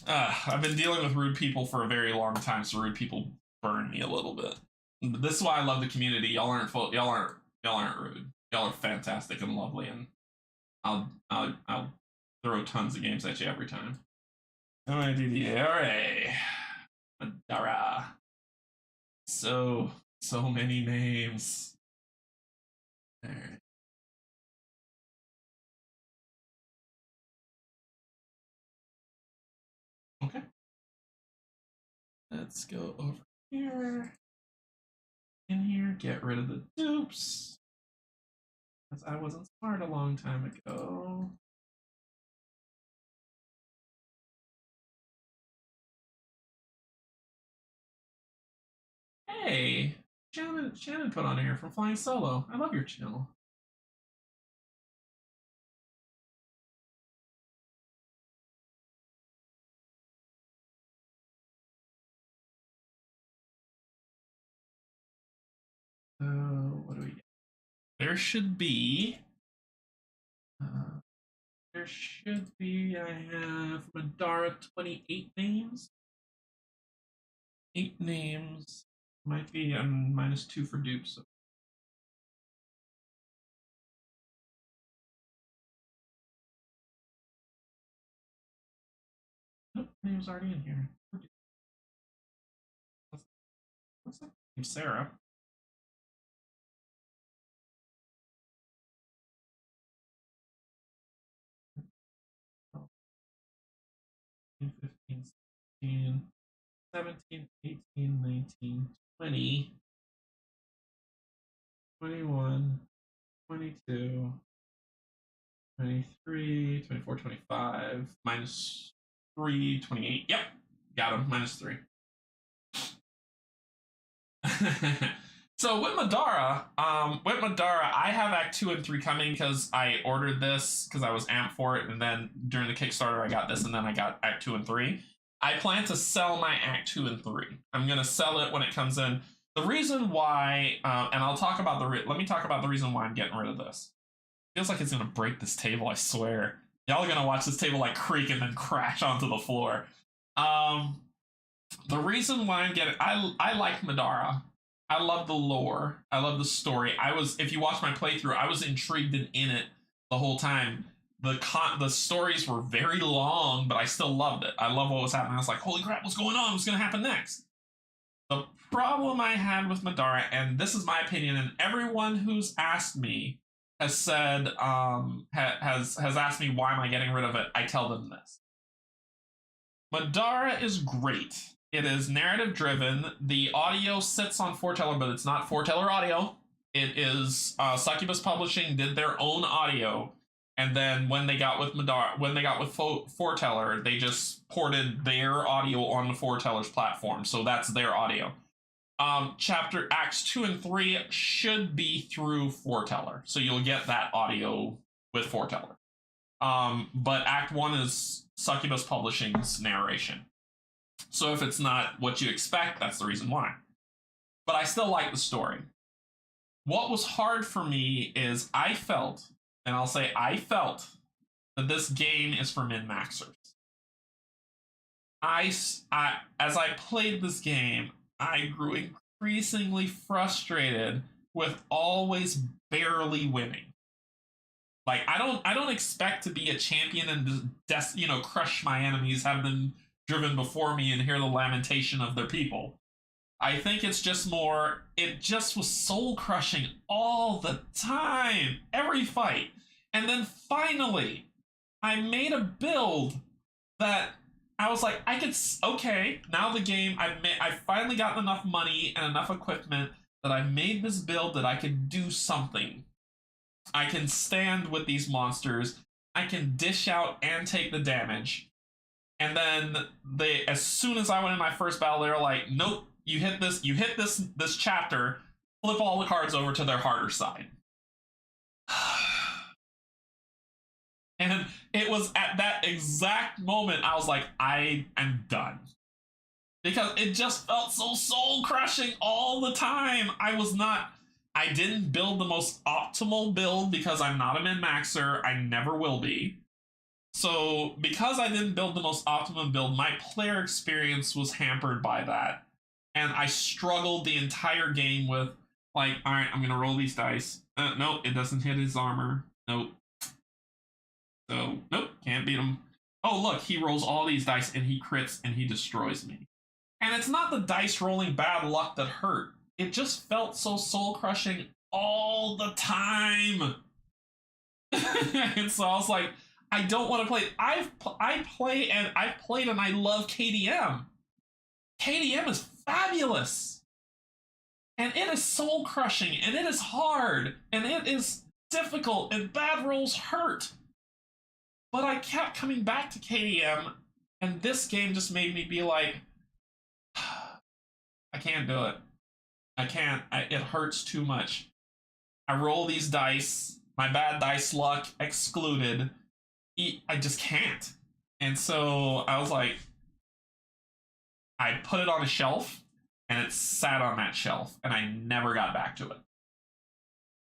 I've been dealing with rude people for a very long time, so rude people burn me a little bit. This is why I love the community. Y'all aren't rude. Y'all are fantastic and lovely, and I'll throw tons of games at you every time. MIDDARA. Madara. So many names. Alright. Okay. Let's go over here. In here, get rid of the dupes. Because I wasn't smart a long time ago. Hey, Shannon put on here from Flying Solo. I love your channel. What do we get? There should be. I have Madara 28 names. 8 names. Might be -2 for dupes. Nope, name's already in here. What's that name? Sarah. Oh. 15, 16, 17, 18, 19, 20, 21, 22, 23, 24, 25, -3, 28. Yep, got him, -3. So with Madara, I have Act 2 and 3 coming because I ordered this because I was amped for it, and then during the Kickstarter I got this, and then I got Act 2 and 3. I plan to sell my Act 2 and 3. I'm gonna sell it when it comes in. The reason why, and I'll talk about let me talk about the reason why I'm getting rid of this. Feels like it's gonna break this table, I swear. Y'all are gonna watch this table like creak and then crash onto the floor. The reason why I'm getting, I like Madara. I love the lore. I love the story. If you watch my playthrough, I was intrigued and in it the whole time. The stories were very long, but I still loved it. I love what was happening. I was like, holy crap, what's going on? What's going to happen next? The problem I had with Madara, and this is my opinion, and everyone who's asked me has said, has asked me why am I getting rid of it, I tell them this. Madara is great. It is narrative driven. The audio sits on Foreteller, but it's not Foreteller audio. It is Succubus Publishing did their own audio, and then when they got with Foreteller, they just ported their audio on the Foreteller's platform. So that's their audio. Acts 2 and 3 should be through Foreteller, so you'll get that audio with Foreteller. But Act 1 is Succubus Publishing's narration. So if it's not what you expect, that's the reason why. But I still like the story. what was hard for me is I felt, and I'll say I felt, that this game is for min-maxers. As I played this game, I grew increasingly frustrated with always barely winning. Like I don't expect to be a champion and just crush my enemies, have them driven before me, and hear the lamentation of their people. I think it's just more. It just was soul crushing all the time, every fight, and then finally, I made a build that I was like, okay, now the game, I finally got enough money and enough equipment that I made this build that I could do something. I can stand with these monsters. I can dish out and take the damage. And then as soon as I went in my first battle, they were like, nope, you hit this chapter, flip all the cards over to their harder side. And it was at that exact moment I was like, I am done. Because it just felt so soul crushing all the time. I didn't build the most optimal build because I'm not a min-maxer. I never will be. So because I didn't build the most optimum build, my player experience was hampered by that. And I struggled the entire game with, like, all right, I'm going to roll these dice. Nope, it doesn't hit his armor. Nope. So, nope, can't beat him. Oh, look, he rolls all these dice and he crits and he destroys me. And it's not the dice rolling bad luck that hurt. It just felt so soul-crushing all the time. And so I was like, I don't want to play. I've played and I love KDM. KDM is fabulous. And it is soul-crushing, and it is hard, and it is difficult, and bad rolls hurt. But I kept coming back to KDM, and this game just made me be like, I can't do it. I can't. It hurts too much. I roll these dice, my bad dice luck excluded. I just can't. And so I was like, I put it on a shelf, and it sat on that shelf, and I never got back to it.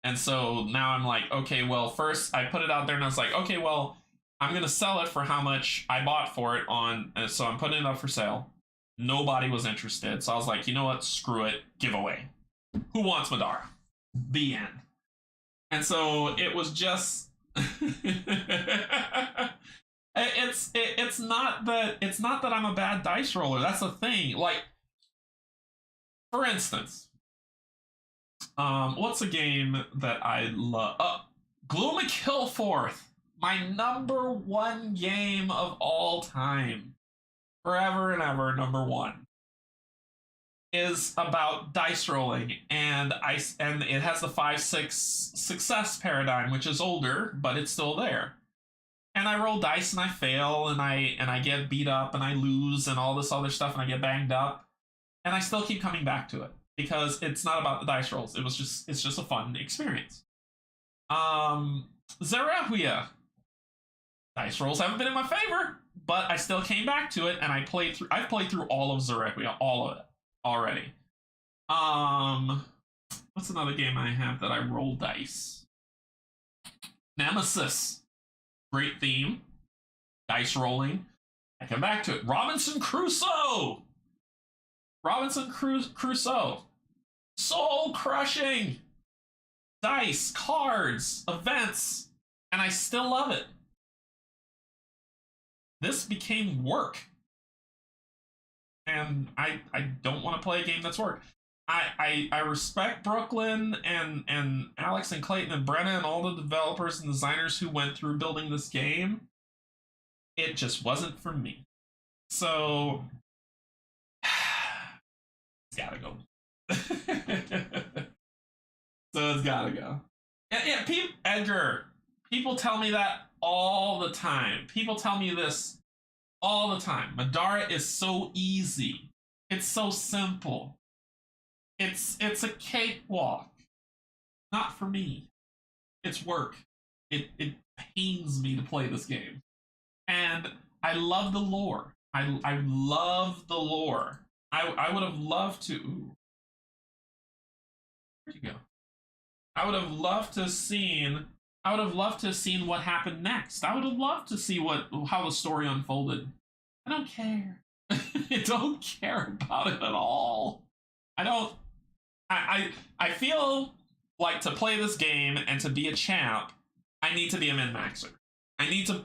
And so now I'm like, okay, well, first I put it out there, and I was like, okay, well, I'm going to sell it for how much I bought for it so I'm putting it up for sale. Nobody was interested. So I was like, you know what? Screw it. Giveaway. Who wants Madara? The end. And so it was just it's not that I'm a bad dice roller. That's the thing. Like, for instance, what's a game that I love? Gloom and Killforth. My #1 game of all time, forever and ever, #1, is about dice rolling, and it has the 5-6 success paradigm, which is older, but it's still there. And I roll dice and I fail, and I get beat up and I lose and all this other stuff, and I get banged up, and I still keep coming back to it because it's not about the dice rolls. It's just a fun experience. Zerahuia. Dice rolls haven't been in my favor, but I still came back to it, and I've played through all of Zerahuia, all of it already. What's another game I have that I roll dice? Nemesis. Great theme. Dice rolling. I come back to it. Robinson Crusoe. Crusoe. Soul crushing. Dice, cards, events, and I still love it. This became work. And I don't want to play a game that's work. I respect Brooklyn and Alex and Clayton and Brenna and all the developers and designers who went through building this game. It just wasn't for me. So it's gotta go. So it's gotta go. Yeah, Edgar, people tell me that all the time. People tell me this all the time. Madara is so easy. It's so simple. It's a cakewalk. Not for me. It's work. It pains me to play this game. And I love the lore. I love the lore. I would have loved to. Ooh. Where'd you go? I would have loved to have seen. I would have loved to have seen what happened next. I would have loved to see how the story unfolded. I don't care. I don't care about it at all. I don't. I feel like to play this game and to be a champ, I need to be a min-maxer. I need to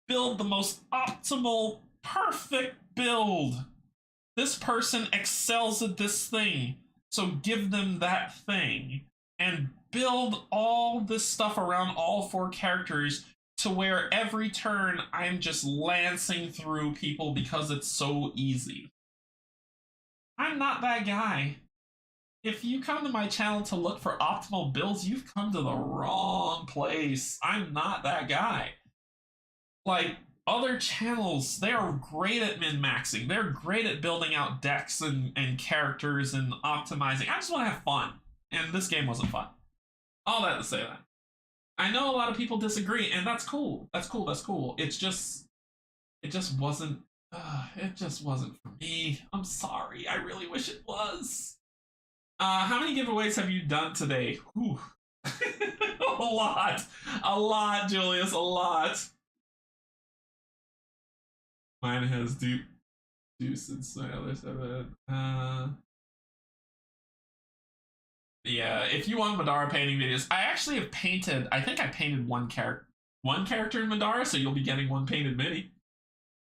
build the most optimal, perfect build. This person excels at this thing, so give them that thing. And build all this stuff around all 4 characters to where every turn I'm just lancing through people because it's so easy. I'm not that guy. If you come to my channel to look for optimal builds, you've come to the wrong place. I'm not that guy. Like, other channels, they are great at min-maxing. They're great at building out decks and characters and optimizing. I just want to have fun. And this game wasn't fun. All that to say that. I know a lot of people disagree, and that's cool. That's cool, that's cool. It just wasn't, it just wasn't for me. I'm sorry, I really wish it was. How many giveaways have you done today? Whew. A lot, Julius, a lot. Mine has deuce and so others have it. Yeah, if you want Madara painting videos, I actually have painted. I think I painted one character in Madara, so you'll be getting one painted mini.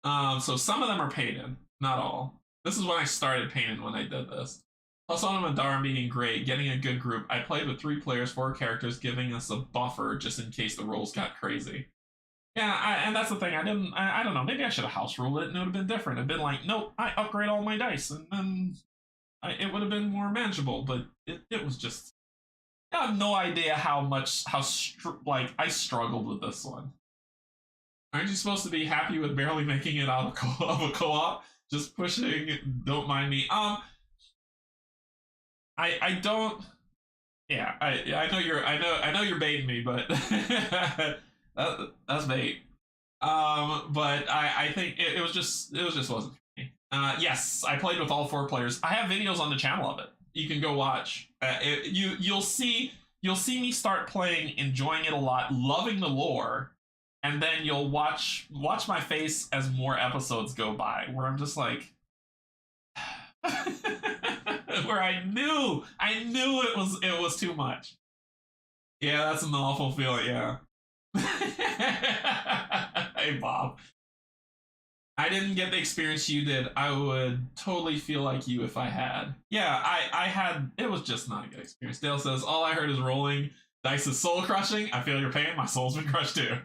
So some of them are painted, not all. This is when I started painting when I did this. Also on Madara being great, getting a good group. I played with 3 players, 4 characters, giving us a buffer just in case the rules got crazy. Yeah, and that's the thing. I don't know. Maybe I should have house ruled it, and it would have been different. It'd been like, nope, I upgrade all my dice, and then it would have been more manageable. But it was just. I have no idea I struggled with this one. Aren't you supposed to be happy with barely making it out of a co-op? Just pushing. Don't mind me. I don't. Yeah, I know you're baiting me, but that's bait. But I think it just wasn't for me. Yes, I played with all 4 players. I have videos on the channel of it. You can go watch. You'll see me start playing, enjoying it a lot, loving the lore, and then you'll watch my face as more episodes go by, where I'm just like, where I knew it was too much. Yeah, that's an awful feeling. Yeah. Hey, Bob. I didn't get the experience you did. I would totally feel like you if I had. Yeah, I had. It was just not a good experience. Dale says, all I heard is rolling dice is soul crushing. I feel your pain. My soul's been crushed too.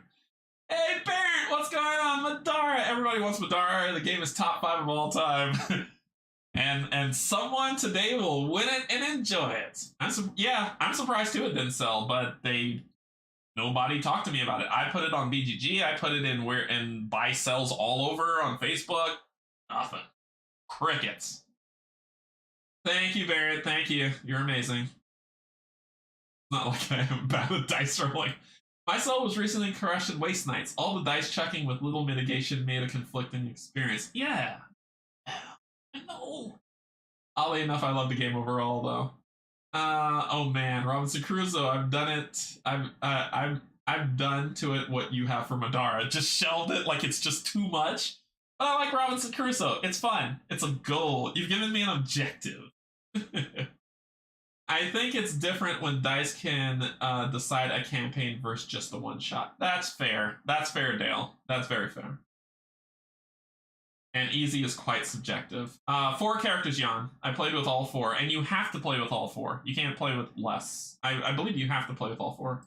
Hey, Barrett, what's going on? Madara. Everybody wants Madara. The game is top 5 of all time. and someone today will win it and enjoy it. I'm surprised too it didn't sell, but nobody talked to me about it. I put it on BGG. I put it in buy sells all over on Facebook. Nothing. Crickets. Thank you, Barrett. Thank you. You're amazing. Not like I am bad at dice rolling. My soul was recently crushed in Waste Nights. All the dice checking with little mitigation made a conflicting experience. Yeah. I know. Oddly enough, I love the game overall, though. Oh man, Robinson Crusoe. I've done it. I've done to it what you have for Madara. Just shelved it like it's just too much. But I like Robinson Crusoe. It's fun. It's a goal. You've given me an objective. I think it's different when dice can decide a campaign versus just a one shot. That's fair. That's fair, Dale. That's very fair. And easy is quite subjective. 4 characters, Jan. I played with all 4, and you have to play with all 4. You can't play with less. I believe you have to play with all 4.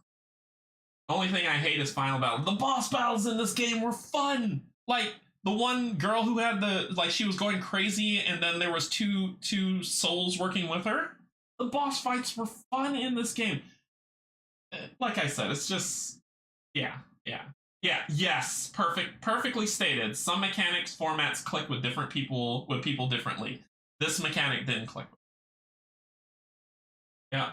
The only thing I hate is final battle. The boss battles in this game were fun. Like the one girl who had she was going crazy, and then there was two souls working with her. The boss fights were fun in this game. Like I said, it's just yeah. Yes, perfectly stated. Some mechanics formats click with people differently. This mechanic didn't click. Yeah.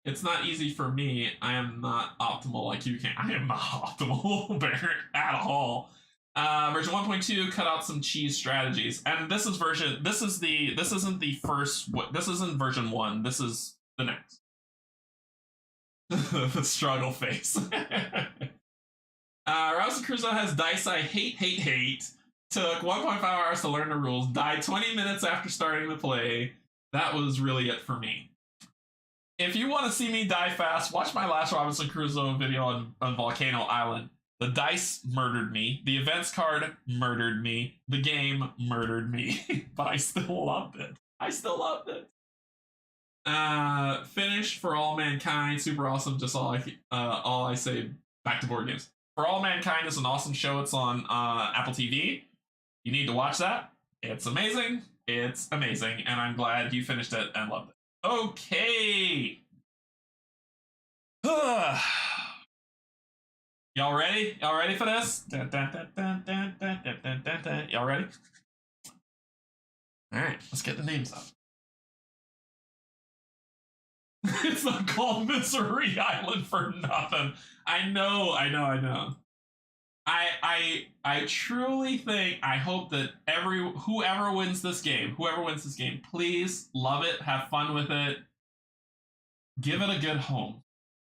It's not easy for me. I am not optimal like you can. I am not optimal, Barrett, at all. Version 1.2 cut out some cheese strategies, and this isn't version 1. This is the next. The struggle face. Robinson Crusoe has dice I hate. Took 1.5 hours to learn the rules. Died 20 minutes after starting to play. That was really it for me. If you want to see me die fast, watch my last Robinson Crusoe video on Volcano Island. The dice murdered me. The events card murdered me. The game murdered me. But I still loved it. Finish For All Mankind. Super awesome. Just all I say. Back to board games. For All Mankind is an awesome show. It's on Apple TV. You need to watch that. It's amazing. And I'm glad you finished it and loved it. Okay. Y'all ready? Y'all ready for this? Y'all ready? All right, let's get the names up. It's not called Misery Island for nothing. I know. I truly think, I hope that whoever wins this game, please love it, have fun with it, give it a good home,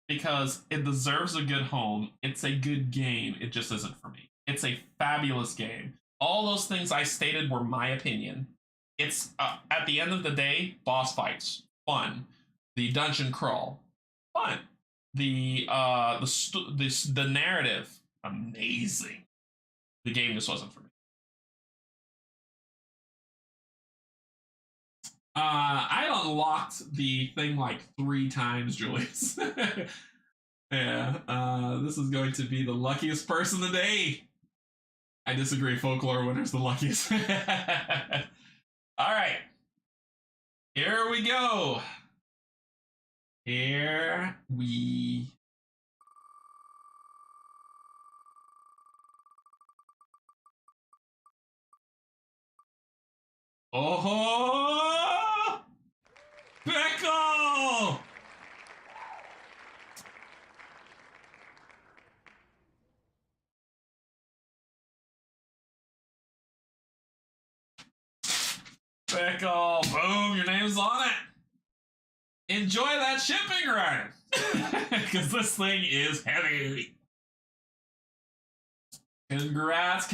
because it deserves a good home. It's a good game. It just isn't for me. It's a fabulous game. All those things I stated were my opinion. It's at the end of the day, boss fights, fun. The dungeon crawl, fun. The narrative, amazing. The game just wasn't for me. I unlocked the thing like 3 times, Julius. Yeah, this is going to be the luckiest person today. I disagree. Folklore winner's the luckiest. All right. Here we go. Oh, Pickle! Pickle, boom, your name's on it. Enjoy that shipping run, because this thing is heavy. Congrats.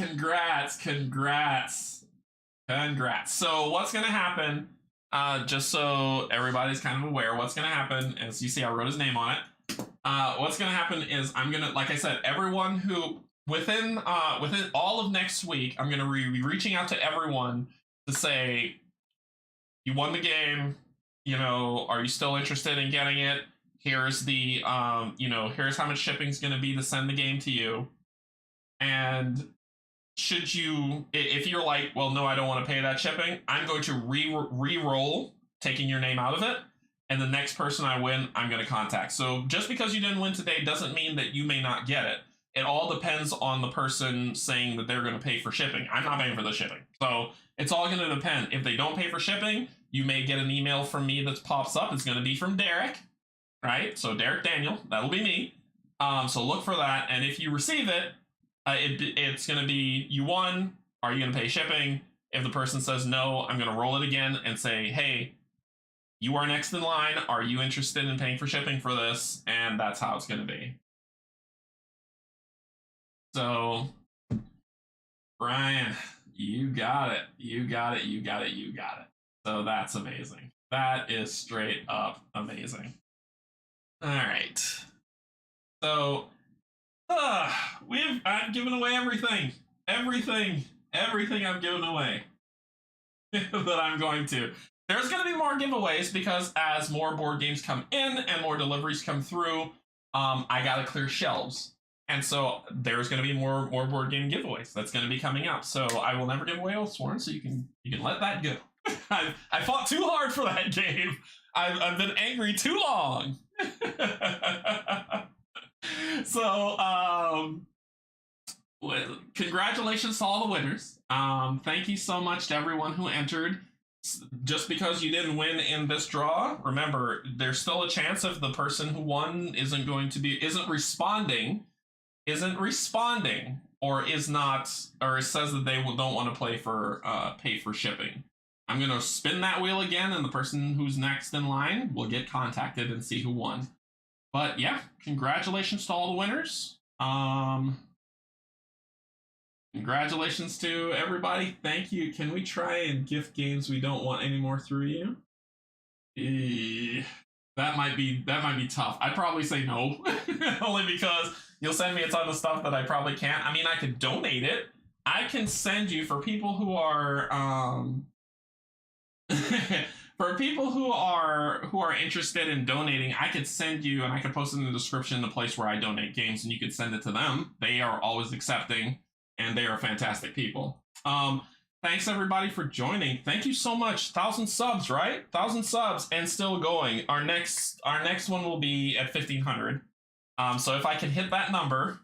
So what's going to happen, just so everybody's kind of aware, what's going to happen, as you see I wrote his name on it, what's going to happen is I'm going to, like I said, everyone who, within all of next week, I'm going to be reaching out to everyone to say, you won the game, you know, are you still interested in getting it? Here's the, you know, here's how much shipping's going to be to send the game to you. And should you, if you're like, well, no, I don't want to pay that shipping, I'm going to re-roll, taking your name out of it, and the next person I win, I'm going to contact. So just because you didn't win today doesn't mean that you may not get it. It all depends on the person saying that they're going to pay for shipping. I'm not paying for the shipping. So it's all going to depend. If they don't pay for shipping, you may get an email from me that pops up. It's going to be from Derek, right? So Derek Daniel, that'll be me. So look for that. And if you receive it, it's going to be, you won. Are you going to pay shipping? If the person says no, I'm going to roll it again and say, hey, you are next in line. Are you interested in paying for shipping for this? And that's how it's going to be. So, Brian, you got it. So that's amazing. That is straight up amazing. All right. So, I've given away everything I've given away that I'm going to. There's going to be more giveaways because as more board games come in and more deliveries come through, I got to clear shelves. And so there's going to be more board game giveaways that's going to be coming up. So I will never give away Oathsworn, so you can let that go. I fought too hard for that game. I've been angry too long. So congratulations to all the winners. Thank you so much to everyone who entered. Just because you didn't win in this draw, remember, there's still a chance if the person who won isn't responding, or is not, or says that they don't want to pay for shipping. I'm going to spin that wheel again, and the person who's next in line will get contacted and see who won. But yeah, congratulations to all the winners. Congratulations to everybody. Thank you. Can we try and gift games we don't want anymore through you? That might be tough. I'd probably say no, only because you'll send me a ton of stuff that I probably can't. I mean, I could donate it. I can send you for people who are for people who are interested in donating. I could send you, and I could post in the description the place where I donate games, and you could send it to them. They are always accepting, and they are fantastic people. Thanks everybody for joining. Thank you so much. 1,000 subs, right? 1,000 subs and still going. Our next one will be at 1,500. So if I can hit that number,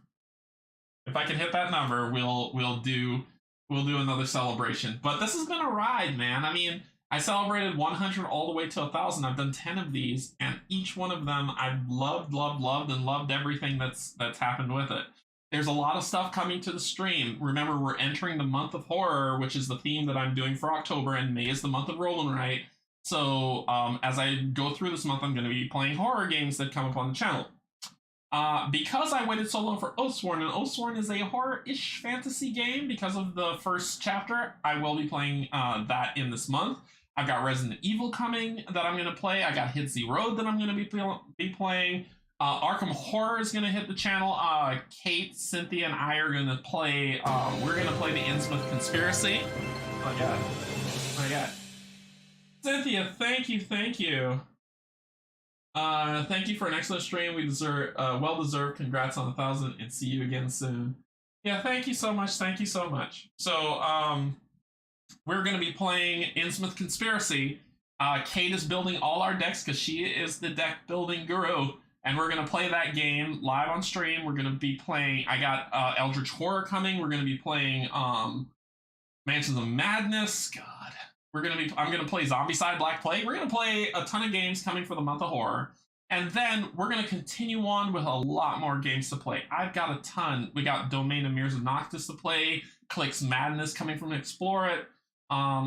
we'll do another celebration. But this is gonna ride, man. I mean, I celebrated 100 all the way to 1,000. I've done 10 of these, and each one of them I've loved, and loved everything that's happened with it. There's a lot of stuff coming to the stream. Remember, we're entering the month of horror, which is the theme that I'm doing for October, and May is the month of Roll and Write. So as I go through this month, I'm going to be playing horror games that come up on the channel. Because I waited so long for Oathsworn, and Oathsworn is a horror-ish fantasy game because of the first chapter, I will be playing that in this month. I've got Resident Evil coming that I'm going to play. I got Hit Z Road that I'm going to be playing. Arkham Horror is going to hit the channel. Kate, Cynthia, and I are going to play. We're going to play the Innsmouth Conspiracy. Oh my god. Oh my god. Cynthia, thank you. Thank you for an excellent stream. We deserve, well deserved. Congrats on 1,000, and see you again soon. Yeah, thank you so much. Thank you so much. So, we're going to be playing Innsmouth Conspiracy. Kate is building all our decks because she is the deck building guru. And we're going to play that game live on stream. We're going to be playing, I got Eldritch Horror coming. We're going to be playing Mansions of Madness. God. I'm going to play Zombicide Black Plague. We're going to play a ton of games coming for the month of horror. And then we're going to continue on with a lot more games to play. I've got a ton. We got Domain of Mirrors of Noctis to play. Click's Madness coming from Explore It.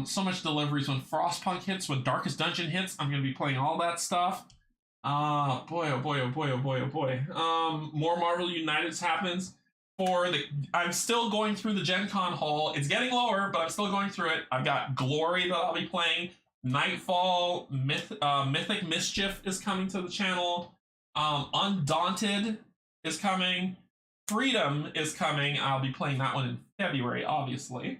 So much deliveries when Frostpunk hits, when Darkest Dungeon hits. I'm going to be playing all that stuff. Boy, oh boy, oh boy, oh boy, oh boy. More Marvel Uniteds happens. I'm still going through the Gen Con haul. It's getting lower, but I'm still going through it. I've got Glory that I'll be playing. Nightfall, Mythic Mischief is coming to the channel. Undaunted is coming. Freedom is coming. I'll be playing that one in February, obviously.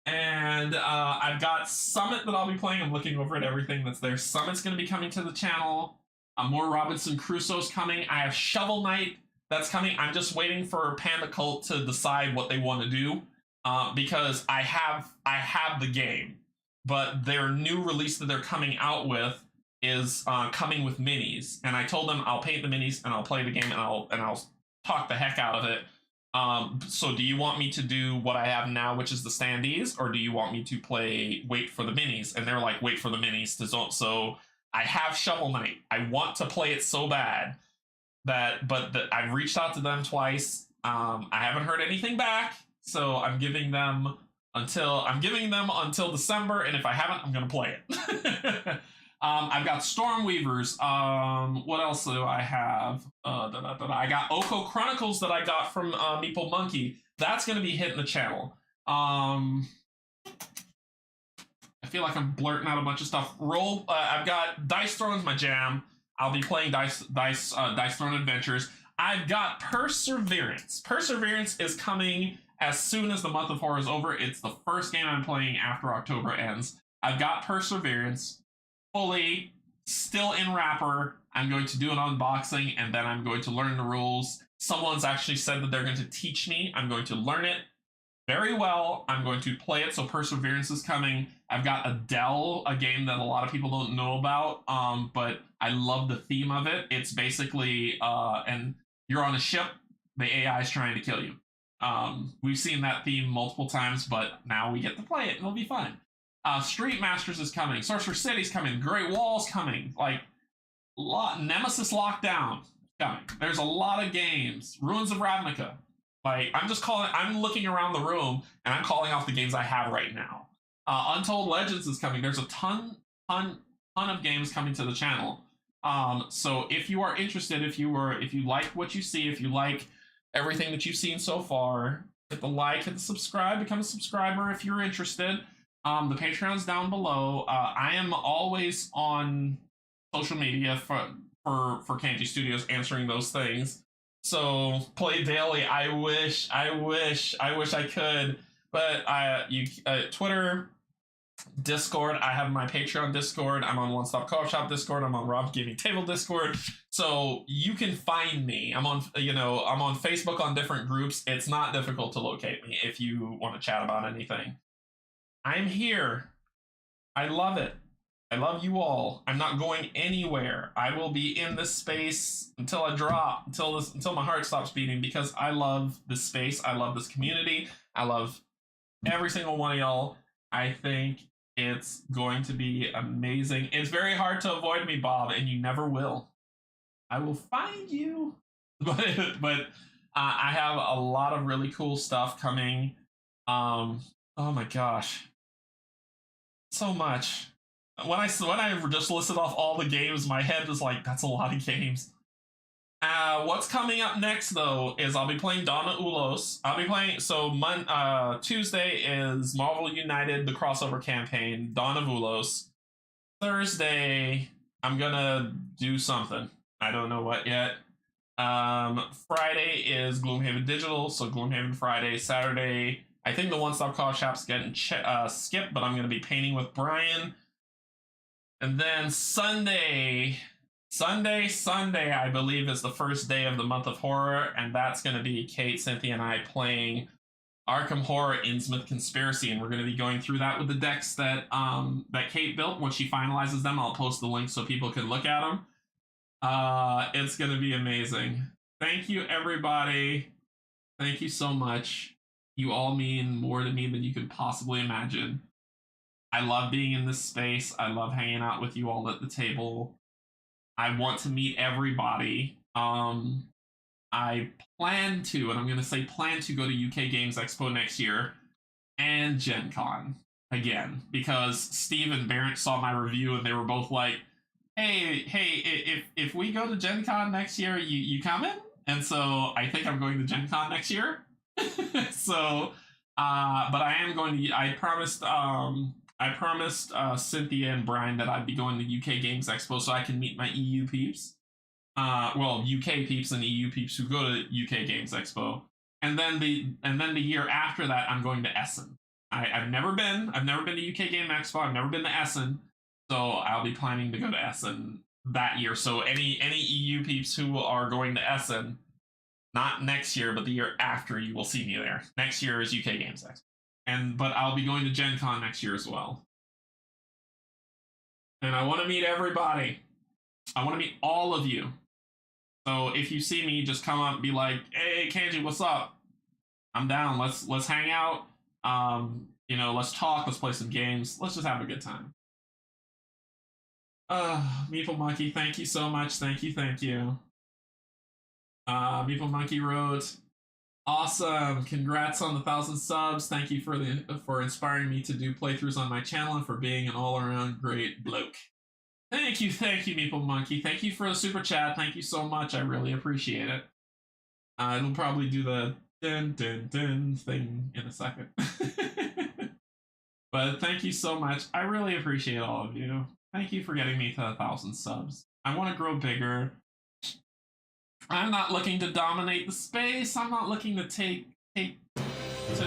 And I've got Summit that I'll be playing. I'm looking over at everything that's there. Summit's going to be coming to the channel. More Robinson Crusoe's coming. I have Shovel Knight that's coming. I'm just waiting for Panda Cult to decide what they want to do because I have the game, but their new release that they're coming out with is coming with minis. And I told them I'll paint the minis and I'll play the game and I'll talk the heck out of it. So do you want me to do what I have now, which is the standees, or do you want me to wait for the minis? And they're like, wait for the minis. So I have Shovel Knight. I want to play it so bad but I've reached out to them twice. I haven't heard anything back. So I'm giving them until December. And if I haven't, I'm going to play it. I've got Stormweavers. What else do I have? I got Oko Chronicles that I got from Meeple Monkey. That's going to be hitting the channel. I feel like I'm blurting out a bunch of stuff. I've got Dice Throne's my jam. I'll be playing Dice Throne Adventures. I've got Perseverance. Perseverance is coming as soon as the month of horror is over. It's the first game I'm playing after October ends. I've got Perseverance fully, still in wrapper. I'm going to do an unboxing and then I'm going to learn the rules. Someone's actually said that they're going to teach me. I'm going to learn it very well. I'm going to play it, so Perseverance is coming. I've got Adele, a game that a lot of people don't know about, but I love the theme of it. It's basically, and you're on a ship, the AI is trying to kill you. We've seen that theme multiple times, but now we get to play it, and it'll be fun. Street Masters is coming. Sorcerer City's coming. Great Wall's coming. Like, Nemesis Lockdown coming. There's a lot of games. Ruins of Ravnica. Like, I'm looking around the room, and I'm calling off the games I have right now. Untold Legends is coming. There's a ton of games coming to the channel. So if you are interested, if you like what you see, if you like everything that you've seen so far, hit the like, hit the subscribe, become a subscriber if you're interested. The Patreon's down below. I am always on social media for Canje Studios answering those things. So play daily. I wish I could, but Twitter, Discord. I have my Patreon Discord. I'm on One Stop Co-op Shop Discord. I'm on Rob's Gaming Table Discord. So you can find me. I'm on Facebook on different groups. It's not difficult to locate me if you want to chat about anything. I'm here. I love it. I love you all. I'm not going anywhere. I will be in this space until I drop, until my heart stops beating, because I love this space. I love this community. I love every single one of y'all. I think it's going to be amazing. It's very hard to avoid me, Bob, and you never will. I will find you. But I have a lot of really cool stuff coming. Oh my gosh. So much. When I just listed off all the games, my head was like, that's a lot of games. What's coming up next though is I'll be playing Dawn of Ulos. I'll be playing Tuesday is Marvel United, the crossover campaign, Dawn of Ulos. Thursday, I'm gonna do something. I don't know what yet. Friday is Gloomhaven Digital, so Gloomhaven Friday. Saturday, I think the One Stop Co-op Shop's getting skipped, but I'm gonna be painting with Brian. And then Sunday, I believe, is the first day of the month of horror, and that's going to be Kate, Cynthia, and I playing Arkham Horror Innsmouth Conspiracy, and we're going to be going through that with the decks that Kate built. When she finalizes them, I'll post the link so people can look at them. It's going to be amazing. Thank you, everybody. Thank you so much. You all mean more to me than you could possibly imagine. I love being in this space. I love hanging out with you all at the table. I want to meet everybody. I plan to, and I'm going to say plan to, go to UK Games Expo next year and Gen Con again, because Steve and Barrett saw my review and they were both like, hey, if we go to Gen Con next year, you coming? And so I think I'm going to Gen Con next year. So, but I am going to, I promised Cynthia and Brian that I'd be going to UK Games Expo so I can meet my EU peeps. UK peeps and EU peeps who go to UK Games Expo. And then the year after that, I'm going to Essen. I've never been to UK Game Expo. I've never been to Essen, so I'll be planning to go to Essen that year. So any EU peeps who are going to Essen, not next year, but the year after, you will see me there. Next year is UK Games Expo. But I'll be going to Gen Con next year as well. And I want to meet everybody. I want to meet all of you. So if you see me, just come up and be like, hey, Canje, what's up? I'm down. Let's hang out. Let's talk. Let's play some games. Let's just have a good time. Meeple Monkey, thank you so much. Thank you. Meeple Monkey wrote, awesome! Congrats on the 1,000 subs. Thank you for inspiring me to do playthroughs on my channel and for being an all-around great bloke. Thank you, Meeple Monkey. Thank you for the super chat. Thank you so much. I really appreciate it. It'll probably do the dun dun dun thing in a second. But thank you so much. I really appreciate all of you. Thank you for getting me to 1,000 subs. I want to grow bigger. I'm not looking to dominate the space. I'm not looking to take there it is.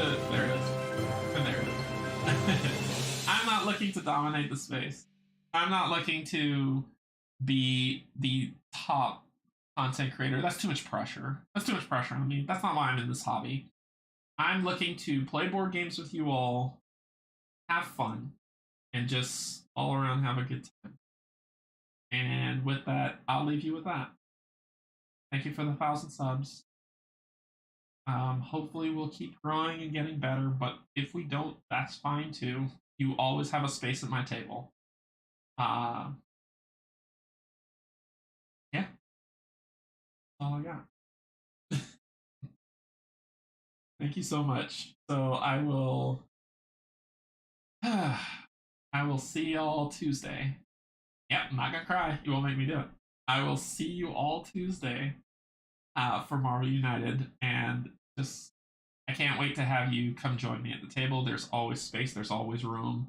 And there it is. I'm not looking to dominate the space. I'm not looking to be the top content creator. That's too much pressure. That's too much pressure on me. That's not why I'm in this hobby. I'm looking to play board games with you all, have fun, and just all around have a good time. And with that, I'll leave you with that. Thank you for the 1,000 subs. Hopefully we'll keep growing and getting better, but if we don't, that's fine too. You always have a space at my table. Yeah. That's all I got. Thank you so much. So I will see y'all Tuesday. Yep, I'm not gonna cry. You won't make me do it. I will see you all Tuesday for Marvel United, and just I can't wait to have you come join me at the table. There's always space. There's always room.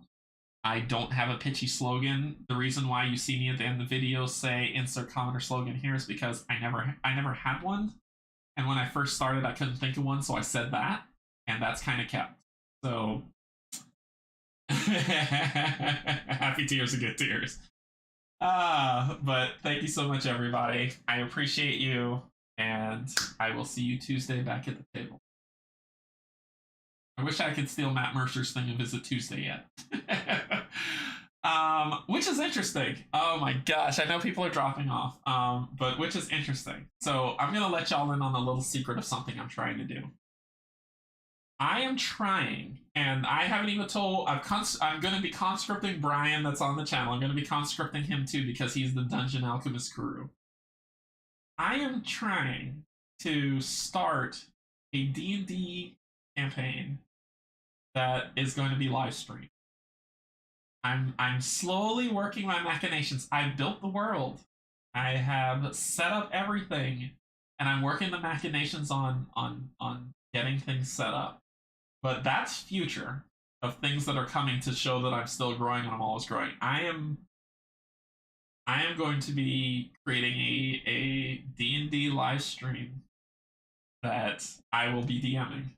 I don't have a pitchy slogan. The reason why you see me at the end of the video say insert comment or slogan here is because I never had one. And when I first started, I couldn't think of one, so I said that, and that's kind of kept. So happy tears and good tears. But thank you so much, everybody. I appreciate you, and I will see you Tuesday back at the table. I wish I could steal Matt Mercer's thing and visit Tuesday yet. Which is interesting. Oh my gosh, I know people are dropping off. But which is interesting. So I'm gonna let y'all in on a little secret of something I'm trying to do. I am trying, and I haven't even told. I'm going to be conscripting Brian, that's on the channel. I'm going to be conscripting him too because he's the Dungeon Alchemist guru. I am trying to start a D&D campaign that is going to be live streamed. I'm slowly working my machinations. I've built the world. I have set up everything, and I'm working the machinations on getting things set up. But that's future of things that are coming to show that I'm still growing and I'm always growing. I am going to be creating a D&D live stream that I will be DMing.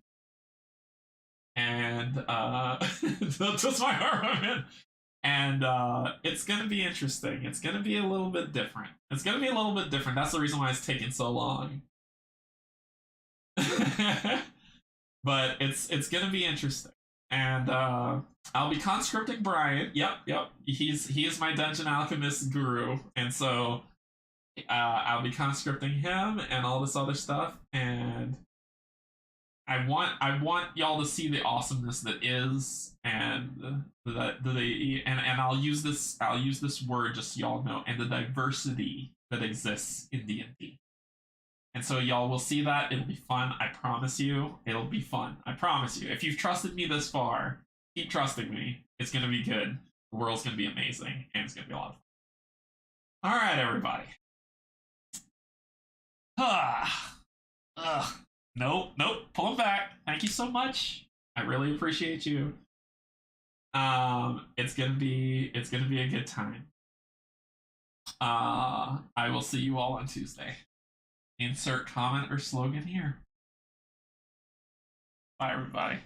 And that's my heart, man. And it's going to be interesting. It's going to be a little bit different. It's going to be a little bit different. That's the reason why it's taking so long. But it's gonna be interesting, and I'll be conscripting Brian. Yep. He is my Dungeon Alchemist guru, and so I'll be conscripting him and all this other stuff. And I want y'all to see the awesomeness that is, and and I'll use this word just so y'all know, and the diversity that exists in D&D. And so y'all will see that. It'll be fun. I promise you. It'll be fun. I promise you. If you've trusted me this far, keep trusting me. It's going to be good. The world's going to be amazing. And it's going to be a lot of fun. All right, everybody. Nope. Pull them back. Thank you so much. I really appreciate you. It's going to be a good time. I will see you all on Tuesday. Insert comment or slogan here. Bye, everybody.